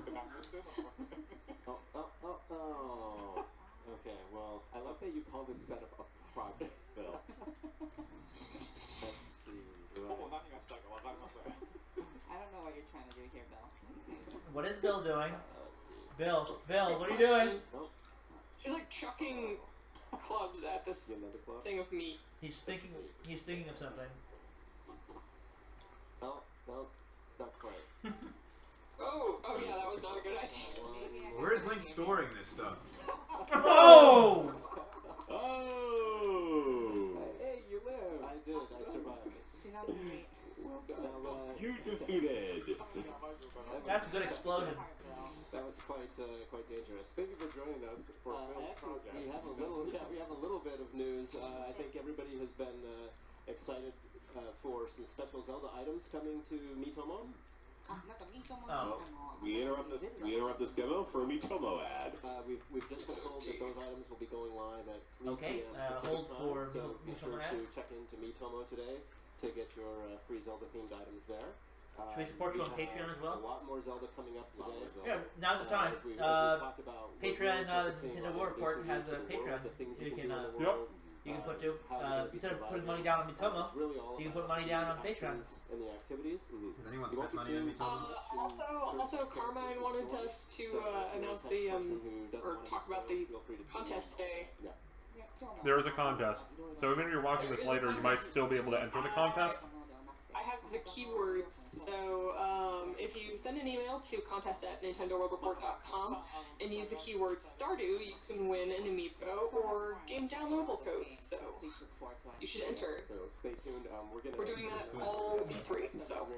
Oh. Okay, well, I love that you call this setup a project, Bill. Let's see. I don't know what you're trying to do here, Bill. What is Bill doing? Let's see. Bill, what are you doing? She's like chucking clubs at this thing of meat. He's thinking of something. No, not quite. Oh yeah, that was not a good idea. Where is Link storing this stuff? Oh! Oh! Hey, you live! I did, I survived. You defeated! That's a good explosion. That was quite dangerous. Thank you for joining us for Bill's project. We have a little bit of news. I think everybody has been excited for some special Zelda items coming to Miitomo. Oh. We interrupt this demo for a Miitomo ad. We've just been told that those items will be going live at 3 Okay, p.m. hold Pacific for time, so be sure Miitomo ad. to check into Miitomo today to get your free Zelda-themed items there. Should we support you on Patreon as well? A lot more Zelda coming up today. Yeah, now's the time. As we talked about, Patreon, we're Nintendo War Report has a Patreon. You can, you can put to, instead of putting money down on Mitomo, you can put money down on Patreon. And the activities. Has anyone spent money on Mitomo? Also, Carmine wanted us to announce the, or talk about the contest today. There is a contest. So even if you're watching this later, you might still be able to enter the contest. I have the keywords, so if you send an email to contest@nintendoworldreport.com and use the keyword Stardew, you can win an amiibo or game downloadable codes, so you should enter. So stay tuned. We're doing that all E3, so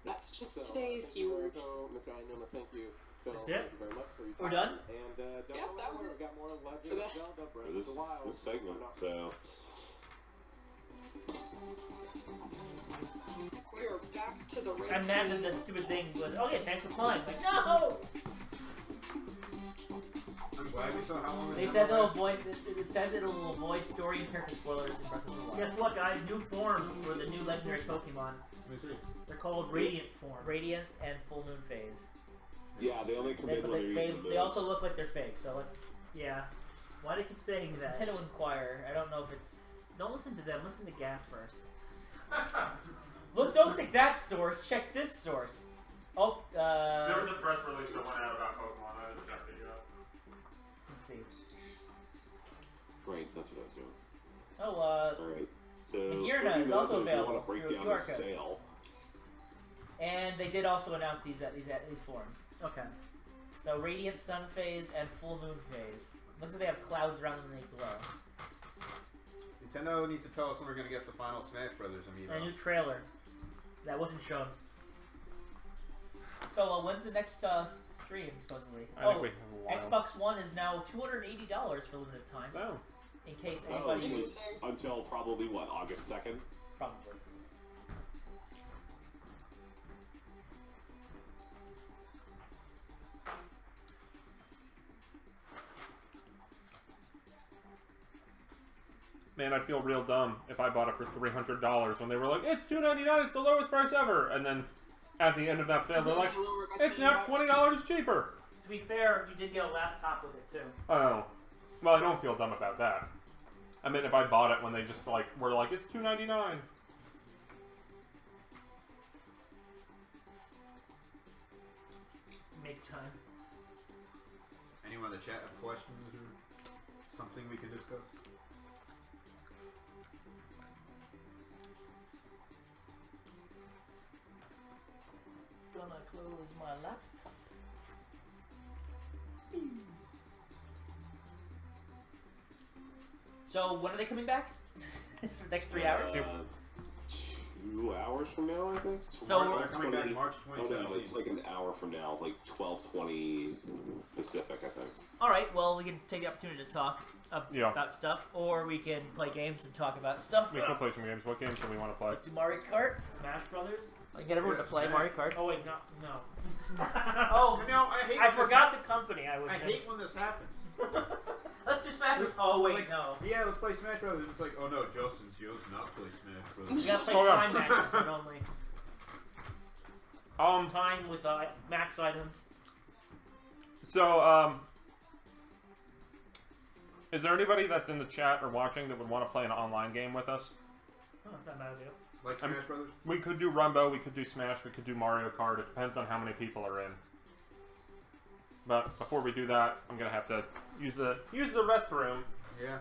that's just today's keyword. Mr. Ainuma, thank you. Phil, That's it? thank you very much for your We're time. done? And don't Yeah, that was worry, it. we've got more Legend of Zelda Breath of the Wild. This segment, so... We are back to the red I'm mad that the stupid thing was, oh yeah, thanks for playing. Like, no! I'm glad we saw how long They said they'll avoid, it says it'll avoid story and character spoilers in Breath of the Wild. Guess what, guys? New forms for the new legendary Pokemon. They're called Radiant forms. Radiant and Full Moon Phase. Yeah, they only commit when they're using They also look like they're fake, so let's, yeah. Why do they keep saying that? Nintendo Inquirer. I don't know if it's... Don't listen to them, listen to Gaff first. Look, don't take that source, check this source. Oh, There was a press release that went out about Pokemon. I didn't check it yet. Let's see. Great, that's what I was doing. Oh, Alright, so... Magirna is also available break through a down QR the code. sale. And they did also announce these forms. Okay. So Radiant Sun Phase and Full Moon Phase. Looks like they have clouds around them and they glow. Nintendo needs to tell us when we're going to get the final Smash Brothers amiibo. And a new trailer that wasn't shown. So when's the next stream supposedly? I think we have a while. Xbox One is now $280 for limited time. Oh. In case anybody Until probably, what, August 2nd? probably. Man, I'd feel real dumb if I bought it for $300 when they were like, it's $2.99, it's the lowest price ever. And then at the end of that sale, they're like, it's now $20 cheaper. To be fair, you did get a laptop with it too. Oh. Well, I don't feel dumb about that. I mean, if I bought it when they just like were like, it's $2.99. Make time. Anyone in the chat have questions or something we can discuss? Gonna close my laptop. So when are they coming back? For the next 3 hours? 2 hours from now, I think. So they're coming back March 27th. Oh no, it's like an hour from now, like 12:20 Pacific, I think. Alright, well we can take the opportunity to talk about stuff, or we can play games and talk about stuff. We can play some games. What games do we want to play? Let's do Mario Kart, Smash Brothers. I get everyone to play Mario Kart. Oh wait, no. Oh, No, I forgot the company I was I in. hate when this happens. Let's do Smash Brothers. Oh wait, Like, no. Yeah, let's play Smash Brothers. It's like, oh no, Justin's yours not play Smash Brothers. You gotta play Oh, yeah. time matches then only. Time with max items. So, is there anybody that's in the chat or watching that would want to play an online game with us? Oh, not bad idea. Like Smash Brothers? We could do Rumbo, we could do Smash, we could do Mario Kart. It depends on how many people are in. But before we do that, I'm gonna have to use the restroom. Yeah.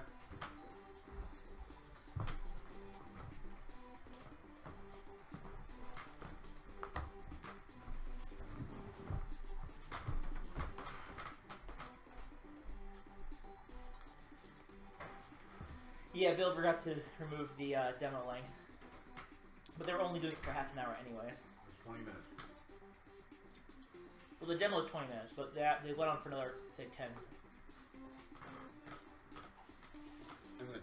Yeah, Bill forgot to remove the demo length. But they were only doing it for half an hour anyways. It's 20 minutes. Well, the demo is 20 minutes, but they went on for another, say, 10.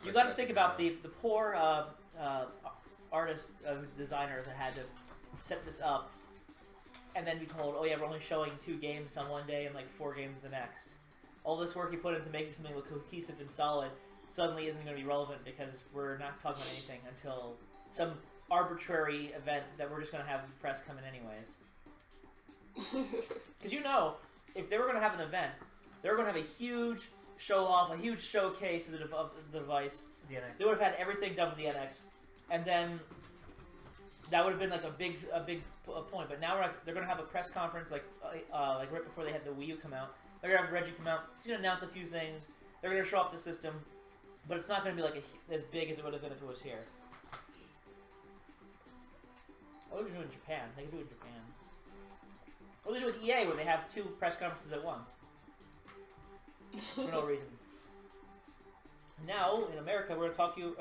You got to think about the poor artist, designer that had to set this up, and then be told, oh yeah, we're only showing 2 games on one day and like 4 games the next. All this work you put into making something look cohesive and solid suddenly isn't going to be relevant because we're not talking about anything until some arbitrary event that we're just gonna have press come in anyways. Because if they were gonna have an event, they were gonna have a huge show off, a huge showcase of the device. The NX. They would have had everything done with the NX, and then that would have been like a big point. But now they're gonna have a press conference like right before they had the Wii U come out. They're gonna have Reggie come out. He's gonna announce a few things. They're gonna show off the system, but it's not gonna be like as big as it would have been if it was here. What would they do in Japan? They could do it in Japan. What would they do with EA where they have 2 press conferences at once? For no reason. Now, in America, we're going to talk to you,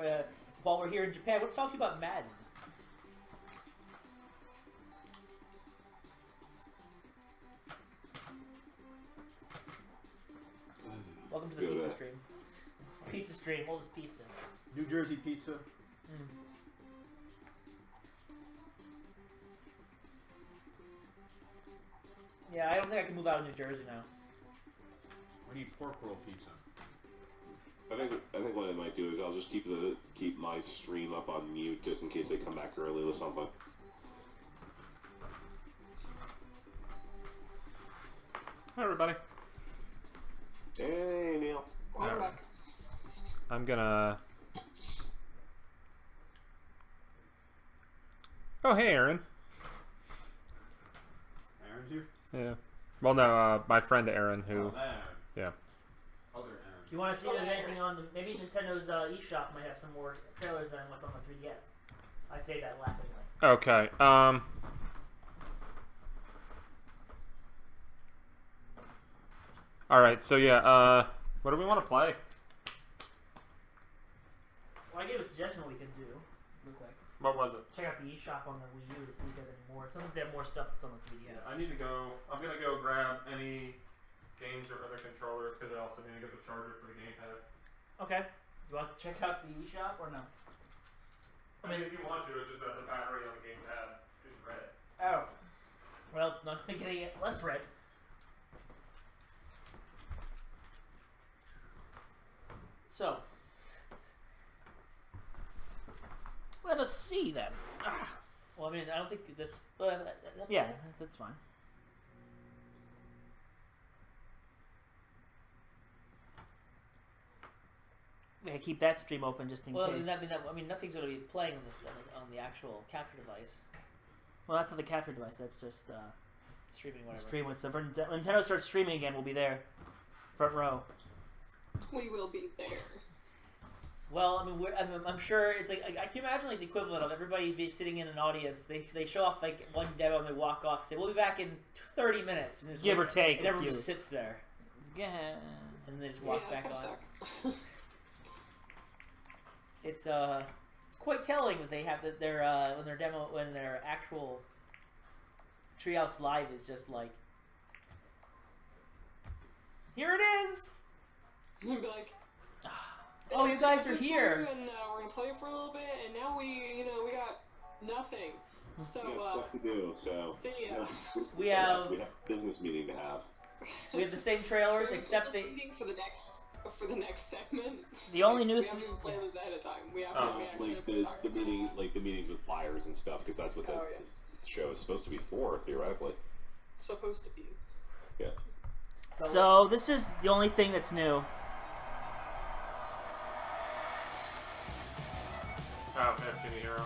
while we're here in Japan, we're going to talk to you about Madden. Welcome to the pizza stream. Pizza stream, oldest pizza. New Jersey pizza. Yeah, I don't think I can move out of New Jersey now. We need pork roll pizza. I think what I might do is I'll just keep my stream up on mute just in case they come back early with something. Hi, everybody. Hey, Neil. Welcome back. I'm gonna... Oh, hey, Aaron. Aaron's here? Yeah. Well, no, my friend Aaron, who... Oh, that Aaron. Yeah. Other Aaron. Do you want to see if there's anything on maybe Nintendo's eShop might have some more trailers than what's on the 3DS. I say that laughingly. Okay, Alright, so yeah, what do we want to play? Well, I gave a suggestion what we could do, real quick. What was it? Check out the eShop on the Wii U to see if there's any more. Some of them have more stuff that's on the 3DS. I need to go, I'm gonna go grab any games or other controllers, because I also need to get the charger for the gamepad. Okay. Do you want to check out the eShop or no? I mean, if you want to, it's just that the battery on the gamepad is red. Oh. Well, it's not going to get any less red. So. Let us see then. Well, I mean, I don't think this... yeah, that's fine. Yeah, keep that stream open just in case. I mean, nothing's going to be playing on this on the actual capture device. Well, that's not the capture device. That's just streaming whatever. Stream with. So when Nintendo starts streaming again, we'll be there, front row. We will be there. Well, I mean, I'm sure it's like I can imagine like the equivalent of everybody be sitting in an audience. They show off like one demo and they walk off. Say, "We'll be back in 30 minutes," and give or take, and everyone just sits there. Yeah, and they just walk back on. It's quite telling that they have that when their actual Treehouse Live is just like, here it is. You'd be like, oh, you guys are here. And we're gonna play for a little bit, and now we got nothing. So stuff to do. So see ya. We have a business meeting to have. We have the same trailers, except they. Meeting for the next segment. The only new we haven't even planned this ahead of time. We haven't. Like the meetings with buyers and stuff, because that's what the show is supposed to be for, theoretically. Supposed to be. Yeah. So this is the only thing that's new. Oh, FTV Hero.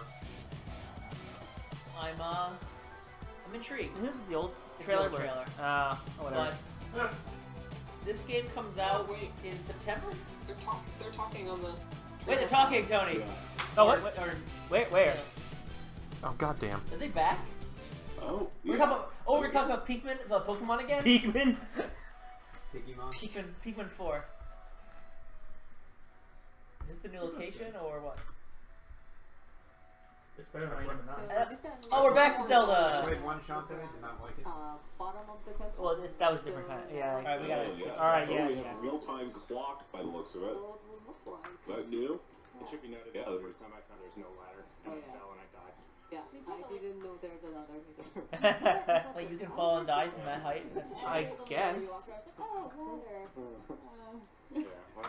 I'm intrigued. This is the old trailer. Whatever. But this game comes out in September. They're talking on the. Wait, they're talking, Tony. Yeah. Oh, wait, where? Oh, goddamn. Are they back? Oh. We're talking about. Oh, we're talking about Pokemon again. Pikmin. Pikmin 4. Is this the new location or what? It's better than not. Oh, we're back to Zelda. I played one shot today, did not like it. Bottom of the country. Well, that was different kind of. Yeah. All right, we got it. Yeah. All right, We yeah. have a real-time clock by the looks of it. Is that new? It should be noted that the first time I found there's no ladder, and I fell and I died. Yeah, I didn't know there was a ladder either. Like you can fall and die from that height. That's I guess. Oh, ladder. Yeah, well,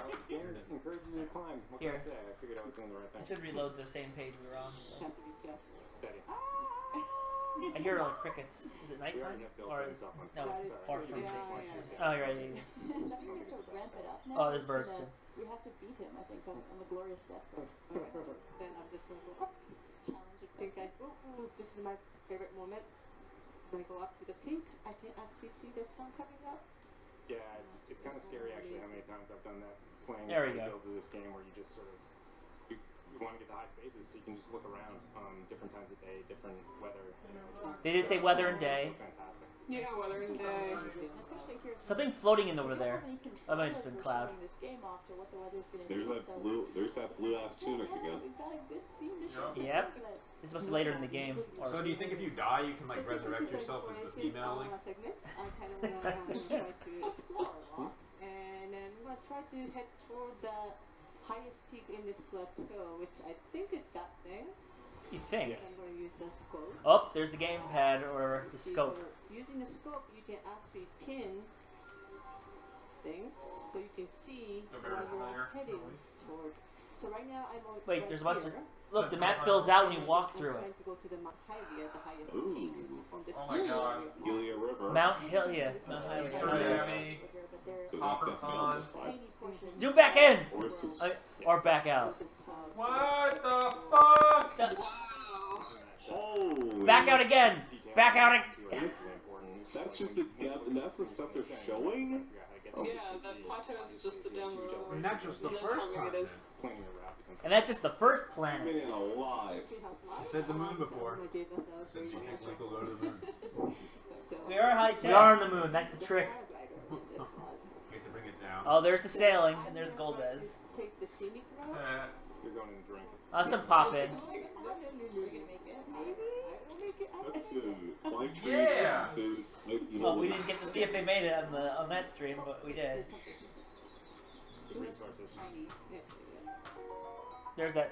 encouraging you to climb. What can I say? I figured I doing the right thing. It should reload the same page we were on. So. Have to be careful. Steady. I hear crickets. Is it nighttime? Or is, no, it's far from day. Oh, you're right. Oh, there's birds too. We have to beat him, I think, on the glorious death. Alright, then I'm just going to go up. Challenge Think I, this is my favorite moment. When I go up to the peak, I can actually see the sun coming up. Yeah, it's kind of scary actually how many times I've done that playing builds of this game where you just sort of you want to get the high spaces so you can just look around different times of day, different weather. They did say weather and day. Fantastic. Yeah, weather and day. Something floating in over there. That might have just been cloud. There's that blue ass tunic again. Yep. It's supposed to be later in the game. So do you think if you die, you can like resurrect yourself as the female Link? I kind of want to try to explore a lot, and then I'm going to try to head toward the highest peak in this plateau, which I think is that thing. You think? I'm going to use the scope. Oh, there's the gamepad or the scope. So using the scope, you can actually pin things so you can see where you're heading toward. So right now I'm on. Wait, there's a bunch of. Look, the map fills out when you walk through it. I'm trying to go to the Mount Hylia, the highest peak on this Oh my god. Hylia River. Mount Hylia. Mount Hylia. Hopper Pond. Zoom back in! Or back out. What the fuck? Oh. Back out again! Back out again! That's just that's the stuff they're showing? Yeah, that plateau is just the demo. And not just the first continent. And that's just the first planet. Been alive. I said the moon before. I said, do you think Link will go to the moon? We are high tech. We are on the moon, that's the trick. We have to bring it down. Oh, there's the sailing, and there's Golbez. You're going to drink. Some pop in. Yeah! Well, we didn't get to see if they made it on that stream, but we did. There's that.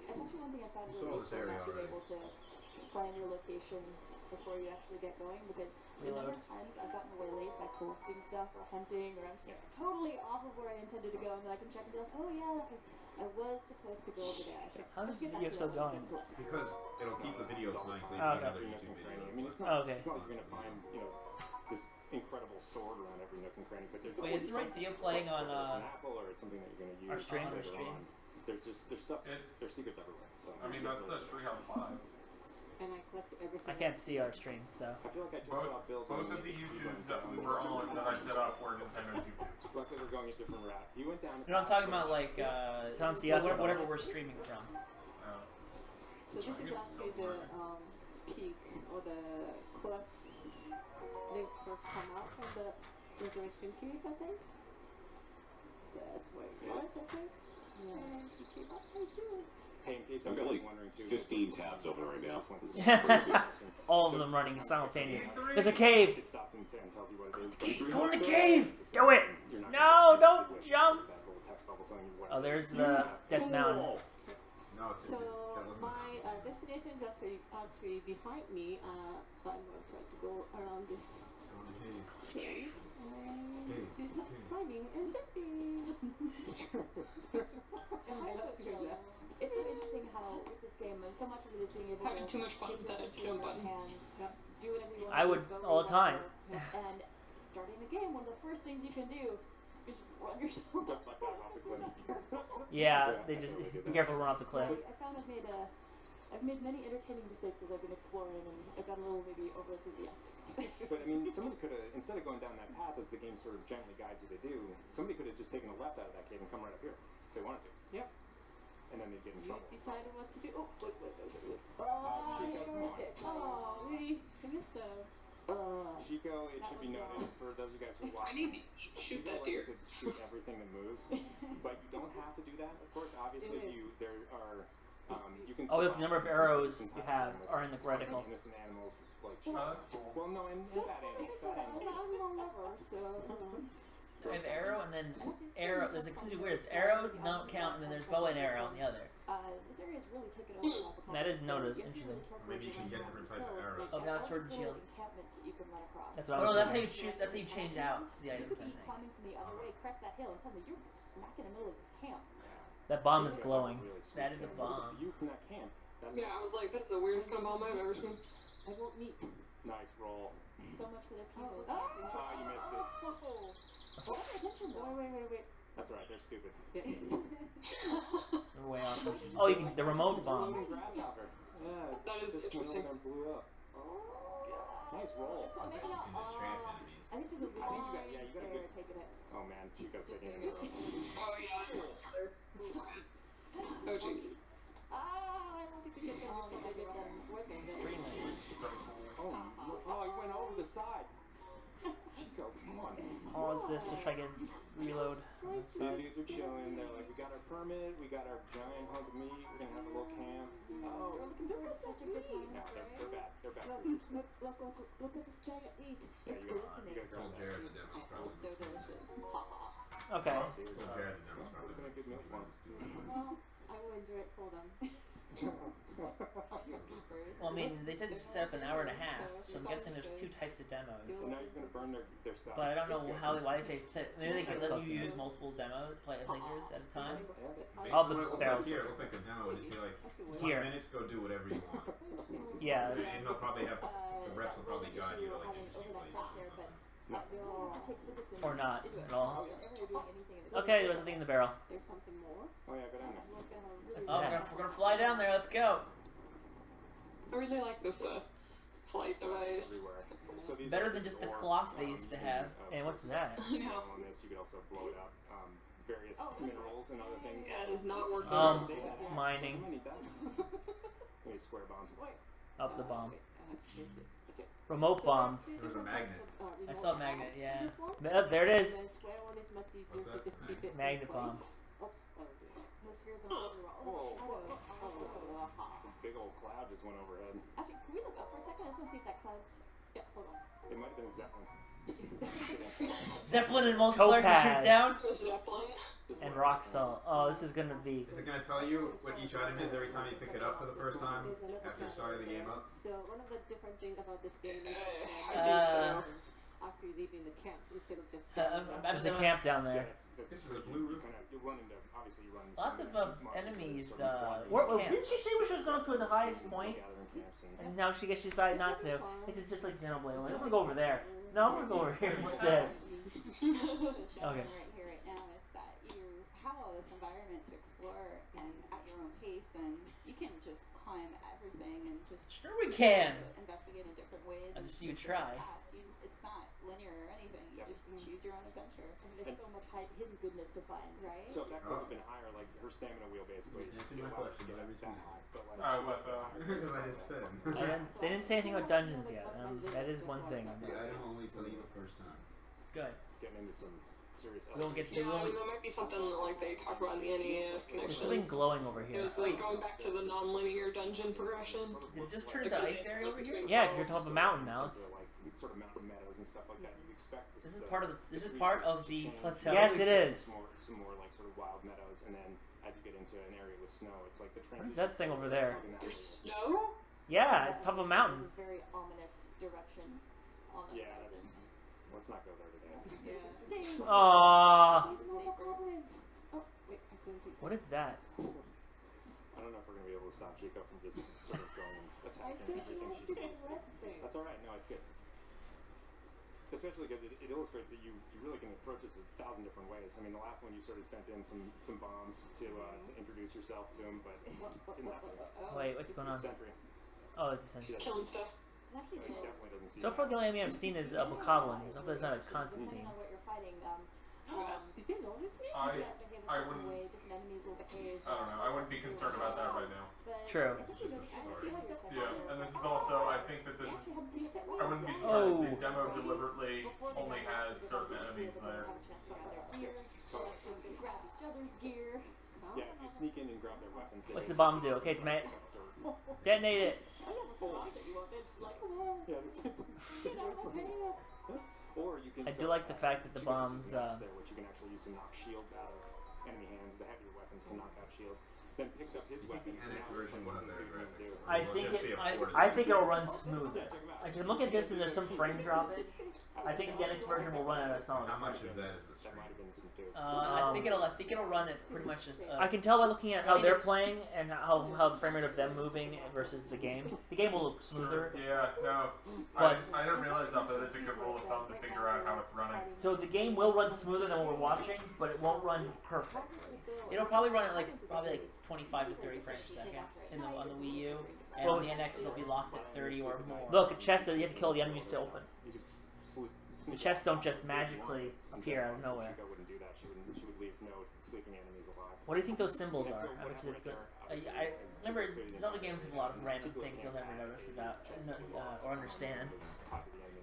You saw this area already. Find your location before you actually get going, because the number of times I've gotten away late by collecting stuff or hunting, or I'm totally off of where I intended to go, and then I can check and be like, oh yeah, I was supposed to go over there. How's this video still going? Because it'll keep the video playing until you find another YouTube video. I mean, it's not, it's not like you're going to find, this incredible sword around every nook and cranny, but there's Wait, is the right video playing on an apple or it's something that you're going to use our stream? There's stuff, there's secrets everywhere. So I mean, that's the Treehouse Live. And I collect everything. I can't see our stream, so. I feel like I just saw Bill Both of the YouTubes that we were on that I set up were Nintendo YouTubes. Luckily, we're going a different route. He went down. You know, I'm talking about like whatever we're streaming from. So this is actually the peak or the cliff Link first come out from the resurrection cave, I think. That's where it was, I think. Yeah. And she came up right here. Hey, in case I've got like wondering too, 15 tabs open right now. All of them running simultaneously. There's a cave! It stops and tells you what it is. Go in the cave! Do it! No, don't jump! Oh, there's the Death Mountain. No, it's so my destination is actually behind me, but I'm going to try to go around this cave and do some climbing and jumping. It's interesting how with this game, and so much of it is being able to having too much fun with that jump button. Do whatever you want. I would all the time. And starting the game, one of the first things you can do is run yourself off the cliff. Yeah, they just be careful to run off the cliff. I found I've made many entertaining mistakes as I've been exploring, and I've got a little maybe over enthusiastic. But I mean, somebody could have, instead of going down that path as the game sort of gently guides you to do, somebody could have just taken a left out of that cave and come right up here if they wanted to. Yep. And then they'd get in trouble. Decided what to do. Oh, wait. Chico, oh, really? I missed them. Chico, it should be noted for those of you guys who watch. I need to shoot that deer. To shoot everything that moves, but you don't have to do that. Of course, obviously, there are. You can. Oh, look, the number of arrows you have are in the reticle. Innocent animals like. That's cool. Well, no, and bad animals. I have arrow and then arrow. There's like something weird. It's arrow, don't count, and then there's bow and arrow on the other. This area's really taken over. That is noted. Interesting. Maybe you can get different types of arrows. Oh, now sword and shield. That's what I was. Oh, No, that's how you shoot. That's how you change out the items. I think. Climbing from the other way, crest that hill, and suddenly you're smack in the middle of this camp. That bomb is glowing. That is a bomb. Yeah, I was like, that's the weirdest kind of bomb I've ever seen. I won't meet. Nice roll. So much for the peaceful Oh, you missed it. Wait. That's right, they're stupid. They're way off. Oh, you can the remote bombs. Yeah, That is interesting. Blew up. Nice roll. I bet you can distract enemies. I think there's a I think you got, yeah, you got a good. taking it. Oh man, Chico's taking it in a row. Oh yeah. Oh jeez. I don't think you get them. Extremely. Oh, you went over the side. Chico, come on. Pause this to try to get reload. These dudes are chilling. They're like, we got our permit, we got our giant hunk of meat, we're gonna have a little camp. Oh, no, they're bad. They're bad. Look at this giant meat. Yeah, you gotta Told Jared the demo's probably. So delicious. Okay. Told Jared the demo's probably. Gonna give me one. Well, I will enjoy it for them. Well, I mean, they said set up an hour and a half, so I'm guessing there's 2 types of demos. So now you're gonna burn their stuff. But I don't know why they say set. Maybe they can let you use multiple playthroughs at a time. All the barrels. Here, it looked like the demo would just be like 20 Here. minutes, go do whatever you want. Yeah. And they'll probably have the reps will probably guide you to like interesting places. Or not at all. Okay, there was nothing in the barrel. There's something more. Oh yeah, go down there. Oh, we're gonna fly down there. Let's go. I really like this flight device. So these Better are than just the ore cloth they farms used to have. And what's that? I know. On this, you could also blow it up. Various minerals and other things. And not working. Mining. I need that. I need square bombs. Up the bomb. Remote bombs. There's a magnet. I saw a magnet, yeah. There it is. What's that? Magnet bomb. Big old cloud just went overhead. Actually, can we look up for a second? I just want to see if that cloud's... Yeah, hold on. It might have been Zeppelin. Zeppelin and multiplayer can shoot down. Zeppelin. And rock salt. Oh, this is gonna be. Is it gonna tell you what each item is every time you pick it up for the first time after starting the game up? So one of the different things about this game is actually leaving the camp instead of just... There's a camp down there. This is a blue room. You run into, obviously you run into Lots of enemies. camps. Didn't she say she was going up to the highest point? And now she decided not to. This is just like Xenoblade. I'm gonna go over there. No, I'm gonna go over here instead. Okay. Right here, right now, is that you have all this environment to explore and at your own pace, and you can just climb everything and just Sure we can. investigate in different ways. I and just see you take try. different paths. It's not linear or anything. You just choose your own adventure. There's so much hidden goodness to find, right? So if that could have been higher, like her stamina wheel basically. Answer my question, but I that high, but like. what though? Because I just said. They didn't say anything about dungeons yet. That is one thing. The item only tell you the first time. Good. Getting into some serious. We'll get to. Yeah, I mean, that might be something like they talk about in the NES connection. There's something glowing over It here. was like going back to the non-linear dungeon progression. Did it just turn into ice area over here? Between Yeah, because you're top of a mountain now. Sort of mountain meadows and stuff like that. You expect This is part of the. This is part of the plateau. Yes, it is. Some more like sort of wild meadows, and then as you get into an area with snow, it's like the What is that thing over there? There's snow? Yeah, it's top of a mountain. A very ominous direction on the horizon. Let's not go there today. Yeah. Aww. What is that? I don't know if we're gonna be able to stop Chico from just sort of going and attacking everything she sees. That's alright, no, it's good. Especially because it illustrates that you really can approach this 1,000 different ways. I mean, the last one you sort of sent in some bombs to introduce yourself to him, but didn't happen. Wait, what's going on? Sentry. Oh, it's a sentry. Killing stuff. He definitely doesn't see So far, the only enemy I've seen is a bokoblin. So that's not a constant theme. What you're fighting, did you notice me? I wouldn't. I don't know. I wouldn't be concerned about that right now. True. It's just a story. Yeah, and this is also. I think that this is. I wouldn't be surprised if the demo deliberately only has certain enemies there. Yeah, if you sneak in and grab their weapons. What's the bomb do? Okay, it's detonate it. Or you can I do like the fact that the bombs. there, which you can actually use to knock shields out of enemy hands. The heavier weapons can knock out shields. then picked up his Do you think the weapon. NX version will have better graphics? Or I will it think just be a port of I the think game? it'll run smoother. I can look at this and there's some frame droppage. I think the NX version will run at a solid. How much of that is the stream? I think it'll run it pretty much just. I can tell by looking at how 20 they're to- playing and how the frame rate of them moving versus the game. The game will look smoother. Yeah, no. But I didn't realize that, but it's a good rule of thumb to figure out how it's running. so the game will run smoother than what we're watching, but it won't run perfect. It'll probably run at like 25 to 30 frames per second on the Wii U, and on the NX it'll be locked at 30 or more. Look, a chest, you have to kill the enemies to open. The chests don't just magically appear out of nowhere. She wouldn't do that. She would leave no sleeping enemies alive. What do you think those symbols are? I bet you it's I remember Zelda games have a lot of random things you'll never notice about or understand.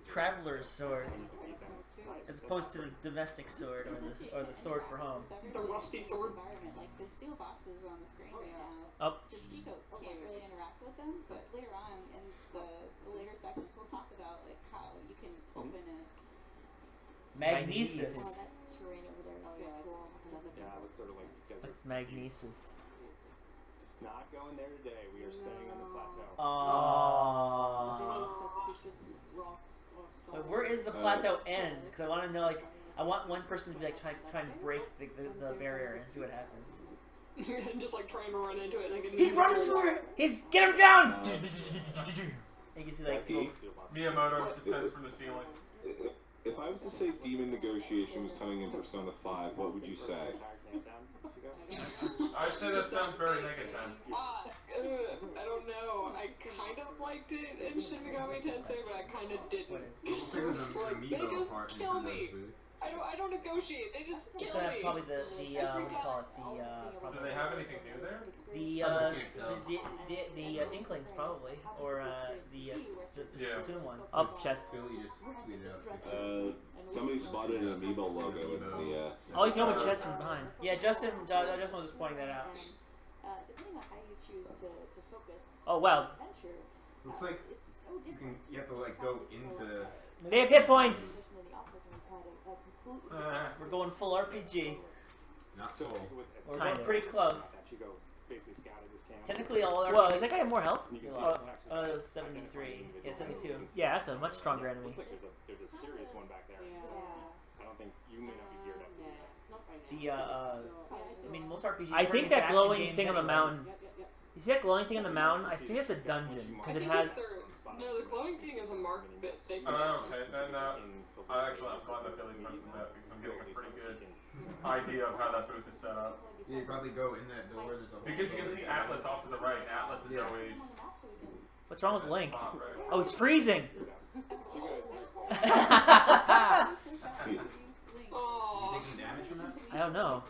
Traveler's sword, as opposed to the domestic sword or the sword for home. The rusty sword. Like the steel boxes on the screen right now. Oh. Chico can't really interact with them, but later on in the later sections we'll talk about like how you can open it. Magnesis. That terrain over there is so cool. Yeah, it looks sort of like desert. What's magnesis? Not going there today. We are staying on the plateau. Wait, where is the plateau end? Because I want to know, like, I want one person to be like trying to break the barrier and see what happens. Just like trying to run into it. Like, He's running for it. Get him down. You can see like people. Miyamoto descends from the ceiling. If I was to say Demon Negotiation was coming in Persona 5, what would you say? I'd say that sounds very negative. I don't know. I kind of liked it in Shin Megami Tensei, but I kind of didn't. Like, they just kill me. I don't negotiate. They just It's kill gonna have me. probably the what do you call it? Probably Do they have anything new there? The Inklings probably, or the Splatoon ones. Oh, Up chest. Billy just tweeted out a picture. Somebody spotted an Amiibo logo in the. Oh, you can open chests from behind. Yeah, Justin was just pointing that out. Depending on how you choose to focus. Oh wow. Adventure, Looks like you have to like go into. They have hit points. We're going full RPG. Not full. We're going pretty close. Basically scouted this camp. Technically, all RPG. Well, does that guy have more health? Oh, 73. Yeah, 72. Yeah, that's a much stronger enemy. Looks like there's a serious one back there. I don't think you may not be geared up to do that. I mean, most RPGs. I think that glowing thing on the mountain. You see that glowing thing on the mountain? I think it's a dungeon because it has. No, the glowing thing is a mark that they can. Oh, okay. Then actually, I'm glad that Billy mentioned that because I'm getting a pretty good idea of how that booth is set up. Yeah, you probably go in that door. There's a whole Because you can see Atlas off to the right. Atlas is always. What's wrong with Link? Oh, he's freezing. You taking damage from that? I don't know.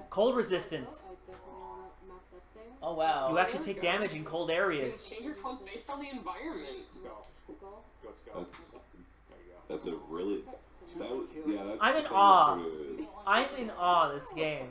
Cold resistance. Oh wow. You actually take damage in cold areas. Change your clothes based on the environment. That's a really. I'm in awe. I'm in awe of this game.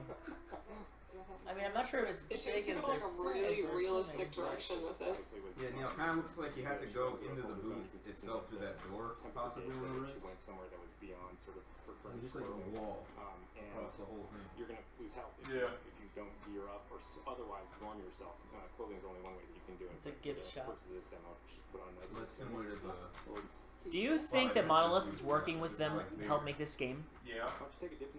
I mean, I'm not sure if it's big as It's just like a really realistic direction with it. Yeah, Neil, kind of looks like you have to go into the booth itself through that door, possibly a little bit. She went somewhere that was beyond sort of her current There's just like a wall and across the whole thing. you're gonna lose health if you don't gear up or otherwise warm yourself. Clothing is only one way that you can do it. It's a gift shop. Purpose of this demo, put on those. That's similar to the. Do you think that Monolith is working with them to help make this game? Yeah.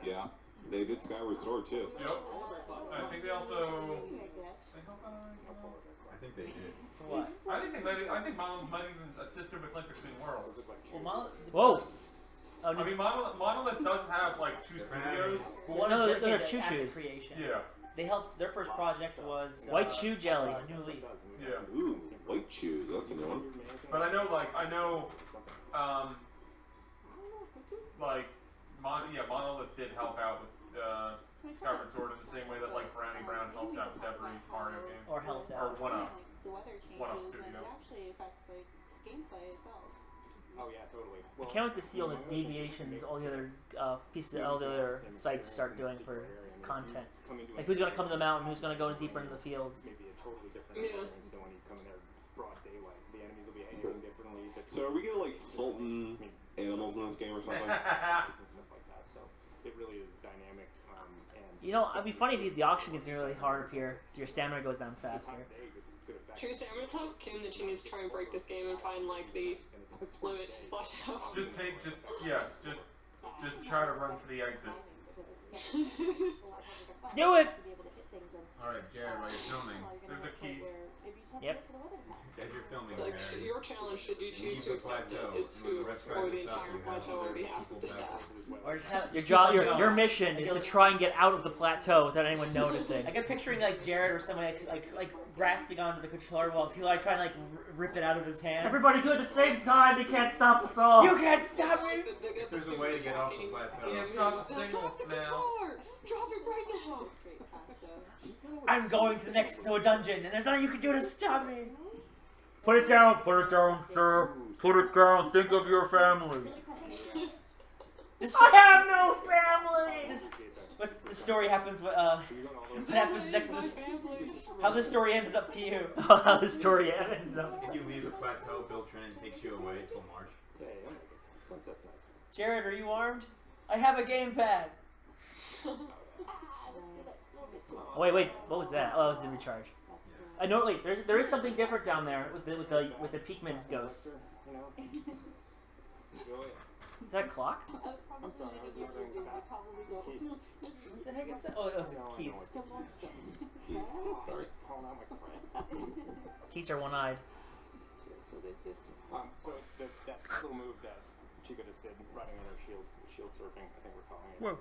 Yeah. They did Skyward Sword too. Yep. I think they also. I think they did. For what? I think Monolith might even assist her with Link Between Worlds. Well, Monolith. Whoa. I mean, Monolith does have like 2 studios. Well, one No, is they're dedicated to asset choo-choos. creation. Yeah. They helped. Their first project was White shoe jelly. New Leaf. Yeah. Ooh, white shoes. That's a new one. But I know, Monolith did help out with Skyward Sword in the same way that like Brownie Brown helps out with every Mario game. Or helped out. Or one up. The weather One up changes and studio. it actually affects like gameplay itself. Oh yeah, totally. I can't wait to see all the deviations, all the other pieces, all the other sites start doing for content. Like who's gonna come to the mountain, who's gonna go deeper into the fields. Maybe a totally different experience than when you come in there broad daylight. The enemies will be behaving differently. So are we gonna like Fulton animals in this game or something? And stuff like that. So it really is dynamic and You know, it'd be funny if the auction gets really hard up here, so your stamina goes down faster. Seriously, I'm gonna tell Kim that she needs to try and break this game and find like the limit plateau. Just try to run for the exit. Do it! Alright, Jared, while you're filming. There's a keys. Yep. As you're filming, Like, Jared, your challenge, should you choose leave to the accept it, plateau. is When to the rep explore tries the to stop entire you, have plateau on other behalf of people the back staff. Or just have your mission is to try and get out of the plateau without anyone noticing. I kept picturing like Jared or somebody like grasping onto the controller while people like trying to like rip it out of his hands. Everybody do it at the same time. They can't stop us all. You can't stop me. If there's a way to get off the plateau. It's not a single Drop the now. controller! Drop it right now! I'm going to the next dungeon, and there's nothing you can do to stop me. Put it down, sir. Put it down. Think of your family. I have no family. What's the story happens? What happens next to this? How this story ends is up to you. How the story ends up. If you leave the plateau, Bill Trennan takes you away till March. Jared, are you armed? I have a gamepad. Oh, wait. What was that? Oh, that was the recharge. I know. Wait, there is something different down there with the Peakman ghosts. Is that a clock? I'm sorry, I was wondering about keys. What the heck is that? Oh, it was keys. Sorry. Calling out my friend. Keys are one-eyed. So that little move that Chica just did, running on her shield surfing, I think we're calling it. Whoa.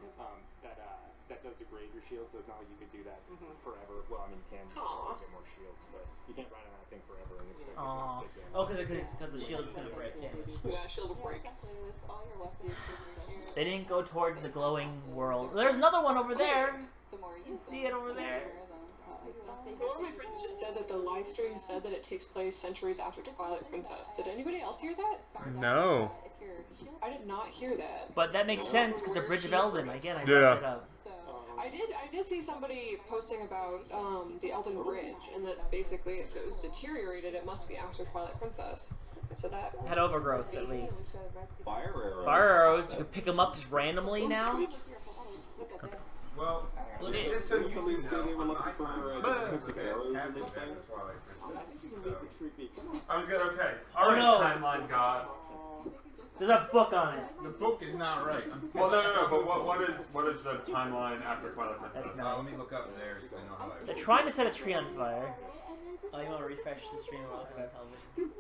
That does degrade your shield, so it's not like you could do that forever. Well, I mean, you can get more shields, but you can't run on that thing forever and expect it to take damage. Oh, because the shield is gonna break. Yeah, shield will break. They didn't go towards the glowing world. There's another one over there. You see it over there. One of my friends just said that the live stream said that it takes place centuries after Twilight Princess. Did anybody else hear that? No. I did not hear that. But that makes sense because the Bridge of Elden. Again, I Yeah. looked it up. I did see somebody posting about the Elden Bridge, and that basically if it was deteriorated, it must be after Twilight Princess. So that Had overgrowth at least. Fire arrows. Fire arrows. You can pick them up just randomly now. Well, Well, just so you Somebody said they were know, looking my for timeline toxic arrows have in been this thing. after Twilight Princess. So. I was gonna All right, no. timeline god. There's a book on it. The book is not right. Well, no. But what is the timeline after Twilight Princess? That's nice. Let me look up theirs because I know how I. They're trying to set a tree on fire. Oh, you want to refresh the stream while on television?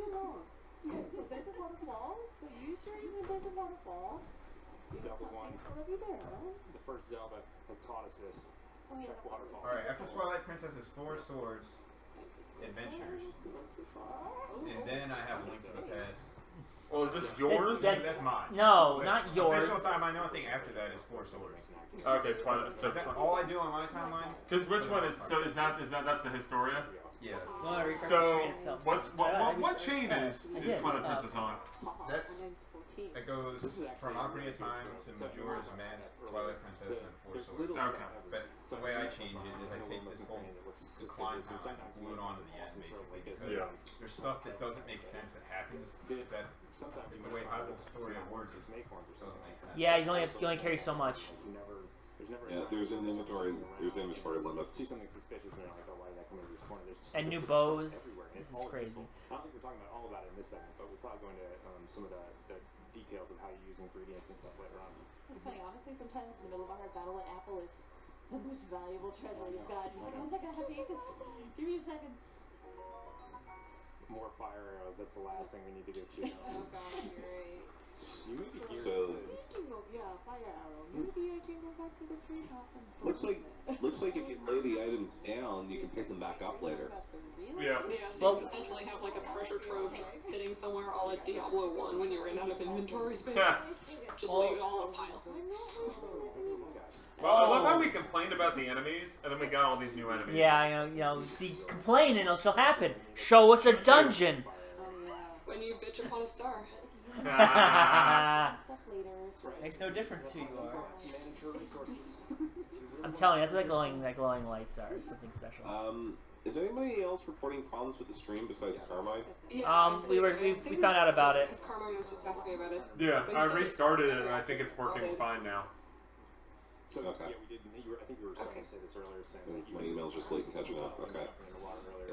Zelda 1, the first Zelda, has taught us this. Check waterfall. All right, after Twilight Princess is Four Swords Adventures, and then I have Link to the Past. Well, is this yours? That's mine. No, But not yours. Official timeline. The only thing after that is Four Swords. Okay, Twilight. So, All I do on my timeline. because which one is? So is that's the Historia? Yes. You want to refresh the So screen itself? what chain is Twilight Princess on? That's it goes from Ocarina of Time to Majora's Mask, Twilight Princess, and Four Swords. Okay. But the way I change it is I take this whole decline time and glue it onto the end, basically, because there's stuff that doesn't make sense that happens. That's the way how the story words it doesn't make sense. Yeah, you only carry so much. Yeah, there's inventory limits. See something suspicious and you're like, oh, why did that come into this corner? There's And new bows. This is crazy. I don't think we're talking about all about it in this segment, but we'll probably go into some of the details of how you use ingredients and stuff later on. It's funny, honestly, sometimes in the middle of our battle, an apple is the most valuable treasure you've got. You're like, 1 second, I have to eat this. Give me a second. More fire arrows, that's the last thing we need to get you. Oh god, you're right. You may be geared So- Yeah, fire arrow. Maybe I can go back to the treehouse and Looks like if you lay the items down, you can pick them back up later. Yeah. Yeah, so you essentially have like a treasure trove just sitting somewhere all at Diablo 1 when you ran out of inventory space. Just leave it all in a pile. Well, I love how we complained about the enemies, and then we got all these new enemies. Yeah, you know. See, complain and it'll happen. Show us a dungeon. When you bitch upon a star. Makes no difference who you are. I'm telling you, that's what that glowing lights are. It's something special. Is anybody else reporting problems with the stream besides Carmine? Yeah, We found out about it. Because Carmine was just asking me about it. Yeah, But I he said restarted it, and I think it's working fine now. So Okay. yeah, we did. I think you were starting to say this earlier, Sam. that you My email's just late in catching up. Okay.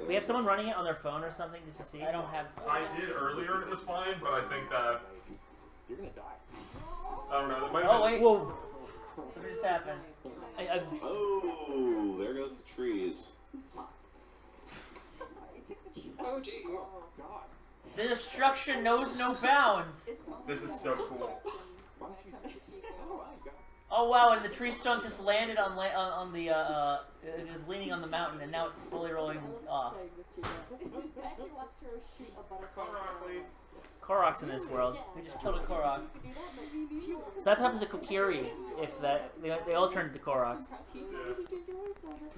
We have someone running it on their phone or something just to see. I don't have. I did earlier and it was fine, but I think that You're gonna die. I don't know. That might have Oh been, wait. Whoa. Something just happened. Oh, there goes the trees. Oh geez. Oh God. The destruction knows no bounds. This is so cool. Oh wow! And the tree stump just landed on the it was leaning on the mountain, and now it's slowly rolling off. Korok's in this world. We just killed a Korok. So that's what happens to Kokiri if that they all turn into Koroks. No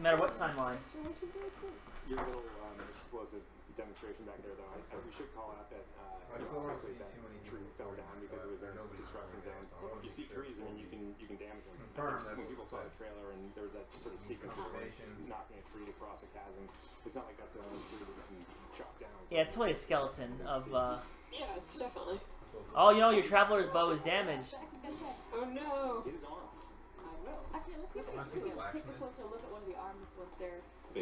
matter what timeline. Your little explosive demonstration back there, though. We should call out that I still don't see that too many tree fell down because it was in a construction zone. You see trees, I mean, you can damage them. When people saw the trailer and there was that sort of sequence of knocking a tree across a chasm, it's not like that's the only tree that you can chop down. Yeah, it's totally a skeleton of. Yeah, it's definitely. Oh, you know, your traveler's bow is damaged. Oh no. Get his arm. Actually, let's see if we can take a closer look at one of the arms once they're. I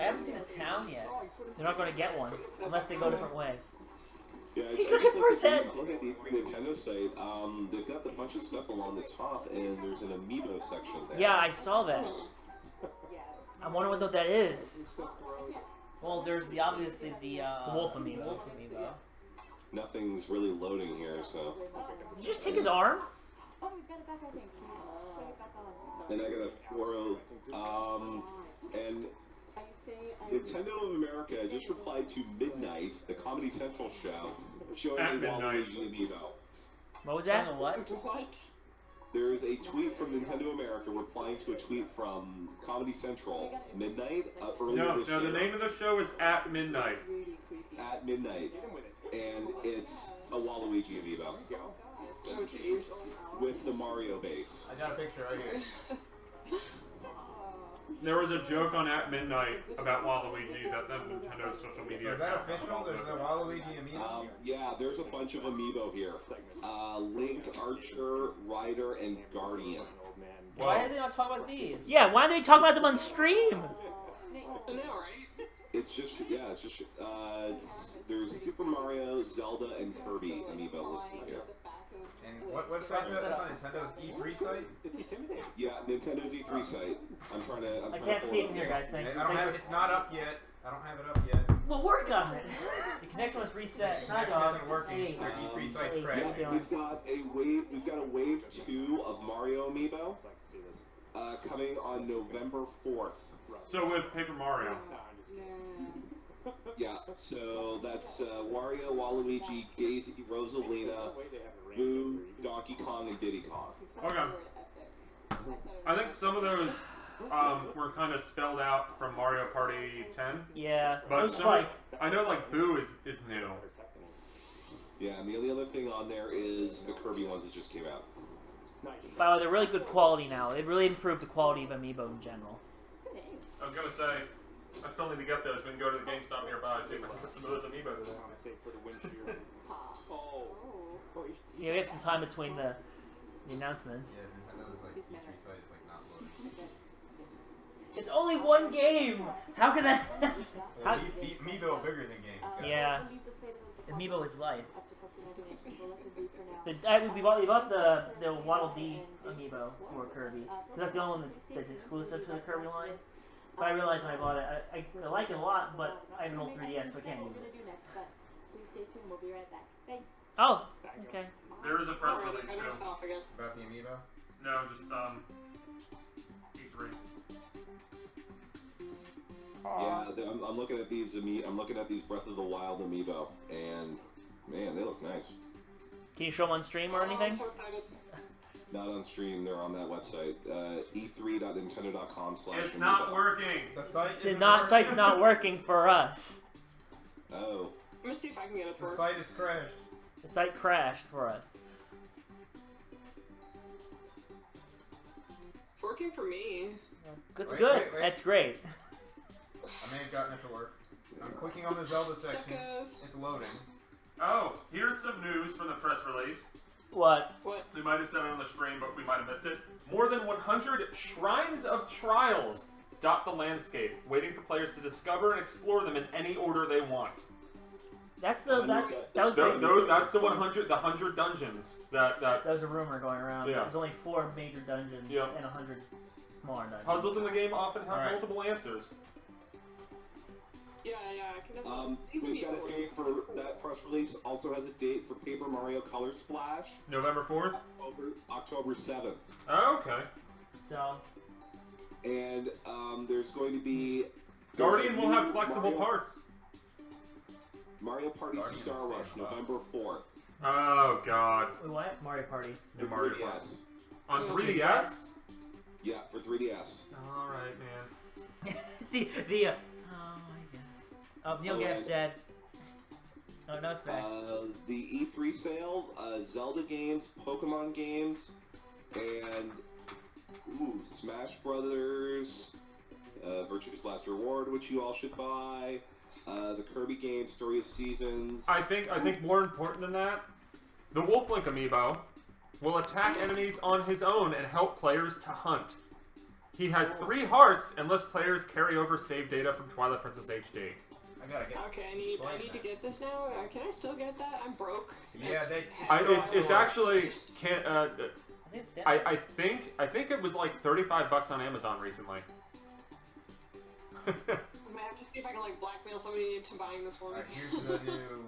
haven't seen the town yet. They're not going to get one unless they go a different way. Yeah, He's looking for his head. Look at the Nintendo site. They've got a bunch of stuff along the top, and there's an amiibo section there. Yeah, I saw that. I'm wondering what that is. Well, there's obviously the wolf amiibo. Nothing's really loading here, so. Did you just take his arm? Oh, we've got it back, I think. Put it back on. And I got a 4 and Nintendo of America just replied to Midnight, the Comedy Central show, showing At a midnight. Waluigi amiibo. What was that? What? There is a tweet from Nintendo America replying to a tweet from Comedy Central, Midnight, earlier this year. No, the name of the show is At Midnight. At Midnight. And it's a Waluigi amiibo. Oh jeez. With the Mario base. I got a picture right here. There was a joke on At Midnight about Waluigi that then Nintendo's social media. So is that account official? found There's it. a Waluigi amiibo? Yeah, there's a bunch of amiibo here. Link, Archer, Ryder, and Guardian. Why did they not talk about these? Yeah, why did they talk about them on stream? I know, right? It's just, there's Super Mario, Zelda, and Kirby amiibo listed here. And what site is that? That's on Nintendo's E3 site? It's intimidating. Yeah, Nintendo's E3 site. I'm trying to. I can't see it from here, guys. Thanks. I don't have it. It's not up yet. I don't have it up yet. We'll work on it. The connection was reset. The Hi, connection dog. isn't working. Hey. Their E3 site's Hey, crashed. how you doing? We've got a wave 2 of Mario amiibo coming on November 4th. So with Paper Mario. Yeah, so that's Wario, Waluigi, Daisy, Rosalina, Boo, Donkey Kong, and Diddy Kong. Okay. I think some of those were kind of spelled out from Mario Party 10. Yeah, But those some like I know like Boo is new. Yeah, and the only other thing on there is the Kirby ones that just came out. by the way, they're really good quality now. They've really improved the quality of amiibo in general. I was gonna say, I still need to get those. We can go to the GameStop nearby see if we can put some of those amiibo today. Yeah, we have some time between the announcements. Yeah, Nintendo's like E3 site is like not loading. It's only one game. How can that? Well, Amiibo bigger than games. Yeah, amiibo is life. We bought the Waddle Dee amiibo for Kirby because that's the only one that's exclusive to the Kirby line. But I realized when I bought it, I like it a lot, but I have an old 3DS, so I can't use it. Oh, okay. There is a press release I messed too. off again. About the amiibo? No, just E3. Yeah, I'm looking at these. I'm looking at these Breath of the Wild amiibo, and man, they look nice. Can you show them on stream or anything? I'm so excited. Not on stream. They're on that website. e3.nintendo.com/. It's not working. The site The is site's not working for us. Oh. Let me see if I can get it to The work. site is crashed. The site crashed for us. It's working for me. That's Wait, good. wait, wait. That's great. I may have gotten it to work. I'm clicking on the Zelda section. Suckers. It's loading. Oh, here's some news from the press release. What? What? They might have said it on the stream, but we might have missed it. More than 100 shrines of trials dot the landscape, waiting for players to discover and explore them in any order they want. That's the that was That's the 100 dungeons that was a rumor going around. Yeah. There's only 4 major dungeons Yeah. and 100 smaller dungeons. Puzzles in the game often have multiple answers. Yeah, I can We've got a date for that press release. Also has a date for Paper Mario Color Splash. November 4th? October 7th. Oh, okay. So. And there's going to be... Guardian will have flexible parts. Mario Party Star Rush, November 4th. Oh, God. Wait, what? Mario Party. The Mario Party. 3DS. On 3DS? Yeah, for 3DS. Alright, man. oh my god. Oh, Neil Gaff's dead. Oh, no, it's back. The E3 sale, Zelda games, Pokemon games, and Smash Brothers, Virtue's Last Reward, which you all should buy, the Kirby game, Story of Seasons. I think more important than that, the Wolf Link amiibo will attack enemies on his own and help players to hunt. He has 3 hearts unless players carry over save data from Twilight Princess HD. I gotta get. Okay, I need to get this now. Can I still get that? I'm broke. Yeah, it's actually can't. I think it was like $35 on Amazon recently. I might have to see if I can like blackmail somebody into buying this one. Here's the new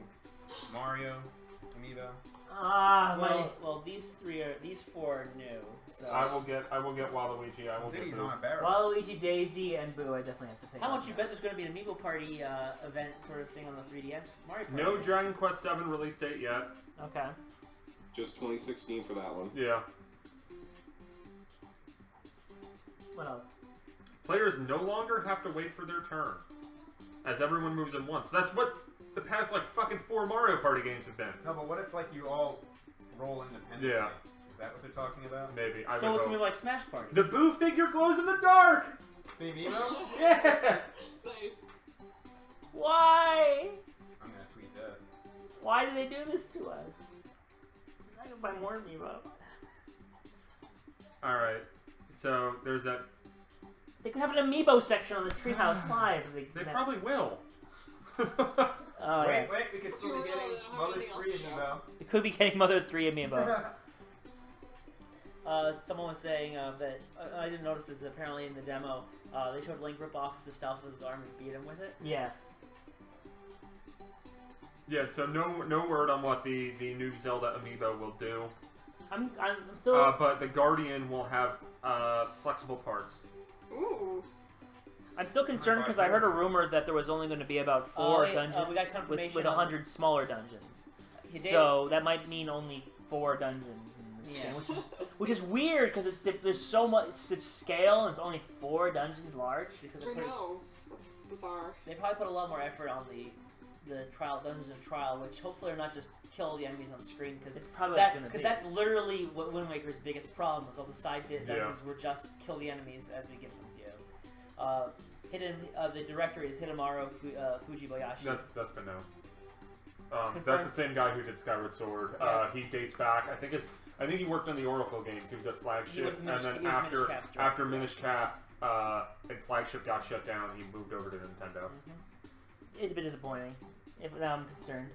Mario amiibo. Well, these 4 are new. So. I will get Waluigi. I will get Boo. Waluigi, Daisy, and Boo. I definitely have to pick. How much you bet there's going to be an Amiibo Party event sort of thing on the 3DS? Mario Party. No Dragon Quest VII release date yet. Okay. Just 2016 for that one. Yeah. What else? Players no longer have to wait for their turn, as everyone moves in once. That's what the past like fucking 4 Mario Party games have been. No, but what if like you all roll independently? Yeah. Is that what they're talking about? Maybe. So it's gonna be like Smash Party. The Boo figure glows in the dark. The amiibo? Yeah. Nice. Why? I'm gonna tweet that. Why do they do this to us? I can buy more amiibo. All right. So there's that. They could have an amiibo section on the Treehouse Live. They probably will. Wait, we could still be getting Mother 3 amiibo. We could be getting Mother 3 amiibo. Someone was saying that I didn't notice this. Apparently in the demo, they showed Link rip off the stuff of his arm and beat him with it. Yeah. Yeah. So no word on what the new Zelda amiibo will do. I'm still. But the Guardian will have flexible parts. Ooh. I'm still concerned because I heard a rumor that there was only going to be about 4 dungeons we got confirmation with 100 smaller dungeons. So that might mean only 4 dungeons in this game, which is weird because there's so much scale and it's only 4 dungeons large. Because that's bizarre. They probably put a lot more effort on the dungeons of trial, which hopefully are not just kill the enemies on the screen, because that's literally what Wind Waker's biggest problem was. All the side dungeons were just kill the enemies as we give them to you. The director is Hidemaru Fujibayashi. That's been known. That's the same guy who did Skyward Sword. He dates back. I think he worked on the Oracle games. He was at Flagship, and then after Minish Cap and Flagship got shut down, he moved over to Nintendo. It's a bit disappointing. Now I'm concerned.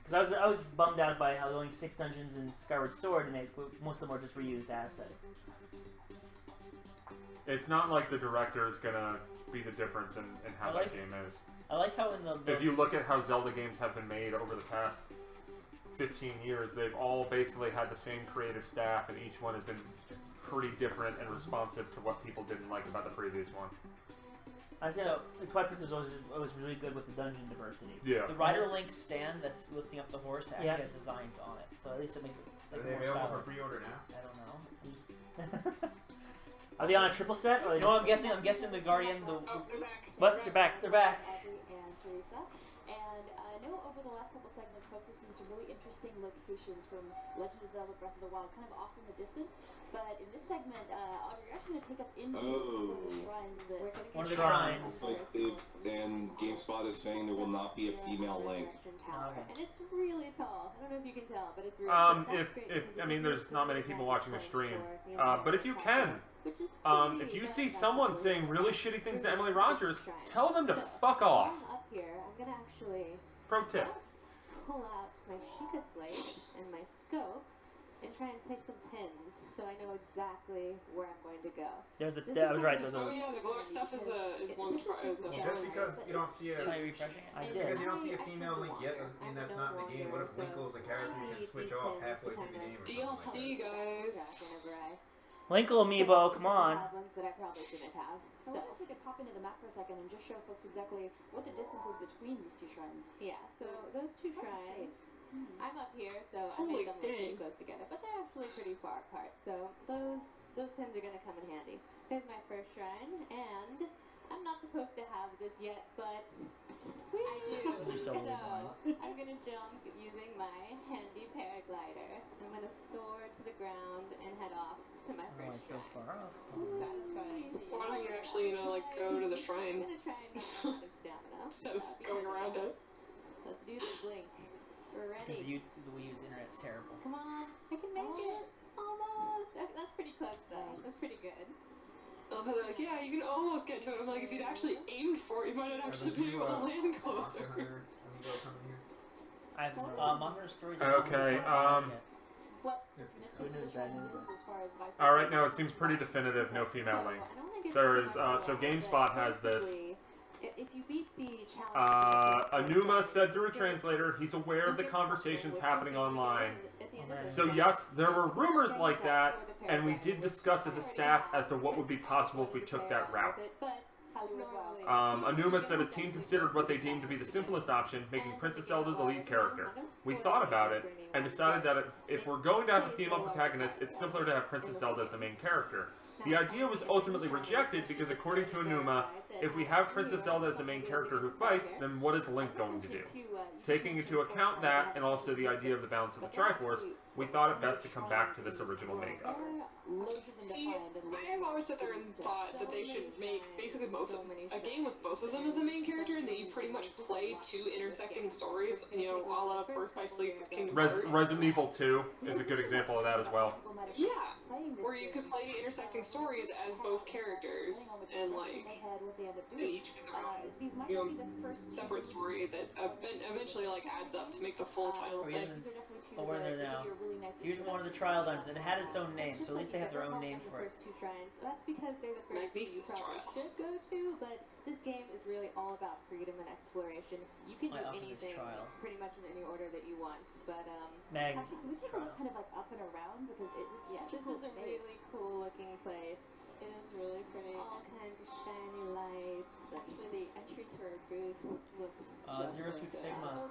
Because I was bummed out by how only 6 dungeons in Skyward Sword, and most of them are just reused assets. It's not like the director is gonna be the difference in how that game is. I like how in the if you look at how Zelda games have been made over the past 15 years, they've all basically had the same creative staff, and each one has been pretty different and responsive to what people didn't like about the previous one. I think Twilight Princess was really good with the dungeon diversity. Yeah. The Rider Link stand that's lifting up the horse actually has designs on it, so at least it makes it Are they available for pre-order now? I don't know. Are they on a triple set? Or no, I'm guessing the Guardian. But they're back. They're back. And Teresa. And I know over the last couple segments, folks have seen some really interesting locations from Legend of Zelda: Breath of the Wild, kind of off in the distance. But in this segment, Audrey, you're actually going to take us into one of the shrines. One of the shrines. And and GameSpot is saying there will not be a female Link. And it's really tall. I don't know if you can tell, but it's really tall. If I mean, there's not many people watching the stream, but if you can, if you see someone saying really shitty things to Emily Rogers, tell them to fuck off. Up here, I'm gonna actually Pro tip. pull out my Sheikah slate and my scope and try and take some pins so I know exactly where I'm going to go. There's the. I was right. There's Oh a. yeah, the glow stuff is one try. Well, just because you don't see a... Try refreshing it. I Just did. because you don't see a female Link yet doesn't mean that's not in the game. What if Linkle's a character you can switch off halfway through the game or something DLC, guys. Linkle amiibo, come on. Ones that I probably shouldn't have. So if we could pop into the map for a second and just show folks exactly what the distance is between these two shrines. Yeah, so those two shrines, I'm up here, so I made them look pretty close together, but they're actually pretty far apart. So those pins are gonna come in handy. Here's my first shrine, and I'm not supposed to have this yet, but I do. So I'm gonna jump using my handy paraglider. I'm gonna soar to the ground and head off to my Oh, first it's so far off. satisfying. Why don't you actually, like, go to the shrine? I'm gonna try and get some stamina. Instead of going around it. Let's do this, Blink. We're Because ready. the Wii U's internet's terrible. Come on, I can make it. Almost. That's pretty close, though. That's pretty good. Oh, but they're like, yeah, you can almost get to it. I'm like, if you'd actually aimed for it, you might have actually been able to land closer. I have Monster Stories. Okay, Good news, bad news. All right, no, it seems pretty definitive. No female Link. There is so GameSpot has this. If you beat the challenge, Anuma said through a translator he's aware of the conversations happening online. So yes, there were rumors like that, and we did discuss as a staff as to what would be possible if we took that route. Anuma said his team considered what they deemed to be the simplest option, making Princess Zelda the lead character. We thought about it, and decided that if we're going to have a female protagonist, it's simpler to have Princess Zelda as the main character. The idea was ultimately rejected because, according to Anuma, if we have Princess Zelda as the main character who fights, then what is Link going to do? Taking into account that, and also the idea of the balance of the Triforce, we thought it best to come back to this original makeup. See, I have always sat there and thought that they should make basically a game with both of them as the main character, and that you pretty much play two intersecting stories, you know, a la Birth by Sleep with Kingdom Hearts. Resident Evil 2 is a good example of that as well. Yeah, where you could play intersecting stories as both characters, and like, they each get their own, you know, separate story that eventually like adds up to make the full final thing. Oh, we're in there now. So here's one of the trial dungeons, and it had its own name, so at least they have their own name for it. That's because they're the first two you probably should go to, but this game is really all about freedom and exploration. You can do anything pretty much in any order that you want, but Magnus we can look kind of like up and around because this is a really cool looking place. It is really pretty. All kinds of shiny lights. Actually, the entry to our booth looks Zero Suit Figma.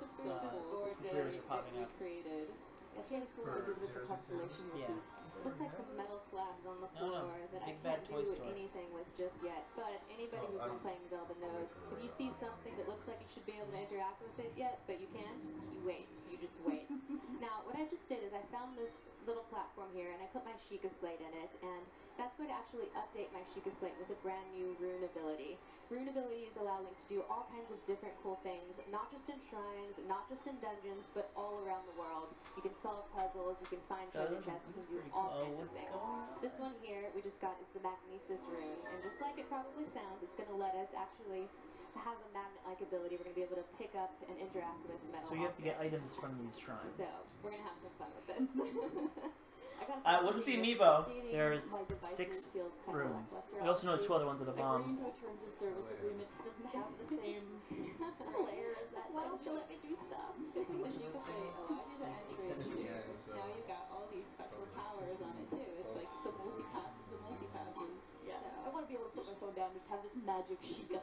gorgeous. Are popping up. Recreated. It's really cool what they did with the constellation motif. Looks like some metal slabs on the floor that I can't do anything with just yet. But anybody who's been playing Zelda knows if you see something that looks like you should be able to interact with it yet, but you can't, you wait. You just wait. Now, what I just did is I found this little platform here, and I put my Sheikah slate in it, and that's going to actually update my Sheikah slate with a brand new rune ability. Rune abilities allow Link to do all kinds of different cool things, not just in shrines, not just in dungeons, but all around the world. You can solve puzzles, you can find treasure chests, you can do all kinds of things. This one here we just got is the Magnesis rune, and just like it probably sounds, it's going to let us actually have a magnet-like ability. We're going to be able to pick up and interact with metal So you have to get items from these shrines. So, we're going to have some fun with this. What's with the amiibo? There's 6 runes. We also know 2 other ones are the bombs. Terms of service agreement just doesn't have the same flair as that. Why don't you let me do stuff? The Sheikah slate allows you to entry. Now you've got all these special powers on it too. It's like some multi-passes and multi-passes. Yeah. I want to be able to put my phone down and just have this magic Sheikah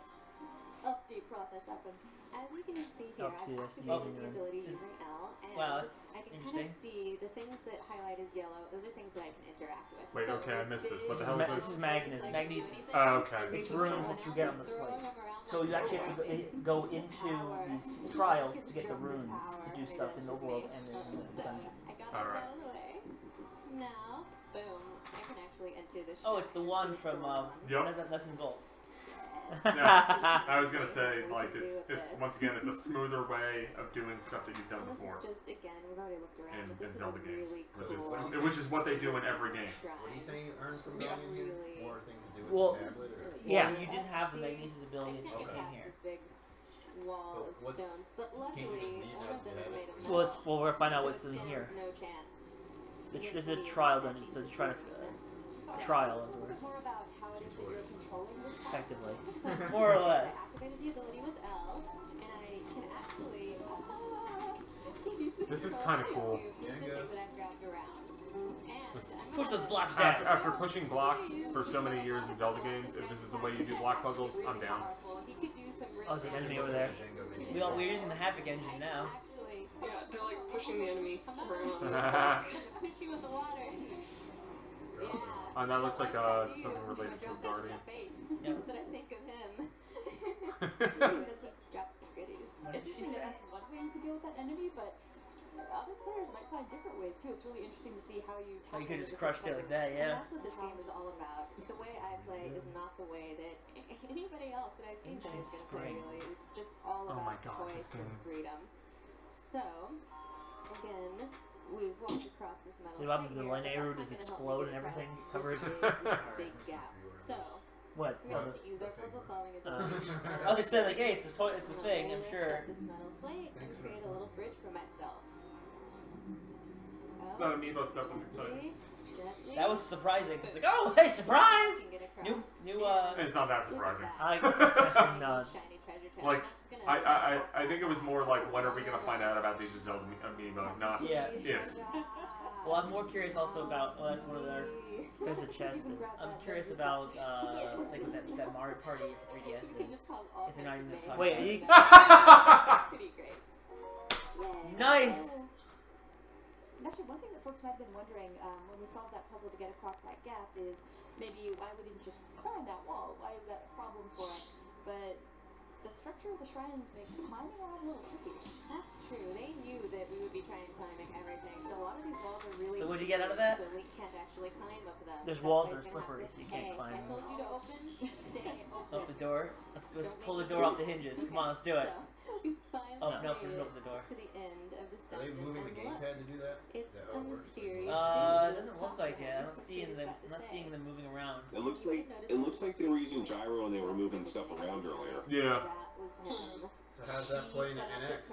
update process happen. As you can see here, I've activated the ability using L, and I can kind of see the things that highlight as yellow. Those are things that I can interact with. Wait, okay, I missed this. What the hell is this? This is Magnesis. Oh, okay. It's runes that you get on the slate. So you actually have to go into these trials to get the runes to do stuff in the overworld and in the dungeons. Alright. Now, boom, I can actually enter this. Oh, it's the one from Nuts and Bolts. Yeah, I was gonna say, like, it's once again, it's a smoother way of doing stuff that you've done before in Zelda games, which is what they do in every game. What are you saying you earned from going in here? More things to do with Well, the tablet? Or? yeah, you didn't have the magnesis ability until you came here. But can't you just leave now that you have it? Well, we're gonna find out what's in here. So this is a trial dungeon, so it's trying to trial as we're effectively, more or less. This is kind of cool. Push those blocks down. After pushing blocks for so many years in Zelda games, if this is the way you do block puzzles, I'm down. Oh, there's an enemy over there. We're using the Havoc engine now. Yeah, they're like pushing the enemy around. And that looks like something related to a guardian. Yep. What did she say? One way to deal with that enemy, but other players might find different ways too. It's really interesting to see how you tackle. You could just crush it like that, yeah. And that's what this game is all about. The way I play is not the way that anybody else that I've seen play is going to play. Really, it's just all about choice and freedom. So, again, we walked across this metal. What happens? The Linearu just explode and everything covered. Big gap. So. What? We have to use our puzzle solving abilities. I was excited, like, hey, it's a thing, I'm sure. This metal plate and create a little bridge for myself. That amiibo stuff was exciting. That was surprising. It's like, oh, hey, surprise! New. It's not that surprising. No. Like, I think it was more like, when are we gonna find out about these Zelda amiibo? Not if. Well, I'm more curious also about. Well, that's one of their. There's the chest. I'm curious about like what that Mario Party for 3DS is. If they're not even gonna talk. Wait, are you? Nice. Actually, one thing that folks might have been wondering when we solved that puzzle to get across that gap is maybe why we didn't just climb that wall? Why is that a problem for us? But the structure of the shrines makes climbing a little tricky. That's true. They knew that we would be trying climbing everything. So a lot of these walls are really. So what'd you get out of that? So Link can't actually climb up them. There's walls that are slippery, so you can't climb. I told you to open. Stay open. Up the door. Let's pull the door off the hinges. Come on, let's do it. Oh no, there's no open the door. To the end of this. Are they moving the gamepad to do that? Is that how it works? It doesn't look like it. I'm not seeing them moving around. It looks like they were using gyro and they were moving stuff around earlier. Yeah. So how's that play in NX?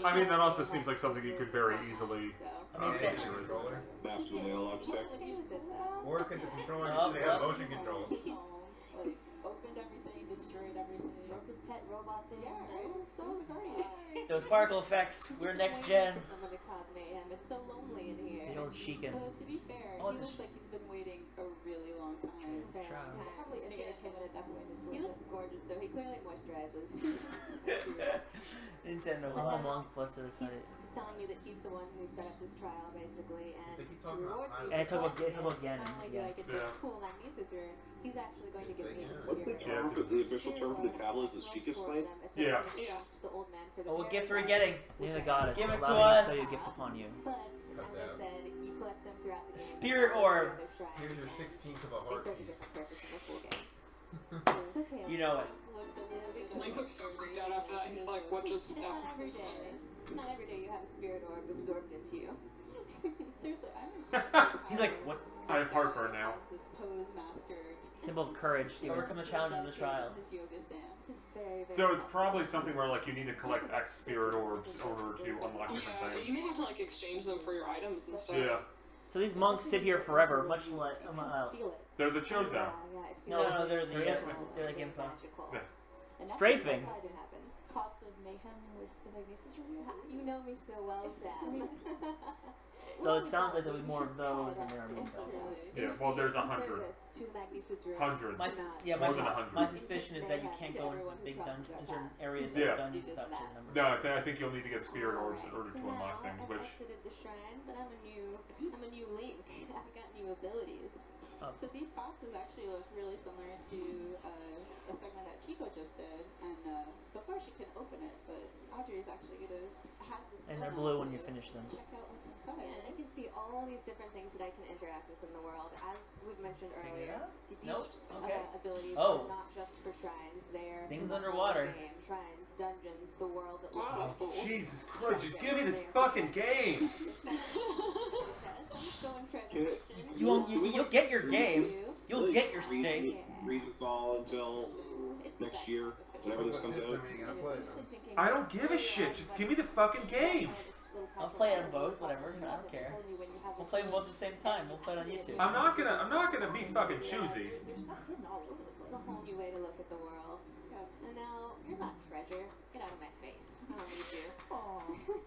I mean, that also seems like something you could very easily Map to an analog stick. Or could the controller actually have motion controls? Opened everything, destroyed everything. Broke his pet robot thing. Yeah, right? It was so great. Those particle effects. We're next gen. Someone to cause mayhem. It's so lonely in here. It's the old Sheikah. To be fair, he looks like he's been waiting a really long time. Probably is irritated at that point. He looks gorgeous though. He clearly moisturizes. Nintendo Among Plus to the site. He's telling me that he's the one who set up this trial, basically, and they keep talking about and I talk about Ganon. Not only do I get this cool magnesis room, he's actually going to give me What's the official term for the tablet? Is Sheikah Slate? Yeah. The old man for the Oh, what gift are we getting? You're the goddess. Give it to Allow us. me to Bestow your gift upon you. Cuts out. You collect them throughout the game. Spirit orb. Here's your 16th of a heart piece. You know it. Link looks so freaked out after that. He's like, what just happened? Not every day you have a spirit orb absorbed into you. Seriously, He's like, what? I have heartburn now. This pose master. Symbol of courage to overcome the challenge of the trial. This yoga stance. So it's probably something where like you need to collect X spirit orbs in order to unlock different Yeah, things. you may have to like exchange them for your items and stuff. Yeah. So these monks sit here forever, much like They're the Chozo. no, they're like Impa. Yeah. Strafing. Cost of mayhem with the magnesis review. You know me so well, Sam. So it sounds like there'll be more of those than there are Impels. Yeah. Well, there's 100. Hundreds. More than 100. My suspicion is that you can't go in big dungeons to certain areas of dungeons without certain numbers. No, I think you'll need to get spirit orbs in order to unlock things, which. I exited the shrine, but I'm a new Link. I've got new abilities. Oh. So these bosses actually look really similar to a segment that Chico just did, and before course you can open it, but Audrey's actually has this. And they're blue when you finish them. Check out what's inside. Yeah, and I can see all these different things that I can interact with in the world. As we've mentioned earlier, these abilities are not just for shrines. They're things underwater. Game, shrines, dungeons, the world that Oh, Jesus Christ! Just give me this fucking game. You'll get your game. You'll get your steak. Read this all until next year, whenever this comes out. I don't give a shit. Just give me the fucking game. I'll play on both, whatever. I don't care. We'll play them both at the same time. We'll play it on YouTube. I'm not gonna be fucking choosy. The whole new way to look at the world. And now you're not treasure. Get out of my face. I don't need you.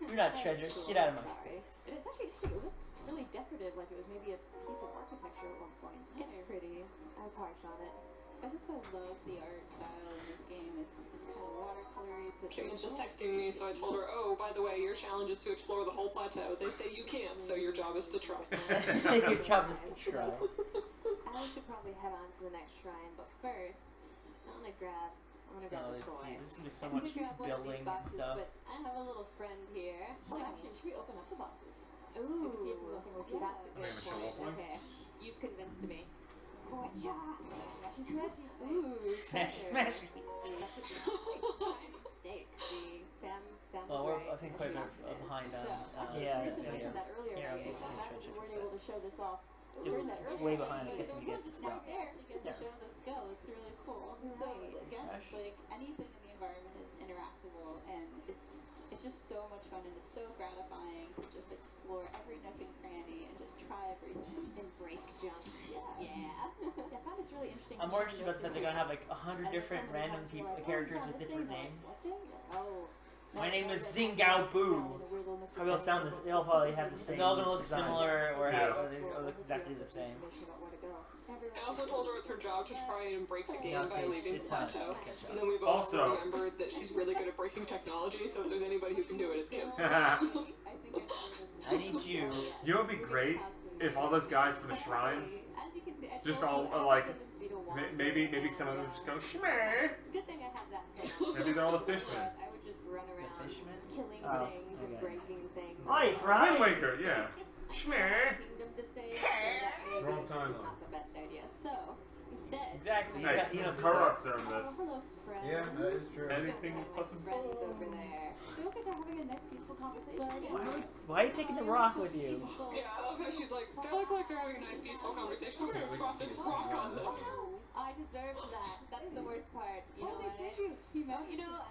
You're not treasure. Get out of my face. And it's actually it looks really decorative, like it was maybe a piece of architecture at one point. It's pretty. I was harsh on it. I just love the art style in this game. It's kind of watercolory. Kim was just texting me, so I told her, oh, by the way, your challenge is to explore the whole plateau. They say you can't, so your job is to try. Your job is to try. I should probably head on to the next shrine, but first, I'm gonna grab the toy. This is gonna be so much building and stuff. But I have a little friend here. Oh, actually, should we open up the boxes? Ooh, see if there's nothing we're that's a good point. Okay, you've convinced me. Smashy, smashy. Ooh, smashy, smashy. Well, we're I think quite a bit behind on. Yeah. That earlier. Yeah, we weren't able to show this off. It's way behind. I guess we get to stop. There, you get to show the skull. It's really cool. So again, like anything in the environment is interactable, and it's just so much fun, and it's so gratifying to just explore every nook and cranny and just try everything and break jump. Yeah. I found it's really interesting. I'm more interested about that they're gonna have like 100 different random characters with different names. My name is Zingao Boo. Probably all sound this. They all probably have the same. They're all gonna look similar, or look exactly the same. I also told her it's her job to try and break the game by leaving the plateau. And then we've Also remembered that she's really good at breaking technology, so if there's anybody who can do it, it's Kim. I need you. You know what would be great if all those guys from the shrines just all like maybe some of them just go shmeh. Maybe they're all the fishmen. The fishmen? Killing things and breaking things. Life, right? Wind Waker, yeah. Shmeh. Wrong timeline. Hey, Exactly. Korok's on this. Yeah, that is true. Anything is possible. Why are you taking the rock with you? Yeah, I love how she's like, they look like they're having a nice, peaceful conversation. We're gonna drop this rock on them. I deserve that. That's the worst part. You know,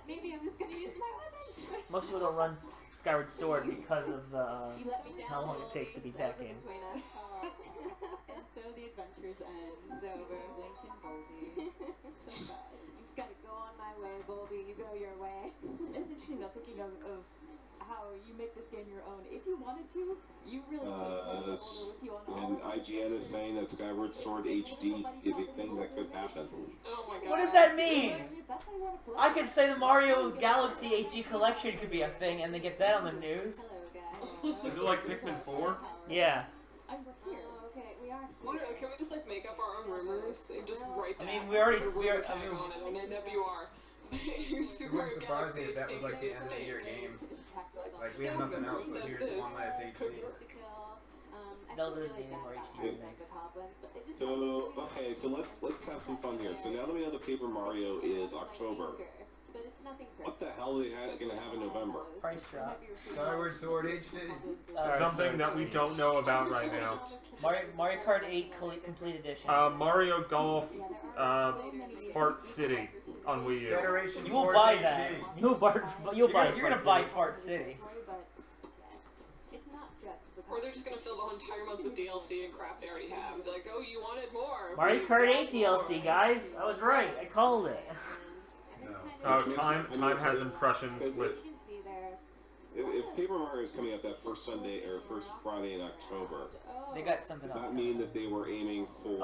maybe I'm just gonna use my weapon. Most people don't run Skyward Sword because of how long it takes to beat that game. And so the adventures end. Over. Lincoln Boldy. So sad. You just gotta go on my way, Boldy. You go your way. It's interesting though, thinking of how you make this game your own. If you wanted to, you really and IGN is saying that Skyward Sword HD is a thing that could happen. Oh my god. What does that mean? I could say the Mario Galaxy HD Collection could be a thing, and they get that on the news. Is it like Pikmin 4? Yeah. Okay, we are. Can we just like make up our own rumors and just write that? I mean, we are. on it, and then you are. It wouldn't surprise me if that was like the end of the year game. Like we have nothing else, so here's one last HD. Zelda's getting more HD remakes. So okay, so let's have some fun here. So now that we know the Paper Mario is October, what the hell are they gonna have in November? Price drop. Skyward Sword HD. Something that we don't know about right now. Mario Kart 8 Complete Edition. Mario Golf, Fart City on Wii U. Federation You will Force buy HD. that. You're gonna buy Fart City. Or they're just gonna fill the whole entire month with DLC and crap they already have. And be like, oh, you wanted more. Mario Kart 8 DLC, guys. I was right. I called it. Time has impressions with. If Paper Mario is coming out that first Sunday or first Friday in October, they got something else. Does that mean that they were aiming for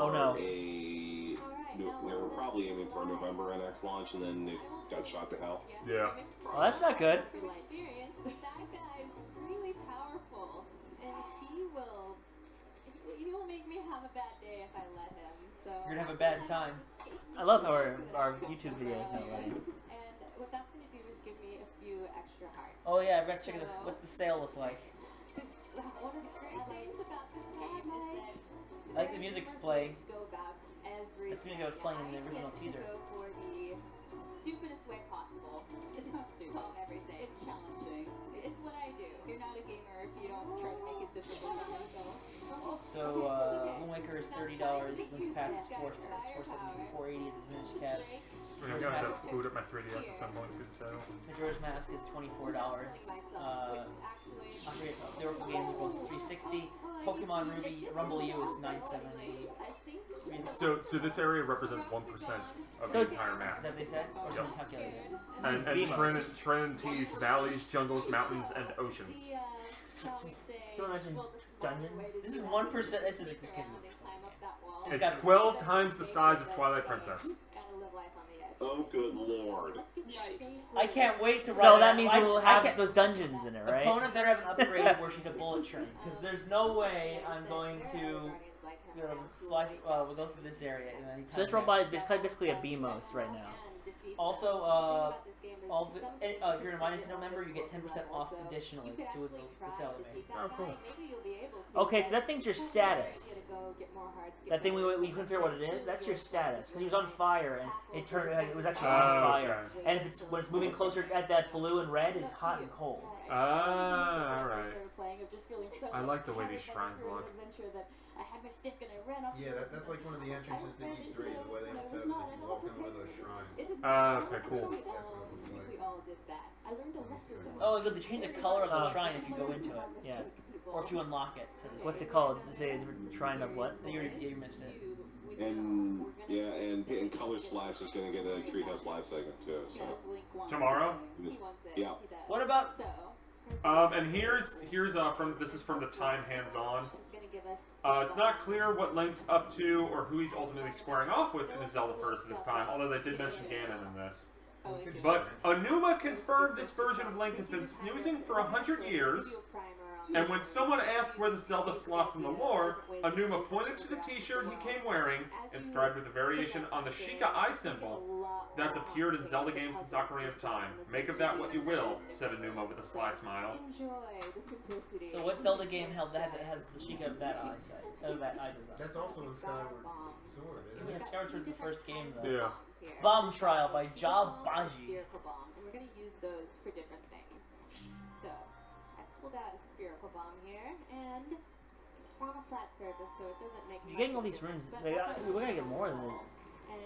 they were probably aiming for a November NX launch, and then it got shot to hell? Yeah. Well, that's not good. That guy is really powerful, and he will make me have a bad day if I let him. So you're gonna have a bad time. I love how our YouTube videos now, right? And what that's gonna do is give me a few extra hearts. Oh yeah, I've got to check this. What's the sale look like? One of the great things about this game is that I like the music's playing. go about every That's the music I was playing in the original teaser. Go for the stupidest way possible. It's not stupid. Everything. It's challenging. It's what I do. You're not a gamer if you don't try to make it difficult on yourself. So, Wind Waker is $30. Link Pass is $470. $480 is diminished cap. I'm gonna have to boot up my 3DS at some point soon, so. Majora's Mask is $24. The Oracle games are both $360. Pokemon Ruby Rumble U is $970. So this area represents 1% of the entire map. Is that what they said? Or someone calculated it? And Trinity valleys, jungles, mountains, and oceans. Still mention dungeons. This is 1%. This is this game. It's 12 times the size of Twilight Princess. Oh, good lord. I can't wait to run. So that means we'll have those dungeons in it, right? Opponent better have an upgrade where she's a bullet train, because there's no way I'm going to fly. We'll go through this area. So this robot is basically a BMOS right now. Also, if you're a My Nintendo member, you get 10% off additionally to the sale they made. Oh, cool. Okay, so that thing's your status. That thing we couldn't figure out what it is. That's your status because he was on fire and it was actually on fire. Okay. And if when it's moving closer at that blue and red, it's hot and cold. Ah, all right. I like the way these shrines look. I had my stick and I ran off. Yeah, that's like one of the entrances to E3. The way they have it set up is if you walk in one of those shrines. Okay, cool. That's what it looks like. We all did that. I learned a lesson. Oh, they change the color of the shrine if you go into it. Yeah. Or if you unlock it. So What's it called? Say a shrine of what? You missed it. And yeah, and Color Splash is going to get a Treehouse Live segment too. So Tomorrow? Yeah. What about? And here's this is from the Time Hands-On. It's not clear what Link's up to or who he's ultimately squaring off with in the Zelda first this time, although they did mention Ganon in this. But Anuma confirmed this version of Link has been snoozing for 100 years, and when someone asked where the Zelda slots in the lore, Anuma pointed to the t-shirt he came wearing, inscribed with a variation on the Sheikah eye symbol that's appeared in Zelda games since Ocarina of Time. Make of that what you will, said Anuma with a sly smile. So what Zelda game has the Sheikah of that eye sight? That eye design? That's also in Skyward Sword, isn't it? Yeah, Skyward Sword's the first game though. Yeah. Bomb Trial by Ja Baji. And we're going to use those for different things. So, I pulled out a spherical bomb here, and on a flat surface, so it doesn't make. You're getting all these runes. We're gonna get more than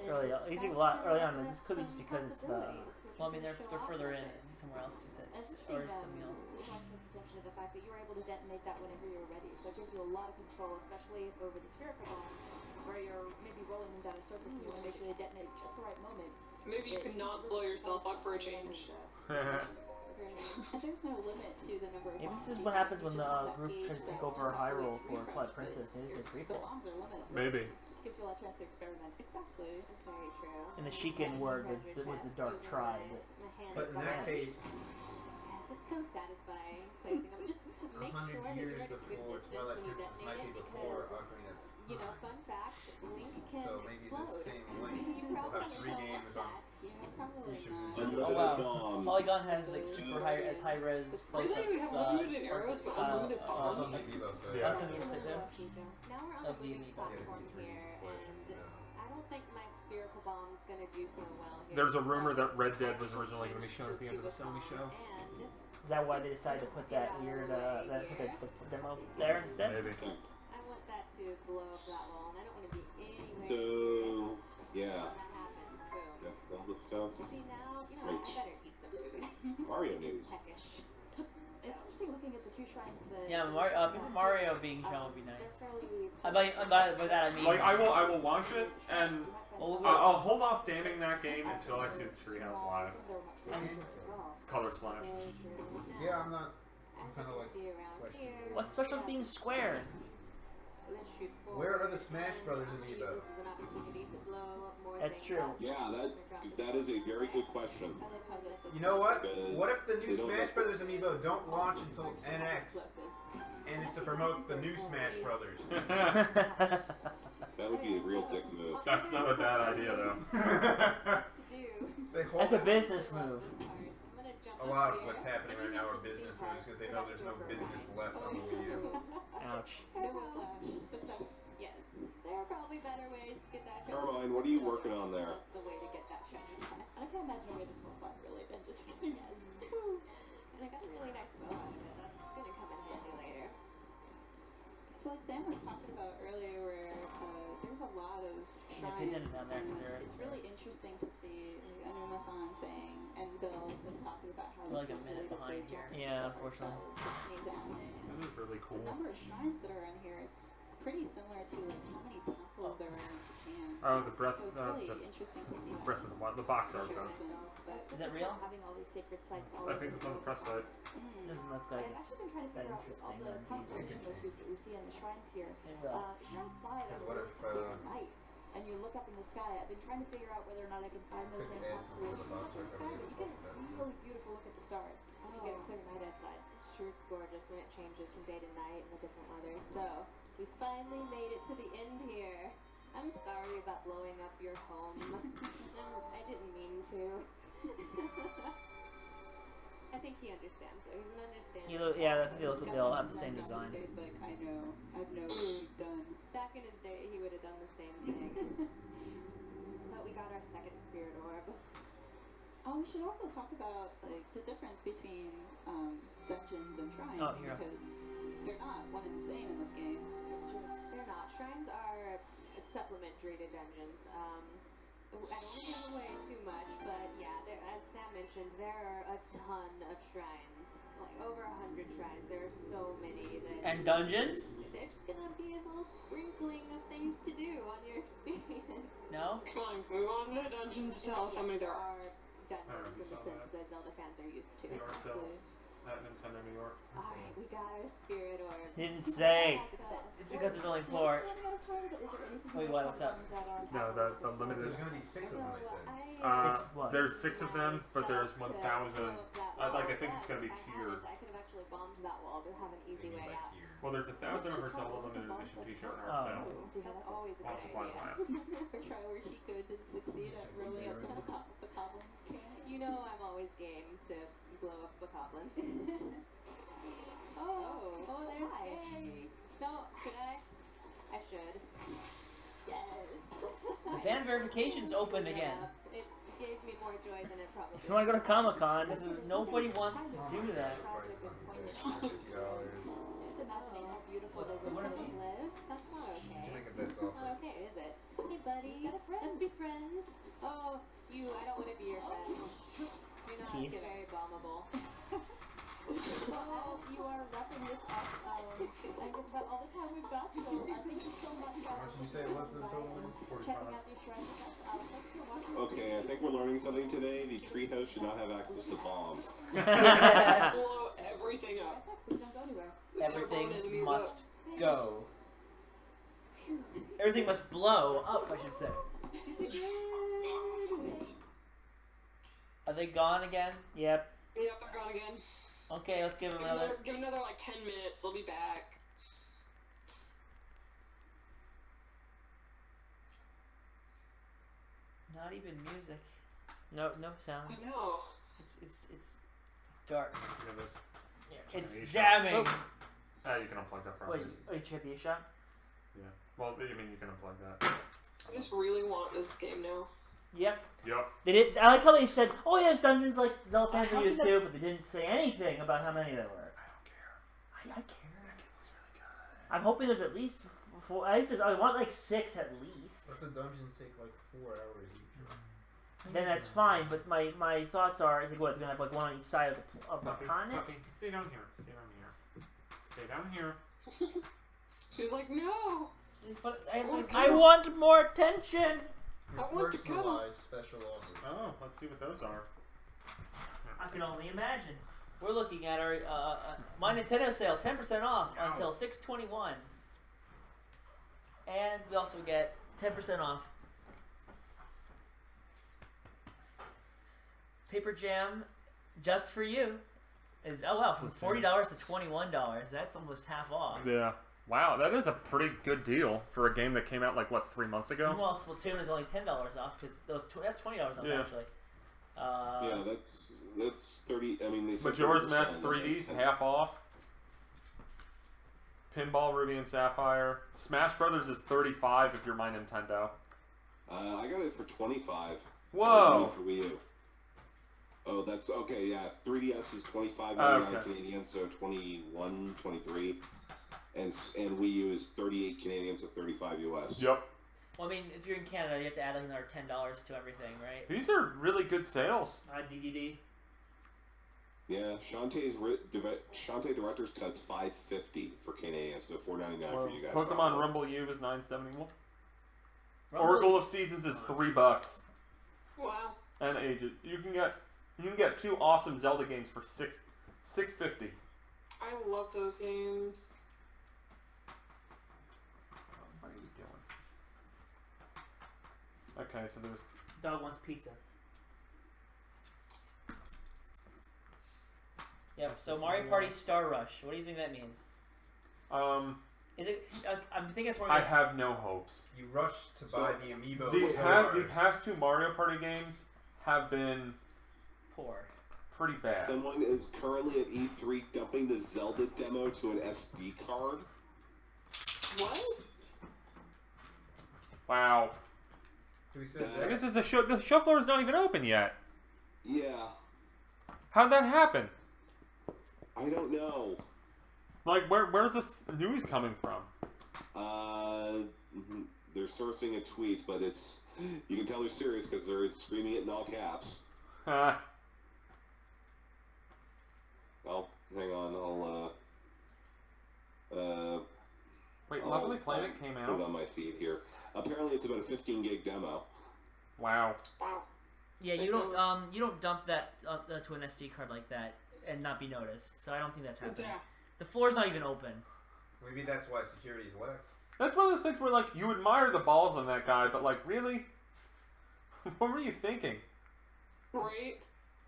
early. These are a lot early on. This could be just because it's the. Well, I mean they're further in somewhere else. You said, or something else. The fact that you were able to detonate that whenever you're ready, so it gives you a lot of control, especially over the spherical bombs, where you're maybe rolling them down a surface and you want to make sure they detonate at just the right moment. So maybe you can not blow yourself up for a change. There's no limit to the number of Maybe this is what happens when the group tries to take over Hyrule for Twilight Princess. Maybe it's a prequel. Maybe. Gives you a lot of chance to experiment. Exactly. That's very true. And the Sheikah were was the Dark Tribe. But in that case, It's so satisfying. Placing them. Just make 100 sure that years you're ready to before get this Twilight when you Princess detonate might be it, before because, Ocarina of you know, fun fact, Link can So maybe explode. the same Link You will probably have 3 games on probably each of not. the Oh wow. Polygon has like super high res close up. Really? We have unlimited arrows, but unlimited That's bombs? on the Amiibo side. Yeah. That's on the inside too. Now we're on Of the the moving Amiibo. platform Yeah, here, E3 and I don't think my spherical bomb's gonna do so well here. There's a rumor that Red Dead was originally going to be shown at the end of the Sony show. And Is that why they decided to put that weird the demo there instead? Maybe. I want that to blow up that wall, and I don't want to be anywhere So when yeah, that happens. Boom. yeah, Zelda stuff. See now, you know, I better eat some food. Mario news. Peckish. It's interesting looking at the two shrines that. Yeah, Paper Mario being shown would be nice. They're By that I mean. Like I will watch it, and Well, I'll hold off damning that game until I see the Treehouse live. Color Splash. Yeah, I'm kind of like questioning. What's special with being square? Where are the Smash Brothers amiibo? That's true. Yeah, that is a very good question. You know what? What if the new Smash Brothers amiibo don't launch until NX, and it's to promote the new Smash Brothers? That would be a real dick move. That's not a bad idea though. They hold It's a business move. A lot of what's happening right now are business moves because they know there's no business left on the Wii U. Ouch. Yes, there are probably better ways to get that. Caroline, what are you working on there? That's the way to get that shiny crest. I can't imagine a way that's more fun, really, than just getting that. And I got a really nice bow out of it. That's gonna come in handy later. So like Sam was talking about earlier, where there's a lot of shrines, down there, it's really interesting to see Anuma-san saying, and Bill talking about how like a minute behind here. Yeah, unfortunately. This is really cool. The number of shrines that are in here, it's pretty similar to like how many temples there are in Japan. Oh, the breath, so it's really interesting to see breath of the wild, the box art. So. Is that real? Having all these sacred sites all I think it's on the press site. Doesn't look like I've it's actually been trying to that figure out interesting. all the constellation motifs that we see on the shrines here. It will. If you're outside Because on what a if, clear night and you look up in the sky, I've been trying to figure out whether or not I can find those same add something to the constellations box in the art sky, that but we you get were a talking really beautiful look at the stars if you get a clear night outside. Sure, it's gorgeous when it changes from day to night and the different weather. So, we finally made it to the end here. I'm sorry about blowing up your home. I didn't mean to. I think he understands, though. He's an understanding. Yeah, they all have the same design. He's like, I know what you've done. Back in his day, he would have done the same thing. But we got our second spirit orb. Oh, we should also talk about like the difference between dungeons and shrines, because they're not one and the same in this game. They're not. Shrines are supplementary to dungeons. I don't want to give away too much, but yeah, as Sam mentioned, there are a ton of shrines. Like over 100 shrines. There are so many that. And dungeons? There's gonna be a little sprinkling of things to do on your experience. No? Come on, move on to dungeons. Tell us how many there are. Dungeons in the sense that Zelda fans are used to. Yard sales at Nintendo New York. Alright, we got our spirit orb. Didn't say. It's because there's only 4. Wait, what's up? No, the limited. There's gonna be 6 of them, they said. There's 6 of them, but there's 1,000. I think it's gonna be tiered. I could have actually bombed that wall to have an easy way out. Well, there's 1,000 of her Zelda limited edition T-shirt in our sale. That's always a All good supplies idea. last. Try where she could and succeed at really upset the goblin. You know I'm always game to blow up the goblin. Oh, there's Hey. No, should I? I should. Yes. The fan verification's open again. It gave me more joy than it probably If you want to go to Comic-Con, nobody wants to do that. Imagining how beautiful those What are little these? live. That's not okay. You should make a best offer. Not okay, is it? Hey, buddy. Let's be friends. Oh, I don't want to be your friend. You're not Keys. very bombable. Well, you are wrapping this up. I guess about all the time we've got, so thank you so much for How much did you say it was for the total? checking out these shrines with us. Thanks for watching. Okay, I think we're learning something today. The Treehouse should not have access to bombs. Blow everything up. Please don't go anywhere. Everything must go. Everything must blow up, I should say. Are they gone again? Yep. Yep, they're gone again. Okay, let's give them another. Give another like 10 minutes. They'll be back. Not even music. No sound. I know. It's dark. Look at this. It's Check the eShop. jamming. You can unplug that from Wait, you check the eShop? Yeah. Well, you mean you can unplug that. I just really want this game now. Yep. Yep. They did. I like how they said, "Oh, yeah, there's dungeons like Zelda fans are used to," but they didn't say anything about how many there were. I don't care. I care. That game looks really good. I'm hoping there's at least 4. At least there's. I want like 6 at least. But the dungeons take like 4 hours each. Then that's fine. But my thoughts are, is like what? It's gonna have like one on each side of the continent. Puppy, stay down here. Stay down here. Stay down here. She's like, no. But I want more attention. I want to go. Personalized special offers. Oh, let's see what those are. I can only imagine. We're looking at our My Nintendo sale, 10% off until 6/21, and we also get 10% off. Paper Jam, just for you, is from $40 to $21. That's almost half off. Yeah. Wow, that is a pretty good deal for a game that came out like what 3 months ago. Meanwhile, Splatoon is only $10 off because that's $20 off actually. Yeah, that's 30. I mean, they said Majora's 30% Mask on 3D's that. half off. Pinball Ruby and Sapphire. Smash Brothers is 35 if you're my Nintendo. I got it for 25. Whoa. For Wii U. Oh, that's okay. Yeah, 3DS is 25 Okay. Canadian, so 21, 23, and Wii U is 38 Canadian, so 35 US. Yep. Well, I mean, if you're in Canada, you have to add another $10 to everything, right? These are really good sales. DDD. Yeah, Shantae Director's Cut's $5.50 for Canadian, so $4.99 for you guys. Pokemon Rumble U is $9.71. Rumble Oracle of Seasons is $3. Wow. And ages. You can get 2 awesome Zelda games for $6.50. I love those games. What are you doing? Okay, so there's Dog wants pizza. Yep. So Mario Party Star Rush. What do you think that means? Is it? I'm thinking it's more. I have no hopes. You rush to buy the amiibo. The past 2 Mario Party games have been poor. Pretty bad. Someone is currently at E3 dumping the Zelda demo to an SD card. What? Wow. I guess the show floor is not even open yet. Yeah. How'd that happen? I don't know. Like, where's this news coming from? They're sourcing a tweet, but you can tell they're serious because they're screaming it in all caps. Hang on, Wait, Lovely Planet came out? Put it on my feed here. Apparently it's about a 15 gig demo. Wow. Yeah, you don't dump that to an SD card like that and not be noticed. So I don't think that's happening. The floor's not even open. Maybe that's why security is lax. That's one of those things where, like, you admire the balls on that guy, but, like, really? What were you thinking? Right.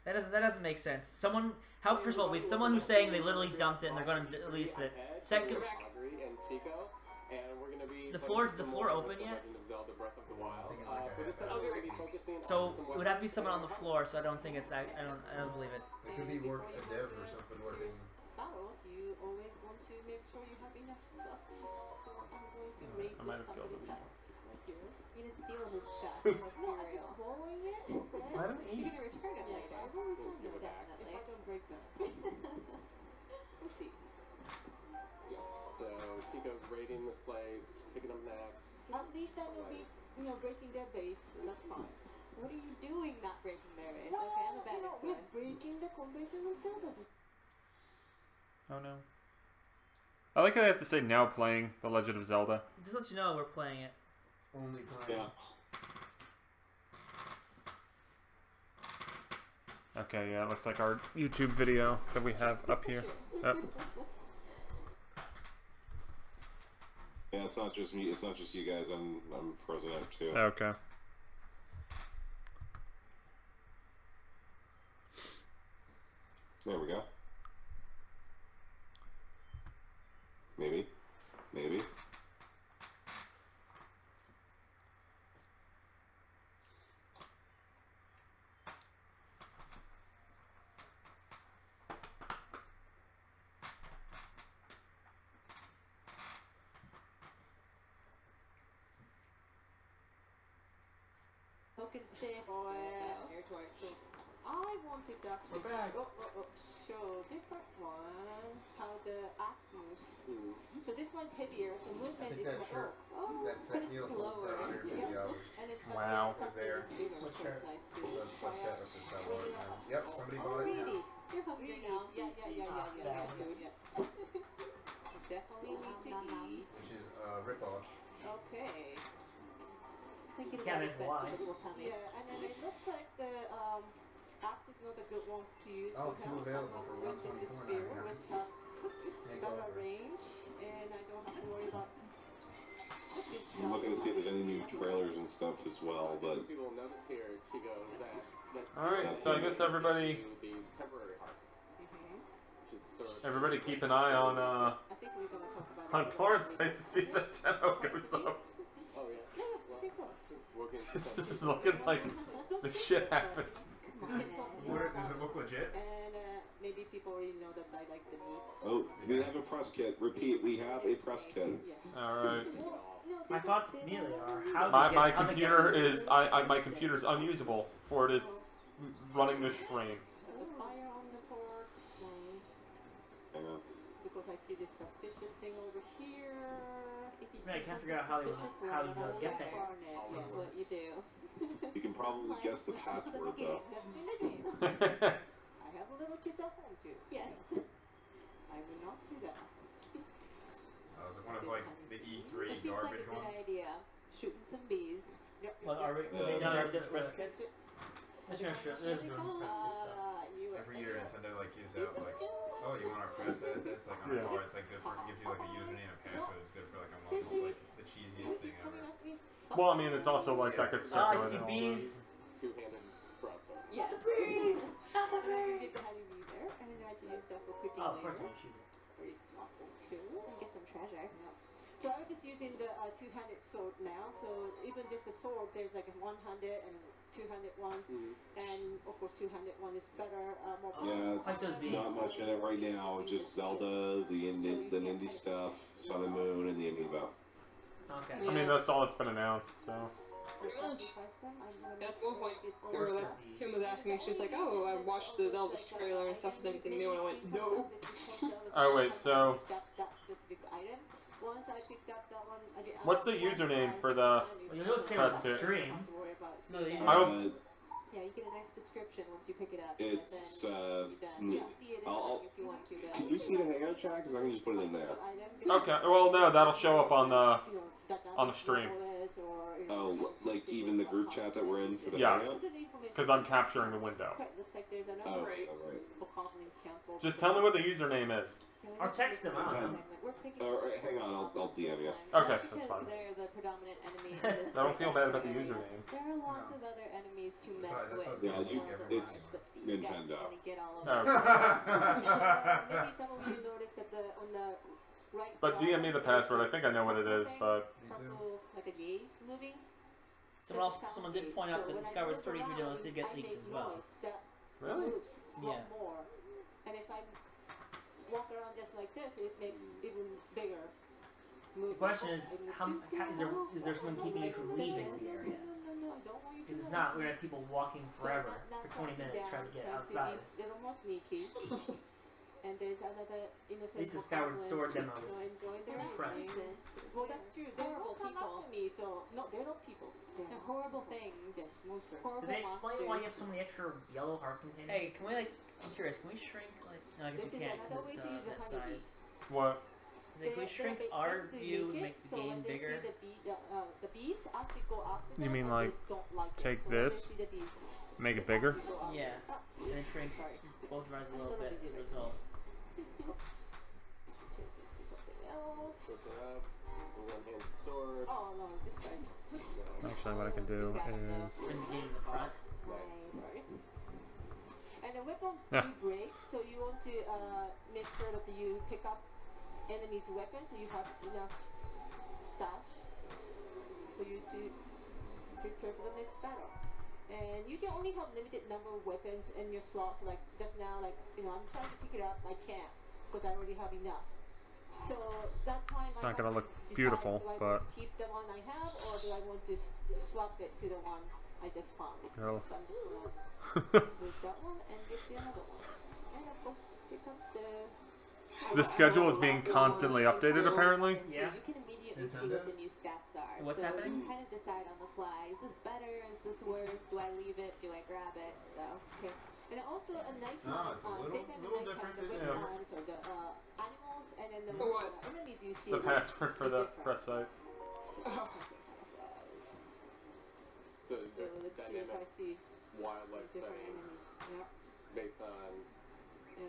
That doesn't make sense. First of all, we have someone who's saying they literally dumped it and they're going to release it. Second, the floor open yet? So it would have to be someone on the floor. So I don't think it's. I don't believe it. It could be a dev or something working. You always want to make sure you have enough stuff. So I'm going to make I might have killed him. You're gonna steal his stuff. Oops. Material. Borrowing it, and then Let him eat. you're gonna return it later. I will return it definitely. If I don't break them. We'll see. Yes. So Chico's raiding this place, picking up Max. At least I will be, breaking their base, and that's fine. What are you doing not breaking their base? Well, okay, I'm a bad we're breaking the convention with Zelda. Oh no. I like how they have to say now playing The Legend of Zelda. Just to let you know, we're playing it. Only playing. Yeah. Okay, yeah, it looks like our YouTube video that we have up here. Yep. Yeah, it's not just me. It's not just you guys. I'm frozen out too. Okay. There we go. Maybe. Token stay for air toy. So I wanted to actually show different one how the axe moves. So this one's heavier, so movement is more. That set Neil sold for our video. And it's Wow. Is there? Let's Let's set up the sub right now. Yep, somebody bought it now. You're hungry now. Yeah. Definitely need to eat. Which is a ripoff. Okay. Thinking Can't about imagine why. Yeah, and then it looks like the axe is not a good one to use. Oh, because two available for with the $124 spear, now. which has better Makeover. range, and I don't have to worry about. I'm looking to see if there's any new trailers and stuff as well, but People notice here, Chico, that Alright, so I guess everybody temporary hearts. everybody keep an eye on I think we're gonna talk about torrent sites to see if that demo goes up. Oh yeah. Okay, cool. This is looking like the shit happened. Does it look legit? And maybe people already know that I like the meat. Oh, we have a press kit. Repeat, we have a press kit. Alright. My thoughts immediately are how My computer is my computer's unusable for it is running this stream. Fire on the torch. Hang on. Because I see this suspicious thing over here. I can't figure out how you get there. That's what you do. You can probably guess the password though. I have a little kid at home too. Yes. I will not do that. Was it one of like the E3 garbage Good ones? idea. Shooting some bees. Well, are we done our press kits? There's no press kit stuff. Every year Nintendo like gives out like, oh, you want our press assets? Like on a card, it's like good for, it gives you like a username and password. It's good for like a month. It's like the cheesiest thing ever. Well, I mean, it's also like that gets I circulated see all bees. Two-handed crossbow. Yes. The bees! Not the Get bees! the honey bee there, and then I can use that for cooking Oh, of course later. I shoot it. Very awesome too. And get some treasure. So I'm just using the two-handed sword now. So even just a sword, there's like a one-handed and two-handed one, and of course two-handed one is better, more Yeah, powerful. it's not much in it right now. Just Zelda, the indie stuff, Sun and Moon, and the amiibo. Okay. I mean, that's all that's been announced, so. Pretty much. That's one point. Kim was asking me, she's like, "Oh, I watched the Zelda trailer and stuff. Is anything new?" And I went, "No." Oh, wait, so. Once I picked up that one, What's the username for the Well, you don't say press on the kit? stream. No, the Yeah, you get a nice description once you pick it up. It's I'll if you want to. Can you see the hangout chat? Because I can just put it in there. Okay, well, no, that'll show up on the stream. Oh, like even the group chat that we're in for the Yes, hangout? because I'm capturing the window. Oh, alright. Just tell me what the username is. Or text them, I don't know. Alright, hang on, I'll DM you. Okay, that's fine. They're the predominant enemy in this I don't feel bad about the username. There are lots of other enemies to mess Besides, with. Yeah, it's Nintendo. Get all of Oh, them. okay. Maybe some of you noticed that on the right But DM me the password. I think I know what it is, but purple, like a gaze moving. Someone did point out that the Skyward Sword demo did get leaked as well. Really? Yeah. More. And if I walk around just like this, it makes even bigger. The question is, is there someone keeping you from leaving the area? Because if not, we're gonna have people walking forever for 20 minutes trying to get outside. Little more sneaky. And there's another innocent. At least the Skyward Sword demo was impressed. Well, that's true. They're horrible people. Me, so no, they're not people. They're horrible things. Yes, monsters. Did they explain why you have so many extra yellow heart containers? Hey, can we I'm curious, can we shrink no, I guess we can't because it's that size. what? Can we shrink our view to make the game bigger? The bees actually go after You mean like take this, make it bigger? Yeah, and then shrink both of ours a little bit as a result. Sword. Oh no, this guy. Actually, what I can do is. In the game in the front. Right. And the weapons Yeah. do break, so you want to make sure that you pick up enemies' weapons, so you have enough stash for you to prepare for the next battle. And you can only have limited number of weapons in your slots. Like just now, like I'm trying to pick it up, I can't because I already have enough. So that time It's not gonna look beautiful, do I but. want to keep the one I have, or do I want to swap it to the one I just found? Oh. So I'm just gonna lose that one and get the another one. And of course, pick up The schedule is being constantly updated, apparently. Yeah. You can immediately see what the new stats are. What's so happening? You kind of decide on the fly. Is this better? Is this worse? Do I leave it? Do I grab it? So, okay. And also a nighttime. No, it's a little different this year. So the animals and then the enemies you see. The password for the press site. So is there let's see if I dynamic see wildlife different setting enemies. Yeah. based on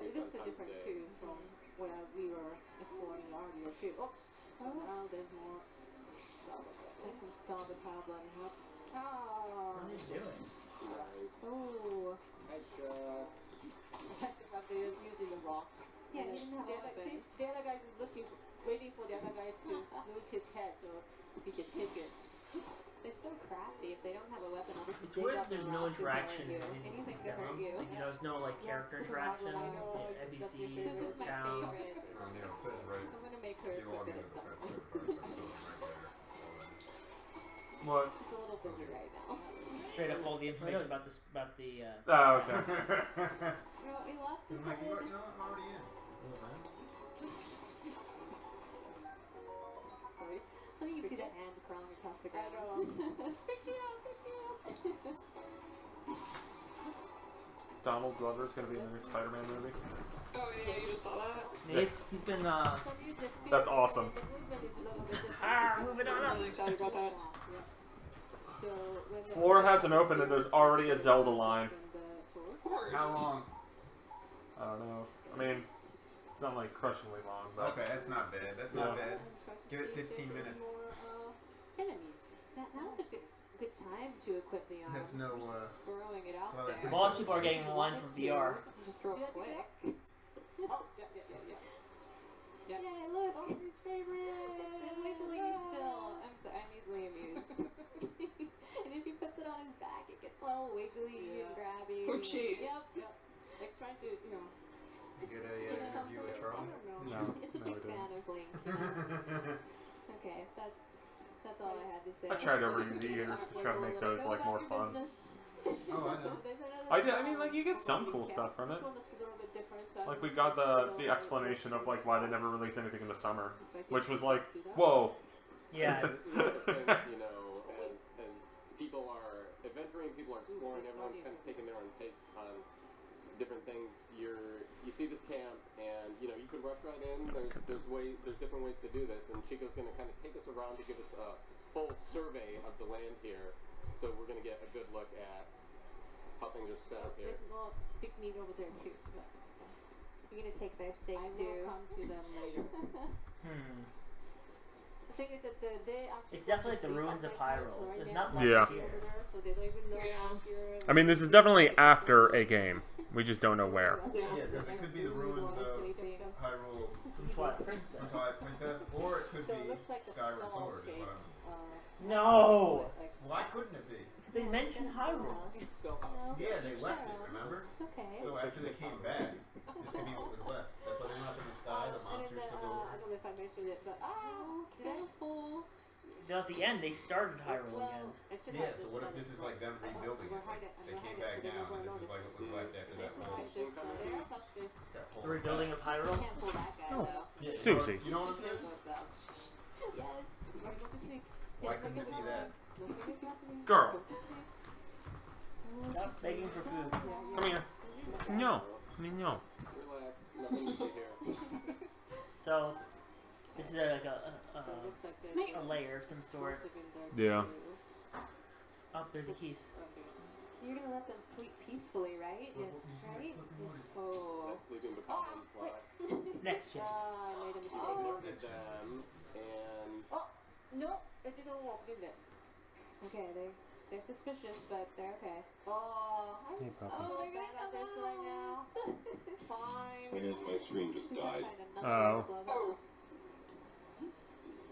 It looks so different too from where we were exploring earlier too. Oops. So now there's more. Take some Starboard Problem. Ah. What are they doing? Oh. They're using the rock. Yeah, he didn't have a weapon. The other guy is waiting for the other guy to lose his head so he can take it. They're so crafty. If they don't have a weapon, I'll just It's weird that there's no interaction in these demo. Like, there's no like character interaction, NPCs or towns. Neil, it says right. I'm gonna make her If you log good into at the something. festival, right there. What? It's a little busy right now. Straight up all the information about this about the. Oh, okay. No, he lost his I'm like, you know head. what? I'm already in. Sorry. Let me see the hand crawling across the ground. Pick me up, pick me up. Donald Glover's gonna be in the new Spider-Man movie. Oh yeah, you just saw that? Yeah, he's been. That's awesome. Moving on I'm up. really excited about that. 4 hasn't opened and there's already a Zelda line. Of course. How long? I don't know. I mean, it's not like crushingly long, but Okay, that's not bad. That's not bad. Give it 15 minutes. Enemies. Now's a good time to equip the arm. That's no, throwing it out Twilight there. A lot of people are getting the line from VR. Just real quick. Oh, yeah. Yay, look, Audrey's favorite. It's wiggly still. I'm easily amused. And if he puts it on his back, it gets all wiggly and grabby. Oh, shit. Yep. Like trying to, You get a interview with Charlie? No, It's a no, big we fan didn't. of Link. Okay, that's all I had to say. I tried over the years to try to make those like more fun. Oh, I know. I did. I mean, like you get some cool stuff from it. Like we got the explanation of like why they never release anything in the summer, which was like, whoa. Yeah. You know, as people are adventuring, people are exploring, everyone's kind of taking their own takes on different things. You see this camp, and you know you can rush right in. There's different ways to do this, and Chico's going to kind of take us around to give us a full survey of the land here. So we're going to get a good look at how things are set up here. There's more big meat over there too. You're gonna take their steak too. I will come to them later. The thing is that they actually. It's definitely like the ruins of Hyrule. There's not much Yeah. here. So they don't even know I mean, this is definitely after a game. We just don't know where. Yeah, because it could be the ruins of Hyrule From Twilight Princess. from Twilight Princess, or it could be Skyward Sword, is what I'm... No! Why couldn't it be? Because they mentioned Hyrule. Yeah, they left it, remember? Okay. So after they came back, this could be what was left. That's why they went up in the sky, the monsters took over. I don't know if I mentioned it, but did I pull? Though at the end, they started Hyrule again. Yeah, so what if this is like them rebuilding it? Like, they came back down, and this is like what was left after that little... The rebuilding of Hyrule? Oh, Yeah, Susie. You know what I'm saying? Yes. Why couldn't it be that? Girl, Stop begging for food. come here. No, I mean no. Relax, nothing to see here. So, this is like a layer of some sort. Yeah. Oh, there's a keys. So you're gonna let them sleep peacefully, right? Yes. Right? Oh. Sleeping because of the fly. Next gen. I made a mistake. Looked at them, and Oh, no, it didn't walk, did it? Okay, they're suspicious, but they're okay. Oh, Hey, puppy. they're bad at this right now. Fine. And my screen just died. Oh.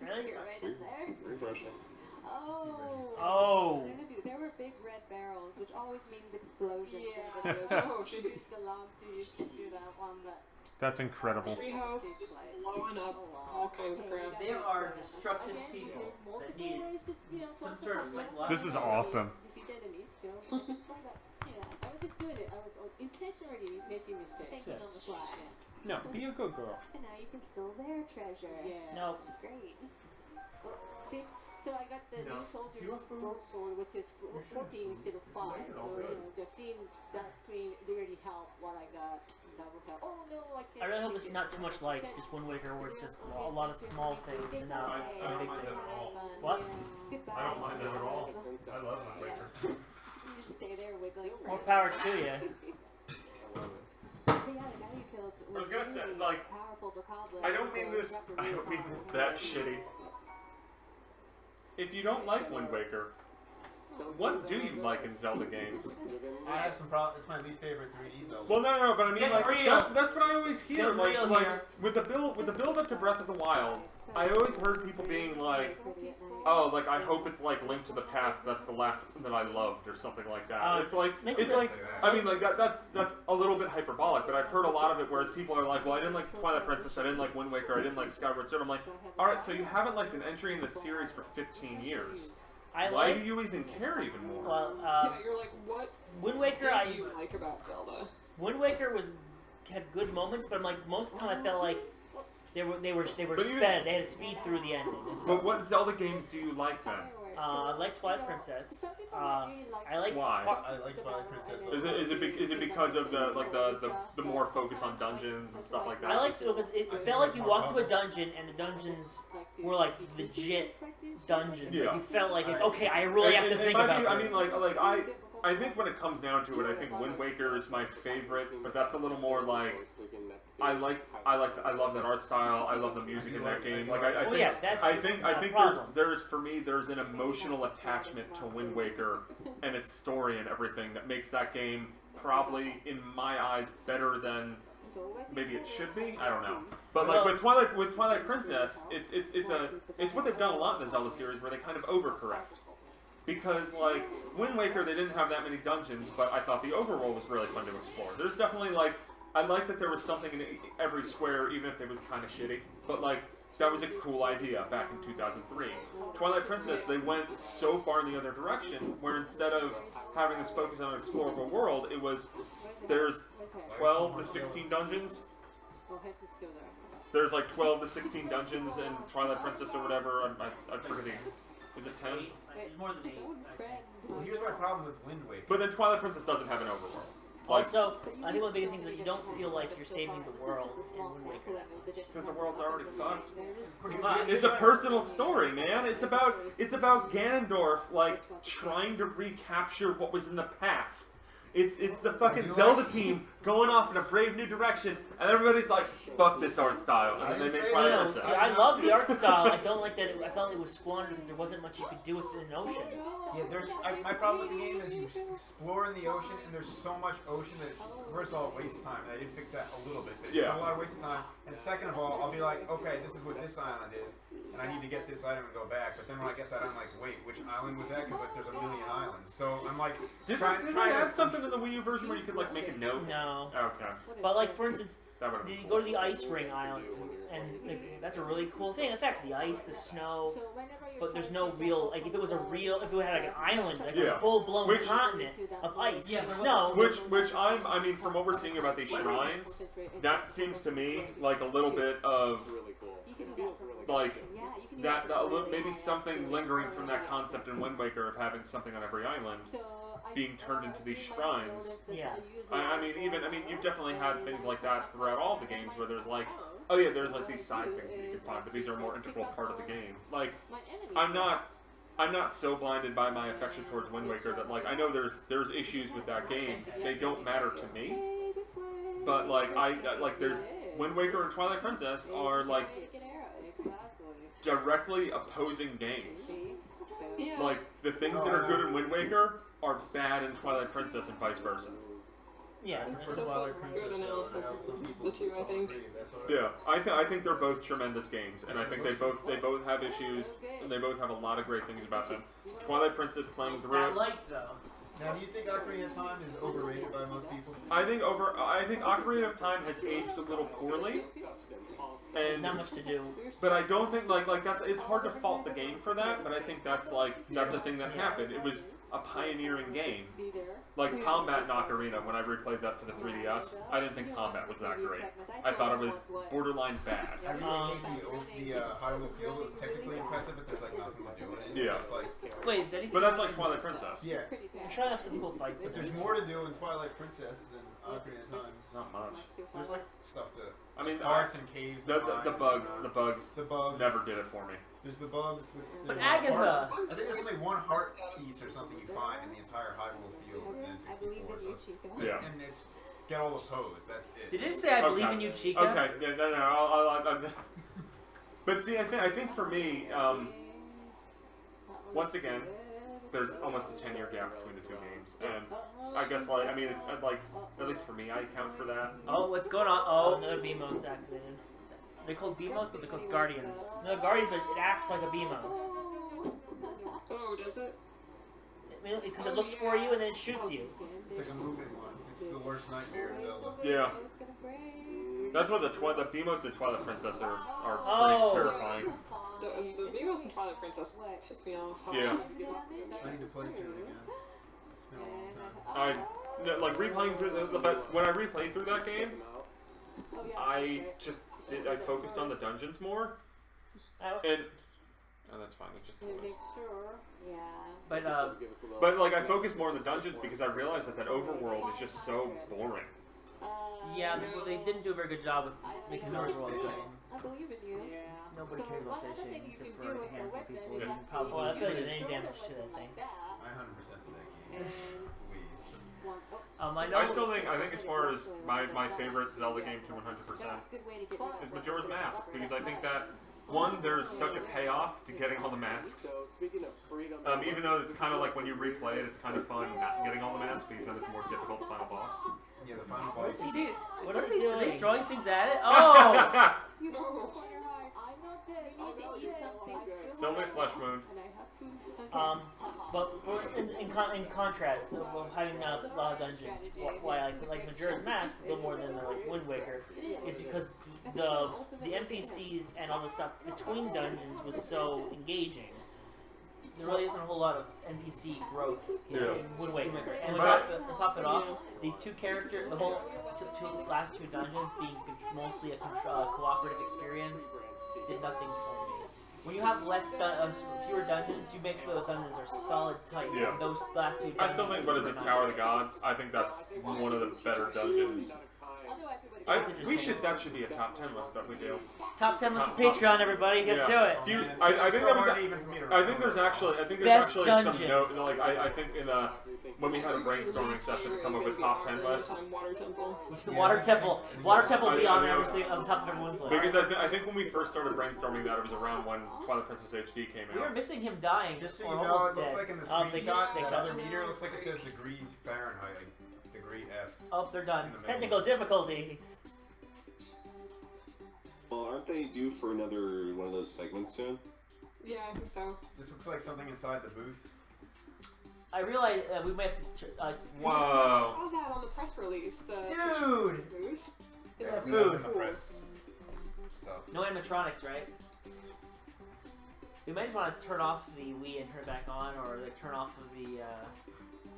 Really? You're right in there. Refreshing. Oh. There were big red barrels, which always means explosions. Yeah. Oh, jeez. Used to love to used to do that one, but That's incredible. Treehouse just blowing up all kinds of crap. There are destructive people that need some sort of psychological... This is awesome. defeat enemies, you know. I was just doing it. I was intentionally making mistakes. Sick. On the fly. No, be a good girl. And now you can steal their treasure. Yeah. No. Great. See, so I got the new soldier's broadsword, which is 14 instead of 5. So, you know, just seeing that screen really helped what I got. That would help. Oh no, I can't. I really hope it's not too much like just Wind Waker where it's just a lot of small things and not I don't big mind things. that at all. What? Goodbye. I don't mind that at all. I love my Waker. You just stay there wiggling. More power to you. Yeah, the guy you killed I was gonna say, like, powerful Bokoblin, I don't mean so this. it's I don't mean this that shitty. If you don't like Wind Waker, what do you like in Zelda games? I have some problems. It's my least favorite 3D Zelda. Well, no, but I mean, Get like, real. that's what I always hear. Get Like, real like here. with the build up to Breath of the Wild, I always heard people being like, "Oh, like I hope it's like Link to the Past. That's the last that I loved, or something like that." It's like, I mean, like that's a little bit hyperbolic, but I've heard a lot of it where it's people are like, "Well, I didn't like Twilight Princess. I didn't like Wind Waker. I didn't like Skyward Sword." I'm like, "All right, so you haven't liked an entry in the series for 15 years. Why do you even care even more?" Well, yeah, you're like, what Wind Waker, do you like about Zelda? Wind Waker had good moments, but I'm like most of the time I felt like they were sped. They had to speed through the ending. But what Zelda games do you like then? I like Twilight Princess. I like. Why? I like Twilight Princess. Is it because of the more focus on dungeons and stuff like that? I like it because it felt like you walked to a dungeon and the dungeons were like legit dungeons. Yeah. Like you felt like, okay, I really have to think about this. I mean, like I think when it comes down to it, I think Wind Waker is my favorite, but that's a little more like I love that art style. I love the music in that game. Like I think there's an emotional attachment to Wind Waker and its story and everything that makes that game probably in my eyes better than maybe it should be. I don't know. But like with Twilight Princess, it's what they've done a lot in the Zelda series where they kind of overcorrect. Because, like, Wind Waker, they didn't have that many dungeons, but I thought the overworld was really fun to explore. There's definitely, like, I like that there was something in every square, even if it was kind of shitty. But, like, that was a cool idea back in 2003. Twilight Princess, they went so far in the other direction, where instead of having this focus on an explorable world, it was, there's 12 to 16 dungeons. There's, like, 12 to 16 dungeons in Twilight Princess or whatever. I forget the... Is it 10? There's more than 8. Well, here's my problem with Wind Waker. But then Twilight Princess doesn't have an overworld. Like, also, I think one of the big things is that you don't feel like you're saving the world in Wind Waker that much. Because the world's already fucked. Pretty much. It's a personal story, man. It's about Ganondorf, like, trying to recapture what was in the past. It's the fucking Zelda team going off in a brave new direction, and everybody's like, "Fuck this art style," and then they make Twilight Princess. See, I love the art style. I don't like that. I felt it was squandered because there wasn't much you could do with it in an ocean. Yeah, my problem with the game is you explore in the ocean, and there's so much ocean that, first of all, it wastes time, and I did fix that a little bit, but it's still a lot of waste of time. And second of all, I'll be like, okay, this is what this island is, and I need to get this item and go back. But then when I get that, I'm like, wait, which island was that? Because like, there's a million islands. So I'm like, did they add something in the Wii U version where you could like make a note? No. Okay. But like, for instance, you go to the Ice Ring Island, and like, that's a really cool thing. In fact, the ice, the snow, but there's no real, like, if it had like an island, like a full-blown continent of ice and snow. I mean, from what we're seeing about these shrines, that seems to me like a little bit of, like, maybe something lingering from that concept in Wind Waker of having something on every island being turned into these shrines. Yeah. I mean, you've definitely had things like that throughout all the games where there's like, oh yeah, there's like these side things that you can find, but these are a more integral part of the game. Like, I'm not so blinded by my affection towards Wind Waker that like I know there's issues with that game. They don't matter to me, but like there's Wind Waker and Twilight Princess are like directly opposing games. Like the things that are good in Wind Waker are bad in Twilight Princess and vice versa. Yeah, I prefer Twilight Princess. The two, I think. Yeah, I think they're both tremendous games, and I think they both have issues, and they both have a lot of great things about them. Twilight Princess playing through it. Now, do you think Ocarina of Time is overrated by most people? I think Ocarina of Time has aged a little poorly. And not much to do. But I don't think like it's hard to fault the game for that, but I think that's a thing that happened. It was a pioneering game. Like combat in Ocarina, when I replayed that for the 3DS, I didn't think combat was that great. I thought it was borderline bad. I really hate the Hyrule Field. It was technically impressive, but there's like nothing to do in it. Yeah. It's just like, wait, is anything? But that's like Twilight Princess. Yeah. I'm trying to have some cool fights. But there's more to do in Twilight Princess than Ocarina of Time. Not much. There's like stuff to. I mean, parts and caves. The bugs never did it for me. There's the bugs. But Agatha! I think there's only one heart piece or something you find in the entire Hyrule Field in N64. So yeah. And it's get all the pose. That's it. Did it say I believe in you, Chica? Okay. Yeah, no. I'll but see, I think for me, once again, there's almost a 10-year gap between the two games, and I guess like I mean it's like at least for me I account for that. Oh, what's going on? Oh, another BMOS activated. They're called BMOS, but they're called Guardians. No, Guardians, but it acts like a BMOS. Oh, does it? Because it looks for you and then it shoots you. It's like a moving one. It's the worst nightmare in Zelda. Yeah. That's what the BMOS and Twilight Princess are Oh. pretty terrifying. The BMOS and Twilight Princess piss me off. Yeah. I need to play through it again. It's been a long time. Like replaying through but when I replayed through that game, I focused on the dungeons more, and that's fine. It's just but like I focused more on the dungeons because I realized that overworld is just so boring. Yeah, they didn't do a very good job with making the overworld game. I believe in you. Nobody cares about fishing except for a handful of people. Yeah. Probably. Well, I feel like it did any damage to that thing. I 100% to that game. I think as far as my favorite Zelda game to 100% is Majora's Mask, because I think that one, there's such a payoff to getting all the masks. Even though it's kind of like when you replay it, it's kind of fun not getting all the masks because then it's more difficult to find a boss. Yeah, the final boss. See, what are they doing? Are they throwing things at it? Oh! Still only Flesh Wound. But in contrast, of having a lot of dungeons, why I like Majora's Mask a little more than like Wind Waker is because the NPCs and all the stuff between dungeons was so engaging. There really isn't a whole lot of NPC growth in Wind Waker. And to top it off, the last two dungeons being mostly a cooperative experience did nothing for me. When you have fewer dungeons, you make sure those dungeons are solid tight. Yeah. And those last two dungeons. I still think, what is it, Tower of the Gods? I think that's one of the better dungeons. That should be a top 10 list that we do. Top 10 list for Patreon, everybody. Let's do it. I think there's actually some note. Like I think when we had a brainstorming session to come up with top 10 lists. Water Temple will be on top of everyone's list. Because I think when we first started brainstorming that, it was around when Twilight Princess HD came out. We were missing him dying. Just so you know, it looks like in the screenshot, another meter looks like it says degree Fahrenheit, like degree F. Oh, they're done. Technical difficulties. Well, aren't they due for another one of those segments soon? Yeah, I think so. This looks like something inside the booth. I realize we might have to. Whoa! I saw that on the press release. Dude! Booth. Yeah, booth. Stuff. No animatronics, right? We might just want to turn off the Wii and turn it back on, or like turn off of the.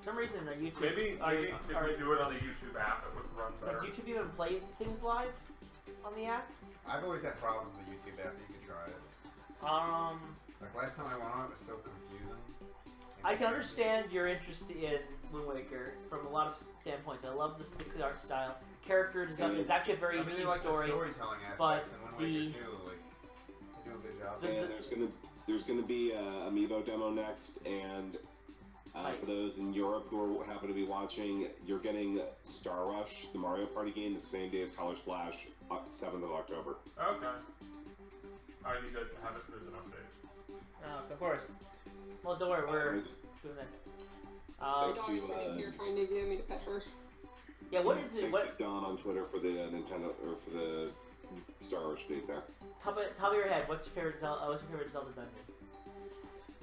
For some reason, our YouTube. Maybe if we do it on the YouTube app, it would run better. Does YouTube even play things live on the app? I've always had problems with the YouTube app. You could try it. Like last time I went on, it was so confusing. I can understand your interest in Wind Waker from a lot of standpoints. I love the art style, character design. It's actually a very interesting story. The storytelling aspects in Wind Waker too. Like, they do a good job. And there's gonna be a Amiibo demo next, and for those in Europe who happen to be watching, you're getting Star Rush, the Mario Party game, the same day as Color Splash, 7th of October. Okay. I need to have it as an update. Oh, of course. Well, don't worry, we're doing this. Dog's sitting here trying to get me to pet her. Yeah, what is the Thanks to Don on Twitter for the Nintendo or for the Star Rush date there. Top of your head, what's your favorite Zelda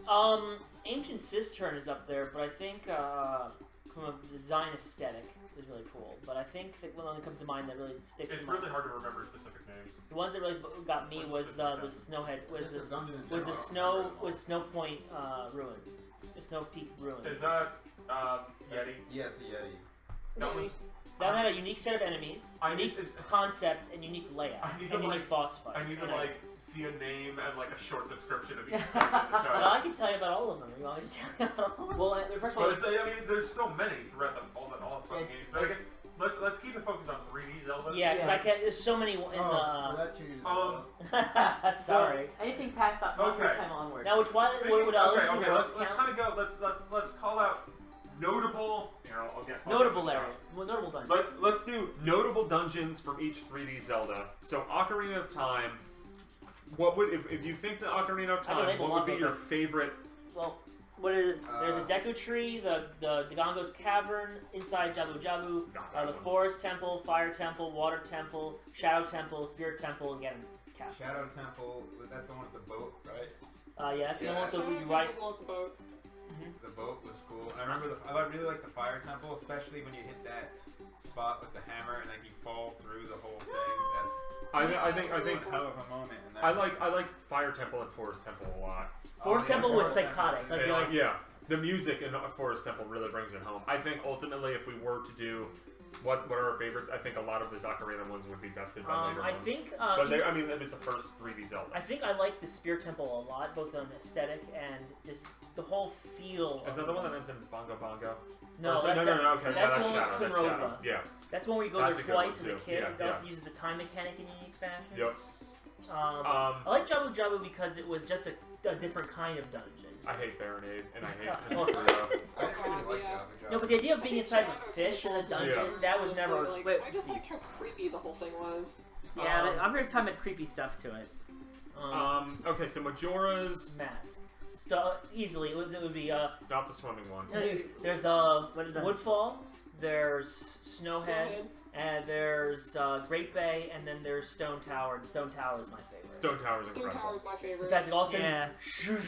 dungeon? Ancient Cistern is up there, but I think from a design aesthetic is really cool. But I think that one that comes to mind that really sticks. It's really hard to remember specific names. The ones that really got me was the Snowhead Snow Point ruins, the Snow Peak ruins. Is that Yeti? Yeah, it's the Yeti. That had a unique set of enemies, unique concept, and unique layout, and unique boss fight. I need to see a name and like a short description of each. Well, I can tell you about all of them. You want me to tell you about all of them? Well, first of all, I mean, there's so many throughout all the fun games. But I guess let's keep it focused on 3D Zelda. Yeah, because there's so many in that changes. Sorry. Anything past that from time onward. Now, let's kind of go. Let's call out notable. Notable dungeons. Let's do notable dungeons from each 3D Zelda. So Ocarina of Time. What would if you think the Ocarina of Time? What would be your favorite? Well, what is it? There's a Deku Tree, the Dagongo's Cavern, inside Jabu Jabu, the Forest Temple, Fire Temple, Water Temple, Shadow Temple, Spirit Temple, and Ganon's Castle. Shadow Temple, that's the one with the boat, right? Yeah, that's the one with the right. The boat was cool. I remember I really like the Fire Temple, especially when you hit that spot with the hammer and then you fall through the whole thing. That's I think hell of a moment. In that I like Fire Temple and Forest Temple a lot. Forest Temple was psychotic. Yeah, the music in Forest Temple really brings it home. I think ultimately, if we were to do what are our favorites, I think a lot of the Ocarina ones would be bested by later ones. But I mean, it was the first 3D Zelda. I think I like the Spirit Temple a lot, both on aesthetic and just the whole feel. Is that the one that ends in Bongo Bongo? No, okay, that's the one with Twin Rova. Yeah. That's when we go there twice as a kid. It also uses the time mechanic in a unique fashion. Yep. I like Jabu Jabu because it was just a different kind of dungeon. I hate Baronade, and I hate Princess Rio. I didn't really like Jabu Jabu. No, but the idea of being inside the fish in a dungeon, that was never... I just liked how creepy the whole thing was. Yeah, I'm here talking about creepy stuff to it. Okay, so Majora's Mask. Easily, it would be... not the swimming one. There's Woodfall, there's Snowhead, and there's Great Bay, and then there's Stone Tower, and Stone Tower is my favorite. Stone Tower is incredible. Stone Tower is my favorite. That's also... Yeah.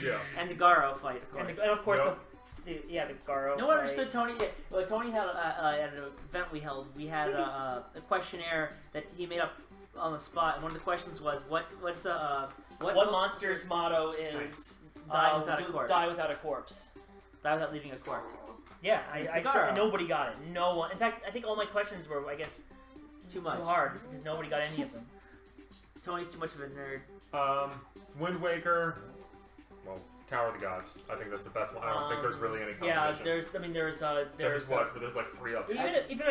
Yeah. And the Garo fight, of course. And of course, the Garo No one understood Tony. Well, Tony had at an event we held. We had a questionnaire that he made up on the spot. And one of the questions was, what monster's motto is die without a corpse? Die without a corpse. Die without leaving a corpse. Yeah, nobody got it. No one. In fact, I think all my questions were, I guess, too hard because nobody got any of them. Tony's too much of a nerd. Wind Waker. Well, Tower of the Gods. I think that's the best one. I don't think there's really any competition. Yeah, there's there's like 3 of them. Even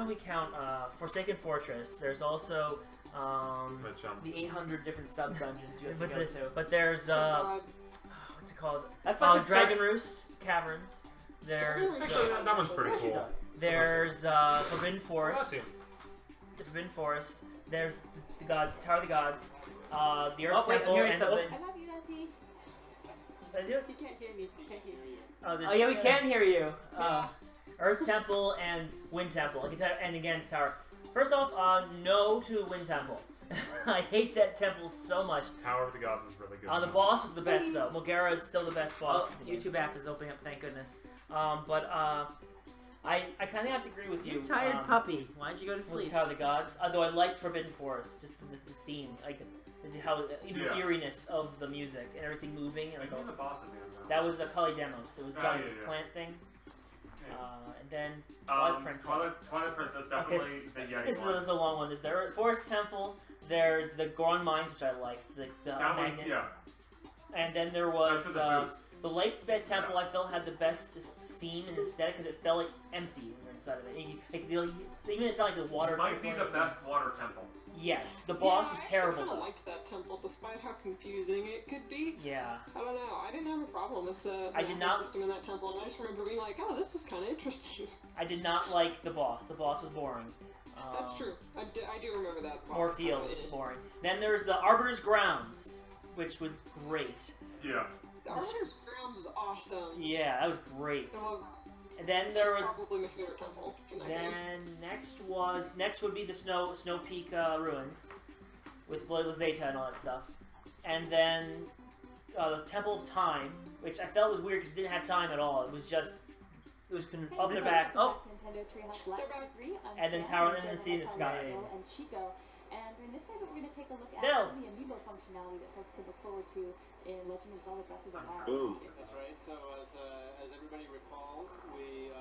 we count Forsaken Fortress. There's also the 800 different sub dungeons you have to go to. But there's what's it called? That's Dragon Roost Caverns. There's that one's pretty cool. There's Forbidden Forest. The Forbidden Forest. There's the Tower of the Gods. The Earth Temple. And I love you, Nancy. You can't hear me. I can't hear you. Oh yeah, we can hear you. Earth Temple and Wind Temple. And against Tower. First off, no to Wind Temple. I hate that temple so much. Tower of the Gods is really good. The boss was the best though. Mulgara is still the best boss. YouTube app is opening up, thank goodness. I kind of have to agree with you. You tired puppy. Why did you go to sleep? With Tower of the Gods. Although I liked Forbidden Forest, just the theme, like the eeriness of the music and everything moving. And the boss at the end, that was a Kali Demos. It was a giant plant thing. And then Twilight Princess. Twilight Princess definitely the Yeti This is a long one. There's the Forest Temple. There's the Goron Mines, which I like. The magnet. And then there was the Lakebed Temple. I felt had the best theme and aesthetic because it felt like empty when you're inside of it. Even it's not like the water. It might be the best water temple. Yes, the boss was terrible. I kind of liked that temple, despite how confusing it could be. Yeah. I don't know. I didn't have a problem with the system in that temple, and I just remember being like, "Oh, this is kind of interesting." I did not like the boss. The boss was boring. That's true. I do remember that. More feels boring. Then there's the Arbiter's Grounds, which was great. Yeah. The Arbiter's Grounds was awesome. Yeah, that was great. And then there was probably my favorite temple. Next would be the Snow Peak ruins with Zeta and all that stuff. And then the Temple of Time, which I felt was weird because it didn't have time at all. It was up their back. Oh. And then Tower and then Sea in the Sky. And we're going to say that we're going to take a look at No. the amiibo functionality that folks can look forward to in Legend of Zelda Breath of the Wild. Boom. That's right. So as everybody recalls, we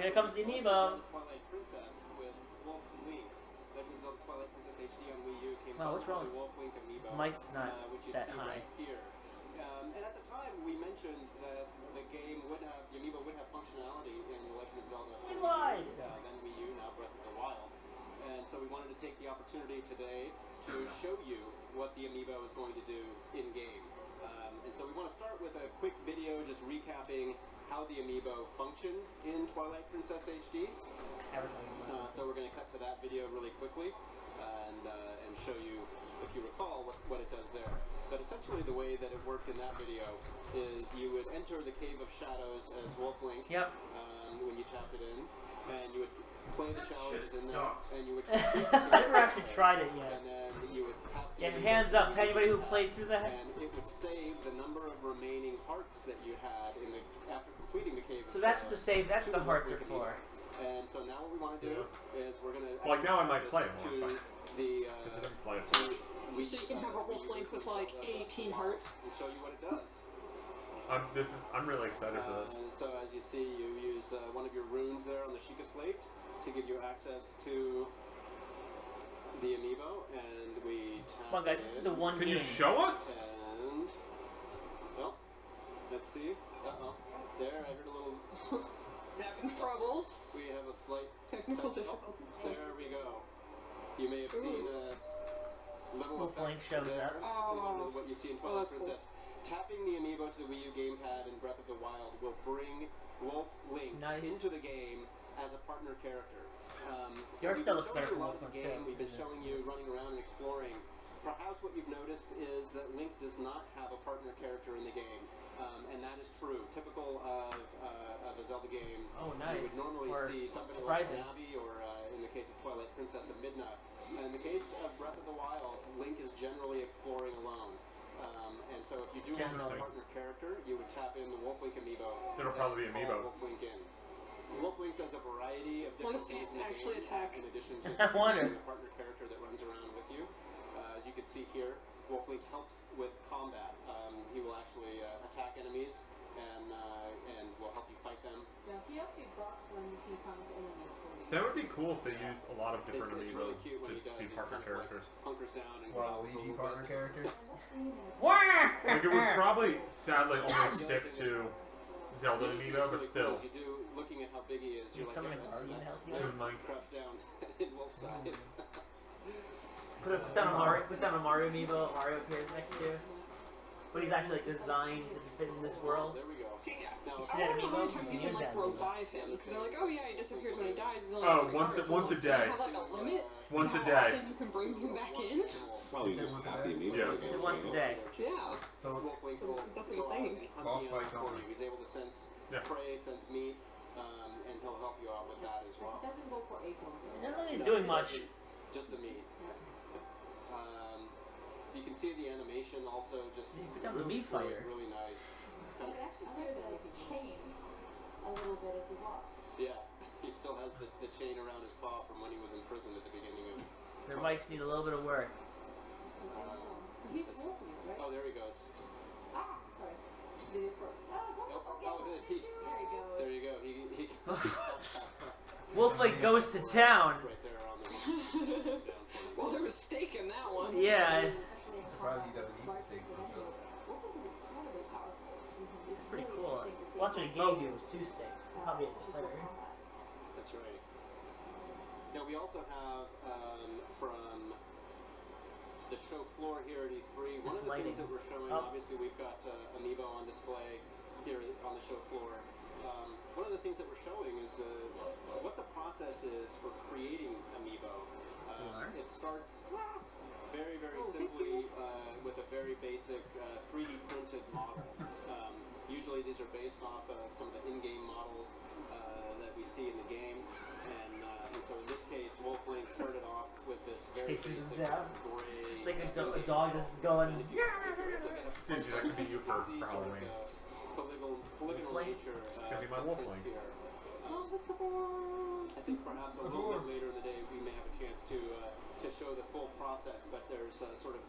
here comes the amiibo. Twilight Princess with Wolf Link. Legend of Zelda Twilight Princess HD on Wii U came Wow, what's wrong? with Wolf Link amiibo. This mic's not which you that see high. Right here. And at the time, we mentioned that the game the amiibo would have functionality in Legend of Zelda. We lied. Then Wii U, now Breath of the Wild. And so we wanted to take the opportunity today to show you what the amiibo is going to do in-game. And so we want to start with a quick video just recapping how the amiibo functioned in Twilight Princess HD. So we're going to cut to that video really quickly. And and show you, if you recall, what it does there. But essentially the way that it worked in that video is you would enter the Cave of Shadows as Wolf Link when you tapped it in, and you would play the challenges in there, and you would I never actually tried it yet. and then you would tap the Hands up, anybody who played through that? and it would save the number of remaining hearts that you had after completing the Cave of So that's what Shadows that's what the hearts are Wolf for. Amiibo. And so now what we want to do is we're going to Like now I might play it more. to the Because I didn't play it. So you can have a Wolf Link with like 18 hearts. and show you what it does. I'm really excited for this. So as you see, you use one of your runes there on the Sheikah Slate to give you access to the amiibo, and we tap Come on, guys, this is the one Can game. you show us? And well, let's see. There, I heard a little. Having trouble. We have a slight Technical difficulty. There we go. You may have seen a little Wolf Link effect shows there, up. similar to what you see in Twilight that's cool. Princess. Tapping the amiibo to the Wii U gamepad in Breath of the Wild will bring Wolf Link into the game as a partner character. The art we've style been looks better showing you for a lot Wolf of the Link, game. too. We've been showing you running around and exploring. Perhaps what you've noticed is that Link does not have a partner character in the game, and that is true. Typical of a Zelda game. Oh, You nice. would normally Or see something surprising. like Navi, or in the case of Twilight Princess, a Midna. In the case of Breath of the Wild, Link is generally exploring alone. And so if you do want a partner character, you would tap in the Wolf Link amiibo. It'll probably be amiibo. Wolf Link in. Wolf Link does a variety of different things in the game, in addition to I wonder. the partner character that runs around with you. As you can see here, Wolf Link helps with combat. He will actually attack enemies and will help you fight them. Yeah, he actually blocks when he finds enemies for you. That would be cool if they used a lot of different It's amiibo really cute when he to does. be He partner kind of, like, characters. hunkers down and Well, growls a Luigi little partner bit. characters. Like it would probably, sadly, only stick to Zelda amiibo, but still. As you do, looking at how big he is, you're like, Summon yeah, a guardian that's help you? Toon Link. crouched down in wolf size. Put down a Mario amiibo. Mario appears next to. But he's actually like designed to fit in this world. There we go. You I see that wonder how amiibo? many times You you can can use like that. revive him, because they're like, oh yeah, he disappears when he dies. He's only Oh, three once hours. a Do day. you have like a limit? Once to a how day. often you can bring him back in? Probably Is it just once a tap day? the amiibo Yeah. again, It's once a day. Yeah. So Wolf Link will That's what go you out think. and hunt Boss the fights animals for only. you. He's able to sense prey, sense meat, and he'll help you out with that as well. He doesn't go for a combo. It doesn't look like he's doing much. Just the meat. You can see the animation also just You put down the really meat fluid, fighter. really nice. I would actually give it like a chain a little bit as he walks. Yeah, he still has the chain around his paw from when he was in prison at the beginning of. Their mics need a little bit of work. He's wolfing, right? Oh, there he goes. Ah, sorry. Did it for? There you go. There you go. He Wolf Link goes to town. right there on the. Well, there was steak in that one. Yeah. I'm surprised he doesn't eat the steak for himself. It's pretty cool. Well, that's what he gave you was 2 steaks. Probably a third. That's right. Now we also have from the show floor here at E3. One Just of the lighting. things that we're showing, Oh. obviously, we've got Amiibo on display here on the show floor. One of the things that we're showing is what the process is for creating Amiibo. It starts very, very simply with a very basic 3D printed model. Usually these are based off of some of the in-game models that we see in the game. And so in this case, Wolf Link started off with this very Chases him basic down. gray... It's like a dog just going. Susie, that could be you for Halloween. Polygonal nature. It's gonna be my Wolf Link. I think perhaps a little bit later in the day we may have a chance to show the full process, but there's sort of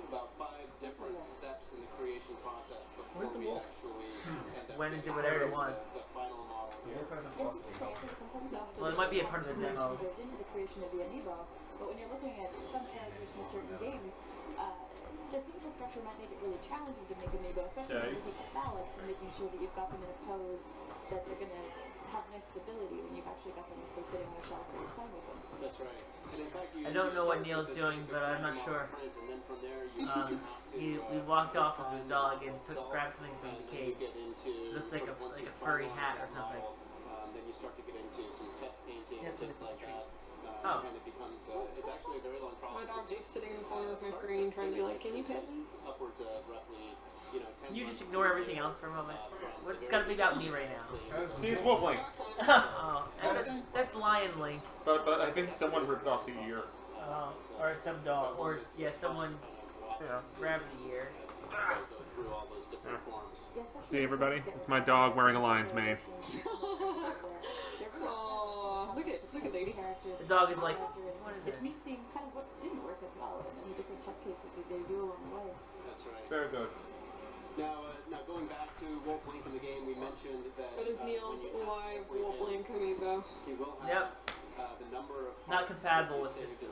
about 5 different steps in the creation process before Where's the we wolf? actually end up Went and did getting whatever it the wants. final model. The wolf hasn't lost any health. Well, it might be a part of the demo. Goes into the creation of the amiibo, but when you're looking at some characters from certain games, their physical structure might make it really challenging to make amiibo, especially when you're looking at balance and making sure that you've got them in a pose that they're going to have nice stability when you've actually got them, say, sitting on a shelf or you're playing with them. That's right. And in fact, I don't know what Neil's doing, but I'm not sure. He walked off with his dog and grabbed something from the cage. Looks like a furry hat or something. Then you start to get into some test painting and That's what things it like that. Oh. And it becomes, it's actually a very long My dog's just sitting in the corner of my screen trying to be like, can you pet me? Upwards of roughly, 10 Can you just ignore everything else for a moment? It's got to be about me right now. See, it's Wolf Link. Oh, that's Lion Link. But I think someone ripped off the ear. Oh, or some dog, or yeah, someone grabbed the ear. Through all those different forms. See, everybody? It's my dog wearing a lion's mane. Aww, look at Lady. The dog is like, what is it? It's neat seeing kind of what didn't work as well and the different test cases that they do along the way. That's right. Very good. Now going back to Wolf Link in the game, we mentioned that. That is Neil's live Wolf Link amiibo. He will have the number of. Not compatible with this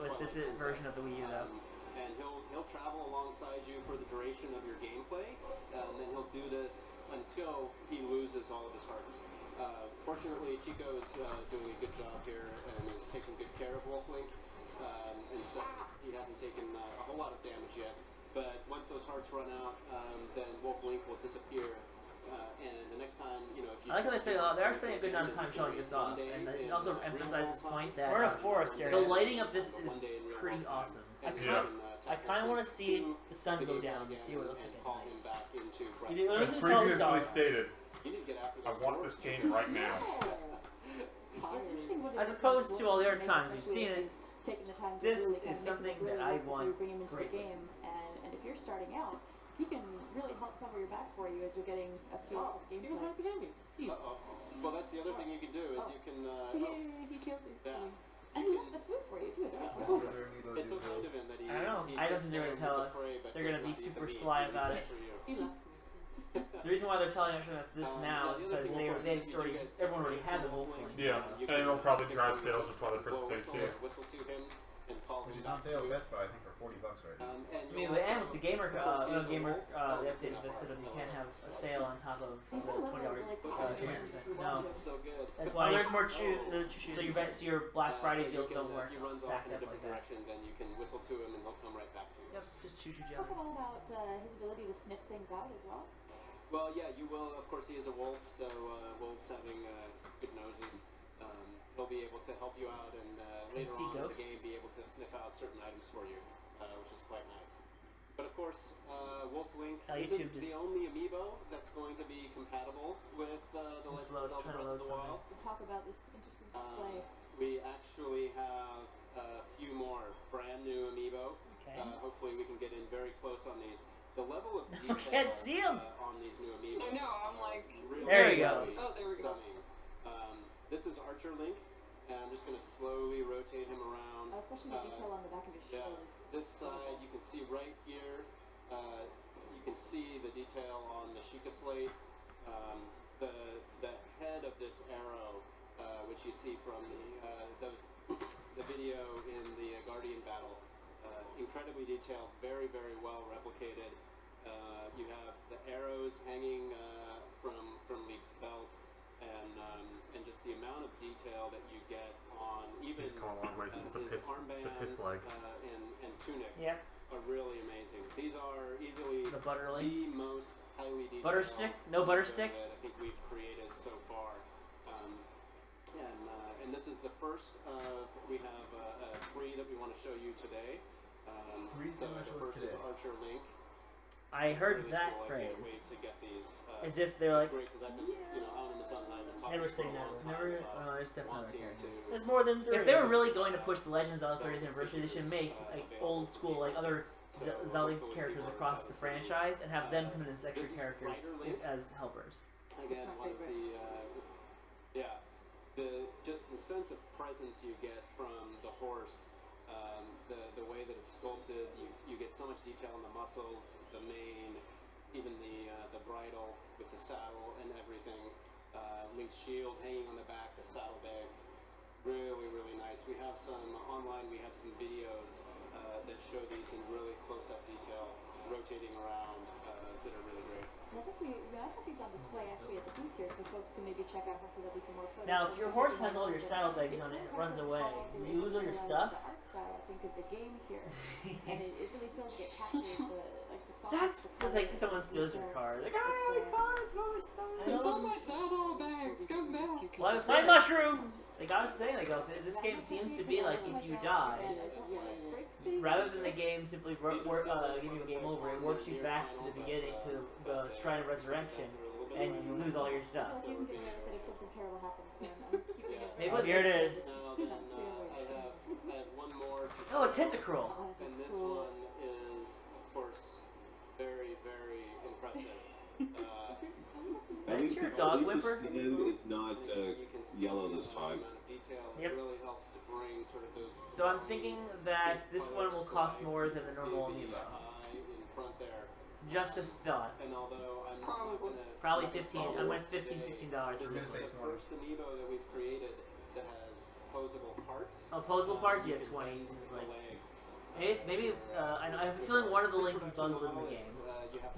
version of the Wii U though. And he'll travel alongside you for the duration of your gameplay, and then he'll do this until he loses all of his hearts. Fortunately, Chico is doing a good job here and is taking good care of Wolf Link, and so he hasn't taken a whole lot of damage yet. But once those hearts run out, then Wolf Link will disappear. And the next time, if you... I like how they spend they're spending a good amount of time showing this off, and it also emphasizes this point that we're in a forest area. The lighting of this is pretty awesome. I kind of want to see the sun go down and see what it looks like at night. As previously stated, I want this game right now. As opposed to all the other times we've seen it, this is something that I want bring him into the greatly. game, and if you're starting out, he can really help cover your back for you as you're getting a feel of gameplay. Well, that's the other thing you can do is you can. He killed you. Yeah. And he left the food for you too. It's so kind of him that he. I don't know. I don't think they're going to tell us. They're going to be super sly about it. The reason why they're telling us this now is because everyone already has a Wolf Link. Yeah, and it'll probably drive sales of Twilight Princess HD. Which is on sale at Best Buy, I think, for $40 right now. I mean, and with the the update of this system, you can't have a sale on top of the $20. No, that's why there's more so your Black Friday deals don't work stacked up like that. Then you can whistle to him and he'll come right back to you. Yep, just choo choo Talk jelly. about his ability to sniff things out as well. Well, yeah, you will. Of course, he is a wolf, so wolves having good noses. He'll be able to help you out and later on in the game be able to sniff out certain items for you, which is quite nice. But of course, Wolf Link isn't the only amiibo that's going to be compatible with the Legend of Zelda Breath of the Wild. We'll talk about this interesting display. We actually have a few more brand new amiibo. Okay. Hopefully we can get in very close on these. The level of detail can't see them. On these new amiibo. I know, I'm like... Really there you go. Oh, there we go. This is Archer Link, and I'm just going to slowly rotate him around. Especially the detail on the back of his shoulders. This side, you can see right here, you can see the detail on the Sheikah slate. The head of this arrow, which you see from the video in the Guardian battle, incredibly detailed, very, very well replicated. You have the arrows hanging from Link's belt. And just the amount of detail that you get on even He's come a long way since the piss leg. And tunic are really amazing. These are easily the butter link. The most highly detailed butter stick? No butter stick? That I think we've created so far. And this is the first of we have 3 that we want to show you today. So the first is Archer Link. I heard really that cool. phrase. I can't wait to get these. As if they're like. Great, I've been, Alan and Son and I have been talking never for say a long never. time Never. There's definitely other characters. There's more than 3. If they were really going to push the Legends of the 30th anniversary, they should make like old school, like other Zelda characters across the franchise and have them come in as extra characters as helpers. Again, one of just the sense of presence you get from the horse. The way that it's sculpted, you get so much detail in the muscles, the mane, even the bridle with the saddle and everything. Link's shield hanging on the back, the saddlebags, really, really nice. We have some online. We have some videos that show these in really close-up detail. rotating around that are really great. I think I have these on display actually at the booth here, so folks can maybe check out. Hopefully there'll be some more photos. Now, if your horse has all your saddlebags on it, it runs away. Do you lose all your stuff? The art style, I think, of the game here, and it really feels like it captures the That's like someone steals your car. Like, your car, it's all my stuff. It's all my saddlebags. Come back. Well, I was saying mushrooms. Like I was saying, like this game seems to be like if you die, rather than the game simply giving you a game over, it warps you back to the beginning, to the Shrine of Resurrection, and you lose all your stuff. Maybe here it is. I have one more. Oh, a tentacruel. And this one is, of course, very, very impressive. That's your dog whipper? The skin is not yellow this time. Yep. Really helps to bring sort of those. So I'm thinking that this one will cost more than the normal amiibo. Just a thought. And although I'm probably 15. I'm going to $15, $16 for this one. First amiibo that we've created that has posable parts. Oh, posable parts? Yeah, 20 seems like. Maybe I have a feeling one of the links is bundled in the game.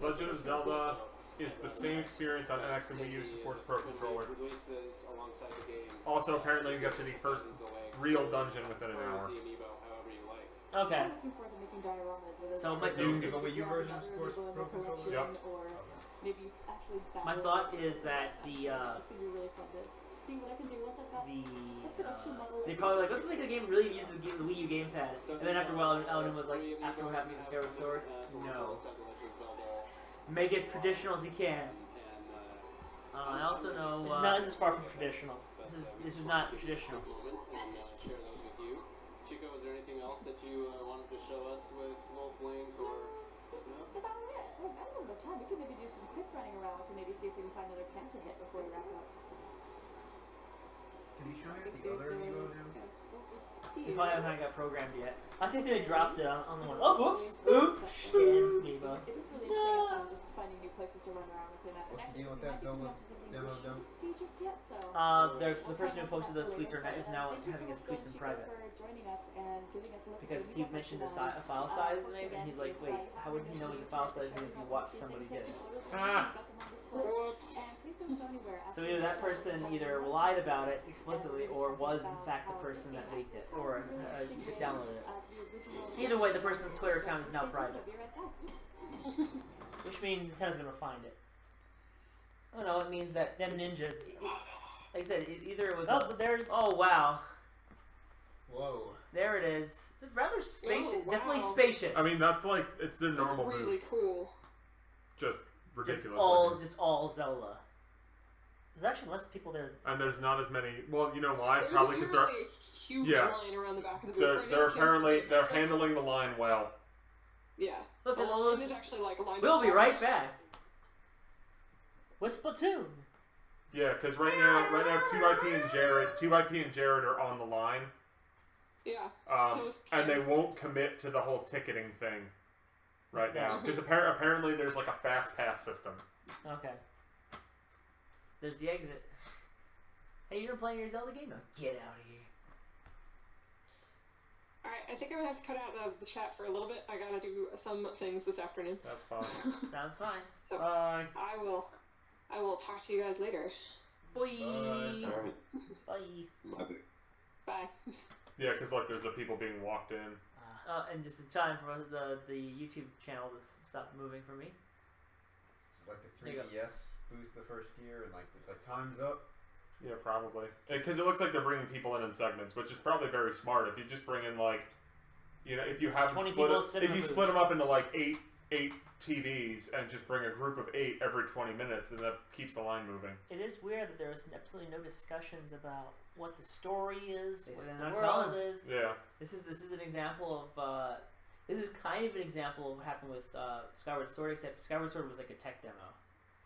Legend of Zelda is the same experience on NX and Wii U, supports Pro Controller. Also, apparently you get to the first real dungeon within an hour. Okay. So it might be... The Wii U version supports Pro Controller? Yep. My thought is that they probably like, let's make a game really use the Wii U gamepad. And then after a while, Alan was like, after what happened to Skyward Sword, no. Make it as traditional as you can. I also know this is far from traditional. This is not traditional. Chico, is there anything else that you wanted to show us with Wolf Link or? That's about it. I don't know time. We could maybe do some quick running around and maybe see if we can find another camp to hit before we wrap up. Can you show me what the other amiibo do? You probably haven't got programmed yet. I think it drops it on the one. Oh, whoops! Oops! Scans amiibo. It is really exciting just finding new places to run around within that. What's the deal with that Zelda demo dump? The person who posted those tweets is now having his tweets in private. Because Steve mentioned a file size, maybe, and he's like, wait, how would he know it's a file size even if you watch somebody do it? So either that person either lied about it explicitly, or was in fact the person that leaked it, or downloaded it. Either way, the person's Twitter account is now private. Which means Nintendo's gonna find it. Oh no, it means that them ninjas... Like I said, either it was... but there's... Oh, wow. Whoa. There it is. It's rather spacious. Oh, wow. Definitely spacious. I mean, that's like, it's their normal booth. Really cool. Just ridiculous. Just all Zelda. There's actually less people there. And there's not as many... Well, you know why? There's Probably because they're... huge line around the back of the booth. They're apparently... They're handling the line well. Yeah. Look, it's actually like lined we'll be right back. With Splatoon. Yeah, because right now, 2IP and Jared are on the line. Yeah. And they won't commit to the whole ticketing thing right now because apparently there's like a fast pass system. Okay. There's the exit. Hey, you're playing your Zelda game now? Get out of here. Alright, I think I'm gonna have to cut out the chat for a little bit. I gotta do some things this afternoon. That's fine. Sounds fine. So bye. I will talk to you guys later. Bye. Alright. Bye. Bye. Yeah, because like there's the people being walked in. And just in time for the YouTube channel to stop moving for me. It's like the 3DS booth the first year, and like it's like time's up. Yeah, probably. Because it looks like they're bringing people in segments, which is probably very smart. If you just bring in like, you know, if you have them split them up into like eight TVs and just bring a group of 8 every 20 minutes, then that keeps the line moving. It is weird that there is absolutely no discussions about what the story is, what the not world is. Yeah. This is an example of this is kind of an example of what happened with Skyward Sword, except Skyward Sword was like a tech demo.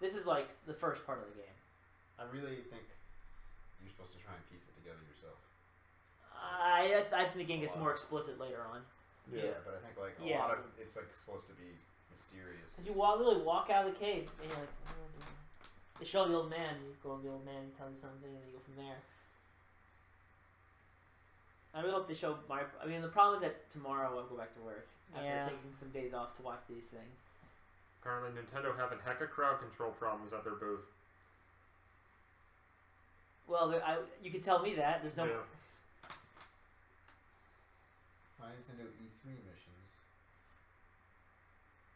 This is like the first part of the game. I really think you're supposed to try and piece it together yourself. I think the game gets more explicit later on. Yeah, but I think like a lot of it's like supposed to be mysterious. Cause you literally walk out of the cave and you're like, they show the old man. You go to the old man, tell you something, and you go from there. I really hope they show my. I mean, the problem is that tomorrow I'll go back to work after taking some days off to watch these things. Apparently, Nintendo having hecka crowd control problems at their booth. Well, you can tell me that. There's no. Yeah. My Nintendo E3 missions.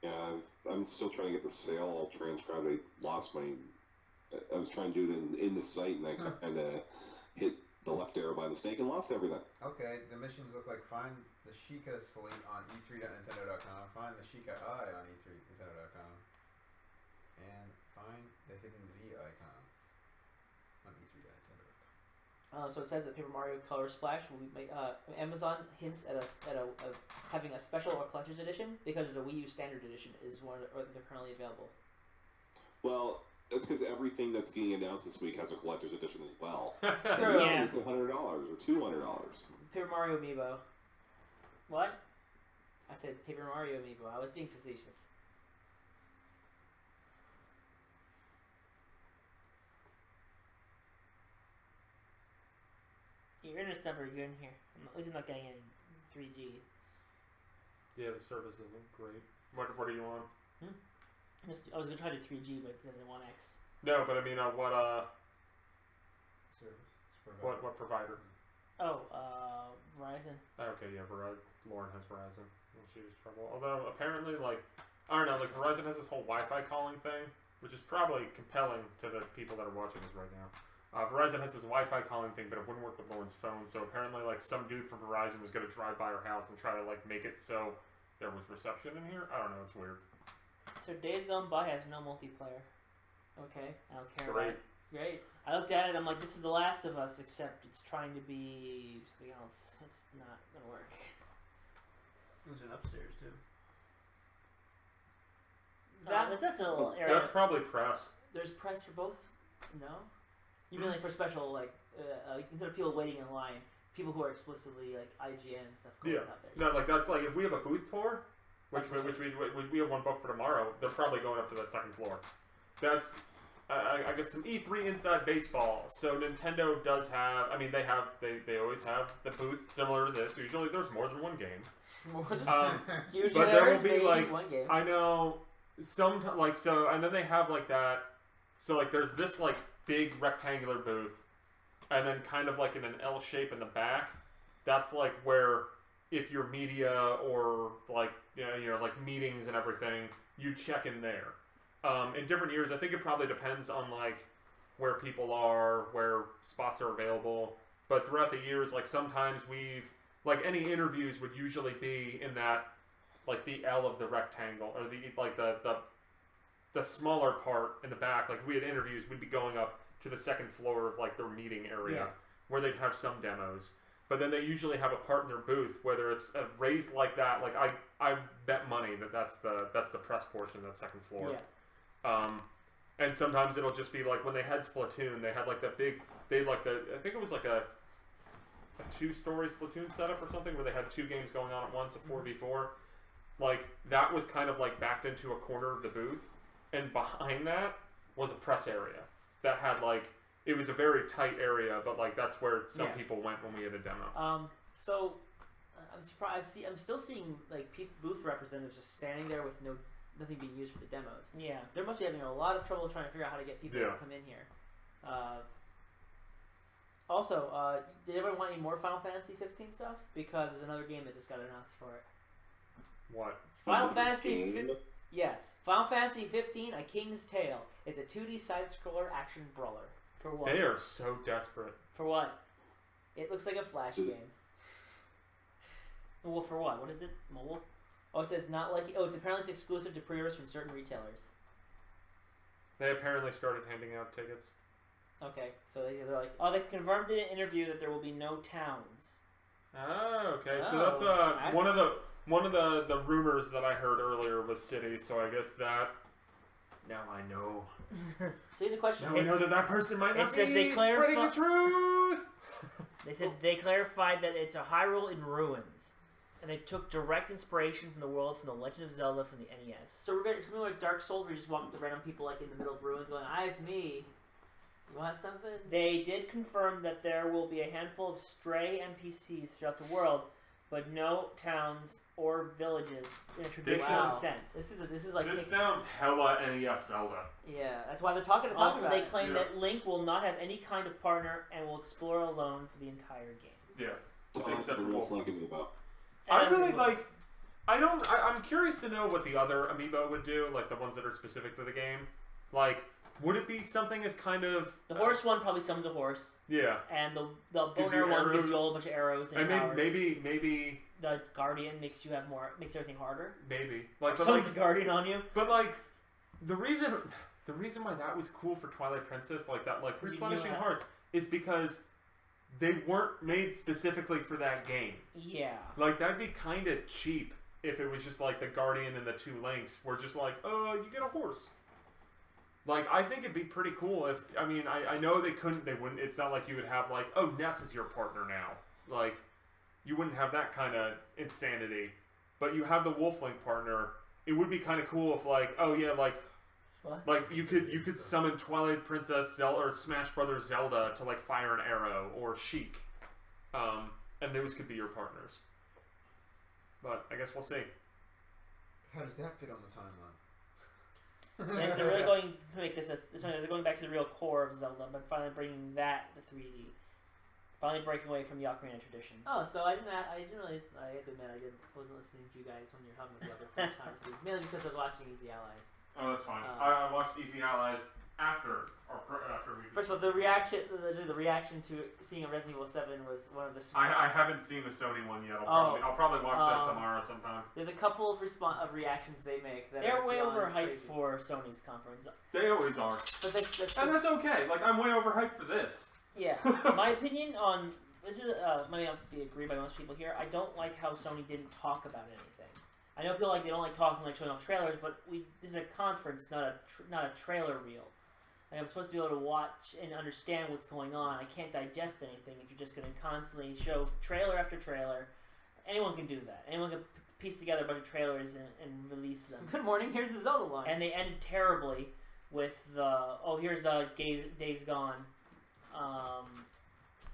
Yeah, I'm still trying to get the sale all transcribed. I lost my. I was trying to do it in the site, and I kind of hit the left arrow by mistake and lost everything. Okay, the missions look like find the Sheikah slate on e3.nintendo.com, find the Sheikah Eye on e3.nintendo.com, and find the hidden Z icon on e3.nintendo.com. So it says that Paper Mario Color Splash will be Amazon hints at having a special or collector's edition because the Wii U Standard Edition is one of they're currently available. Well, that's because everything that's getting announced this week has a collector's edition as well. True. Yeah. $100 or $200. Paper Mario Amiibo. What? I said Paper Mario Amiibo. I was being facetious. Your internet's not very good in here. At least I'm not getting any 3G. Yeah, the service isn't great. What are you on? I was gonna try to do 3G, but it says I want X. No, but I mean, what service? What provider? Oh, Verizon. Okay, yeah, Lauren has Verizon. She has trouble. Although apparently, like, I don't know, like Verizon has this whole Wi-Fi calling thing, which is probably compelling to the people that are watching this right now. Verizon has this Wi-Fi calling thing, but it wouldn't work with Lauren's phone. So apparently, like, some dude from Verizon was gonna drive by her house and try to like make it so there was reception in here. I don't know. It's weird. So Days Gone By has no multiplayer. Okay, I don't care. Great. About it. Great. I looked at it. I'm like, this is The Last of Us, except it's trying to be something else. It's not gonna work. There's an upstairs too. That's a little area. That's probably press. There's press for both. No. You mean like for special instead of people waiting in line, people who are explicitly like IGN and stuff going out there. No, like that's like if we have a booth tour, which we have one booked for tomorrow. They're probably going up to that second floor. That's I guess some E3 inside baseball. So Nintendo does have. I mean, they always have the booth similar to this. Usually, there's more than one game. Usually but there will be maybe like one game. I know some like so, and then they have like that. So like there's this like big rectangular booth, and then kind of like in an L shape in the back. That's like where if you're media or like you know like meetings and everything, you check in there. In different years, I think it probably depends on like where people are, where spots are available. But throughout the years, like sometimes like any interviews would usually be in that like the L of the rectangle or the smaller part in the back. Like if we had interviews, we'd be going up to the second floor of like their meeting area where they'd have some demos. But then they usually have a part in their booth, whether it's raised like that. Like I bet money that's the press portion of that second floor. Yeah. And sometimes it'll just be like when they had Splatoon, they had like that big. I think it was like a 2-story Splatoon setup or something where they had 2 games going on at once, a 4v4. Like that was kind of like backed into a corner of the booth, and behind that was a press area that had like. It was a very tight area, but like that's where some people went when we had a demo. So I'm surprised. I'm still seeing like booth representatives just standing there with nothing being used for the demos. Yeah, they must be having a lot of trouble trying to figure out how to get people to come in here. Also, did anyone want any more Final Fantasy 15 stuff? Because there's another game that just got announced for it. What? Final Fantasy. Yes, Final Fantasy 15: A King's Tale. It's a 2D side-scroller action brawler. For what? They are so desperate. For what? It looks like a Flash game. Well, for what? What is it? Mobile? Oh, it says not like. Oh, it's exclusive to pre-orders from certain retailers. They apparently started handing out tickets. Okay, so they're like, oh, they confirmed in an interview that there will be no towns. Oh, okay. So that's one of the rumors that I heard earlier was city. So I guess that. Now I know. So here's a question. Now I know that person might not be spreading the truth. They said they clarified that it's a Hyrule in ruins, and they took direct inspiration from the world from the Legend of Zelda from the NES. So it's gonna be like Dark Souls, where you just walk up to random people like in the middle of ruins, going, "Hi, it's me. You want something?" They did confirm that there will be a handful of stray NPCs throughout the world, but no towns or villages in a traditional sense. This is like this sounds hella NES Zelda. Yeah, that's why they're talking about Also, they it. claim that Link will not have any kind of partner and will explore alone for the entire game. Yeah, except for Wolf Link Amiibo. I really like. I'm curious to know what the other amiibo would do, like the ones that are specific to the game. Like, would it be something as kind of the horse one probably summons a horse. Yeah. And the boner one gives you a whole bunch of arrows and powers. Maybe the guardian makes everything harder. Maybe like summons a guardian on you. But like the reason why that was cool for Twilight Princess, like that, like replenishing hearts, is because they weren't made specifically for that game. Yeah. Like that'd be kind of cheap. If it was just like the Guardian and the 2 Links were just like, you get a horse. Like, I think it'd be pretty cool if, I know they wouldn't, it's not like you would have like, Ness is your partner now. Like, you wouldn't have that kind of insanity. But you have the Wolf Link partner. It would be kind of cool if like, like you could summon Twilight Princess Zelda or Smash Brothers Zelda to like fire an arrow or Sheik. And those could be your partners. But I guess we'll see. How does that fit on the timeline? Yes, they're really going to make this. They're going back to the real core of Zelda, but finally bringing that to 3D. Finally breaking away from the Ocarina tradition. Oh, so I didn't really. I have to admit, wasn't listening to you guys when you were talking about the other press conferences, mainly because I was watching Easy Allies. Oh, that's fine. I watched Easy Allies after we. First of all, the reaction to seeing a Resident Evil 7 was one of the. I haven't seen the Sony one yet. I'll probably watch that tomorrow sometime. There's a couple of reactions they make that they're way overhyped for Sony's conference. They always are. But and that's okay. Like I'm way overhyped for this. Yeah, my opinion on this is might not be agreed by most people here. I don't like how Sony didn't talk about anything. I know people like they don't like talking, like showing off trailers, but this is a conference, not a trailer reel. Like I'm supposed to be able to watch and understand what's going on. I can't digest anything if you're just going to constantly show trailer after trailer. Anyone can do that. Anyone can piece together a bunch of trailers and release them. Good morning, here's the Zelda line. And they ended terribly with here's Days Gone.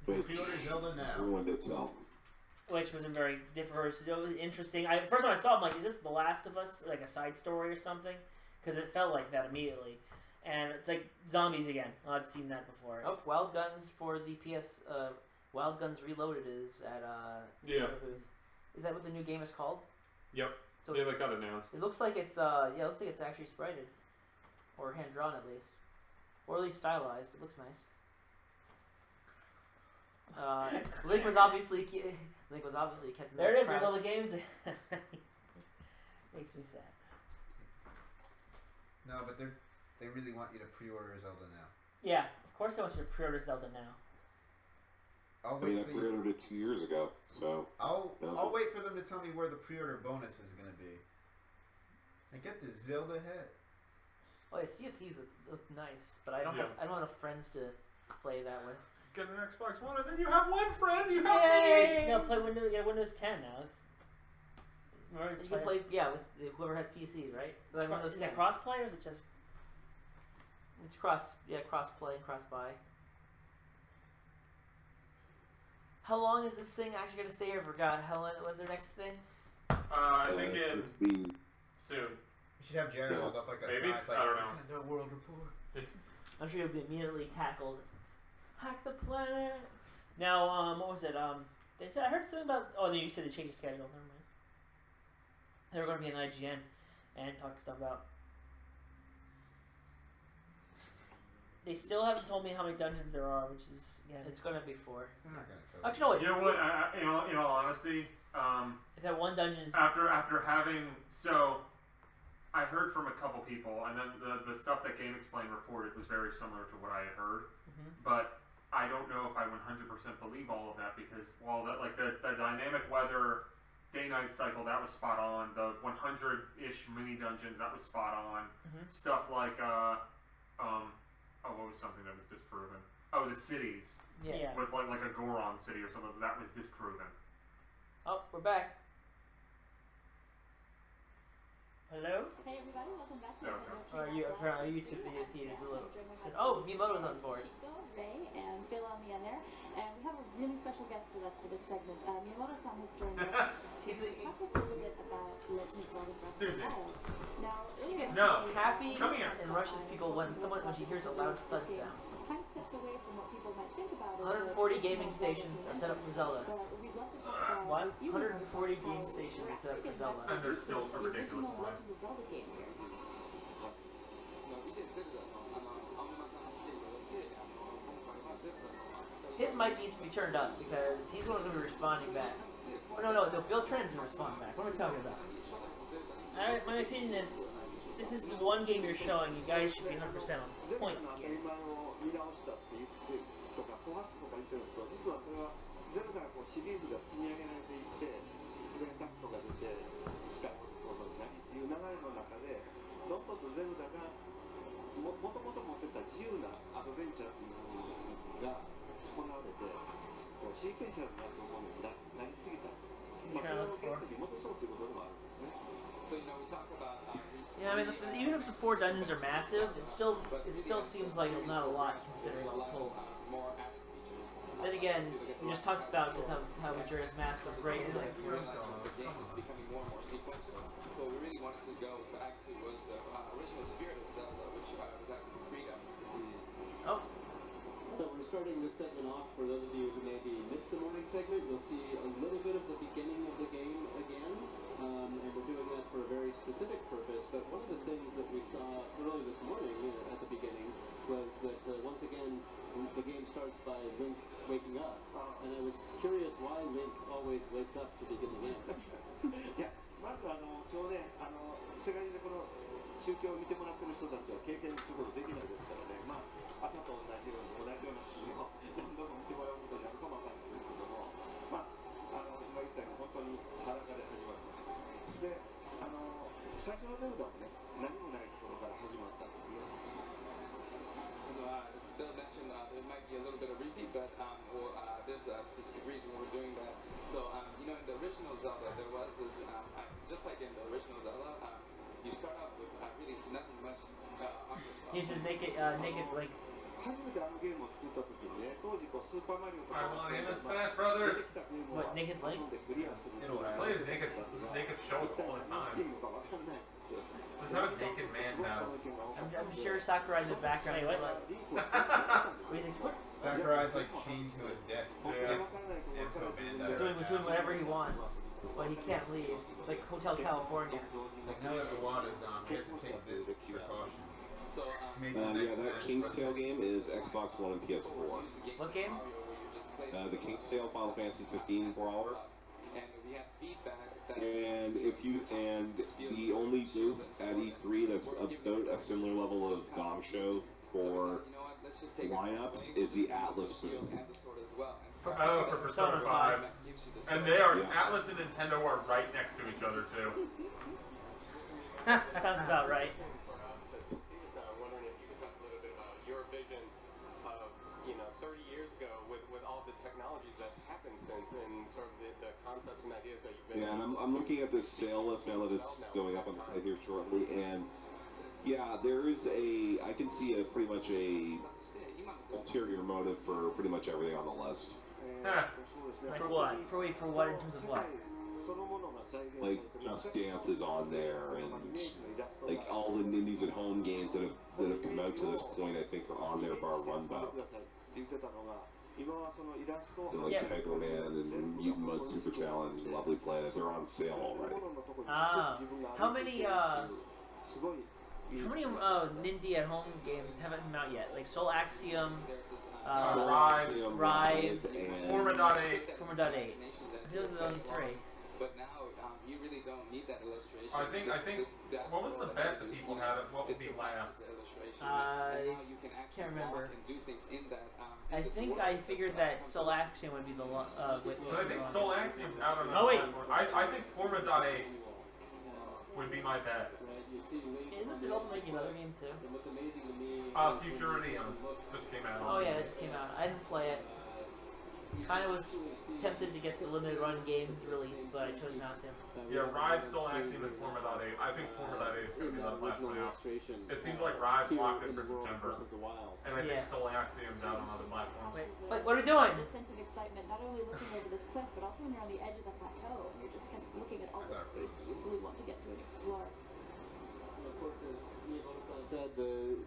Pre-order Zelda now. Ruined itself. Which wasn't very different. It was interesting. First time I saw it, I'm like, is this The Last of Us, like a side story or something? Because it felt like that immediately. And it's like zombies again. I've seen that before. Oh, Wild Guns for the PS. Wild Guns Reloaded is at the booth. Is that what the new game is called? Yep. So that got announced. It looks like it's actually sprited, or hand drawn at least, or at least stylized. It looks nice. Link was obviously kept in there. It is. Crowd. There's all the games. Makes me sad. No, but they really want you to pre-order Zelda now. Yeah, of course they want you to pre-order Zelda now. I'll wait. I pre-ordered it 2 years ago, so I'll wait for them to tell me where the pre-order bonus is going to be. I get the Zelda head. Oh, yeah, Sea of Thieves look nice, but I don't have enough friends to play that with. Get an Xbox One, and then you have one friend. You have me. No, play Windows. Get Windows 10, Alex. You can play with whoever has PCs, right? Is that cross-play or is it just? It's cross-play and cross-buy. How long is this thing actually going to stay here? I forgot. Helen, when's their next thing? I think soon. You should have Jared hold up like a sign. It's like I don't Nintendo World Report. I'm sure you'll be immediately tackled. Hack the planet. Now, what was it? They said I heard something about. Oh, you said they changed the schedule. Never mind. They were going to be in IGN and talk stuff about. They still haven't told me how many dungeons there are, which is it's going to be 4. They're not going to tell you. Actually, you know what? In all honesty, if that one dungeon is after having I heard from a couple people, and then the stuff that Game Explain reported was very similar to what I had heard, but I don't know if I 100% believe all of that because the dynamic weather day-night cycle, that was spot on. The 100-ish mini dungeons, that was spot on. Stuff like what was something that was disproven? Oh, the cities. Yeah. With like a Goron city or something, that was disproven. Oh, we're back. Hello? Hey everybody, welcome back to Our YouTube video feed is a little. Oh, Miyamoto's on board. Ray and Phil on the end there, and we have a really special guest with us for this segment. Miyamoto-san has joined us. Susie. She gets No. happy Come here. and rushes people when she hears a loud thud sound. Kind of steps away from what people might think about it. 140 gaming stations are set up for Zelda. We'd love to talk What? about you 140 guys game how stations are we're set up for actually Zelda. getting And there's still a the ridiculous original line. Legend of Zelda game here. His mic needs to be turned up because he's the one who's going to be responding back. Oh, no, Bill Trent's going to respond back. What am I talking about? My opinion is, this is the one game you're showing. You guys should be 100% on point here. ゼルダがこうシリーズが積み上げられていってでタクトが出てスカイウォードソードになりっていう流れの中でどんどんとゼルダがもともと持ってた自由なアドベンチャーというものが損なわれてシーケンシャルなそのものになりすぎた、まあ、それをゲットに戻そうということでもあるんですね。So, you know, we talk about, Yeah, I mean, even if the 4 dungeons are massive, it still seems like not a lot considering all told. Then again, we just talked about just how Majora's Mask was great. The game is becoming more and more sequential. So we really wanted to go back to was the original spirit of Zelda, which was actually freedom. Oh. So we're starting this segment off. For those of you who maybe missed the morning segment, you'll see a little bit of the beginning of the game again. And we're doing that for a very specific purpose. But one of the things that we saw early this morning at the beginning was that once again, the game starts by Link waking up. And I was curious why Link always wakes up to begin the game. いや、まず今日ね、世界中でこの宗教を見てもらってる人たちは経験することできないですからね、まあ、朝と同じようなシーンを何度も見てもらうことになるかもわかんないですけども、まあ、今言ったように本当に裸で始まりました。で、最初のゼルダもね、何もないところから始まったんですね。Bill mentioned there might be a little bit of repeat, but there's a specific reason we're doing that. So, you know, in the original Zelda, there was this, just like in the original Zelda, you start off with really nothing much on yourself. Here's his naked Link. 初めてゲームを作った時にね、当時スーパーマリオとか I want in Smash Brothers. What, Naked Link? Plays naked show all the time. Just have a naked man now. I'm sure Sakurai in the background is like... Sakurai's like chained to his desk. Yeah. Doing whatever he wants, but he can't leave. It's like Hotel California. It's like now that the water's gone, we have to take this precaution. So, yeah, that King's Tale game is Xbox One and PS4. What game? The King's Tale Final Fantasy 15 brawler. And we have feedback that And the only booth at E3 that's about a similar level of dog show for lineup is the Atlas booth. For Persona 5. And they are, Atlas and Nintendo are right next to each other too. Sounds about right. Wondering if you could talk a little bit about your vision of, 30 years ago with all the technologies that's happened since and sort of the concepts and ideas that you've been... Yeah, and I'm looking at this sale list now that it's going up on the site here shortly, and yeah, there is I can see pretty much a ulterior motive for pretty much everything on the list. For what? For what in terms of what? Like Just Dance is on there, and like all the indies at home games that have come out to this point, I think are on there bar Runbow. And like Paper Man and Mutant Mud Super Challenge and Lovely Planet, they're on sale already. How many Nindy at home games haven't come out yet? Like Soul Axiom, Rive, and Forma.8. Those are the only 3. But now you really don't need that illustration. I think what was the bet that people had? What would be last? I can't remember. I think I figured that Soul Axiom would be the one. But I think Soul Axiom's out on Oh wait, I think Forma.8 would be my bet. Isn't the developer making another game too? Futuridium just came out. Oh yeah, it just came out. I didn't play it. Kind of was tempted to get the limited run games released, but I chose not to. Yeah, Rive, Soul Axiom, and Forma.8. I think Forma.8 is going to be the last one out. It seems like Rive's locked in for September, and I think Soul Axiom's out on other platforms. Wait, what are we doing? The sense of excitement, not only looking over this cliff, but also when you're on the edge of the plateau and you're just kind of looking at all the space that you really want to get to and explore.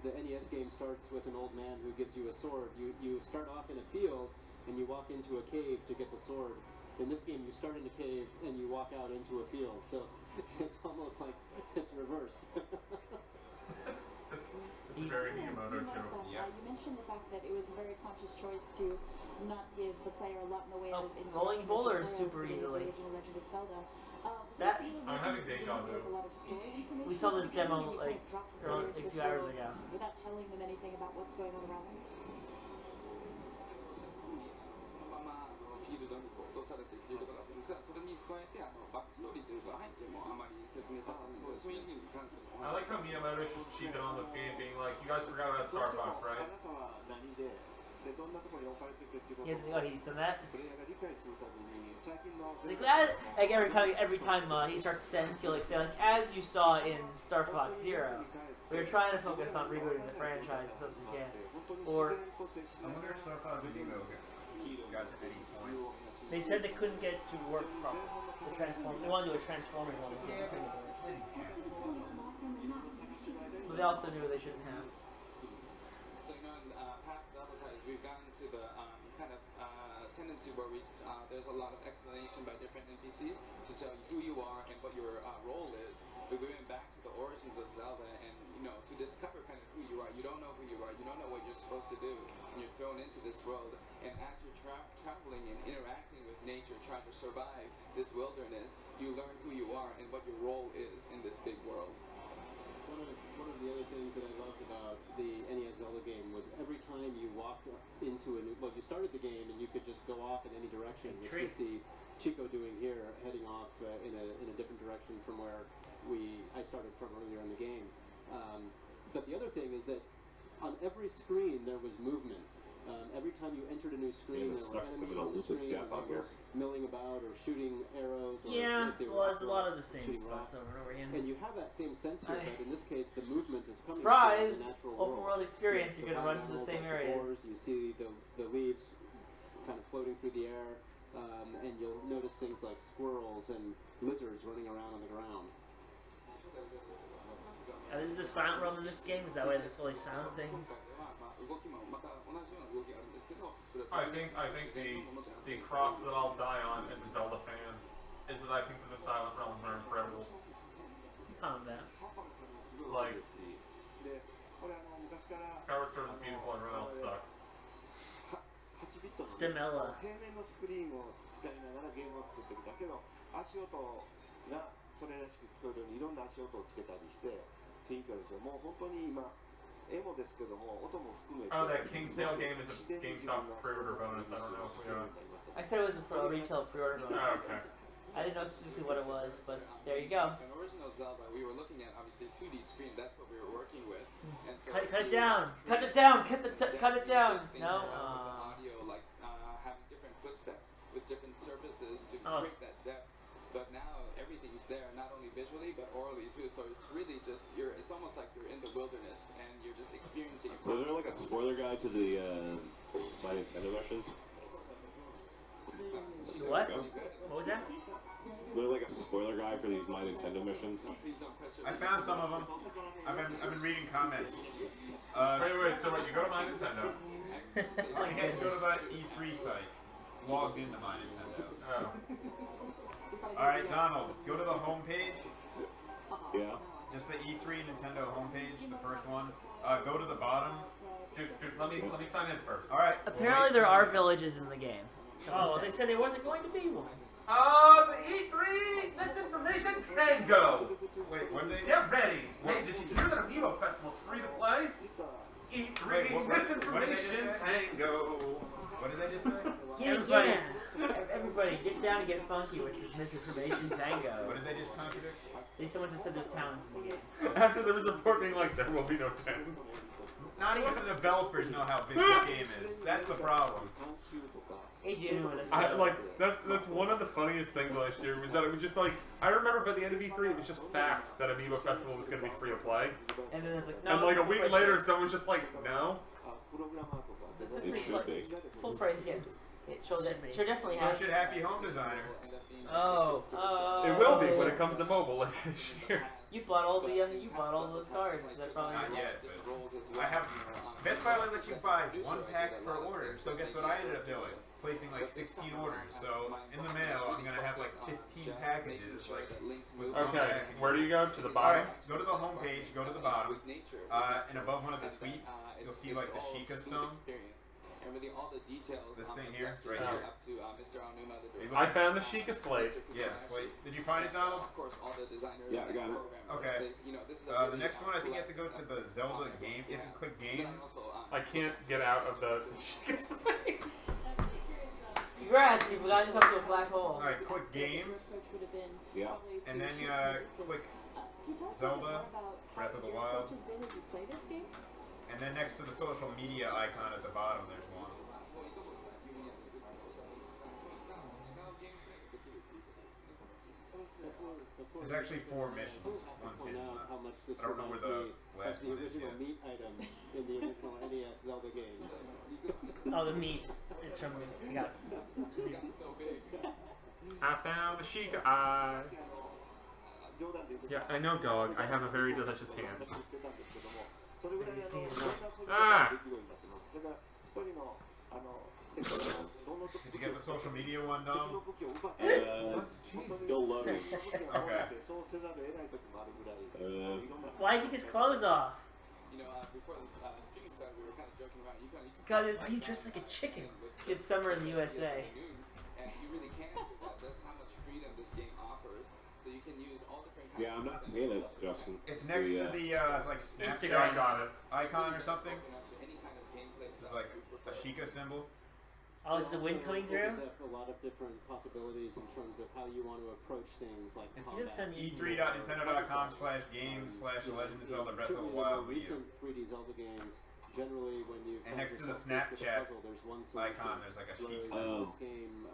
the NES game starts with an old man who gives you a sword. You start off in a field and you walk into a cave to get the sword. In this game, you start in a cave and you walk out into a field. So it's almost like it's reversed. It's very Miyamoto too. You mentioned the fact that it was a very conscious choice to not give the player a lot in the way of rolling boulders super easily. Legend of Zelda. That I'm having deja vu. We saw this demo like a few hours ago. Without telling them anything about what's going on around them. フィールドにこう落とされていっているところがあるんですが、それに加えてバックストーリーというか背景もあまり説明されてないので、そういう意味に関しても。I like how Miyamoto just cheated on this game, being like, "You guys forgot about Star Fox, right?" あなたは何で、どんなところに置かれててっていうことを He's done that. プレイヤーが理解するために最近の Like every time he starts a sentence, he'll like say like, as you saw in Star Fox Zero, we were trying to focus on rebooting the franchise as best we can. Or I wonder if Star Fox Amiibo got to any point. they said they couldn't get it to work properly. They wanted to do a Transformers one. Yeah, but But they also knew they shouldn't have. So in past Zelda titles, we've gotten to the kind of tendency where there's a lot of explanation by different NPCs to tell you who you are and what your role is. But we went back to the origins of Zelda and, to discover kind of who you are. You don't know who you are. You don't know what you're supposed to do. And you're thrown into this world. And as you're traveling and interacting with nature, trying to survive this wilderness, you learn who you are and what your role is in this big world. One of the other things that I loved about the NES Zelda game was every time you walked into a new... Well, you started the game and you could just go off in any direction, which we see Chico doing here, heading off in a different direction from where I started from earlier in the game. But the other thing is that on every screen there was movement. Every time you entered a new screen, there were enemies on the screen milling about or shooting arrows. Or It was a lot of the same spots over and over again. And you have that same sense here, but in this case, the movement is coming Surprise! from the natural Open world experience, you're going to run to the same areas. You see the leaves kind of floating through the air, and you'll notice things like squirrels and lizards running around on the ground. Is this a silent realm in this game? Is that why there's only silent things? I think the cross that I'll die on as a Zelda fan is that I think that the silent realms are incredible. Found that. Like, Skyward Sword is beautiful, everyone else sucks. Stemella. 平面のスクリーンを使いながらゲームを作ってるだけど、足音がそれらしく聞こえるようにいろんな足音をつけたりして雰囲気がですよ。もう本当に今絵もですけども音も含めて。Oh, that Kingsdale game is a GameStop pre-order bonus. I don't know if we I said it was a retail pre-order bonus. Oh, okay. I didn't know specifically what it was, but there you go. An original Zelda, we were looking at obviously 2D screen. That's what we were working with. And so Cut it down! Cut it down! Cut it down! No. Audio like having different footsteps with different surfaces to create that depth. But now everything's there, not only visually but orally too. So it's really just it's almost like you're in the wilderness and you're just experiencing it. So is there like a spoiler guide to the My Nintendo versions? What? What was that? Is there like a spoiler guide for these My Nintendo missions? I found some of them. I've been reading comments. Wait, so you go to My Nintendo. You have to go to that E3 site. Logged into My Nintendo. Oh. Alright, Donald, go to the homepage. Yeah. Just the E3 Nintendo homepage, the first one. Go to the bottom. Dude, let me sign in first. Alright. Apparently there are villages in the game. Oh, they said there wasn't going to be one. The E3 Misinformation Tango! Wait, what did they... Get ready! Hey, did you hear that Amiibo Festival's free to play? E3 Misinformation Tango! What did they just say? Everybody, get down and get funky with this Misinformation Tango. What did they just contradict? Someone just said there's towns in the game. After there was a report being like, there will be no towns. Not even the developers know how big the game is. That's the problem. That's one of the funniest things last year was that it was just like I remember by the end of E3 it was just fact that Amiibo Festival was going to be free to play. And then it's like no. And like a week later, someone was just like, no. It should be. Full price, yeah. It should definitely have. So should Happy Home Designer. Oh. It will be when it comes to mobile this year. You bought all those cards. That probably. Not yet, but I have. Best Buy only lets you buy 1 pack per order. So guess what I ended up doing? Placing like 16 orders. So in the mail, I'm gonna have like 15 packages. Like. Okay. Where do you go? To the bottom. Alright, go to the home page. Go to the bottom. And above one of the tweets, you'll see like the Sheikah stone. This thing here, it's right here. I found the Sheikah slate. Yeah, slate. Did you find it, Donald? Yeah, I got it. Okay. The next one, I think you have to go to the Zelda game. You have to click games. I can't get out of the Sheikah slate. Congrats, you forgot yourself to a black hole. Alright, click games. Yeah. And then click Zelda, Breath of the Wild. And then next to the social media icon at the bottom, there's one. There's actually 4 missions. One's hidden. I don't know where the last one is yet. meat item in the original NES Zelda game. Oh, the meat. It's from. I got it. I found the Sheikah eye. Yeah, I know, dog. I have a very delicious hand. Ah! Did you get the social media one, Dom? Still loading. Okay. Why'd you take his clothes off? Because why are you dressed like a chicken? It's summer in the USA. Yeah, I'm not seeing it, Justin. It's next to the like Snapchat Instagram got it. icon or something. There's like a Sheikah symbol. Oh, is the wind coming through? Have a lot of different possibilities in terms of how you want to approach things like It's e3.nintendo.com/games/Legend of Zelda Breath of the Wild video. recent 3D Zelda games. Generally, when you And next to the Snapchat icon, there's like a Sheikah symbol. This game,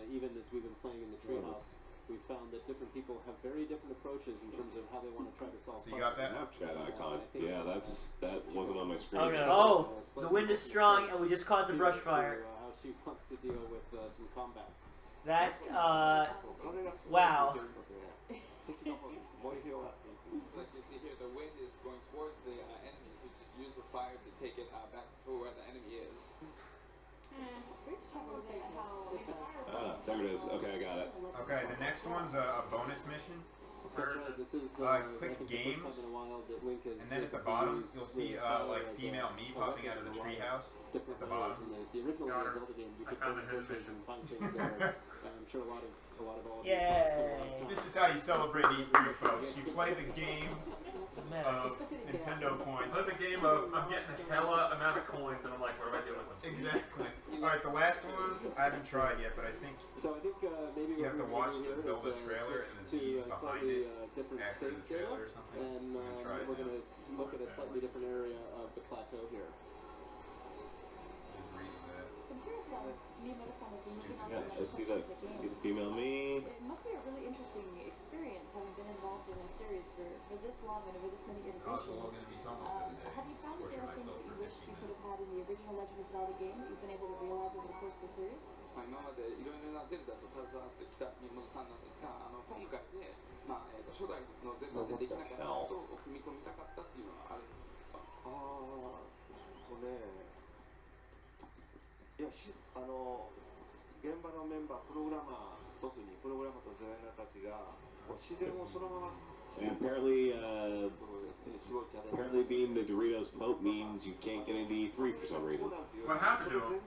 even as we've been playing in the Treehouse, we've found that different people have very different approaches in terms of how they want to try to solve So you got that? Snapchat icon. Yeah, that wasn't on my screen. Oh no! Oh, the wind is strong, and we just caused a brush fire. How she wants to deal with some combat. That wow. Like you see here, the wind is going towards the enemy, so just use the fire to take it back to where the enemy is. There it is. Okay, I got it. Okay, the next one's a bonus mission. This is, Click games, and then at the bottom you'll see like female me popping out of the treehouse at the bottom. The original Zelda game, you could go to bushes and find things there. I'm sure a lot of all of you Yay! This is how you celebrate E3, folks. You play the game of Nintendo points. Play the game of I'm getting a hella amount of coins, and I'm like, what do I do with them? Exactly. Alright, the last one I haven't tried yet, but I think maybe you have to watch the Zelda trailer and the Z's behind it after the trailer or something. And we're going to look at a slightly different area of the plateau here. Just reading that. Yeah, let's see the female me. It must be a really interesting experience having been involved in a series for this long and over this many iterations. Have you found that there are things that you wish you could have had in the original Legend of Zelda game that you've been able to realize over the course of the series? 今までいろいろなゼルダと携わってきた宮本さんなんですが、今回で、初代のゼルダでできなかったことを組み込みたかったっていうのはあるんですか？いや現場のメンバー、プログラマー、特にプログラマーとデザイナーたちが自然をそのまま And apparently being the Doritos Pope means you can't get into E3 for some reason. What happened to him?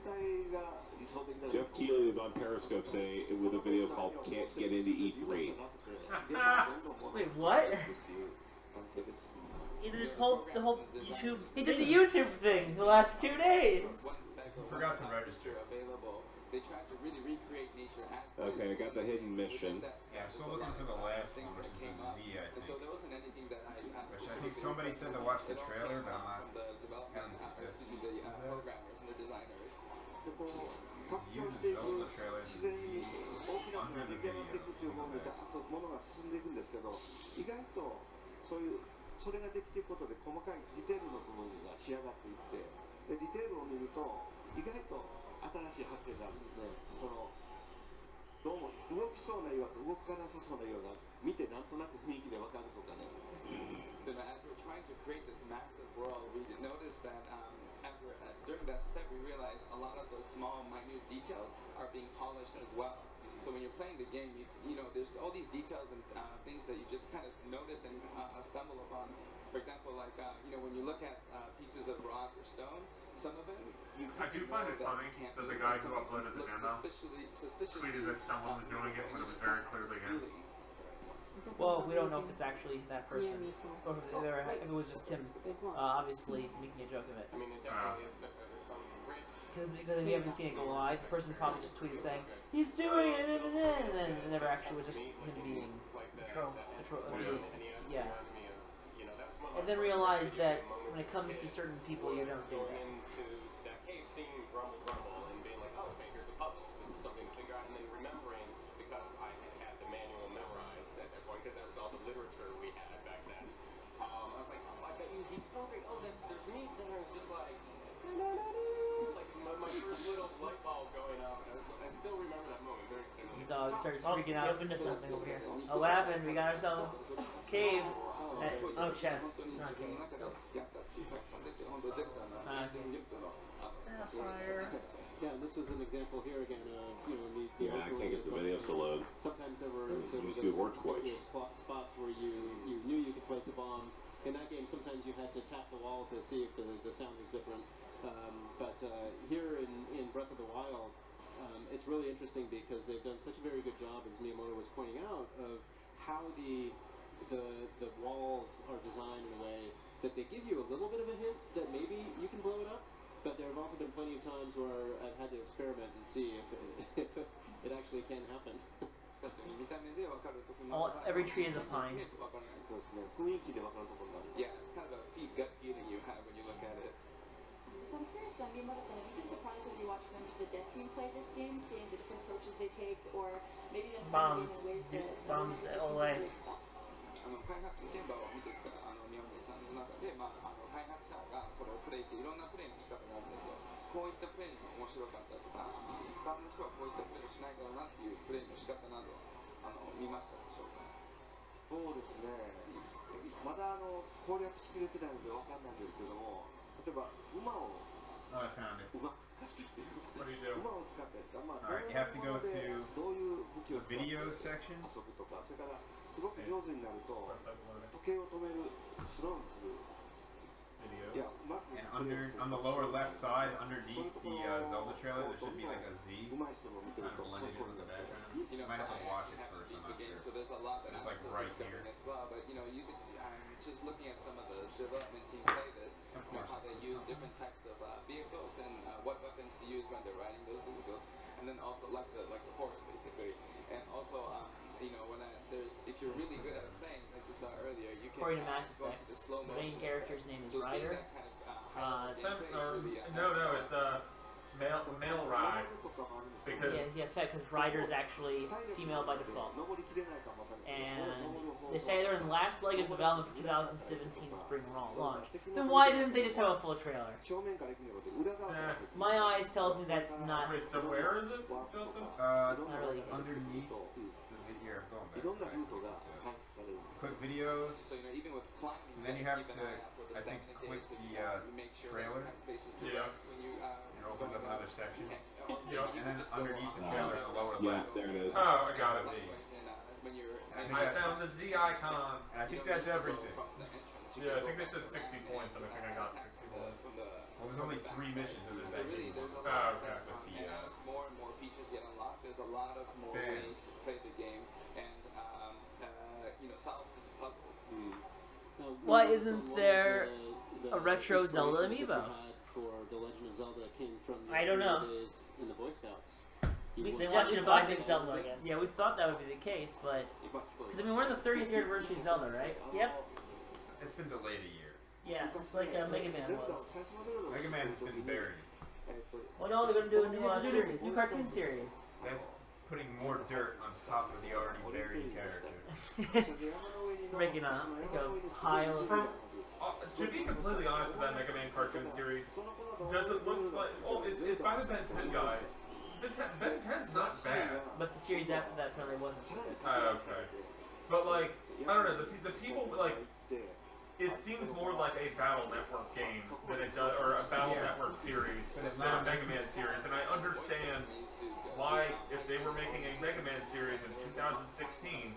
Jeff Keighley is on Periscope saying with a video called "Can't Get Into E3." Wait, what? He did the whole YouTube. He did the YouTube thing the last 2 days. He forgot to register. They tried to really recreate nature as Okay, I got the hidden mission. Yeah, I'm still looking for the last one, which is the Z, I think. Which I think somebody said to watch the trailer, but I'm not having success with that. View the Zelda trailer, the Z, under the video. それができていくことで細かいディテールの部分が仕上がっていってでディテールを見ると意外と新しい発見があるんでどうも動きそうな岩と動かなさそうな岩が見てなんとなく雰囲気で分かるとかね you know, as we're trying to create this massive world, we noticed that during that step, we realized a lot of those small, minute details are being polished as well. So when you're playing the game, you know, there's all these details and things that you just kind of notice and stumble upon. For example, like, you know, when you look at pieces of rock or stone, some of it, I do find it funny that the guy who uploaded the demo tweeted that someone was doing it when it was very clearly him. Well, we don't know if it's actually that person, or if it was just him, obviously making a joke of it. I mean, it definitely is Because if you haven't seen it go live, the person probably just tweeted saying, "He's doing it," and then it never actually was just him being yeah. And then realized that when it comes to certain people, you don't do that. That cave scene, grumble, and being like, oh, okay, here's a puzzle. This is something to figure out, and then remembering, because I had the manual memorized at that point, because that was all the literature we had back then. I was like, oh, I bet you he's hungry. Oh, there's meat there. It's just like, my first little light bulb going off. I still remember that moment very clearly. The dog starts freaking out into something over here. Oh, what happened? We got ourselves cave. Chest. It's not a cave. Sapphire. Yeah, and this was an example here again. You know, I can't get the videos to load. Sometimes there were those spots where you knew you could place a bomb. In that game, sometimes you had to tap the wall to see if the sound was different. But here in Breath of the Wild, it's really interesting because they've done such a very good job, as Miyamoto was pointing out, of how the walls are designed in a way that they give you a little bit of a hint that maybe you can blow it up. But there have also been plenty of times where I've had to experiment and see if it actually can happen. Every tree is a pine. Yeah, it's kind of a gut feeling you have when you look at it. So I'm curious, Miyamoto-san, have you been surprised as you watch members of the dev team play this game, seeing the different approaches they take, or maybe them bombs, ways that bombs LA. 開発現場を見てきた宮本さんの中で、開発者がこれをプレイしていろんなプレイの仕方があるんですよ。こういったプレイが面白かったとか、一般の人はこういったプレイをしないだろうなっていうプレイの仕方など見ましたでしょうか。そうですね。まだ攻略しきれてないのでわかんないんですけども、例えば馬を I found it. What do you do? Alright, you have to go to the videos section. Yeah, and on the lower left side, underneath the Zelda trailer, there should be like a Z kind of blended into the background. You might have to watch it first, I'm not sure. So there's a lot that it's like right here. As well, but you know, just looking at some of the development team play this, you know, how they use different types of vehicles and what weapons to use when they're riding those vehicles, and then also like the horse basically, and also you know if you're really good at playing, like you saw earlier, you can According to Mass go Effect, to the slow the motion. main character's name is So Ryder. No, it's male ride. Because because Ryder is actually female by default. And they say they're in the last leg of development for 2017 spring launch. Then why didn't they just have a full trailer? My eyes tells me that's not. Wait, so where is it, Justin? Really underneath the video. I'm going back. Click videos. So you know, even with climbing, and then you have to, I think, click the trailer. Yeah. It opens up another section. And then underneath the trailer in the lower left. There it is. Oh, I got it. I found the Z icon. And I think that's everything. Yeah, I think they said 60 points, and I think I got 60 points. Well, there's only 3 missions, so there's that game. Oh, okay. More and more features get unlocked. There's a lot of more ways to play the game, and you know, solve these puzzles. Why isn't there a retro Zelda amiibo? For The Legend of Zelda came from I don't know. days in the Boy Scouts. They want you to buy this Zelda, I guess. Yeah, we thought that would be the case, but because I mean we're in the 30th year anniversary of Zelda, right? Yep. It's been delayed a year. Yeah, just like Mega Man was. Mega Man's been buried. Well, no, they're gonna do a new series, new cartoon series. That's putting more dirt on top of the already buried character. Making a pile of. To be completely honest with that Mega Man cartoon series, does it look like? Oh, it's by the Ben 10 guys. Ben 10's not bad. But the series after that apparently wasn't so good. Okay. But like, I don't know, the people like, it seems more like a Battle Network game than it does, or a Battle Network series than a Mega Man series. And I understand why, if they were making a Mega Man series in 2016,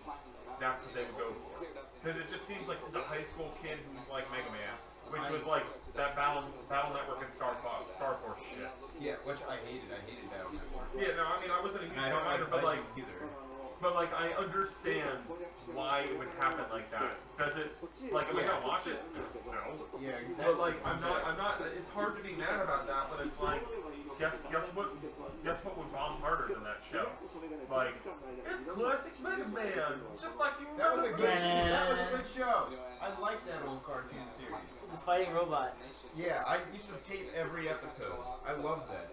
that's what they would go for. Because it just seems like it's a high school kid who's like Mega Man, which was like that Battle Network and Star Force shit. Yeah, which I hated. I hated Battle Network. Yeah, no, I mean I wasn't a huge fan either, but like. But like, I understand why it would happen like that. Does it? Like, am I gonna watch it? No. Yeah. But like, I'm not. It's hard to be mad about that. But it's like, guess what would bomb harder than that show? Like, it's classic Mega Man, just like you That was a remember. good show. That was a good show. I like that old cartoon series. The fighting robot. Yeah, I used to tape every episode. I love that.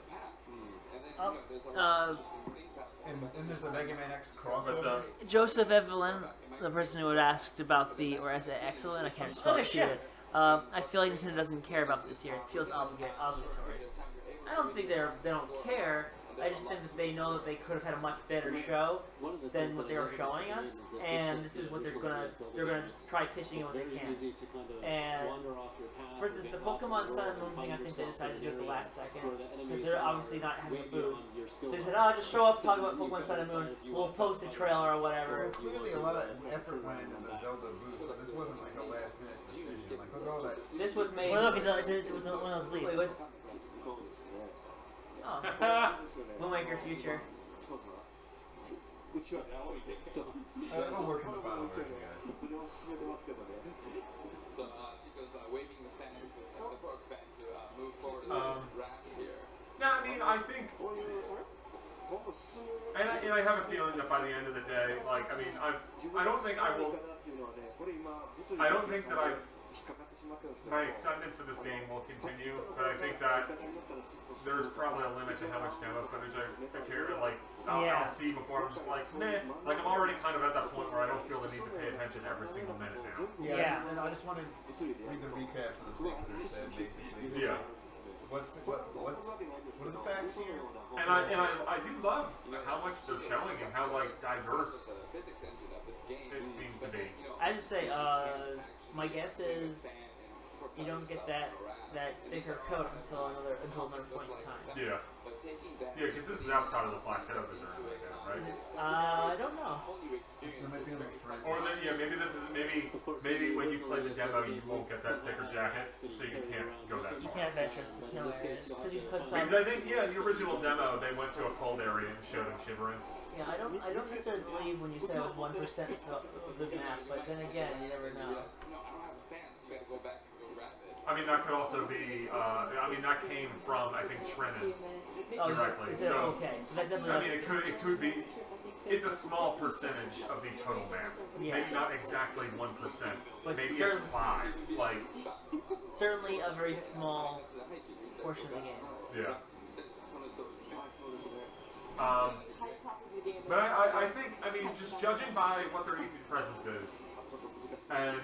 And then there's the Mega Man X crossover. Joseph Evelyn, the person who had asked about the, or is it excellent? I can't spell it. Shit. I feel like Nintendo doesn't care about this year. It feels obligatory. I don't think they don't care. I just think that they know that they could have had a much better show than what they were showing us, and this is what they're gonna try pitching it when they can. And for instance, the Pokemon Sun and Moon thing, I think they decided to do at the last second because they're obviously not having a booth. So they said, "Oh, just show up, talk about Pokemon Sun and Moon. We'll post a trailer or whatever." Well, clearly, a lot of effort went into the Zelda booth, so this wasn't like a last-minute decision. Like, look at all that. This was made. Well, look, it was one of those leaks. Oh, Wind Waker Future. It'll work in the final version, guys. So Chico's waving the fan with the book fan to move forward the raft here. No, I mean, I think, and I have a feeling that by the end of the day, like, I mean, I don't think I will. I don't think that my excitement for this game will continue, but I think that there's probably a limit to how much demo footage I care to, like, I'll see before I'm just like, meh. Like, I'm already kind of at that point where I don't feel the need to pay attention every single minute now. Yeah. And I just want to read the recaps of the things that are said, basically. Yeah. What are the facts here? And I do love how much they're showing and how, like, diverse it seems to be. I just say, my guess is you don't get that thicker coat until another point in time. Yeah. Yeah, because this is outside of the plateau that they're in right now, right? I don't know. There might be like friends. Or then, yeah, maybe this is maybe when you play the demo, you won't get that thicker jacket, so you can't go that far. You can't venture to the snow areas because I think the original demo they went to a cold area and showed them shivering. Yeah, I don't necessarily believe when you said it was 1% of the map, but then again, you never know. I mean, that could also be. I mean, that came from I think Trenton directly. So okay, so that definitely. I mean, it could be. It's a small percentage of the total map. Yeah. Maybe not exactly 1%, but maybe it's 5. Like certainly a very small portion of the game. Yeah. But I think, I mean, just judging by what their E3 presence is, and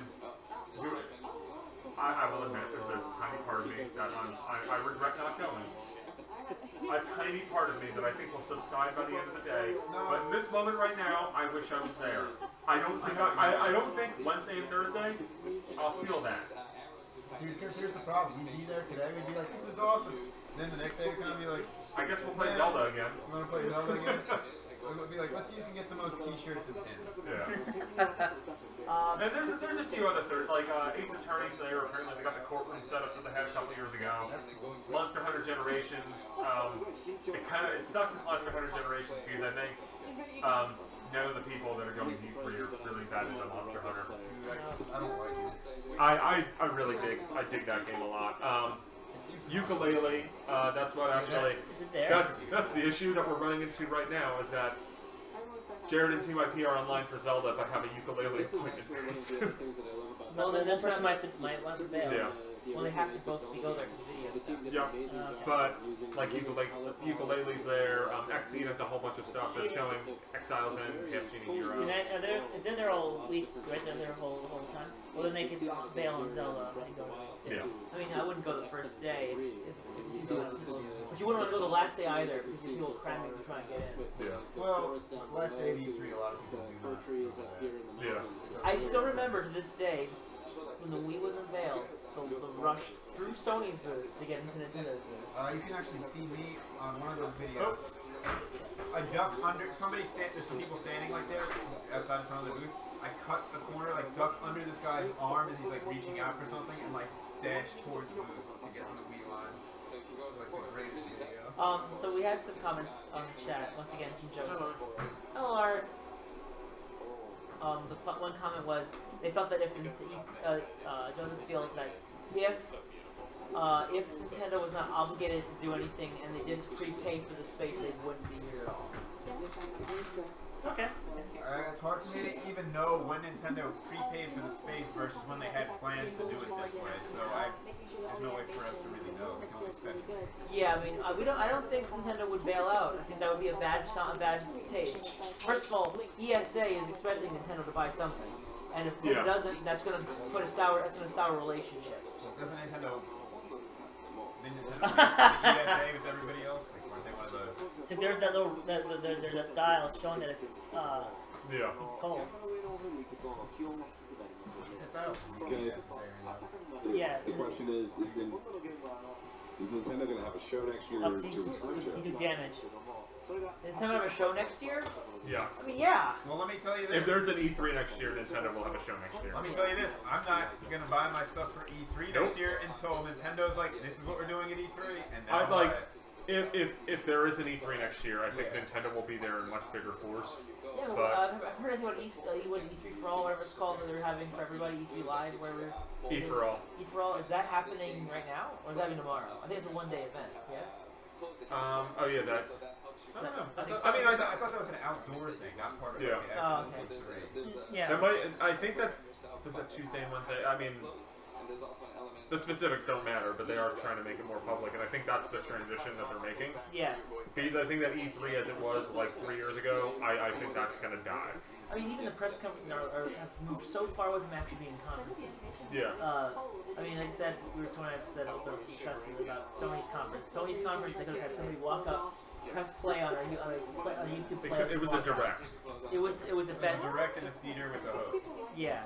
I will admit, there's a tiny part of me that I regret not going. A tiny part of me that I think will subside by the end of the day. But in this moment right now, I wish I was there. I don't think Wednesday and Thursday I'll feel that. Dude, because here's the problem. We'd be there today, we'd be like, this is awesome. And then the next day we'd kind of be like, I guess we'll play Zelda again. You want to play Zelda again? We'll be like, let's see who can get the most t-shirts and pins. Yeah. And there's a few other like Ace Attorney's there. Apparently they got the courtroom set up that they had a couple years ago. Monster Hunter Generations. It sucks with Monster Hunter Generations because I think none of the people that are going to E3 are really bad into Monster Hunter. I don't like it. I really dig that game a lot. Ukulele, that's what actually. Is it there? That's the issue that we're running into right now is that Jared and Team IP are online for Zelda but have a ukulele appointment. Well, then this person might want to bail. Yeah. Well, they have to both go there because video stuff. Yeah, but like ukulele's there. Xseed has a whole bunch of stuff that's showing Exiles and Half Genie Hero. See, if they're there all week, right? They're there the whole time. Well, then they could bail on Zelda and go. Yeah. I mean, I wouldn't go the first day if you do it. But you wouldn't want to go the last day either because people are cramming to try and get in. Yeah. Well, last day of E3, a lot of people do that. Yeah. I still remember to this day when the Wii was unveiled, the rush through Sony's booth to get into Nintendo's booth. You can actually see me on one of those videos. I duck under there's some people standing like there outside of some other booth. I cut the corner, like duck under this guy's arm as he's like reaching out for something, and like dash toward the booth to get on the Wii line. It was like the greatest video. So we had some comments on the chat once again from Joseph. Hello, Art. The one comment was they felt that if Joseph feels that if Nintendo was not obligated to do anything and they didn't prepay for the space, they wouldn't be here at all. It's okay. It's hard for me to even know when Nintendo prepaid for the space versus when they had plans to do it this way. So there's no way for us to really know. We can only speculate. Yeah, I mean, I don't think Nintendo would bail out. I think that would be a bad taste. First of all, ESA is expecting Nintendo to buy something, and if it doesn't, that's going to sour relationships. Doesn't Nintendo? Didn't Nintendo the ESA with everybody else? Like, weren't they one of the? So there's that little there's that dial showing that it's cold. Yeah. The question is Nintendo gonna have a show next year? He took damage. Is Nintendo have a show next year? Yes. I mean, yeah. Well, let me tell you this. If there's an E3 next year, Nintendo will have a show next year. Let me tell you this. I'm not going to buy my stuff for E3 next year until Nintendo's like, this is what we're doing at E3. And then I'd like, if there is an E3 next year, I think Nintendo will be there in much bigger force. Yeah, but I've heard anything about E3 for All, whatever it's called, that they're having for everybody, E3 Live, whatever. E for All. E for All, is that happening right now? Or is that happening tomorrow? I think it's a one-day event, yes? Oh yeah, that. I thought that was an outdoor thing, not part of the actual E3. Yeah. That might, I think that's, was that Tuesday and Wednesday? I mean, the specifics don't matter, but they are trying to make it more public, and I think that's the transition that they're making. Yeah. Because I think that E3, as it was like 3 years ago, I think that's going to die. I mean, even the press conferences have moved so far away from actually being conferences. Yeah. I mean, like I said, I've said a little bit discussing about Sony's conference. Sony's conference, they could have had somebody walk up, press play on a YouTube play. It was a direct. It was a direct in a theater with the host. Yeah,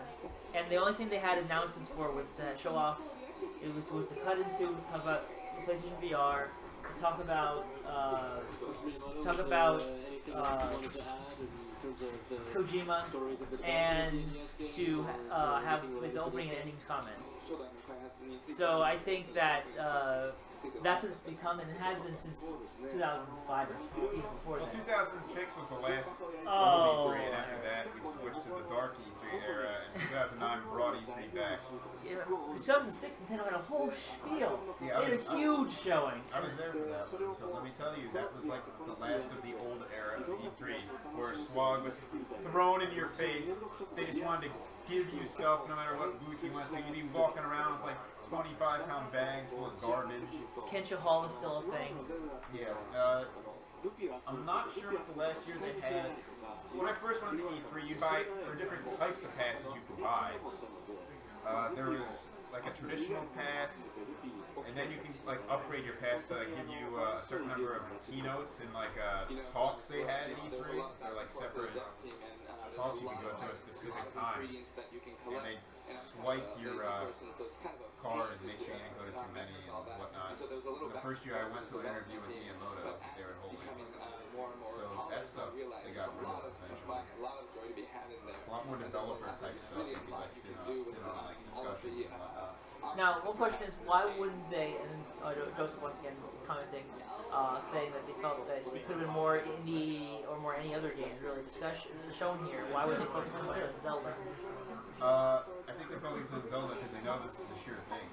and the only thing they had announcements for was to show off. It was to cut into talk about PlayStation VR, to talk about Kojima, and to have like the opening and ending comments. So I think that that's what it's become, and it has been since 2005 or even before that. 2006 was the last E3, and after that we switched to the dark E3 era, and 2009 brought E3 back. Yeah, 2006, Nintendo had a whole spiel. Yeah, they had a huge showing. I was there for that one, so let me tell you, that was like the last of the old era of E3, where swag was thrown in your face. They just wanted to give you stuff no matter what booth you went to. You'd be walking around with like 25-pound bags full of garbage. Kensho Hall is still a thing. Yeah. I'm not sure what the last year they had. When I first went to E3, there were different types of passes you could buy. There was like a traditional pass, and then you can like upgrade your pass to give you a certain number of keynotes and like talks they had at E3. They're like separate talks you can go to at specific times, and they swipe your card and make sure you didn't go to too many and whatnot. The first year I went to an interview with Miyamoto there at Holdings. So that stuff they got rid of eventually. It's a lot more developer type stuff you could like sit on like discussions and whatnot. Now, one question is, why wouldn't they, and Joseph once again is commenting, saying that they felt that it could have been more indie or more any other game really shown here. Why would they focus so much on Zelda? I think they're focusing on Zelda because they know this is a sure thing.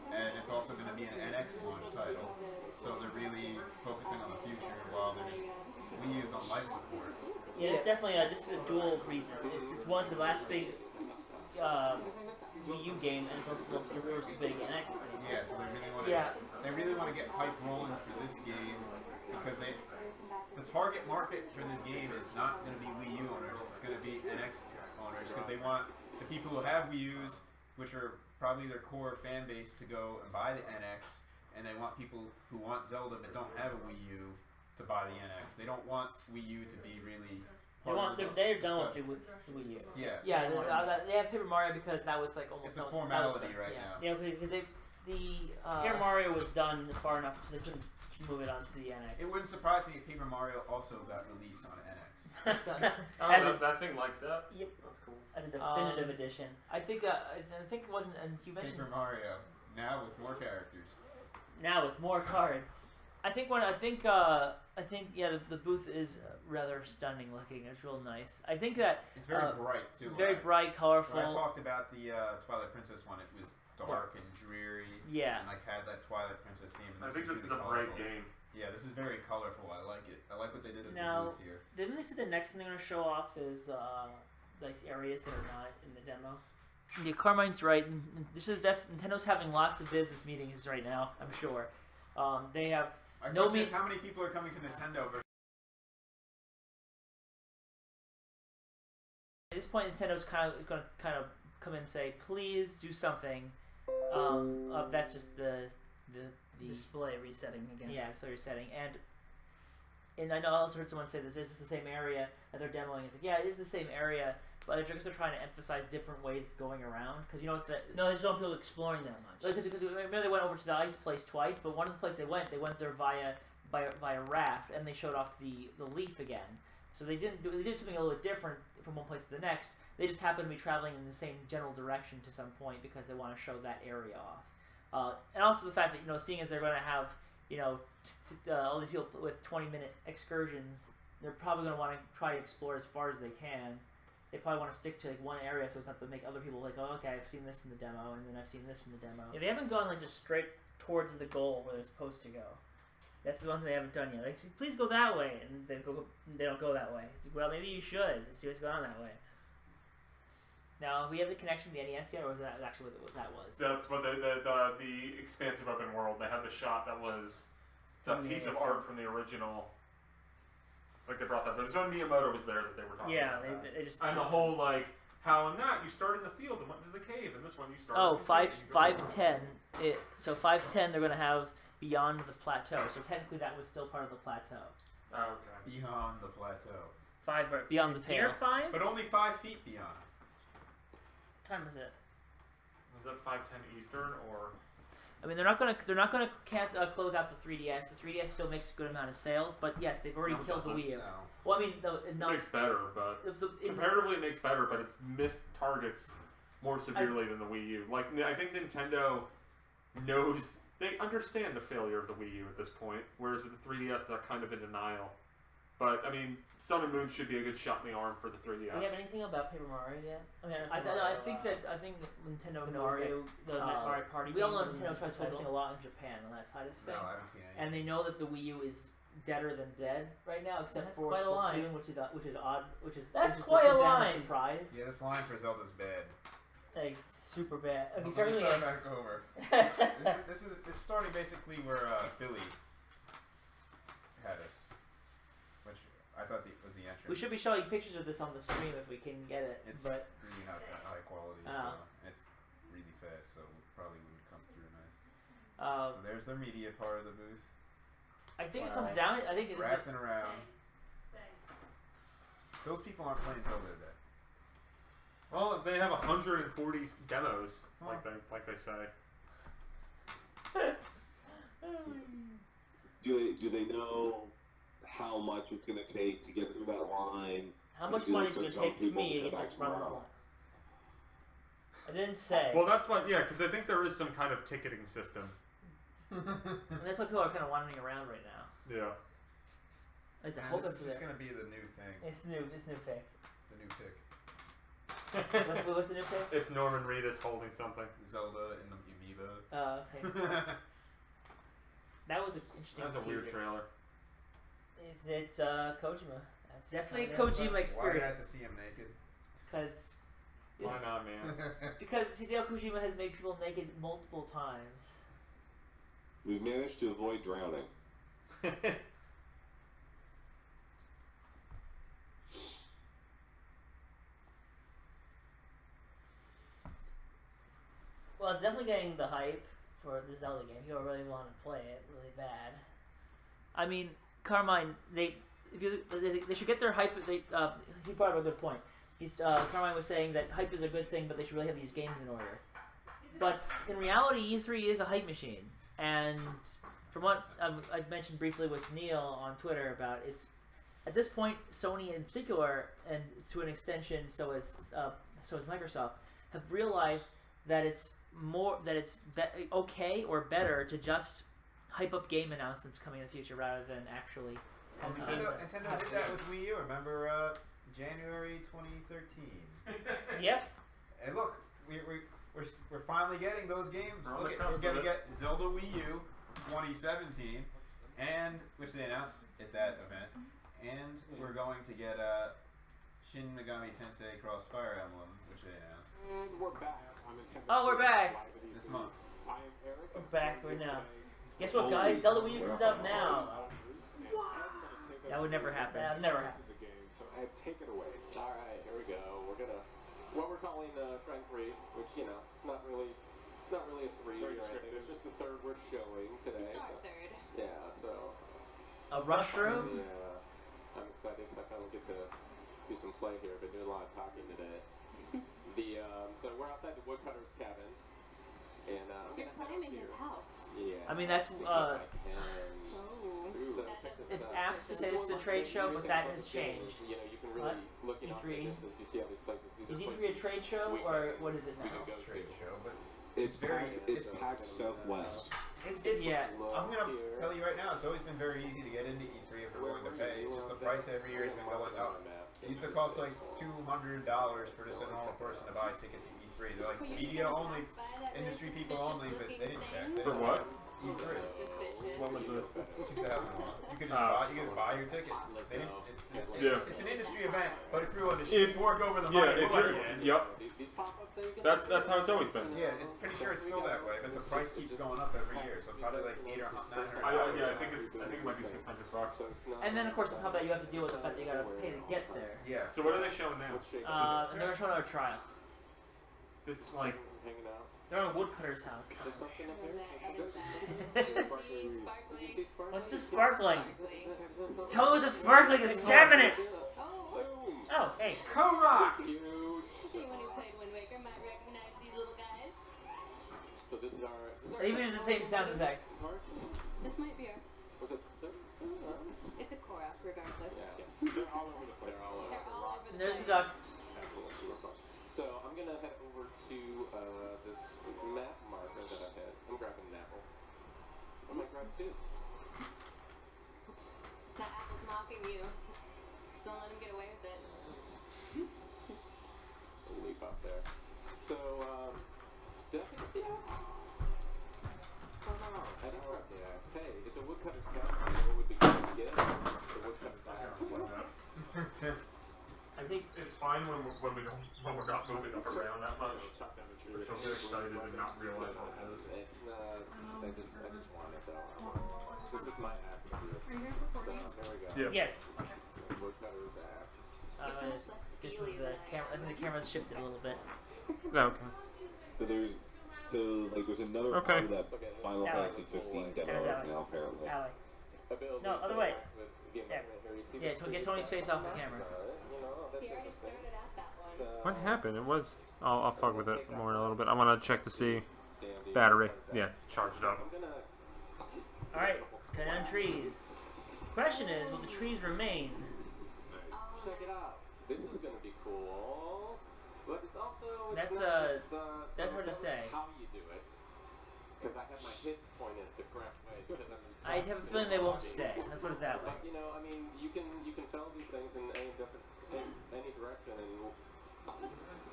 And it's also going to be an NX launch title. So they're really focusing on the future while they're just Wii U's on life support. Yeah, it's definitely just a dual reason. It's one, the last big Wii U game, and it's also the first big NX game. Yeah, so they really want to get hype rolling for this game because the target market for this game is not going to be Wii U owners. It's going to be NX owners because they want the people who have Wii U's, which are probably their core fan base, to go and buy the NX, and they want people who want Zelda but don't have a Wii U to buy the NX. They don't want Wii U to be really They're done with the Wii U. Yeah. Yeah, they have Paper Mario because that was like almost. It's a formality right now. Yeah, because Paper Mario was done far enough so they couldn't move it onto the NX. It wouldn't surprise me if Paper Mario also got released on NX. That thing lights up. Yep, that's cool. As a definitive edition. I think it wasn't, and you mentioned Paper Mario now with more characters. Now with more cards. I think the booth is rather stunning looking. It's real nice. I think that it's very bright too. Very bright, colorful. When I talked about the Twilight Princess one, it was dark and dreary. Yeah. And like had that Twilight Princess theme. And I think this is really a bright game. Yeah, this is very colorful. I like it. I like what they did with the booth here. Didn't they say the next thing they're gonna show off is like areas that are not in the demo? Yeah, Carmine's right. This is Nintendo's having lots of business meetings right now. I'm sure. They have how many people are coming to Nintendo? At this point, Nintendo's going to come in and say, "Please do something." That's just the display resetting again. Yeah, display resetting, and I know I also heard someone say this is the same area that they're demoing. It's like, yeah, it is the same area, but they're trying to emphasize different ways of going around. Because you notice that they just don't people exploring that much. Because remember they went over to the ice place twice, but one of the places they went there via raft, and they showed off the leaf again. So they did something a little bit different from one place to the next. They just happened to be traveling in the same general direction to some point because they want to show that area off. And also the fact that seeing as they're going to have all these people with 20-minute excursions, they're probably going to want to try to explore as far as they can. They probably want to stick to one area so as not to make other people like, oh, okay, I've seen this in the demo, and then I've seen this in the demo. Yeah, they haven't gone just straight towards the goal where they're supposed to go. That's the one thing they haven't done yet. Like, please go that way, and they don't go that way. It's like, well, maybe you should see what's going on that way. Now, have we have the connection to the NES yet, or was that actually what that was? That's what the expansive open world. They had the shot that was a piece of art from the original. Like they brought that, but it was when Miyamoto was there that they were talking about that. They just and the whole how in that you started in the field and went into the cave, and this one you started. Oh, 510. So 510, they're gonna have Beyond the Plateau. So technically, that was still part of the plateau. Oh, okay. Beyond the plateau. Beyond the pale. 5? But only 5 feet beyond. What time is it? Was that 510 Eastern or? I mean, they're not gonna close out the 3DS. The 3DS still makes a good amount of sales, but yes, they've already killed the Wii U. No. Well, I mean, it makes better, but comparatively it makes better, but it's missed targets more severely than the Wii U. Like I think Nintendo knows they understand the failure of the Wii U at this point, whereas with the 3DS they're kind of in denial. But I mean, Sun and Moon should be a good shot in the arm for the 3DS. Do we have anything about Paper Mario yet? I mean, I think Nintendo knows the Mario Party. We all know Nintendo tries focusing a lot in Japan on that side of things. No, I haven't seen anything. And they know that the Wii U is deader than dead right now, except for quite a line. Splatoon, which is odd. That's quite a line. Surprise. Yeah, this line for Zelda's bad. Like super bad. Okay, Let me start back over. This is starting basically where Billy had us, which I thought was the entrance. We should be showing pictures of this on the stream if we can get it. It's but really not that high quality, so it's really fast, so it probably wouldn't come through nice. So there's their media part of the booth. I think it comes down. I think it's wrapping around. Those people aren't playing Zelda today. Well, they have 140 demos, like they say. Do they know how much it's going to take to get through that line? How much money is it going to take for me to get run this line? I didn't say. Well, that's why, because I think there is some kind of ticketing system. And that's why people are kind of wandering around right now. Yeah. This is just going to be the new thing. It's new. This new pick. The new pick. What's the new pick? It's Norman Reedus holding something. Zelda in the Amiibo. Oh, okay. That was an interesting. That was a weird trailer. It's Kojima. That's definitely a Kojima experience. Why did I have to see him naked? Because. Why not, man? Because Hideo Kojima has made people naked multiple times. We've managed to avoid drowning. Well, it's definitely getting the hype for the Zelda game. People really want to play it really bad. I mean, Carmine, they should get their hype. He brought up a good point. Carmine was saying that hype is a good thing, but they should really have these games in order. But in reality, E3 is a hype machine, and from what I mentioned briefly with Neil on Twitter about it's at this point, Sony in particular, and to an extension, so is Microsoft, have realized that it's okay or better to just hype up game announcements coming in the future rather than actually. Nintendo did that with Wii U. Remember January 2013? Yep. And look, we're finally getting those games. We're going to get Zelda Wii U 2017, and which they announced at that event, and we're going to get Shin Megami Tensei Cross Fire Emblem, which they announced. And we're back. Oh, we're back. This month. We're back right now. Guess what, guys? Zelda Wii U comes out now. That would never happen. That would never happen. So take it away. All right, here we go. We're gonna what we're calling Shrine 3, which it's not really a 3 or anything. It's just the third we're showing today. It's our third. Yeah, so a rush room. Yeah, I'm excited because I finally get to do some play here. I've been doing a lot of talking today. So we're outside the woodcutter's cabin, and You're putting him in his house. Yeah. I mean that's it's apt to say this is a trade show, but that has changed. You can really look E3. you see all these places. Is E3 a trade show or what is it now? It's a trade show, but it's PAX Southwest. It's I'm gonna tell you right now, it's always been very easy to get into E3 if you're willing to pay. It's just the price every year has been going up. It used to cost like $200 for just a normal person to buy a ticket to E3. They're like media only, industry people only, but they didn't check. For what? E3. What was this? 2001. You could just buy your ticket. They didn't, it's an industry event, but if you're willing to fork over the money, yep. That's how it's always been. Yeah, I'm pretty sure it's still that way, but the price keeps going up every year, so probably like $800 or $900. I think it might be $600. And then of course on top of that you have to deal with the fact that you gotta pay to get there. Yeah. So what are they showing now? And they're showing our trial. This like they're in a woodcutter's house. What's the sparkling? Tell me what the sparkling is. 7 minute. Oh, hey, Korok. Anyone who played Wind Waker might recognize these little guys. So this is our. They even use the same sound effect. This might be our. Was it? It's a Korok, regardless. Yeah. They're all over the place. They're all over the There's place. the ducks. So I'm gonna head over to this map marker that I had. I'm grabbing an apple. I'm gonna grab 2. That apple's mocking you. Don't let him get away with it. A leap up there. So did I pick the axe? Oh no, I didn't grab the axe. Hey, it's a woodcutter's cabin. What would be good to get? The woodcutter's axe. I think it's fine when we're not moving up around that much. We're so excited and not realize what it is. I just want it though. This is my axe. Are you guys recording? So there we go. Yeah. Yes. Woodcutter's axe. Just move the camera. I think the camera's shifted a little bit. Okay. So there's another part of that Final Fantasy 15 demo now apparently. Alley. No, other way. There. Yeah, get Tony's face off the camera. He already started at that one. What happened? It was. I'll fuck with it more in a little bit. I want to check to see battery. Yeah, charged up. All right, cut down trees. Question is, will the trees remain? Check it out. This is gonna be cool. But it's also that's hard to say. How you do it? Because I have my hits pointed the correct way. I have a feeling they won't stay. Let's put it that way. But I mean, you can fell these things in any direction, and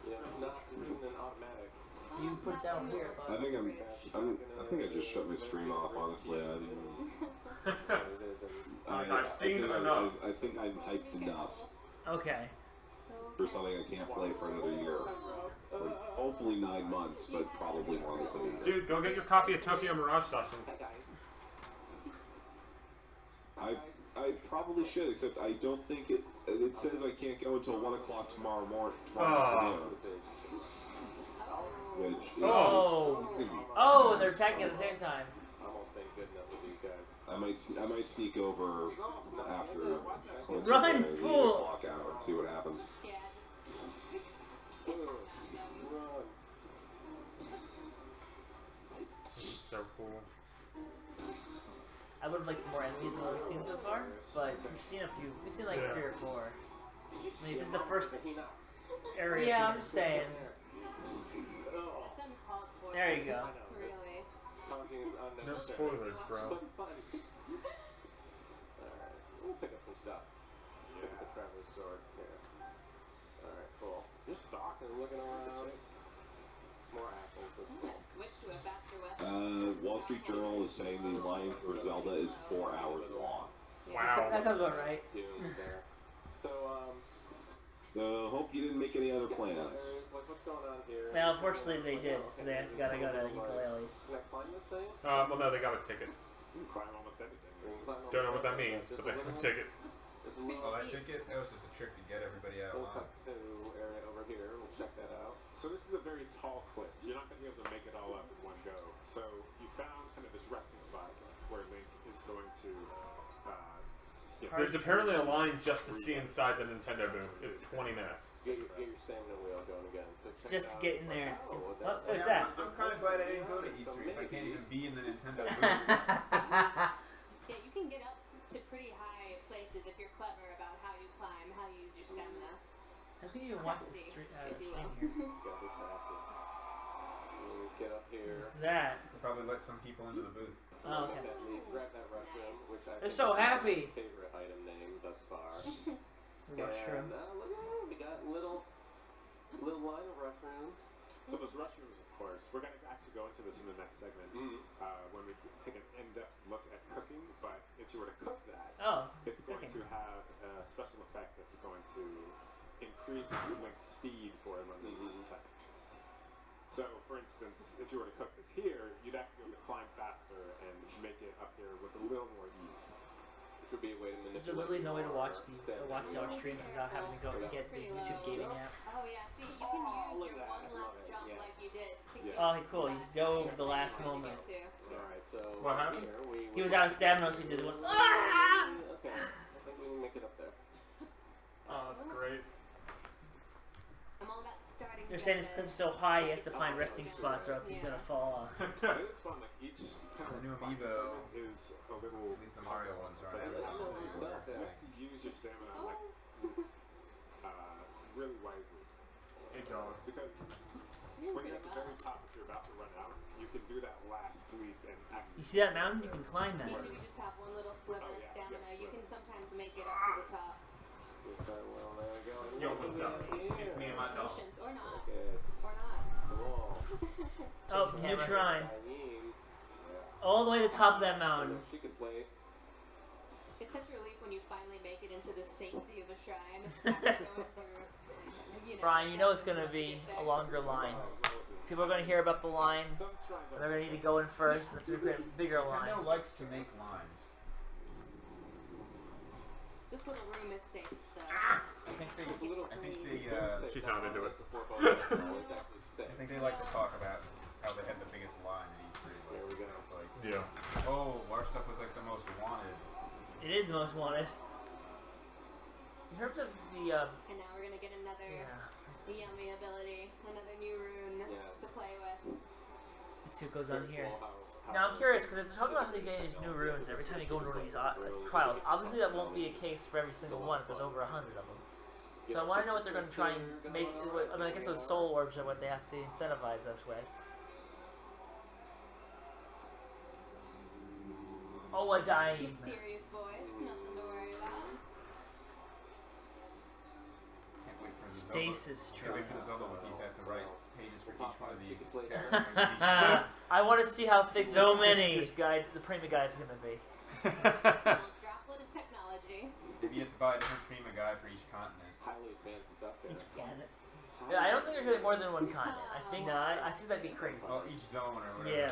it's not an automatic. You put it down here. I think I just shut my stream off. Honestly, I didn't. I've seen enough. I think I'm hyped enough. Okay. For something I can't play for another year. Or hopefully 9 months, but probably longer than that. Dude, go get your copy of Tokyo Mirage Sessions. I probably should, except I don't think it says I can't go until 1 o'clock tomorrow morning. Oh, they're attacking at the same time. Almost ain't good enough with these guys. I might sneak over after closer Run, to the 8 fool! o'clock hour and see what happens. This is so cool. I would have liked more enemies than what we've seen so far, but we've seen a few. We've seen like 3 or 4. I mean, this is the first area. Yeah, I'm just saying. There you go. No spoilers, bro. Alright, we'll pick up some stuff. Pick up the Treehouse sword here. Alright, cool. Just stalking, looking around. More apples. Wall Street Journal is saying the line for Zelda is 4 hours long. Wow. That sounds about right. So, hope you didn't make any other plans. like, what's going on here? Well, unfortunately they did, so they gotta go to ukulele. Can I climb this thing? Well, no, they got a ticket. Climb almost everything. Don't know what that means, but they have a ticket. Oh, that ticket? That was just a trick to get everybody out of line. Area over here. We'll check that out. So this is a very tall cliff. You're not going to be able to make it all up in one go. So you found kind of this resting spot where Link is going to. There's apparently a line just to see inside the Nintendo booth. It's 20 minutes. Get your stamina wheel going again. So Just to get in there and see. What is Yeah, that? I'm kind of glad I didn't go to E3 if I can't even be in the Nintendo booth. Yeah, you can get up to pretty high places if you're clever about how you climb, how you use your stamina. How can you even watch the stream here? Get up here. What's that? They'll probably let some people into the booth. Oh, okay. Grab that restroom, which I They're think so is happy. my favorite item name thus far. Restroom. And look at that, we got little line of restrooms. So those restrooms, of course, we're going to actually go into this in the next segment when we take an in-depth look at cooking. But if you were to cook that, it's going to have a special effect that's going to increase Link's speed for him on the attack. So, for instance, if you were to cook this here, you'd actually be able to climb faster and make it up here with a little more ease. Which would be a way to manipulate. There's literally no way to watch our streams without having to go and get the YouTube gaming app. Oh yeah, see, you can use your one last jump like you did to get Oh, cool. He dove the last moment. Alright, so what happened? He was out of stamina, so he just went, ah! Okay, I think we can make it up there. Oh, that's great. I'm all about starting. They're saying this cliff's so high he has to find resting spots or else he's gonna fall off. It's fun, like each The new amiibo, is a little. at least the Mario ones are on Amazon. You have to use your stamina like really wisely. Hey, dog. Because when you're at the very top, if you're about to run out, you can do that last leap and actually. You see that mountain? You can climb that. Even if you just have one little sliver of stamina, you can sometimes make it up to the top. Well, there we go. Yo, what's up? It's me and my dog. Or not. Or not. Cool. Oh, new shrine. All the way to the top of that mountain. It's such a relief when you finally make it into the safety of a shrine. Brian, you know it's going to be a longer line. People are going to hear about the lines, and they're going to need to go in first, and it's a bigger line. Nintendo likes to make lines. This little room is safe, so. I think they She's not into it. I think they like to talk about how they had the biggest line in E3. There we go. It's like, yeah. Oh, our stuff was like the most wanted. It is the most wanted. In terms of the, And now we're gonna get another yummy ability, another new rune to play with. Let's see what goes on here. Now I'm curious, because they're talking about how they're getting these new runes every time you go into one of these trials. Obviously that won't be a case for every single one if there's over 100 of them. So I want to know what they're going to try and make. I mean, I guess those soul orbs are what they have to incentivize us with. Oh, a dime. Mysterious voice, nothing to worry about. Can't wait for the Stasis Zelda. Can't wait for the Zelda wikis have to write pages for each one of these. I want to see how thick this guide, the Prima guide, is going to be. Droplet of technology. Maybe you have to buy a different Prima guide for each continent. Highly advanced stuff. Each planet. Yeah, I don't think there's really more than one continent. I think I think that'd be crazy. Well, each zone or whatever. Yeah.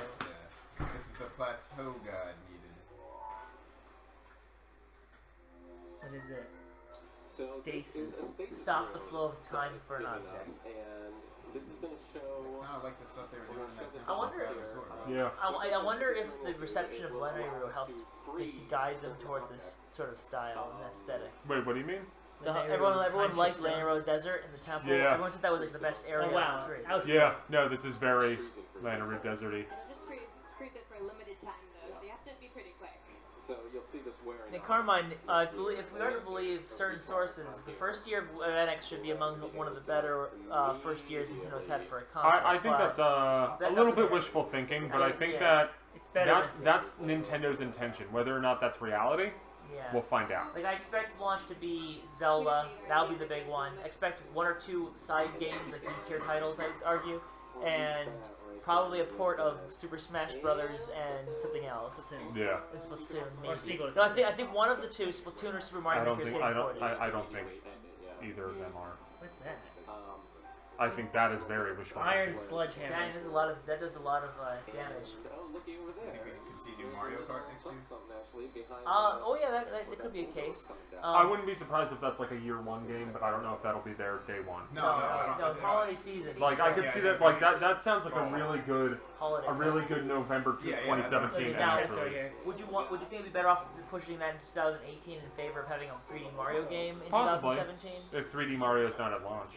This is the plateau guide needed. What is it? So Stasis. Stop the flow of time for an object. And this is going to show kind of like the stuff they were doing in that I wonder. I wonder if the reception of Lenairu helped to guide them toward this sort of style and aesthetic. Wait, what do you mean? Everyone liked Lanayru Desert and the temple. Yeah. Everyone said that was like the best area. Oh, wow. Of the 3. Yeah, no, this is very Lanayru Deserty. Just freeze it for a limited time though, so you have to be pretty quick. So you'll see this wearing. In Carmine, if we are to believe certain sources, the first year of NX should be among one of the better first years Nintendo's had for a console. I think that's a little bit wishful thinking, but I think that that's Nintendo's intention. Whether or not that's reality, we'll find out. Like I expect launch to be Zelda. That'll be the big one. I expect 1 or 2 side games, like B-tier titles, I'd argue, and probably a port of Super Smash Brothers and something else. Yeah. And Splatoon, maybe. Or sequel to No, I think one of the 2, Splatoon or Super Mario Maker, is getting ported. I don't think either of them are. What's that? I think that is very wishful. Iron Sledgehammer. That does a lot of damage. I think we can see new Mario Kart next year. Oh yeah, that could be a case. I wouldn't be surprised if that's like a year 1 game, but I don't know if that'll be there day 1. No, holiday season. Like I could see that. Like that sounds like a really good November 2017 NX release. Would you think it'd be better off pushing that in 2018 in favor of having a 3D Mario game in Possibly. 2017? If 3D Mario is not at launch.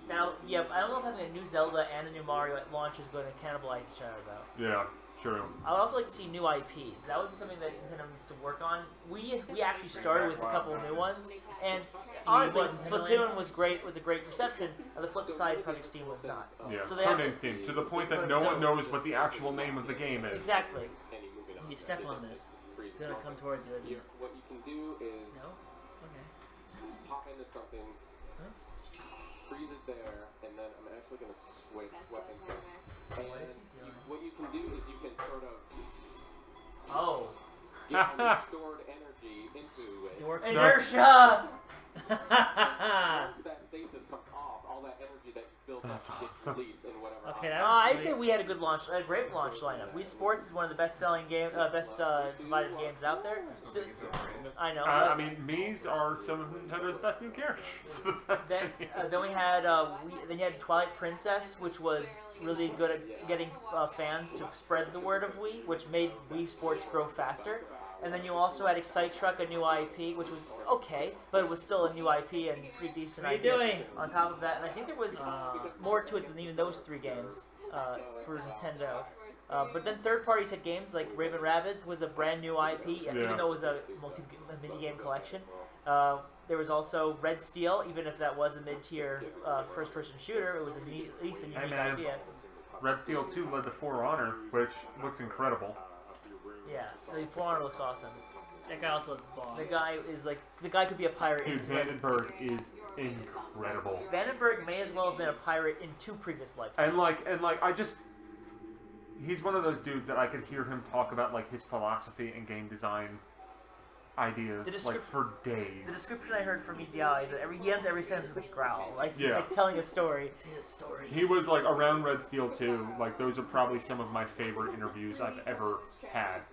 Now, yeah, I don't know if having a new Zelda and a new Mario at launch is going to cannibalize each other, though. Yeah, true. I would also like to see new IPs. That would be something that Nintendo needs to work on. We actually started with a couple of new ones, and honestly, Splatoon was a great reception. On the flip side, Project Steam was not. Yeah, so they Codename Steam, to the point that no one knows what the actual name of the game is. Exactly. You step on this, it's going to come towards you, isn't it? What you can do is pop into something, freeze it there, and then I'm actually going to switch weapons here. And what you can do is you can sort of get the stored energy into it. Inertia! Once that stasis comes off, all that energy that you built up gets released in whatever. Okay, I'd say we had a good launch, a great launch lineup. Wii Sports is one of the best-selling divided games out there. So, I know. I mean, Mii's are some of Nintendo's best new characters. Then we had then you had Twilight Princess, which was really good at getting fans to spread the word of Wii, which made Wii Sports grow faster. And then you also had Excite Truck, a new IP, which was okay, but it was still a new IP and pretty decent. What are you doing? On top of that, and I think there was more to it than even those 3 games for Nintendo. But then third parties had games like Raven Rabbids was a brand new IP, even though it was a mini-game collection. There was also Red Steel, even if that was a mid-tier first-person shooter, it was at least a unique idea. Red Steel 2 led to For Honor, which looks incredible. Yeah, so For Honor looks awesome. That guy also looks boss. The guy could be a pirate. Dude, Vandenberg is incredible. Vandenberg may as well have been a pirate in 2 previous lifetimes. And he's one of those dudes that I could hear him talk about like his philosophy and game design ideas like for days. The description I heard from Miziawa is that he ends every sentence with a growl, like he's like telling a story. He was like around Red Steel 2. Like those are probably some of my favorite interviews I've ever had.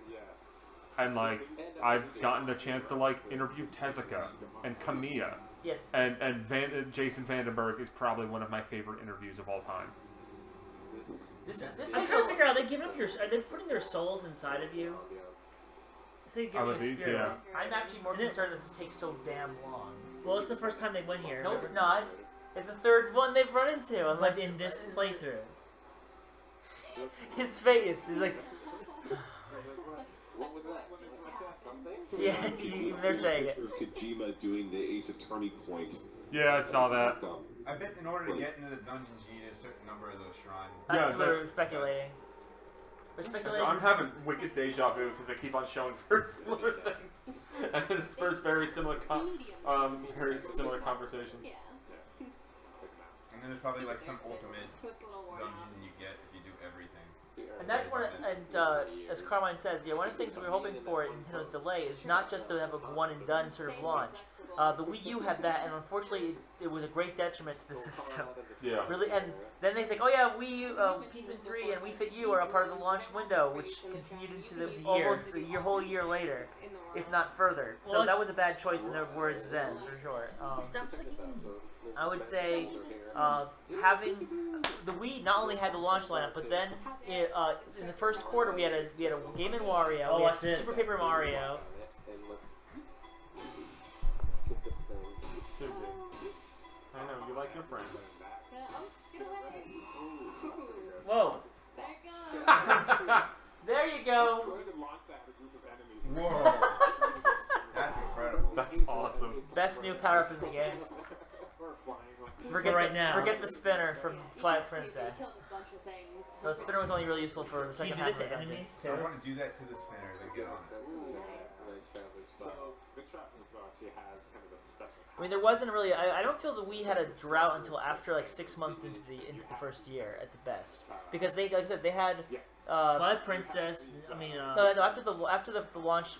And like I've gotten the chance to like interview Tezuka and Kamiya. Yeah. And Jason Vandenberg is probably one of my favorite interviews of all time. I'm trying to figure out, are they putting their souls inside of you? So you give you a spirit. I'm actually more concerned that this takes so damn long. Well, it's the first time they went here. No, it's not. It's the 3rd one they've run into. Unless in this playthrough. His face is like... What was that? Something? Yeah, they're saying it. Kojima doing the Ace Attorney point. Yeah, I saw that. I bet in order to get into the dungeons, you need a certain number of those shrines. That's what we're speculating. We're speculating. I'm having wicked deja vu because they keep on showing very similar things, and then it's first very similar conversations. And then there's probably like some ultimate dungeon you get if you do everything. And that's one. As Carmine says, one of the things that we're hoping for in Nintendo's delay is not just to have a one and done sort of launch. The Wii U had that, and unfortunately, it was a great detriment to the system. Yeah. Really, and then they say, "Oh yeah, Wii U, Pikmin 3 and Wii Fit U are a part of the launch window," which continued into almost the whole year later, if not further. So that was a bad choice in their words then, for sure. I would say having the Wii not only had the launch lineup, but then in the first quarter we had a Game & Wario, Oh, we had watch this. Super Paper Mario. Susie, I know you like your friends. Whoa. There you go. Whoa. That's incredible. That's awesome. Best new power up in the game. Forget the spinner from Twilight Princess. The spinner was only really useful for the second half of the dungeon. I want to do that to the spinner to get on it. I mean, there wasn't really. I don't feel the Wii had a drought until after like 6 months into the first year at the best, because they, like I said, they had Twilight Princess. I mean, no, after the launch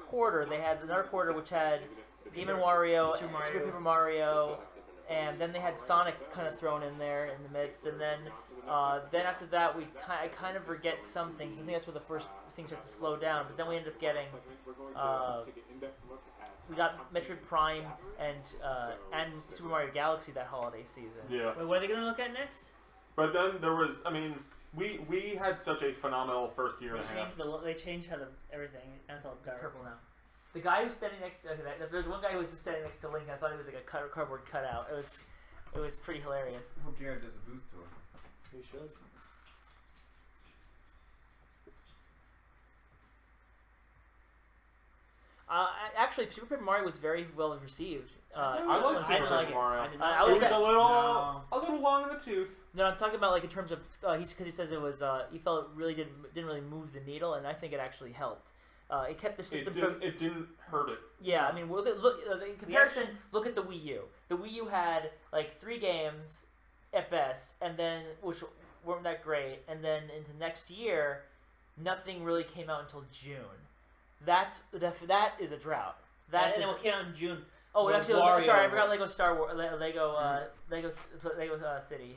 quarter, they had another quarter which had Game & Wario, Super Paper Mario, and then they had Sonic kind of thrown in there in the midst, and then after that I kind of forget some things. I think that's where the first things start to slow down. But then we ended up getting we got Metroid Prime and Super Mario Galaxy that holiday season. Yeah. Wait, what are they gonna look at next? But then there was, I mean, we had such a phenomenal first year and a half. They changed how everything. That's all dark. Purple now. The guy who's standing next to there's one guy who was just standing next to Link. I thought he was like a cardboard cutout. It was pretty hilarious. I hope Jared does a booth tour. He should. Actually, Super Paper Mario was very well received. I liked Super Paper Mario. It was a little long in the tooth. No, I'm talking about like in terms of because he says it was he felt it really didn't really move the needle, and I think it actually helped. It kept the system It didn't hurt it. Yeah, I mean, look in comparison. Look at the Wii U. The Wii U had like 3 games at best, and then which weren't that great, and then into next year, nothing really came out until June. That is a drought. And then what came out in June? Oh, actually, sorry, I forgot Lego Star Wars, Lego City.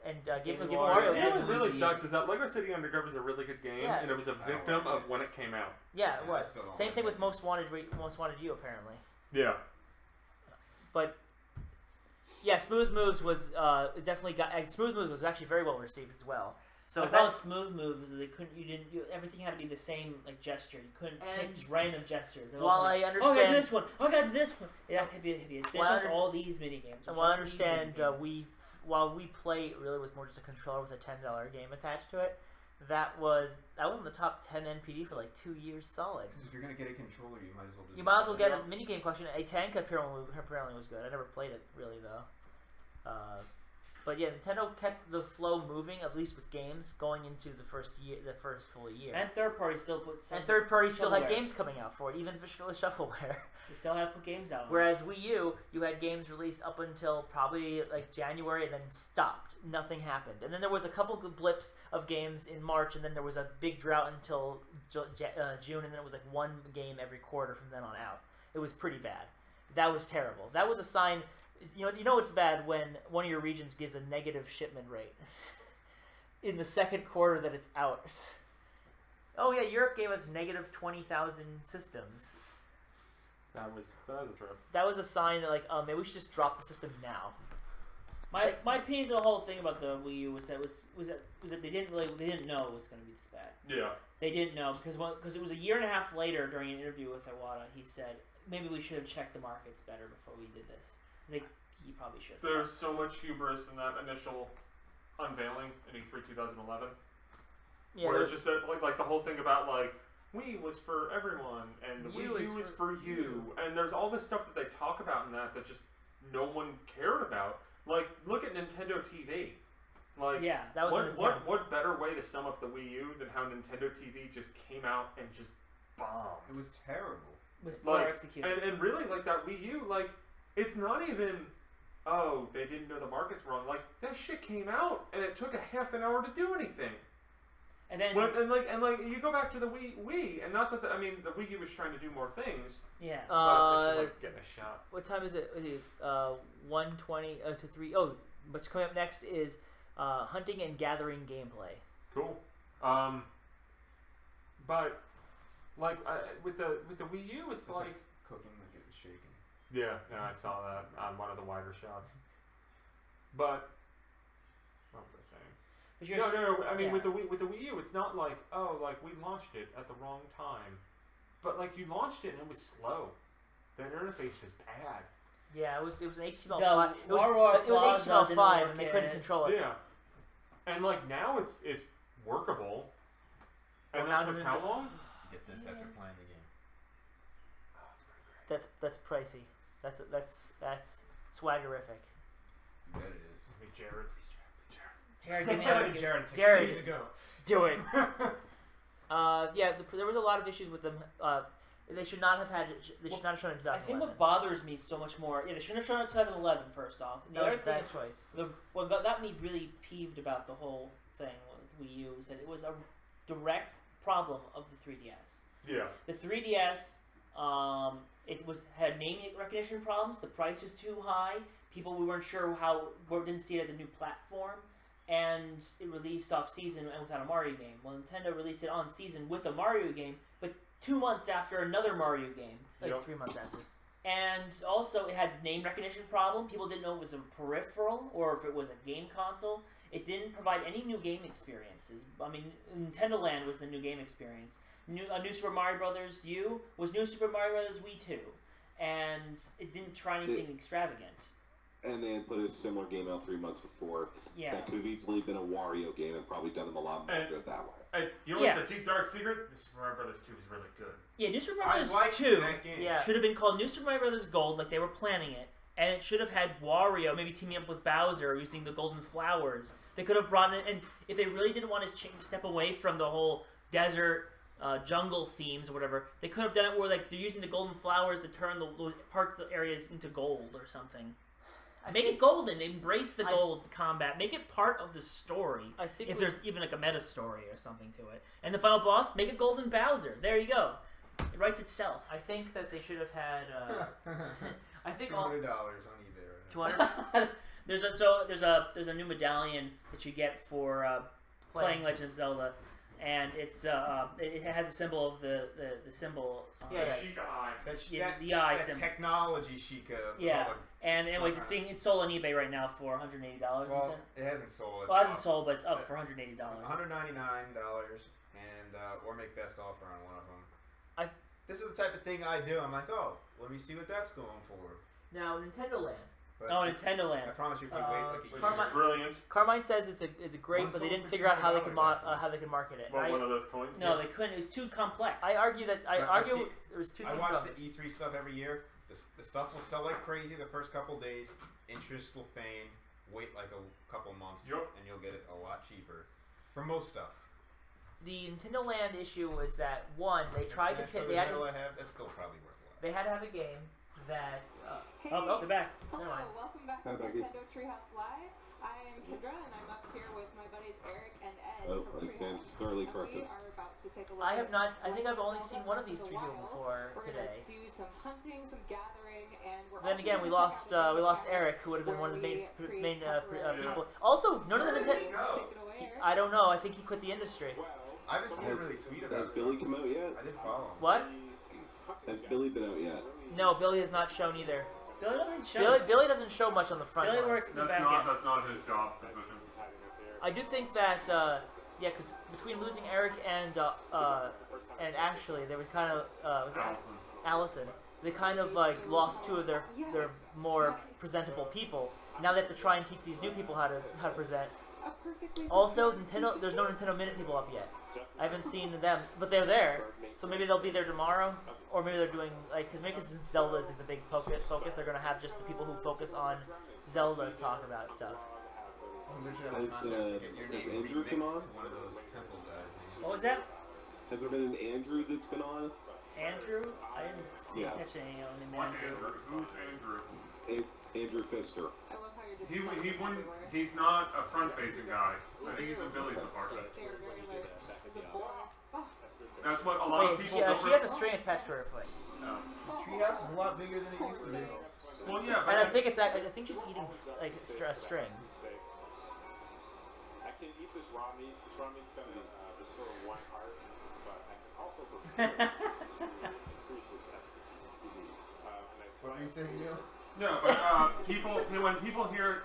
And Game Wario. You know what really sucks is that Lego City Underground was a really good game, and it was a victim of when it came out. Yeah, it was. Same thing with Most Wanted You, apparently. Yeah. But yeah, Smooth Moves was Smooth Moves was actually very well received as well. So about Smooth Moves, everything had to be the same like gesture. You couldn't pick just random gestures. While I understand, I got this one. I got this one. Yeah, it's just all these mini games. And while I understand, while we play, it really was more just a controller with a $10 game attached to it. That was in the top 10 NPD for like 2 years solid. Because if you're gonna get a controller, you might as well. You might as well get a mini game collection. A Tank apparently was good. I never played it really though. But yeah, Nintendo kept the flow moving, at least with games, going into the first full year. And third party still put some. And third party still had games coming out for it, even with shovelware. They still had to put games out. Whereas Wii U, you had games released up until probably like January, and then stopped. Nothing happened. And then there was a couple good blips of games in March, and then there was a big drought until June, and then it was like 1 game every quarter from then on out. It was pretty bad. That was terrible. That was a sign. You know it's bad when one of your regions gives a negative shipment rate in the second quarter that it's out. Oh yeah, Europe gave us negative 20,000 systems. That was a trip. That was a sign that maybe we should just drop the system now. My opinion of the whole thing about the Wii U was that they didn't know it was going to be this bad. Yeah. They didn't know because it was a year and a half later during an interview with Iwata, he said maybe we should have checked the markets better before we did this. I think he probably should. There's so much hubris in that initial unveiling in E3 2011. Yeah, where it's just that, like the whole thing about Wii was for everyone and the Wii U was for you, and there's all this stuff that they talk about in that just no one cared about. Like, look at Nintendo TV. Yeah, that was what better way to sum up the Wii U than how Nintendo TV just came out and just bombed? It was terrible. It was poor execution. And really, that Wii U, it's not even, they didn't know the markets were wrong. That shit came out, and it took a half an hour to do anything. And then you go back to the Wii, and not that the Wii U was trying to do more things. Yeah. Getting a shot. What time is it? 1:20. So 3. Oh, what's coming up next is hunting and gathering gameplay. Cool. But with the Wii U, it's like cooking, it was shaking. Yeah, I saw that on one of the wider shots. But What was I saying? But you're No. I mean, yeah. with the Wii U, it's not like we launched it at the wrong time, but like you launched it and it was slow. The interface was bad. Yeah, it was an HTML5. The It was Plaza HTML5 didn't and they work couldn't in. control it. Yeah, and like now it's workable. And Well, that now took doesn't how long? Get this after playing the game. That's pricey. That's swaggerific. I bet it is. I mean, Jared. Jared, give me Jared, Jared, days ago. do it. Yeah, there was a lot of issues with them. They should not have had. They should not have shown it in 2011. I think what bothers me so much more, they shouldn't have shown it in 2011. First off, that was a bad choice. What got me really peeved about the whole thing with Wii U is that it was a direct problem of the 3DS. Yeah. The 3DS, had name recognition problems. The price was too high. We weren't sure didn't see it as a new platform, and it released off season and without a Mario game. Well, Nintendo released it on season with a Mario game, but 2 months after another Mario game. Like 3 months after. And also, it had name recognition problem. People didn't know if it was a peripheral or if it was a game console. It didn't provide any new game experiences. I mean, Nintendo Land was the new game experience. New Super Mario Bros. U was New Super Mario Bros. Wii 2. And it didn't try anything extravagant. And they had put a similar game out 3 months before. Yeah. That could have easily been a Wario game and probably done them a lot more good that way. And you know what's the deep dark secret? New Super Mario Bros. 2 was really good. Yeah, New Super Mario Bros. 2 should have been called New Super Mario Bros. Gold, like they were planning it. And it should have had Wario maybe teaming up with Bowser using the golden flowers. They could have brought in, and if they really didn't want to step away from the whole desert, jungle themes or whatever, they could have done it where like they're using the golden flowers to turn those parts of the areas into gold or something. Make it golden. Embrace the gold combat. Make it part of the story. I think if there's even like a meta story or something to it. And the final boss, make it Golden Bowser. There you go. It writes itself. I think that they should have had. I think $200 on eBay right now. $200. There's a new medallion that you get for playing Legend of Zelda, and it has a symbol of the symbol. The Sheikah eye. The eye that symbol. Technology Sheikah. Yeah. And anyways, it's sold on eBay right now for $180. Well, it hasn't sold. Well, it hasn't sold, but it's up for $180. $199, and or make best offer on one of them. This is the type of thing I do. I'm like, oh, let me see what that's going for. Now, Nintendo Land. But Nintendo Land. I promise you, if you wait like a year. Which is brilliant. Carmine says it's a great, but they didn't figure out how they could market it. Well, one of those coins. No, they couldn't. It was too complex. I argue there was two things. I watch wrong. the E3 stuff every year. The stuff will sell like crazy the first couple days. Interest will feign. Wait like a couple months, and you'll get it a lot cheaper for most stuff. The Nintendo Land issue was that one, they tried to pit. They had to. That's still probably worth a lot. They had to have a game that. Hey, they're back. Hello, welcome back to Nintendo Treehouse Live. I am Kendra, and I'm up here with my buddies Eric and Ed from Treehouse. Thoroughly We perfect. are about to take a look. I have not. I think I've only Zelda seen one of Breath these the three people Wild. before We're today. gonna do some hunting, some gathering, and we're Then also again, we gonna check lost out a game Eric, who would have been one of the main temporary people. Also, none of the Nintendo. Take it away, Eric. I don't know. I think he quit the industry. I haven't seen him really tweet about Has Billy come out yet? I did follow him. What? Has Billy been out yet? No, Billy has not shown either. Billy doesn't show. Billy doesn't show much on the front. Billy lines. works in the back end. That's not his job position. I do think that because between losing Eric and Ashley, there was kind of was it Allison. They kind of like lost two of their more presentable people. Now they have to try and teach these new people how to present. Also, Nintendo. There's no Nintendo Minute people up yet. I haven't seen them, but they're there. So maybe they'll be there tomorrow, or maybe they're doing like because since Zelda is like the big focus, they're gonna have just the people who focus on Zelda talk about stuff. Has Andrew come on? What was that? Has there been an Andrew that's been on? Andrew? I didn't catch any on him. Andrew. Who's Andrew? Andrew Pfister. I love how you're just He wouldn't. He's not a front-facing guy. I think he's in Billy's department. That's what a lot of people. She has a string attached to her foot. No. Treehouse is a lot bigger than it used to be. Well, yeah, and I think she's eating like a string. I can eat this raw meat. This raw meat's gonna restore one heart, but I can also prepare increase its efficacy. What were you saying, Neil? No, but when people hear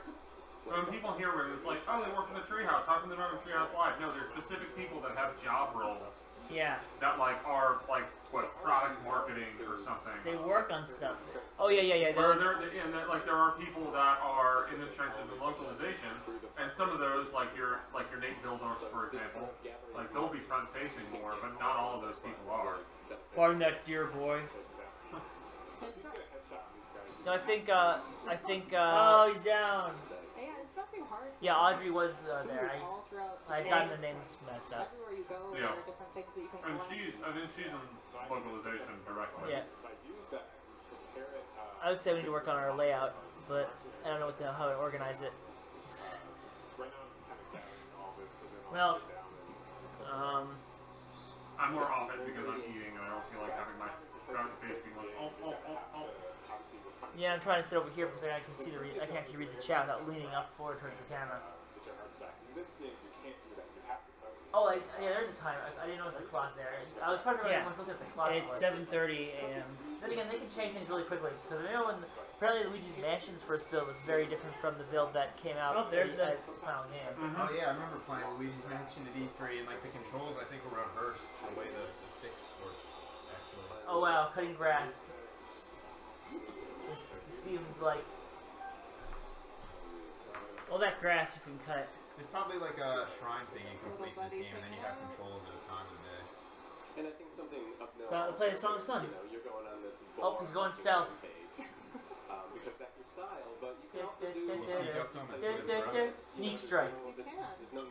When people hear it, it's like, oh, they work in the Treehouse. How come they don't have a Treehouse Live? No, there's specific people that have job roles. Yeah. That are what, product marketing or something. They work on stuff. Oh yeah. Where there are people that are in the trenches in localization, and some of those, like your Nate Bildorf, for example, like they'll be front facing more, but not all of those people are. Find that dear boy. No, I think. Oh, he's down. Yeah, it's not too hard. Yeah, Audrey was there. I got the names messed up. Everywhere you go, Yeah. there are different things that you can collect. I think she's in localization directly. Yeah. I would say we need to work on our layout, but I don't know how to organize it. Well, I'm more off it because I'm eating and I don't feel like having my front face being like, oh. yeah, I'm trying to sit over here because I can see I can actually read the chat without leaning up forward towards the camera. Oh, yeah, there's a time. I didn't notice the clock there. I was trying to look at the clock. It's 7:30 a.m. Then again, they can change things really quickly because I know apparently Luigi's Mansion's first build was very different from the build that came out. Oh, there's the final game. Oh yeah, I remember playing Luigi's Mansion at E3, and like the controls, I think were reversed the way the sticks worked. Actually. Oh wow, cutting grass. This seems like all that grass you can cut. There's probably like a shrine thing you complete in this game, and then you have control over the time of the day. And I think something up now. So play the Song of Sun. You're going on this oh, he's going stealth. Because that's your style, but you can also do sneak strike.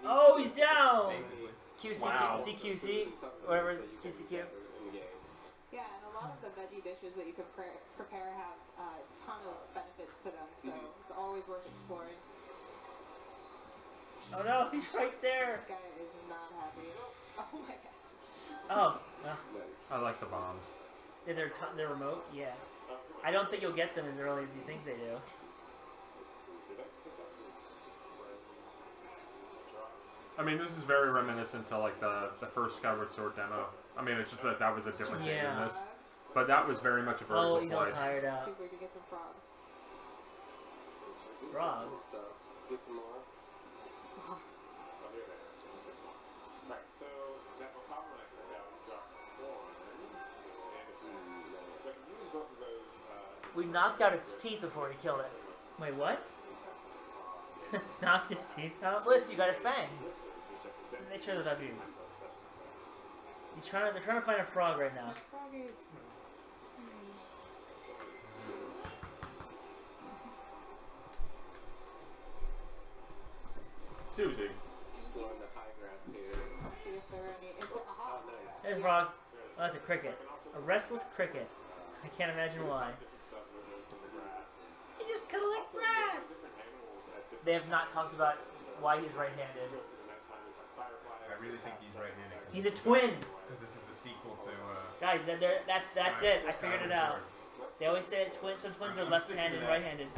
Oh, he's down. Basically. CQC, whatever QCQ. Yeah, and a lot of the veggie dishes that you can prepare have a ton of benefits to them, so it's always worth exploring. Oh no, he's right there. This guy is not happy. Oh my god. Oh. I like the bombs. Yeah, they're remote? Yeah. I don't think you'll get them as early as you think they do. I mean, this is very reminiscent to like the first Skyward Sword demo. I mean, it's just that was a different game than this. But that was very much a vertical slice. Oh, he's all tired out. See if we can get some frogs. Frogs? Get some more. We knocked out its teeth before we killed it. Wait, what? Knocked its teeth out? Blitz, you got a fang. Make sure that you. They're trying to find a frog right now. Susie. Exploring the high grass here. See if there are any. There's a frog. Oh, that's a cricket. A restless cricket. I can't imagine why. He just collect grass! They have not talked about why he's right-handed. I really think he's right-handed. He's a twin! Because this is a sequel to... Guys, that's it. I figured it out. They always say that some twins are left-handed and right-handed.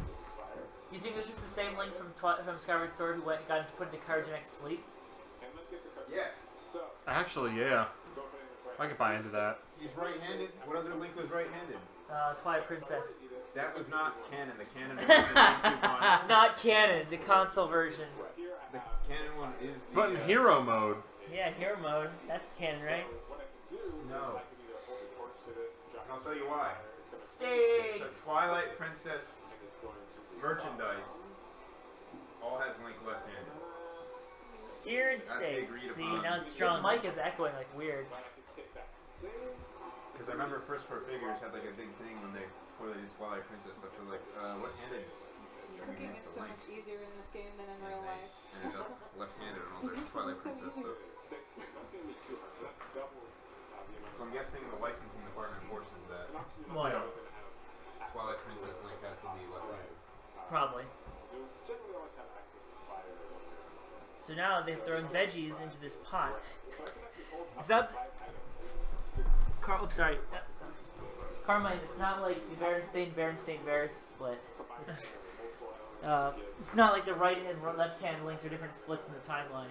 You think this is the same Link from Skyward Sword who got put into cryogenic sleep? Yes. Actually, yeah. I could buy into that. He's right-handed. What other Link was right-handed? Twilight Princess. That was not canon. The canon was the GameCube one. Not canon. The console version. The canon one is the... But in hero mode. Yeah, hero mode. That's canon, right? No. I'll tell you why. Steak! The Twilight Princess merchandise all has Link left-handed. Seared steak. See, now it's strong. This mic is echoing like weird. Because I remember First Four Figures had like a big thing before they did Twilight Princess stuff. So like, what handed? Cooking is so much easier in this game than in real life. Ended up left-handed on all their Twilight Princess stuff. So I'm guessing the licensing department forces that. Why? Twilight Princess Link has to be left-handed. Probably. So now they're throwing veggies into this pot. Is that... Oops, sorry. Carmine, it's not like the Berenstain split. It's not like the right and left hand links are different splits in the timeline.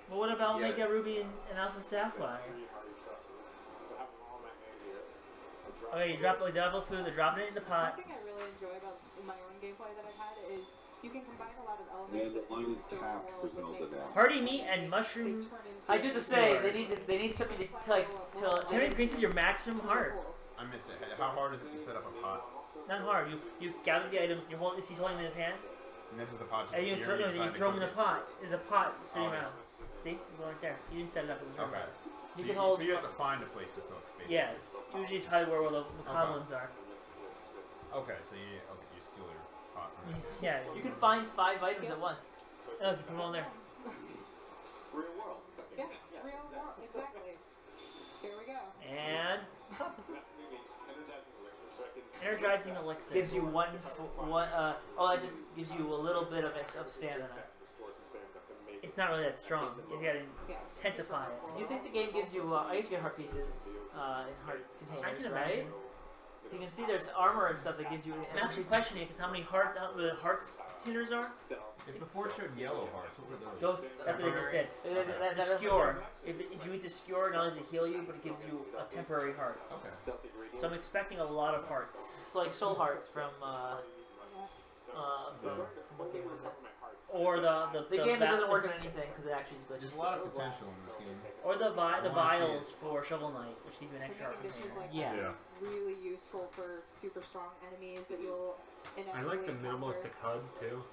Well, what about Omega Ruby and Alpha Sapphire? Okay, you drop the level food, they're dropping it in the pot. One thing I really enjoy about my own gameplay that I've had is You can combine a lot of elements. And the line is tapped for Zelda now. Party meat and mushroom. I did to say they need something to It increases your maximum heart. I missed it. How hard is it to set up a pot? Not hard. You gather the items. He's holding them in his hand. And then does the pot just And you appear throw them in the pot. There's a pot sitting Oh, I around. See? It's right there. You didn't set it up. It was right Okay. there. So hold. So you have to find a place to cook, basically. Yes. Usually it's probably where the common ones are. Okay, so you steal your pot from it. Yeah. You can find 5 items at once. Oh, you put them all there. Real world. Yeah, real world, exactly. Here we go. And energizing elixir gives you one. That just gives you a little bit of stamina. It's not really that strong. You gotta intensify it. Do you think the game gives you? I used to get heart pieces in heart containers, I can right? imagine. You can see there's armor and stuff that gives you. I'm actually questioning it because how many heart containers are? Before it showed yellow hearts. What were those? That's what they just did. The skewer. If you eat the skewer, not only does it heal you, but it gives you a temporary heart. Okay. So I'm expecting a lot of hearts. So like soul hearts from what game was it? Or the game that doesn't work on anything because it actually is glitched. There's a lot of potential in this game. Or the vials for Shovel Knight, which gives you an extra heart This is container. like Yeah. really useful for super strong enemies that you'll I like the minimalistic HUD too.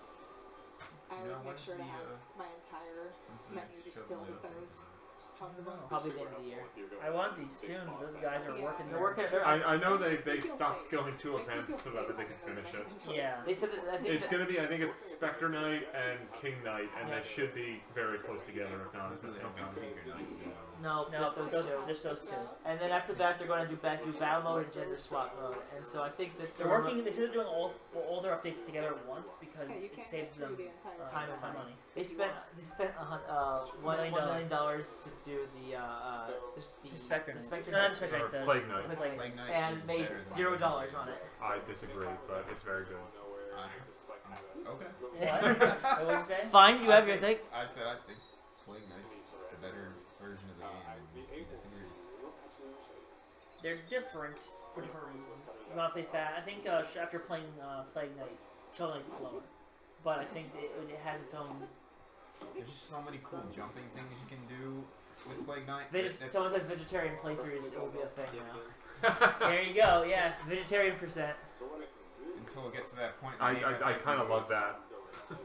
I always make sure to have my entire menu just filled with those. Just tons of them. Probably the end of the year. I want these soon. Those guys are working. They're working. I know they stopped going to events so that they could finish it. Yeah. They said that I think It's gonna be. I think it's Spectre Knight and King Knight, and they should be very close together. If not, it's the same company. No, just those two. And then after that, they're going to do battle mode and gender swap mode. And so I think that They're working. They said they're doing all their updates together at once because it saves them time and money. They spent $1 million to do the Spectre Knight. Knight. No, not the Spectre Knight. The Plague Knight. Plague Knight and is made better than $0 Plague on it. I disagree, but it's very good. Okay. What did you say? Fine, you have your thing. I said I think Plague Knight's the better version of the game. I disagree. They're different for different reasons. You want to play fast. I think after playing Plague Knight, Shovel Knight's slower. But I think it has its own. There's just so many cool jumping things you can do with Plague Knight. Someone says vegetarian playthroughs, it will be a thing now. There you go, yeah. Vegetarian %. Until it gets to that point. I kind of love that.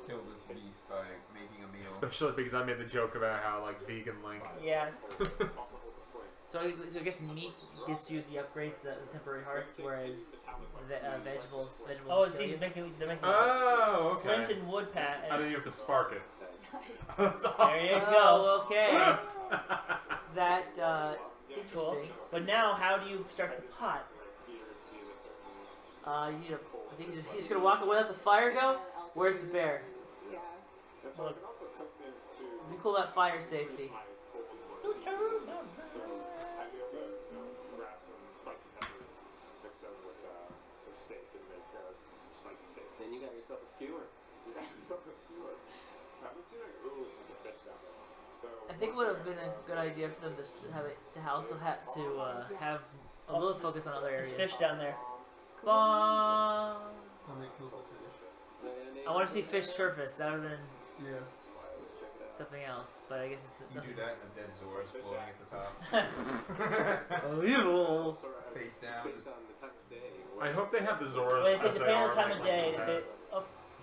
Kill this beast by making a meal. Especially because I made the joke about how like vegan Link. Yes. So I guess meat gets you the upgrades, the temporary hearts, whereas vegetables. Oh, see, they're making. Oh, okay. Flint and wood pat. And then you have to spark it. That's awesome. There you go. Okay. That is cool. But now, how do you start the pot? I think you're just gonna walk away, let the fire go. Where's the bear? Yeah. Look. We call that fire safety. Then you got yourself a skewer. I think it would have been a good idea for them to have it to also have a little focus on other areas. There's fish down there. Bong. Kills the fish. I want to see fish surface. That would have been something else, but I guess it's You do that and the dead Zora's floating at the top. Oh, evil. Face down. I hope they have the Zoras. Well, it's as depending they on are the time in, of like, day. Link If to the it,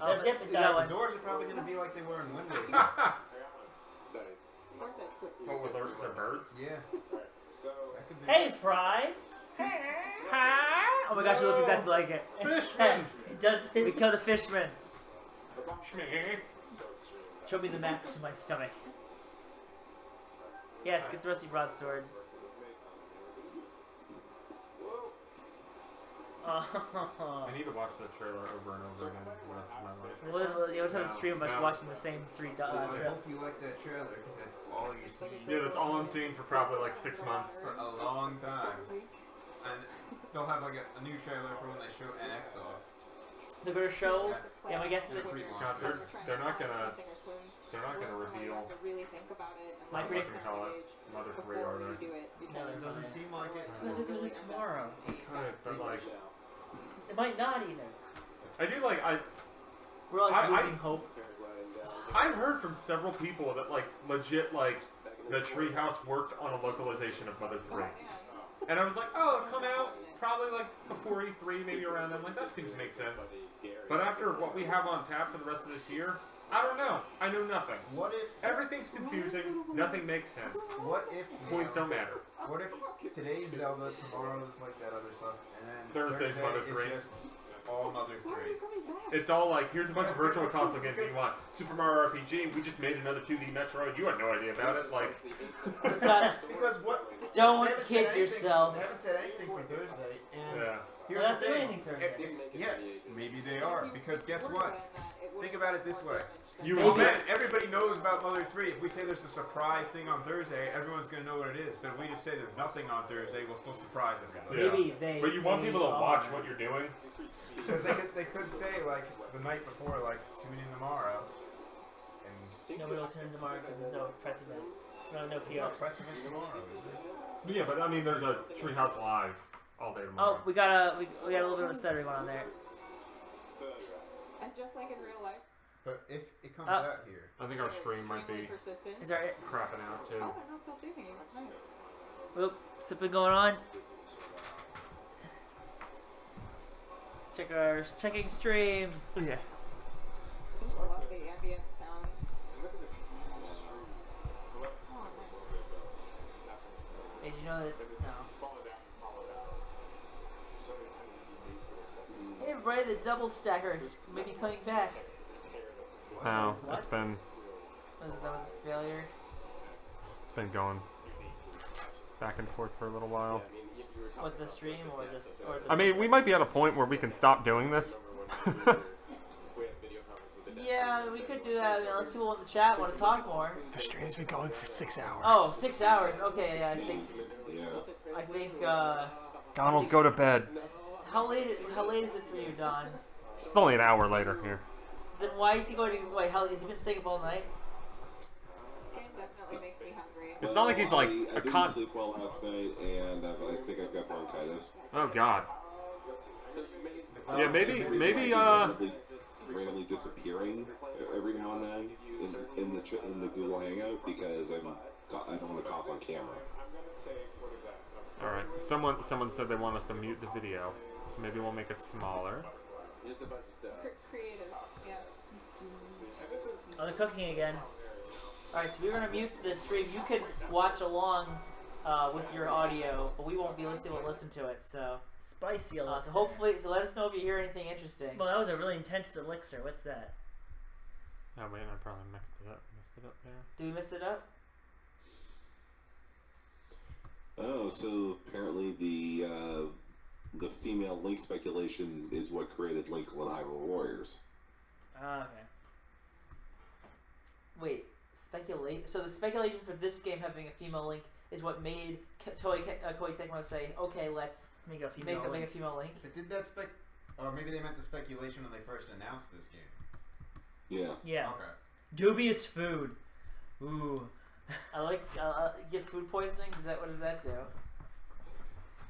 Past. yep, it got died. one. The Zoras are probably going to be like they were in Wind Waker. What with their birds? Yeah. Hey, Fry. Oh my gosh, it looks exactly like it. Fishman. It does. We killed a fishman. Show me the map to my stomach. Yes, get the rusty broadsword. I need to watch that trailer over and over again for the rest of my life. We'll have a stream of us watching the same three. I hope you like that trailer because that's all you're seeing. Yeah, that's all I'm seeing for probably like 6 months. For a long time. And they'll have like a new trailer for when they show NX off. They're gonna show. Yeah, my guess is that. God, they're not gonna reveal. Really think about it. My prediction. Mother 3 are they? No, It doesn't seem like it. They're doing it tomorrow. Could, but like, It might not even. I do like We're like losing hope. I've heard from several people that like legit like the Treehouse worked on a localization of Mother 3. And I was like, oh, it'll come out probably like before E3, maybe around then. Like, that seems to make sense. But after what we have on tap for the rest of this year, I don't know. I know nothing. What if... Everything's confusing. Nothing makes sense. What if... Points don't matter. What if today's Zelda, tomorrow's like that other stuff, and then Thursday's Thursday Mother 3. is just all Mother 3? It's all like, here's a bunch of virtual console games you want. Super Mario RPG, we just made another 2D Metroid. You had no idea about it. Like... Because what... Don't kid yourself. They haven't said anything for Thursday, and yeah. here's They're not the doing thing. anything Thursday. Yeah, maybe they are, because guess what? Think about it this way. Everybody knows about Mother 3. If we say there's a surprise thing on Thursday, everyone's going to know what it is. But if we just say there's nothing on Thursday, we'll still surprise everybody. Yeah. But you want people to watch what you're doing? Because they could say, like, the night before, like, tune in tomorrow. And nobody will tune in tomorrow because there's no press event. No PR. It's not press event tomorrow, is it? Yeah, but I mean, there's a Treehouse Live all day tomorrow. Oh, we got a little bit of a stutter going on there. And just like in real life. But if it comes out here, I think our stream might be Is that it? crapping out too. Oh, I'm not still chasing you. Nice. Whoop, something going on. Checking stream. Yeah. I just love the ambient sounds. Did you know that? No. Hey everybody, the double stacker is maybe coming back. No, it's been... That was a failure. It's been going back and forth for a little while. With the stream or just... Or the I mean, we might be at a point where we can stop doing this. Yeah, we could do that. I mean, unless people in the chat want to talk more. The stream's been going for 6 hours. Oh, 6 hours. Okay, yeah, I think, Donald, go to bed. How late is it for you, Don? It's only an hour later here. Then why is he going to... Wait, has he been staying up all night? This game definitely makes me hungry. It's not like he's like I didn't sleep well last night, and I think I've got bronchitis. Oh God. Yeah, maybe randomly disappearing every now and then in the Google Hangout because I don't want to cough on camera. All right. Someone said they want us to mute the video, so maybe we'll make it smaller. Creative, yeah. Oh, they're cooking again. Alright, so we're going to mute the stream. You can watch along with your audio, but we won't be able to listen to it, so... Spicy elixir. So hopefully, let us know if you hear anything interesting. Well, that was a really intense elixir. What's that? Oh wait, I probably messed it up there. Do we mess it up? Oh, so apparently the female Link speculation is what created Link and Hyrule Warriors. Ah, okay. Wait, speculate. So the speculation for this game having a female Link is what made Koei Tecmo say, "Okay, let's make a female Link." But did that or maybe they meant the speculation when they first announced this game. Yeah. Yeah. Okay. Dubious food. Ooh. I like get food poisoning. What does that do?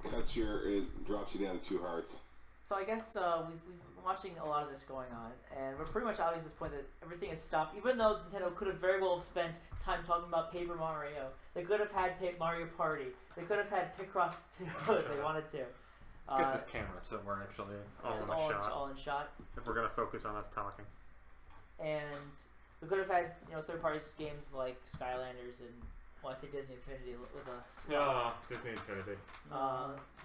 It drops you down to 2 hearts. So I guess we've been watching a lot of this going on, and we're pretty much obvious at this point that everything is stopped. Even though Nintendo could have very well spent time talking about Paper Mario, they could have had Mario Party, they could have had Picross 2 if they wanted to. Let's get this camera so we're actually all in shot. If we're gonna focus on us talking. And we could have had third-party games like Skylanders and I say Disney Infinity with us. Yeah, Disney Infinity.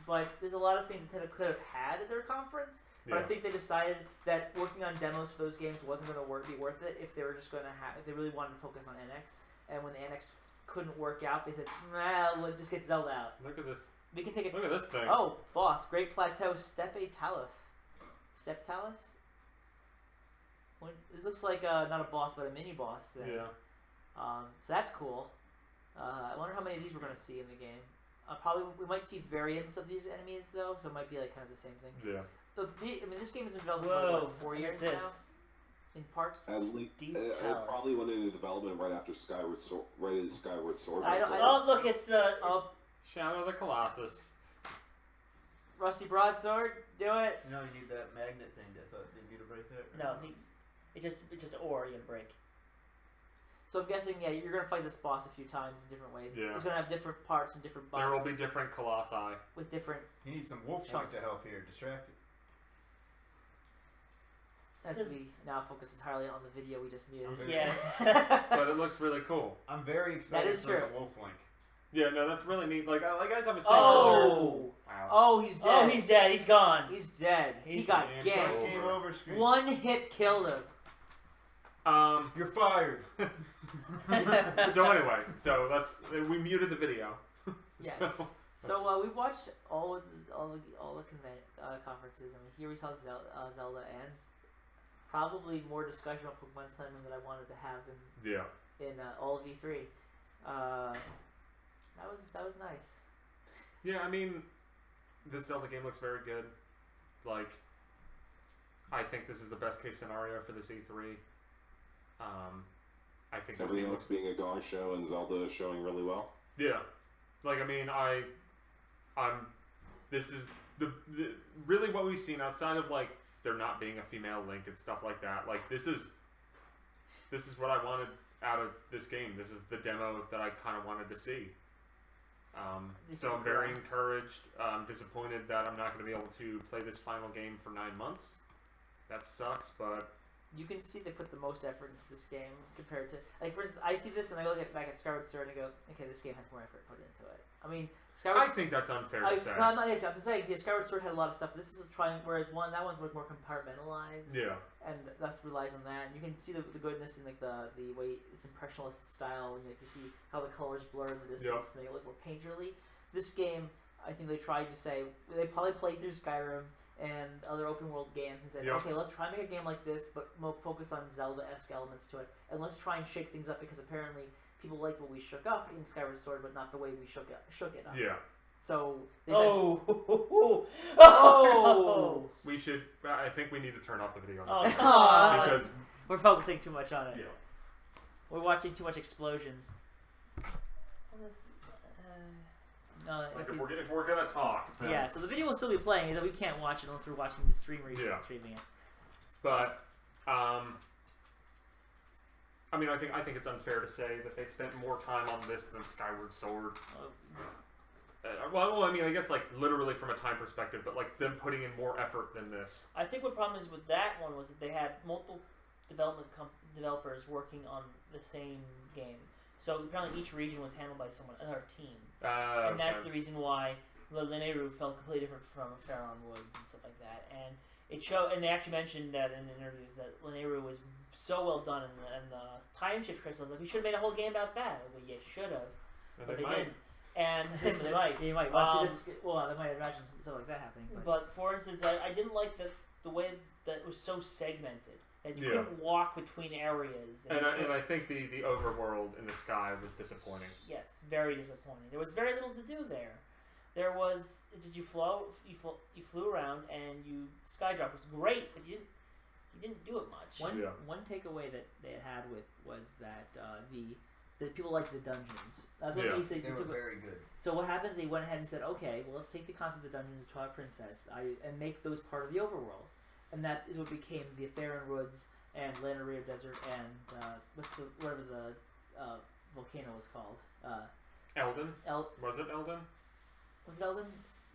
But there's a lot of things Nintendo could have had at their conference. But I think they decided that working on demos for those games wasn't going to be worth it if they were just going to if they really wanted to focus on NX. And when the NX couldn't work out, they said, "Nah, we'll just get Zelda out." Look at this. We can take it. Look at this thing. Oh, boss! Great Plateau Steppe Talus. Step Talus. This looks like not a boss, but a mini boss thing. Yeah. So that's cool. I wonder how many of these we're going to see in the game. Probably we might see variants of these enemies though, so it might be like kind of the same thing. Yeah. I mean, this game has been developed for like 4 years now. In parts. It probably went into development right after Skyward Sword. Right as Skyward Sword. Oh, look, it's Shadow of the Colossus. Rusty Broadsword, do it. You need that magnet thing. I thought they need it right there. No, It's just or you gotta break. So I'm guessing, yeah, you're gonna fight this boss a few times in different ways. Yeah. It's gonna have different parts and different bodies. There will be different colossi. With different. You need some wolf link to help here. Distract it. That's gonna be now focused entirely on the video we just muted. Yes. But it looks really cool. I'm very excited That is for true. the wolf link. Yeah, no, that's really neat. Like as I was saying Oh! Wow. Oh, he's dead. Oh, he's dead. He's gone. He's dead. He got ganked. Game over screen. One hit killed him. You're fired. So anyway, we muted the video. Yes. So, So we've watched all the conferences. I mean, here we saw Zelda and probably more discussion on Pokemon Sun than I wanted to have in all of E3. That was nice. yeah, I mean, this Zelda game looks very good. Like, I think this is the best case scenario for this E3. I think everything else being a gong show and Zelda showing really well. Yeah, like I mean, this is the really what we've seen outside of like there not being a female Link and stuff like that. Like this is what I wanted out of this game. This is the demo that I kind of wanted to see. So I'm very encouraged. I'm disappointed that I'm not going to be able to play this final game for 9 months. That sucks, but You can see they put the most effort into this game compared to, like, for instance, I see this and I look back at Skyward Sword and I go, okay, this game has more effort put into it. I mean, I think that's unfair to say. No, I'm not actually. I'm just saying, Skyward Sword had a lot of stuff. This is trying, whereas that one's more compartmentalized. Yeah. And thus relies on that. And you can see the goodness in like the way it's impressionist style. And, like, you see how the colors blur in the distance to make it look more painterly. This game, I think they tried to say, they probably played through Skyrim and other open world games and said, okay, let's try and make a game like this, but focus on Zelda-esque elements to it, and let's try and shake things up because apparently people liked what we shook up in Skyward Sword, but not the way we shook it up. Yeah. So they said, we should. I think we need to turn off the video because we're focusing too much on it. Yeah. We're watching too much explosions. No, if we're gonna talk, yeah. So the video will still be playing. We can't watch it unless we're watching the stream streaming it. But I mean, I think it's unfair to say that they spent more time on this than Skyward Sword. Well, I mean, I guess like literally from a time perspective, but like them putting in more effort than this. I think what problem is with that one was that they had multiple developers working on the same game. So apparently each region was handled by another team, and that's the reason why Lineru felt completely different from Faron Woods and stuff like that. And it showed, and they actually mentioned that in interviews that Lineru was so well done, and the time shift crystals. Like, we should have made a whole game about that. Well, you should have, but they didn't. And they might. They might. Well, they might imagine something like that happening. But for instance, I didn't like the way that it was so segmented. That you couldn't walk between areas. And I think the overworld in the sky was disappointing. Yes, very disappointing. There was very little to do there. There was, did you float? You flew around and you skydrop. It was great, but you didn't do it much. One takeaway that they had was that the people liked the dungeons. That's what they said. They were very good. So what happens? They went ahead and said, okay, well, let's take the concept of the dungeons of Twilight Princess and make those part of the overworld. And that is what became the Faron Woods and Lanayru Desert and whatever the volcano was called. Elden? Was it Elden? Was it Elden?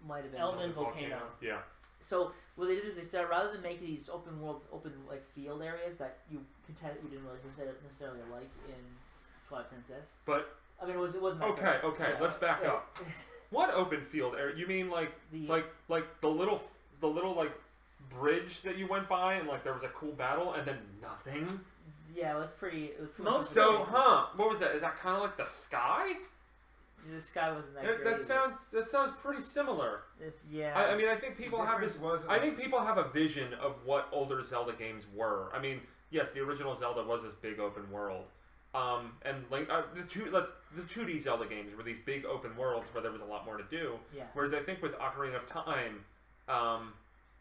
Might have been. Elden Volcano. Yeah. So what they did is they started, rather than make these open like field areas that you didn't really necessarily like in Twilight Princess. But I mean, it wasn't. That okay. Yeah. Let's back up. What open field area? You mean like the little like bridge that you went by and like there was a cool battle and then nothing? Yeah, it was pretty. So, what was that? Is that kind of like the sky? The sky wasn't that great. That sounds pretty similar. Yeah. I mean, I think people have this. I think people have a vision of what older Zelda games were. I mean, yes, the original Zelda was this big open world, and like the 2D Zelda games were these big open worlds where there was a lot more to do. Yeah. Whereas I think with Ocarina of Time,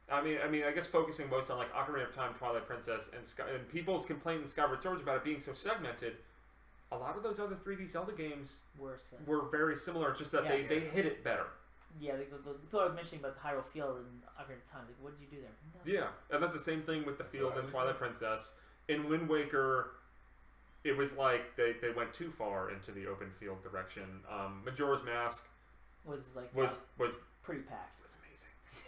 I mean, I guess focusing most on like Ocarina of Time, Twilight Princess, and people's complaint in Skyward Sword about it being so segmented. A lot of those other 3D Zelda games were very similar, just that they hit it better. Yeah, the people are mentioning about the Hyrule Field and Ocarina of Time. Like, what did you do there? No. Yeah, and that's the same thing with the field in Twilight Princess. in Wind Waker, it was like they went too far into the open field direction. Majora's Mask was pretty packed. It was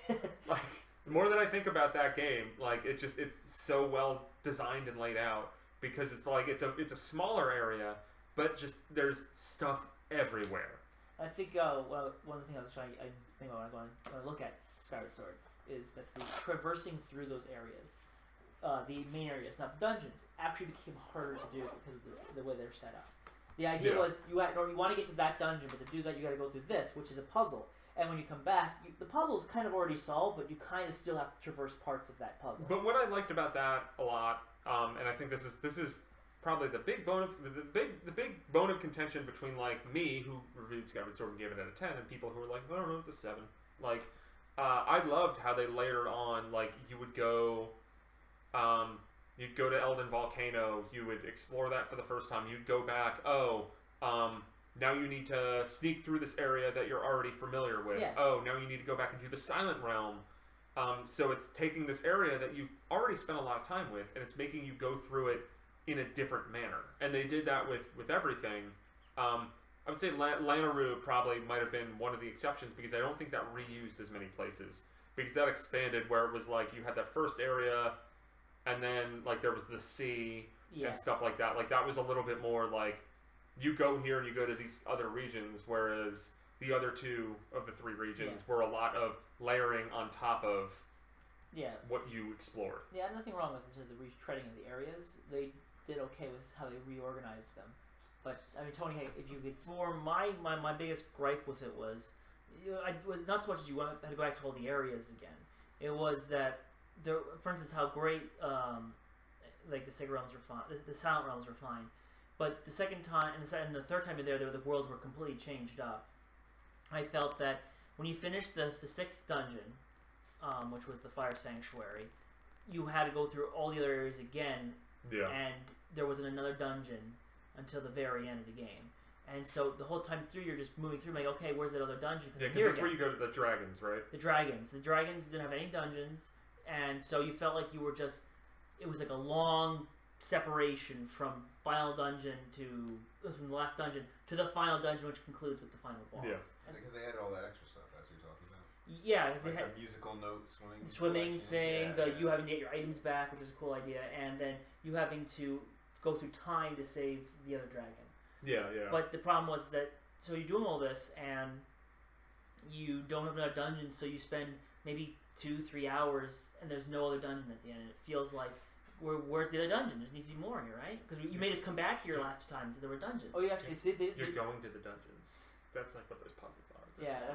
amazing. Like, the more that I think about that game, like it's so well designed and laid out, because it's like it's a smaller area, but just there's stuff everywhere. I think one of the things I think about when I look at Skyward Sword is that the traversing through those areas, the main areas, not the dungeons, actually became harder to do because of the way they're set up. The idea was you want to get to that dungeon, but to do that you got to go through this, which is a puzzle. And when you come back, the puzzle is kind of already solved, but you kind of still have to traverse parts of that puzzle. But what I liked about that a lot, and I think this is probably the big bone of contention between like me, who reviewed Skyward Sword and gave it out of 10, and people who were like, I don't know, it's a 7. Like, I loved how they layered on, like, you would go, you'd go to Elden Volcano, you would explore that for the first time, you'd go back, now you need to sneak through this area that you're already familiar with. Yeah. Oh, now you need to go back and do the Silent Realm. So it's taking this area that you've already spent a lot of time with, and it's making you go through it in a different manner. And they did that with everything. I would say Lanayru probably might have been one of the exceptions, because I don't think that reused as many places. Because that expanded, where it was like you had that first area, and then like there was the sea and stuff like that. Like that was a little bit more like, you go here and you go to these other regions, whereas the other two of the 3 regions were a lot of layering on top of what you explored. Yeah, nothing wrong with the retreading of the areas. They did okay with how they reorganized them. But I mean, Tony, hey, if you could, for my biggest gripe with it was, I was not so much as you had to go back to all the areas again. It was that there, for instance, how great like the Sacred Realms were fine, the Silent Realms were fine. But the second time and the third time you're there, the worlds were completely changed up. I felt that when you finished the 6th dungeon, which was the Fire Sanctuary, you had to go through all the other areas again, and there wasn't another dungeon until the very end of the game. And so the whole time through, you're just moving through, like, okay, where's that other dungeon? Yeah, because that's where you go to the dragons, right? The dragons. The dragons didn't have any dungeons, and so you felt like you were just, it was like a long separation from final dungeon from the last dungeon to the final dungeon, which concludes with the final boss. Yeah, because they added all that extra stuff. That's what you're talking about. Yeah, like they had a musical note swimming thing. You having to get your items back, which is a cool idea, and then you having to go through time to save the other dragon. Yeah, yeah. But the problem was that so you're doing all this and you don't have enough dungeons, so you spend maybe 2-3 hours and there's no other dungeon at the end. And it feels like, where's the other dungeon? There needs to be more here, right? Because you made us come back here last 2 times and there were dungeons. Oh, you actually You're going to the dungeons. That's like what those puzzles are.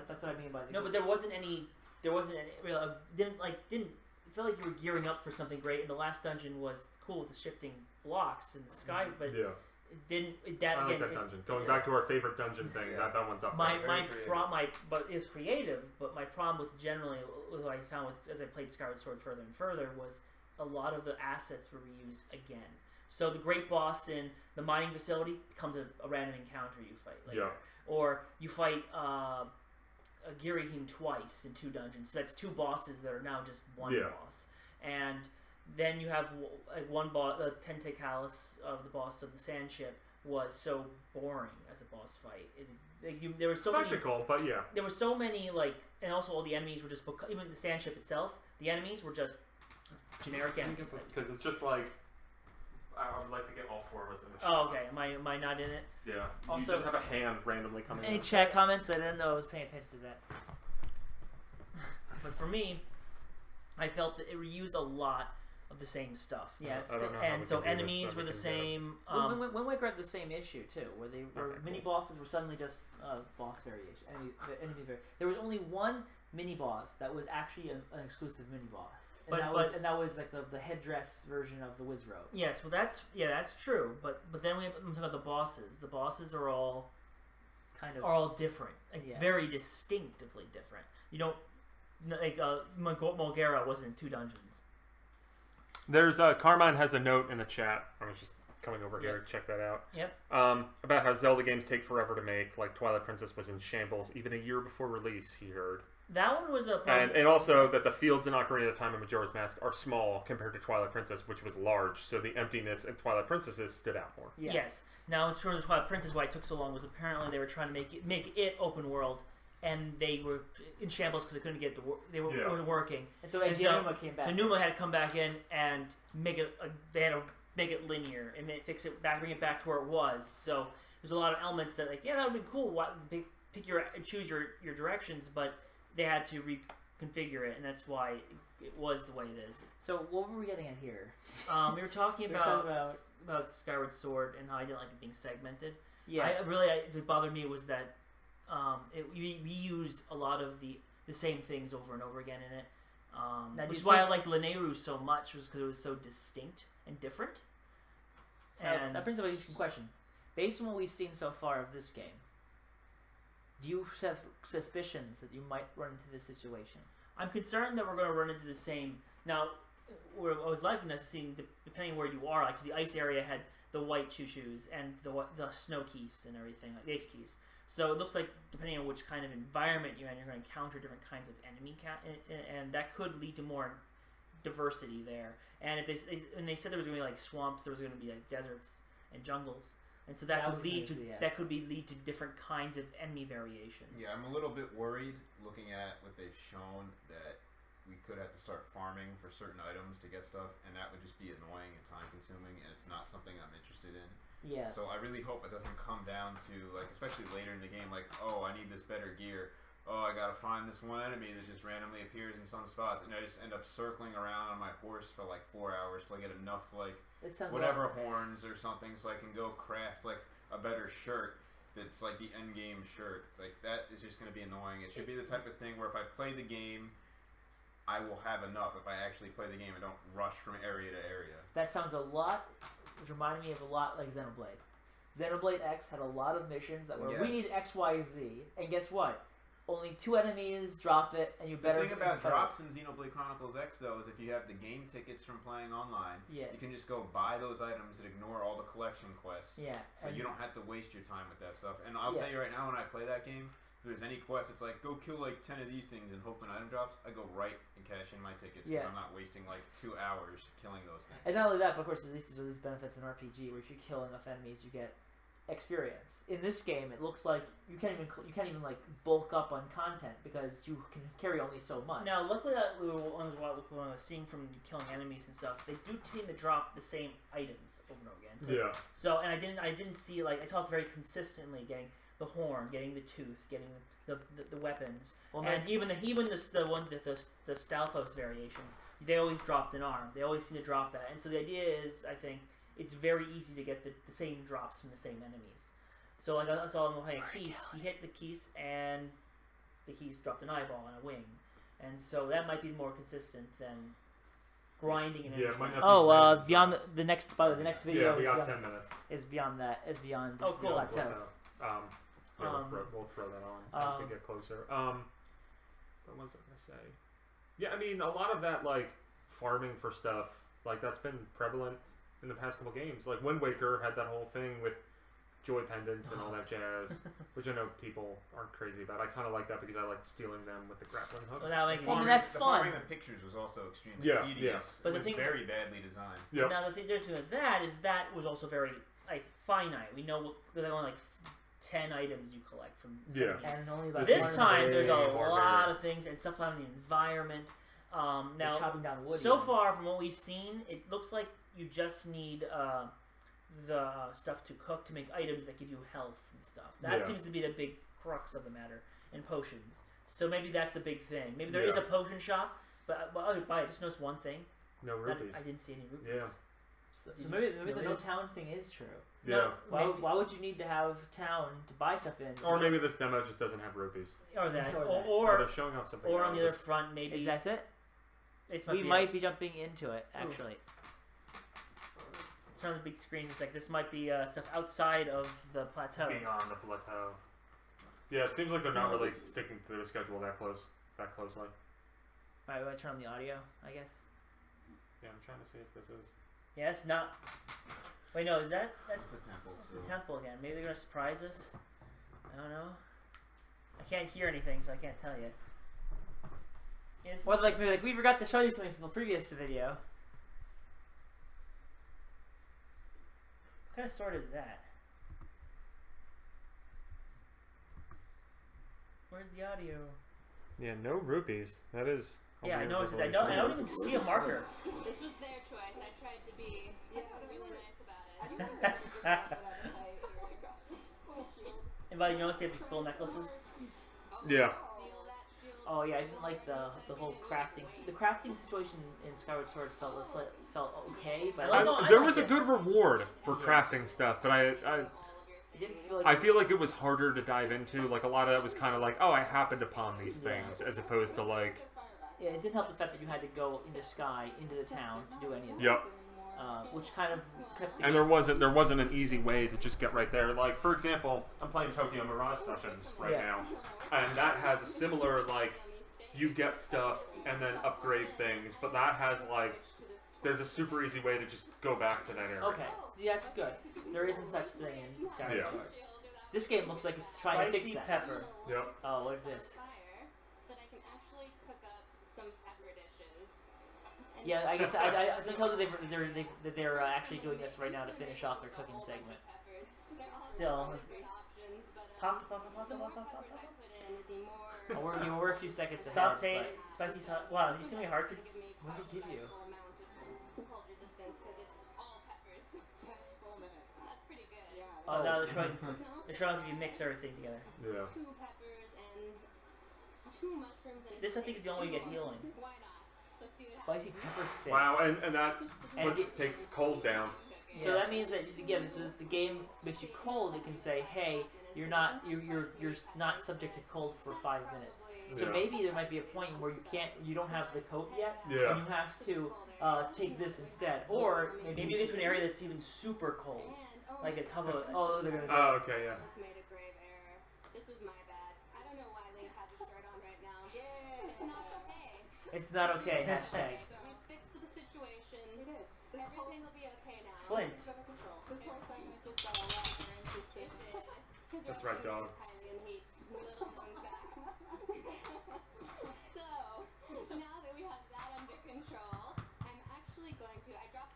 That's what I mean by the. No, but there wasn't any real. Didn't it felt like you were gearing up for something great, and the last dungeon was cool with the shifting blocks in the sky, but it didn't. I like that dungeon. Going back to our favorite dungeon thing, that one's up there. But it's creative. But my problem with generally what I found as I played Skyward Sword further and further was a lot of the assets were reused again. So the great boss in the mining facility becomes a random encounter you fight later. Or you fight Girihim twice in 2 dungeons. So that's 2 bosses that are now just one boss. And then you have one boss, Tentacalus, the boss of the sand ship, was so boring as a boss fight. There were so spectacle, but yeah. There were so many, and also all the enemies were just, even the sand ship itself, the enemies were just generic enemies. Because it's just like, I would like to get all 4 of us in the ship. Oh, okay. Am I not in it? Yeah. Also, you just have a hand randomly coming Any out. chat comments? I didn't know I was paying attention to that. But for me, I felt that it reused a lot of the same stuff. Yeah, and so enemies were the same. Wind Waker had the same issue too, where they were mini bosses were suddenly just boss variation. Enemy variation. There was only one mini boss that was actually an exclusive mini boss. And that was like the headdress version of the Wiz Road. Yes, well that's true. But then we talk about the bosses. The bosses are all all different, very distinctively different. You don't like Mulgara wasn't in 2 dungeons. There's Carmine has a note in the chat. I was just coming over here to check that out. Yep. About how Zelda games take forever to make. Like Twilight Princess was in shambles even a year before release, he heard. That one was a and also that the fields in Ocarina of Time and Majora's Mask are small compared to Twilight Princess, which was large, so the emptiness in Twilight Princesses stood out more. Yeah. Yes. Now, in terms of Twilight Princess, why it took so long was apparently they were trying to make it open world, and they were in shambles because they couldn't get it wasn't working. And so Numa came back. So Numa had to come back in and make it. They had to make it linear and fix it back, bring it back to where it was. So there's a lot of elements that that would be cool. Choose your directions, but they had to reconfigure it, and that's why it was the way it is. So what were we getting at here? We were talking about Skyward Sword and how I didn't like it being segmented. Yeah. What bothered me was that we used a lot of the same things over and over again in it. Which is why I liked Lineru so much, was because it was so distinct and different. And that brings up a question. Based on what we've seen so far of this game, do you have suspicions that you might run into this situation? I'm concerned that we're going to run into the same. Now, what I was liking is seeing, depending where you are, like so the ice area had the white choo-choos and the snow keys and everything, like the ice keys. So it looks like depending on which kind of environment you're in, you're going to encounter different kinds of enemy, and that could lead to more diversity there. And if they said there was going to be like swamps, there was going to be like deserts and jungles. And so that could lead to different kinds of enemy variations. Yeah, I'm a little bit worried looking at what they've shown that we could have to start farming for certain items to get stuff, and that would just be annoying and time consuming, and it's not something I'm interested in. Yeah. So I really hope it doesn't come down to, like, especially later in the game, like, oh, I need this better gear. Oh, I gotta find this one enemy that just randomly appears in some spots, and I just end up circling around on my horse for like 4 hours till I get enough like whatever horns or something, so I can go craft like a better shirt that's like the end game shirt. Like that is just gonna be annoying. It should be the type of thing where if I play the game, I will have enough. If I actually play the game and don't rush from area to area. That sounds a lot. It reminded me of a lot like Xenoblade. Xenoblade X had a lot of missions that were we need X, Y, Z, and guess what? Only 2 enemies drop it, and you better. The thing about drops in Xenoblade Chronicles X, though, is if you have the game tickets from playing online, you can just go buy those items and ignore all the collection quests. Yeah. So you don't have to waste your time with that stuff. And I'll tell you right now, when I play that game, if there's any quest, it's like, go kill like 10 of these things and hope an item drops, I go right and cash in my tickets because I'm not wasting like 2 hours killing those things. And not only that, but of course, at least there's these benefits in RPG where if you kill enough enemies, you get experience. In this game, it looks like you can't even like bulk up on content because you can carry only so much. Now, luckily, what I was seeing from killing enemies and stuff, they do tend to drop the same items over and over again. So, So, and I didn't see like I saw it very consistently getting the horn, getting the tooth, getting the weapons, and even the Stalfos variations. They always dropped an arm. They always seem to drop that, and so the idea is, I think, it's very easy to get the same drops from the same enemies. So like I saw him playing Keese, he hit the Keese and the Keese dropped an eyeball and a wing. And so that might be more consistent than grinding and beyond the next video. Yeah, we got 10 minutes. Is beyond that. Is beyond cool. plateau. We'll throw that on as we get closer. What was I gonna say? Yeah, I mean a lot of that like farming for stuff, like that's been prevalent in the past couple games. Like Wind Waker had that whole thing with joy pendants and all that jazz, which I know people aren't crazy about. I kind of like that because I like stealing them with the grappling hook. That's fun. Farming the pictures was also extremely tedious. But it was very badly designed. Now the thing with that is that was also very like finite. We know there's only like 10 items you collect from and only about this time there's a lot of things and stuff on the environment. Now chopping down wood. So far from what we've seen, it looks like you just need the stuff to cook to make items that give you health and stuff. That seems to be the big crux of the matter, and potions. So maybe that's the big thing. Maybe there is a potion shop, but I just noticed one thing. No rupees. I didn't see any rupees. Yeah. So maybe the no town thing is true. Yeah. No, why would you need to have town to buy stuff in? Or maybe this demo just doesn't have rupees. Or that. Or they're showing off something. Or on the other front, maybe. Is that it? We might be jumping into it, actually. Turn on the big screen. It's like this might be stuff outside of the plateau. Beyond the plateau. Yeah, it seems like they're not really sticking to the schedule that closely. Alright, we want to turn on the audio, I guess. Yeah, I'm trying to see if this is. Yeah, it's not. Wait, no, that's the temple. The temple again. Maybe they're gonna surprise us. I don't know. I can't hear anything, so I can't tell you. Yes. Well, maybe we forgot to show you something from the previous video. What kind of sword is that? Where's the audio? Yeah, no rupees. That is. Yeah, I noticed it. I don't even see a marker. This was their choice. I tried to be really nice about it. Anybody notice they have these full necklaces? Yeah. Oh yeah, I didn't like the whole crafting. The crafting situation in Skyward Sword felt okay, but there was a good reward for crafting stuff, but I didn't feel like I feel like it was harder to dive into. Like a lot of that was kind of like, oh, I happened upon these things, as opposed to like. Yeah, it didn't help the fact that you had to go into Sky, into the town to do any of that. Yep. Which kind of kept the And there wasn't an easy way to just get right there. Like, for example, I'm playing Tokyo Mirage Sessions right now, and that has a similar, like, you get stuff and then upgrade things, but that has, like, there's a super easy way to just go back to that area. Okay, see, that's good. There isn't such thing in Skyward Sword. This game looks like it's trying to fix that. Pepper. Yep. Oh, what is this? Yeah, I guess I was going to tell you that they're actually doing this right now to finish off their cooking segment. Still, pop. We're a few seconds ahead. Saute, spicy sauce. Wow, did you see my hearts? What does it give you? Oh no, they're showing us if you mix everything together. Yeah. This I think is the only way you get healing. Spicy pepper stick. Wow, and that takes cold down. So that means that again, so if the game makes you cold, it can say, "Hey, you're not subject to cold for 5 minutes." So maybe there might be a point where you don't have the coat yet, and you have to take this instead, or maybe you get to an area that's even super cold, like a tub of. Oh, they're gonna. Oh, okay, yeah. It's not okay. Hashtag. Flint. That's right, dog.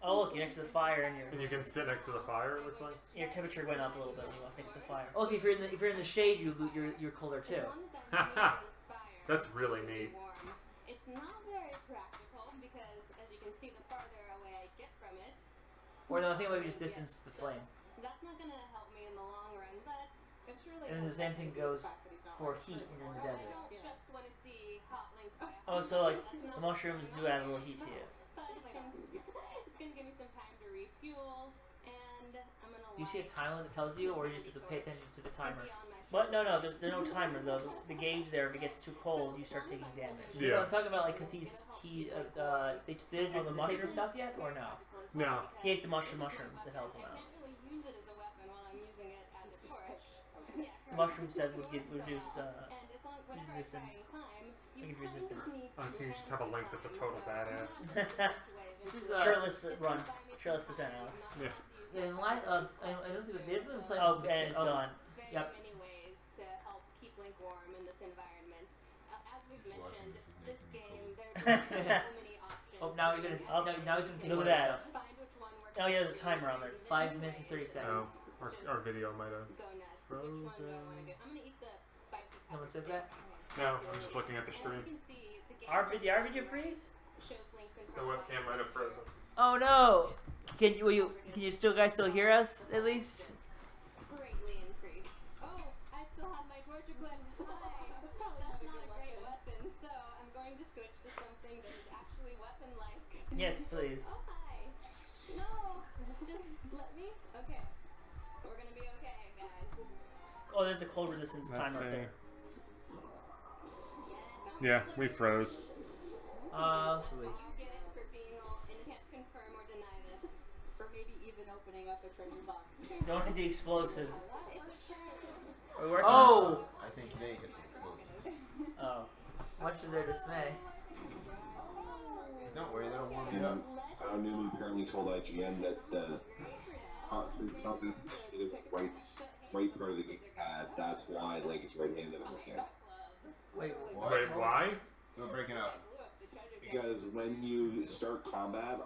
Oh look, you're next to the fire and you can sit next to the fire. It looks like your temperature went up a little bit when you walk next to the fire. Oh, look, if you're in the shade, you're colder too. That's really neat. It's not very practical because, as you can see, the farther away I get from it. Or no, I think maybe just distance to the flame. That's not going to help me in the long run, but it's really. And the same thing goes for heat in the desert. I don't just want to see hot link by Oh, so like the mushrooms do add a little heat to you. But it's going to give me some time to refuel, and I'm going to. Do you see a timer that tells you, or you just have to pay attention to the timer? What? No, there's no timer though. The gauge there, if it gets too cold, you start taking damage. Yeah. You know what I'm talking about, like, cause they did the mushroom stuff yet, or no? No. He ate the mushrooms that help him out. The mushroom said would reduce resistance. Give resistance. Can you just have a link that's a total badass? This is shirtless run. Shirtless percent, Alex. Yeah. And I don't think they've been playing. Oh, and it's gone. Yep. To help keep Link warm in this environment. As we've mentioned, this game, there's so many options. Oh, now he's gonna take Look Find at that. which one works. Oh, yeah, there's a timer on there. 5 minutes and 30 seconds. Oh, our video might have frozen. I'm gonna eat the spicy. Someone says that? No, I'm just looking at the stream. Our video freeze? The webcam might have frozen. Oh no! Can you guys still hear us at least? Greatly increased. Oh, I still have my torture blend. Hi. That's not a great weapon, so I'm going to switch to something that is actually weapon-like. Yes, please. Oh, hi. No, just let me. Okay. We're gonna be okay, guys. Oh, there's the cold resistance timer up there. Yeah, we froze. You get it for being all and can't confirm or deny this. Or maybe even opening up a treasure box. Don't hit the explosives. It's Are we working? Oh! I think they hit the explosives. Oh. Much to their dismay. Don't worry, that'll warm you up. Newman apparently told IGN that the right part of the gamepad, that's why Link is right-handed on the hand. Wait, why? We're breaking up. Because when you start combat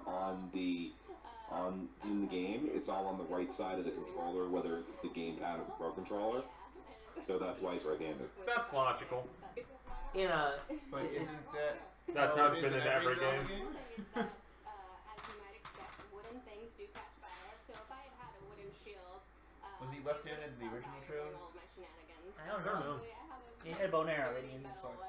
in the game, it's all on the right side of the controller, whether it's the gamepad or the Pro Controller. So that's why it's right-handed. That's logical. But isn't that... That's how it's been in every game. Was he left-handed in the original trailer? I don't know. He had a bow and arrow, then he used his sword. I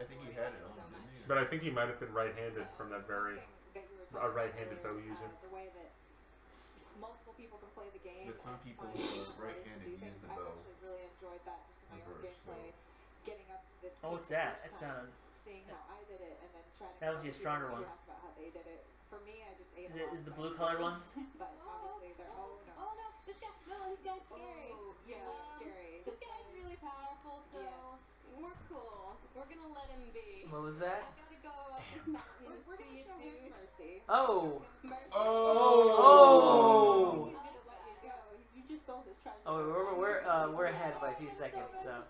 think he had it on him, didn't he? But I think he might have been right-handed from that very... a right-handed bow user. Multiple people can play the game. But some people who are right-handed use the bow. I actually really enjoyed that for some of your gameplay. Getting up to this. Oh, what's that? That's not a... Seeing how I did it and then trying to... That was the stronger one. About how they did it. For me, I just ate Is the blue colored ones? But obviously they're... Oh no, this guy's scary. Yeah, scary. This guy's really powerful, so we're cool. We're gonna let him be. What was that? I gotta go up this mountain and see you do mercy. Oh! Oh! You just stole his treasure. Oh, we're ahead by a few seconds, so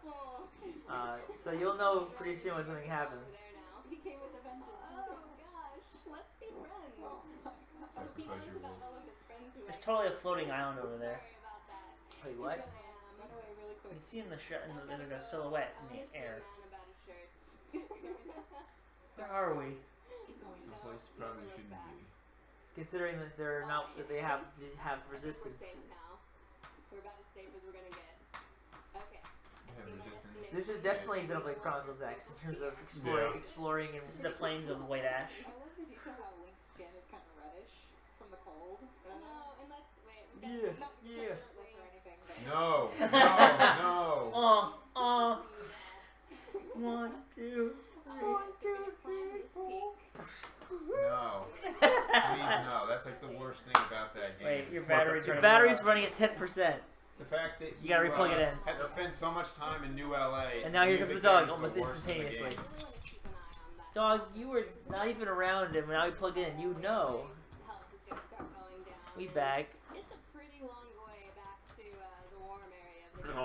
so you'll know pretty soon when something happens. He came with a vengeance. Oh gosh, let's be friends. Sacrifice your wolf. There's totally a floating island over there. Wait, what? You see in the shot, there's like a silhouette in the air. Where are we? Someplace probably shouldn't be. Considering that they're not, that they have resistance. We're about as safe as we're gonna get. Okay. This is definitely Xenoblade Chronicles X in terms of exploring, and this is the plains of the White Ash. I love the detail how Link's skin is kind of reddish from the cold. No, and let's wait. Yeah. No. 1, 2, 3, 4. No. Please no. That's like the worst thing about that game. Wait, your battery's running at 10%. The fact that you gotta replug it in. Had to spend so much time in New LA. And now here comes the dog almost instantaneously. Dog, you were not even around him, and now we plug in. You know. We back. It's a pretty long way back to the warm area of the game.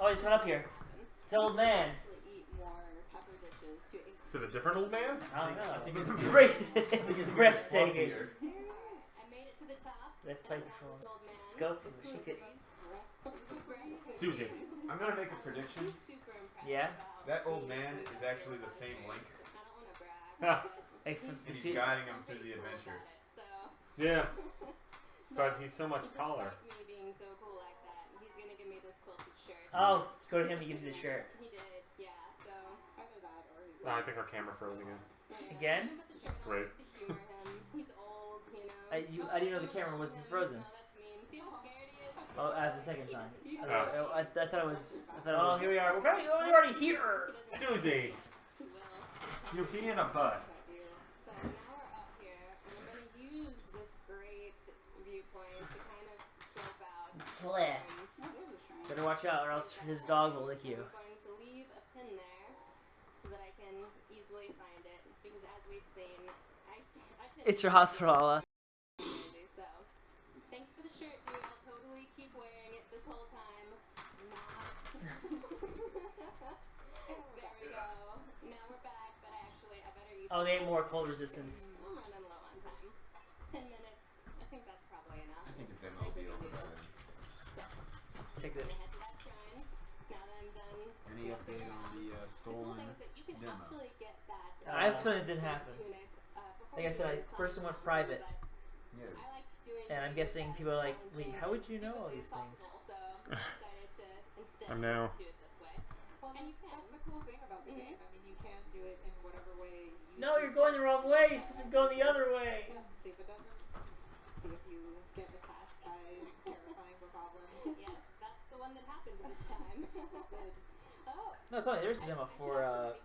Oh, he's up here. It's an old man. Is it a different old man? I don't know. I think it's breathtaking. This place is full of scope and she could... Susie. I'm gonna make a prediction. Yeah? That old man is actually the same Link. And he's guiding him through the adventure. Yeah. But he's so much taller. Oh, go to him, he gives you the shirt. He did, yeah, so either that or he's I think our camera froze again. Again? Great. He's old, you know. I didn't know the camera wasn't frozen. Oh, the second time. I thought it was... Oh, here we are. We're already here! Susie! You're being a butt. So now we're up here, and we're going to use this great viewpoint to kind of scope out... Bleh. Better watch out or else his dog will lick you. I'm going to leave a pin there so that I can easily find it, because as we've seen, I can... It's your hospital. So, thanks for the shirt, dude. I'll totally keep wearing it this whole time. There we go. Now we're back, but I better use... Oh, they have more cold resistance. I'm running low on time. 10 minutes. I think that's probably enough. I think the demo will be over. Take this. Any update on the stolen demo? I have a feeling it didn't happen. Like I said, first went private. Yeah. And I'm guessing people are like, wait, how would you know all these things? I'm now. And you can. The cool thing about the game, I mean, you can do it in whatever way you... No, you're going the wrong way. You're supposed to go the other way. See if it doesn't. See if you get attacked by terrifying goblins. Yes, that's the one that happened this time. Oh. No, it's funny. There's a demo for a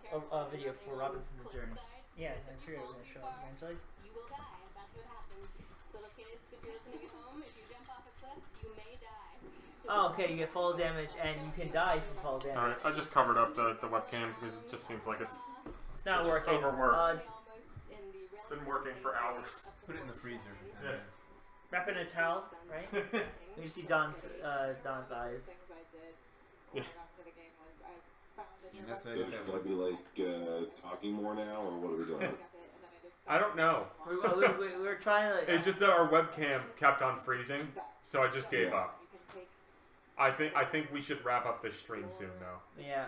video for Robinson the Journey. Yeah, I'm sure it's going to show up eventually. You will die. That's what happens. Little kids, if you're listening at home, if you jump off a cliff, you may die. Oh, okay. You get fall damage, and you can die from fall damage. Alright, I just covered up the webcam because it just seems like it's not working. overworked. been working for hours. Put it in the freezer. Yeah. Wrap it in a towel, right? You see Don's eyes. Yeah. That's So should I be like talking more now, or what are we doing? I don't know. We were trying to. It's just that our webcam kept on freezing, so I just gave up. I think we should wrap up this stream soon, though. Yeah.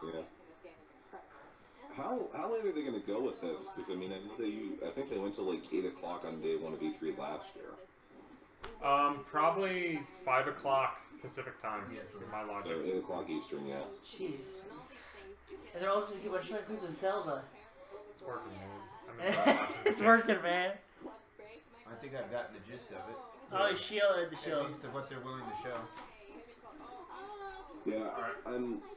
Yeah. How late are they going to go with this? Because I mean, I think they went till like 8 o'clock on day 1 of E3 last year. Probably 5 o'clock Pacific time. In my logic. 8 o'clock Eastern, yeah. Jeez. And they're also people are showing clips of Zelda. It's working, man. It's working, man. I think I've gotten the gist of it. Oh, the shield. At least of what they're willing to show. Yeah,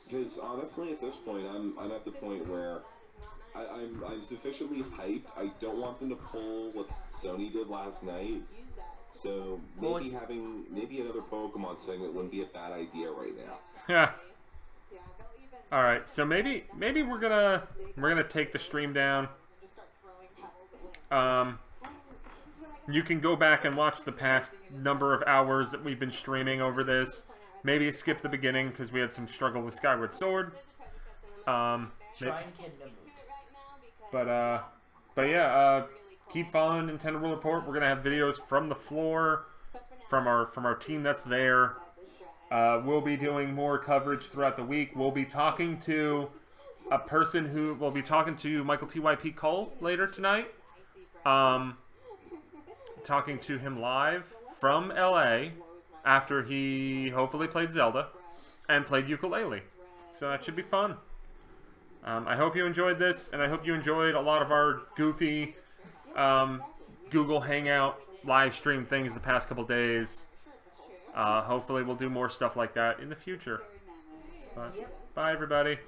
because honestly, at this point, I'm at the point where I'm sufficiently hyped. I don't want them to pull what Sony did last night. So maybe another Pokemon segment wouldn't be a bad idea right now. Yeah. All right, so maybe we're gonna take the stream down. You can go back and watch the past number of hours that we've been streaming over this. Maybe skip the beginning because we had some struggle with Skyward Sword. Shrine Kingdom. But yeah, keep following Nintendo World Report. We're gonna have videos from the floor, from our team that's there. We'll be doing more coverage throughout the week. We'll be talking to a person who will be talking to Michael T.Y.P. Cole later tonight. Talking to him live from LA after he hopefully played Zelda and played ukulele. So that should be fun. I hope you enjoyed this, and I hope you enjoyed a lot of our goofy Google Hangout live stream things the past couple days. Hopefully we'll do more stuff like that in the future. But, bye, everybody.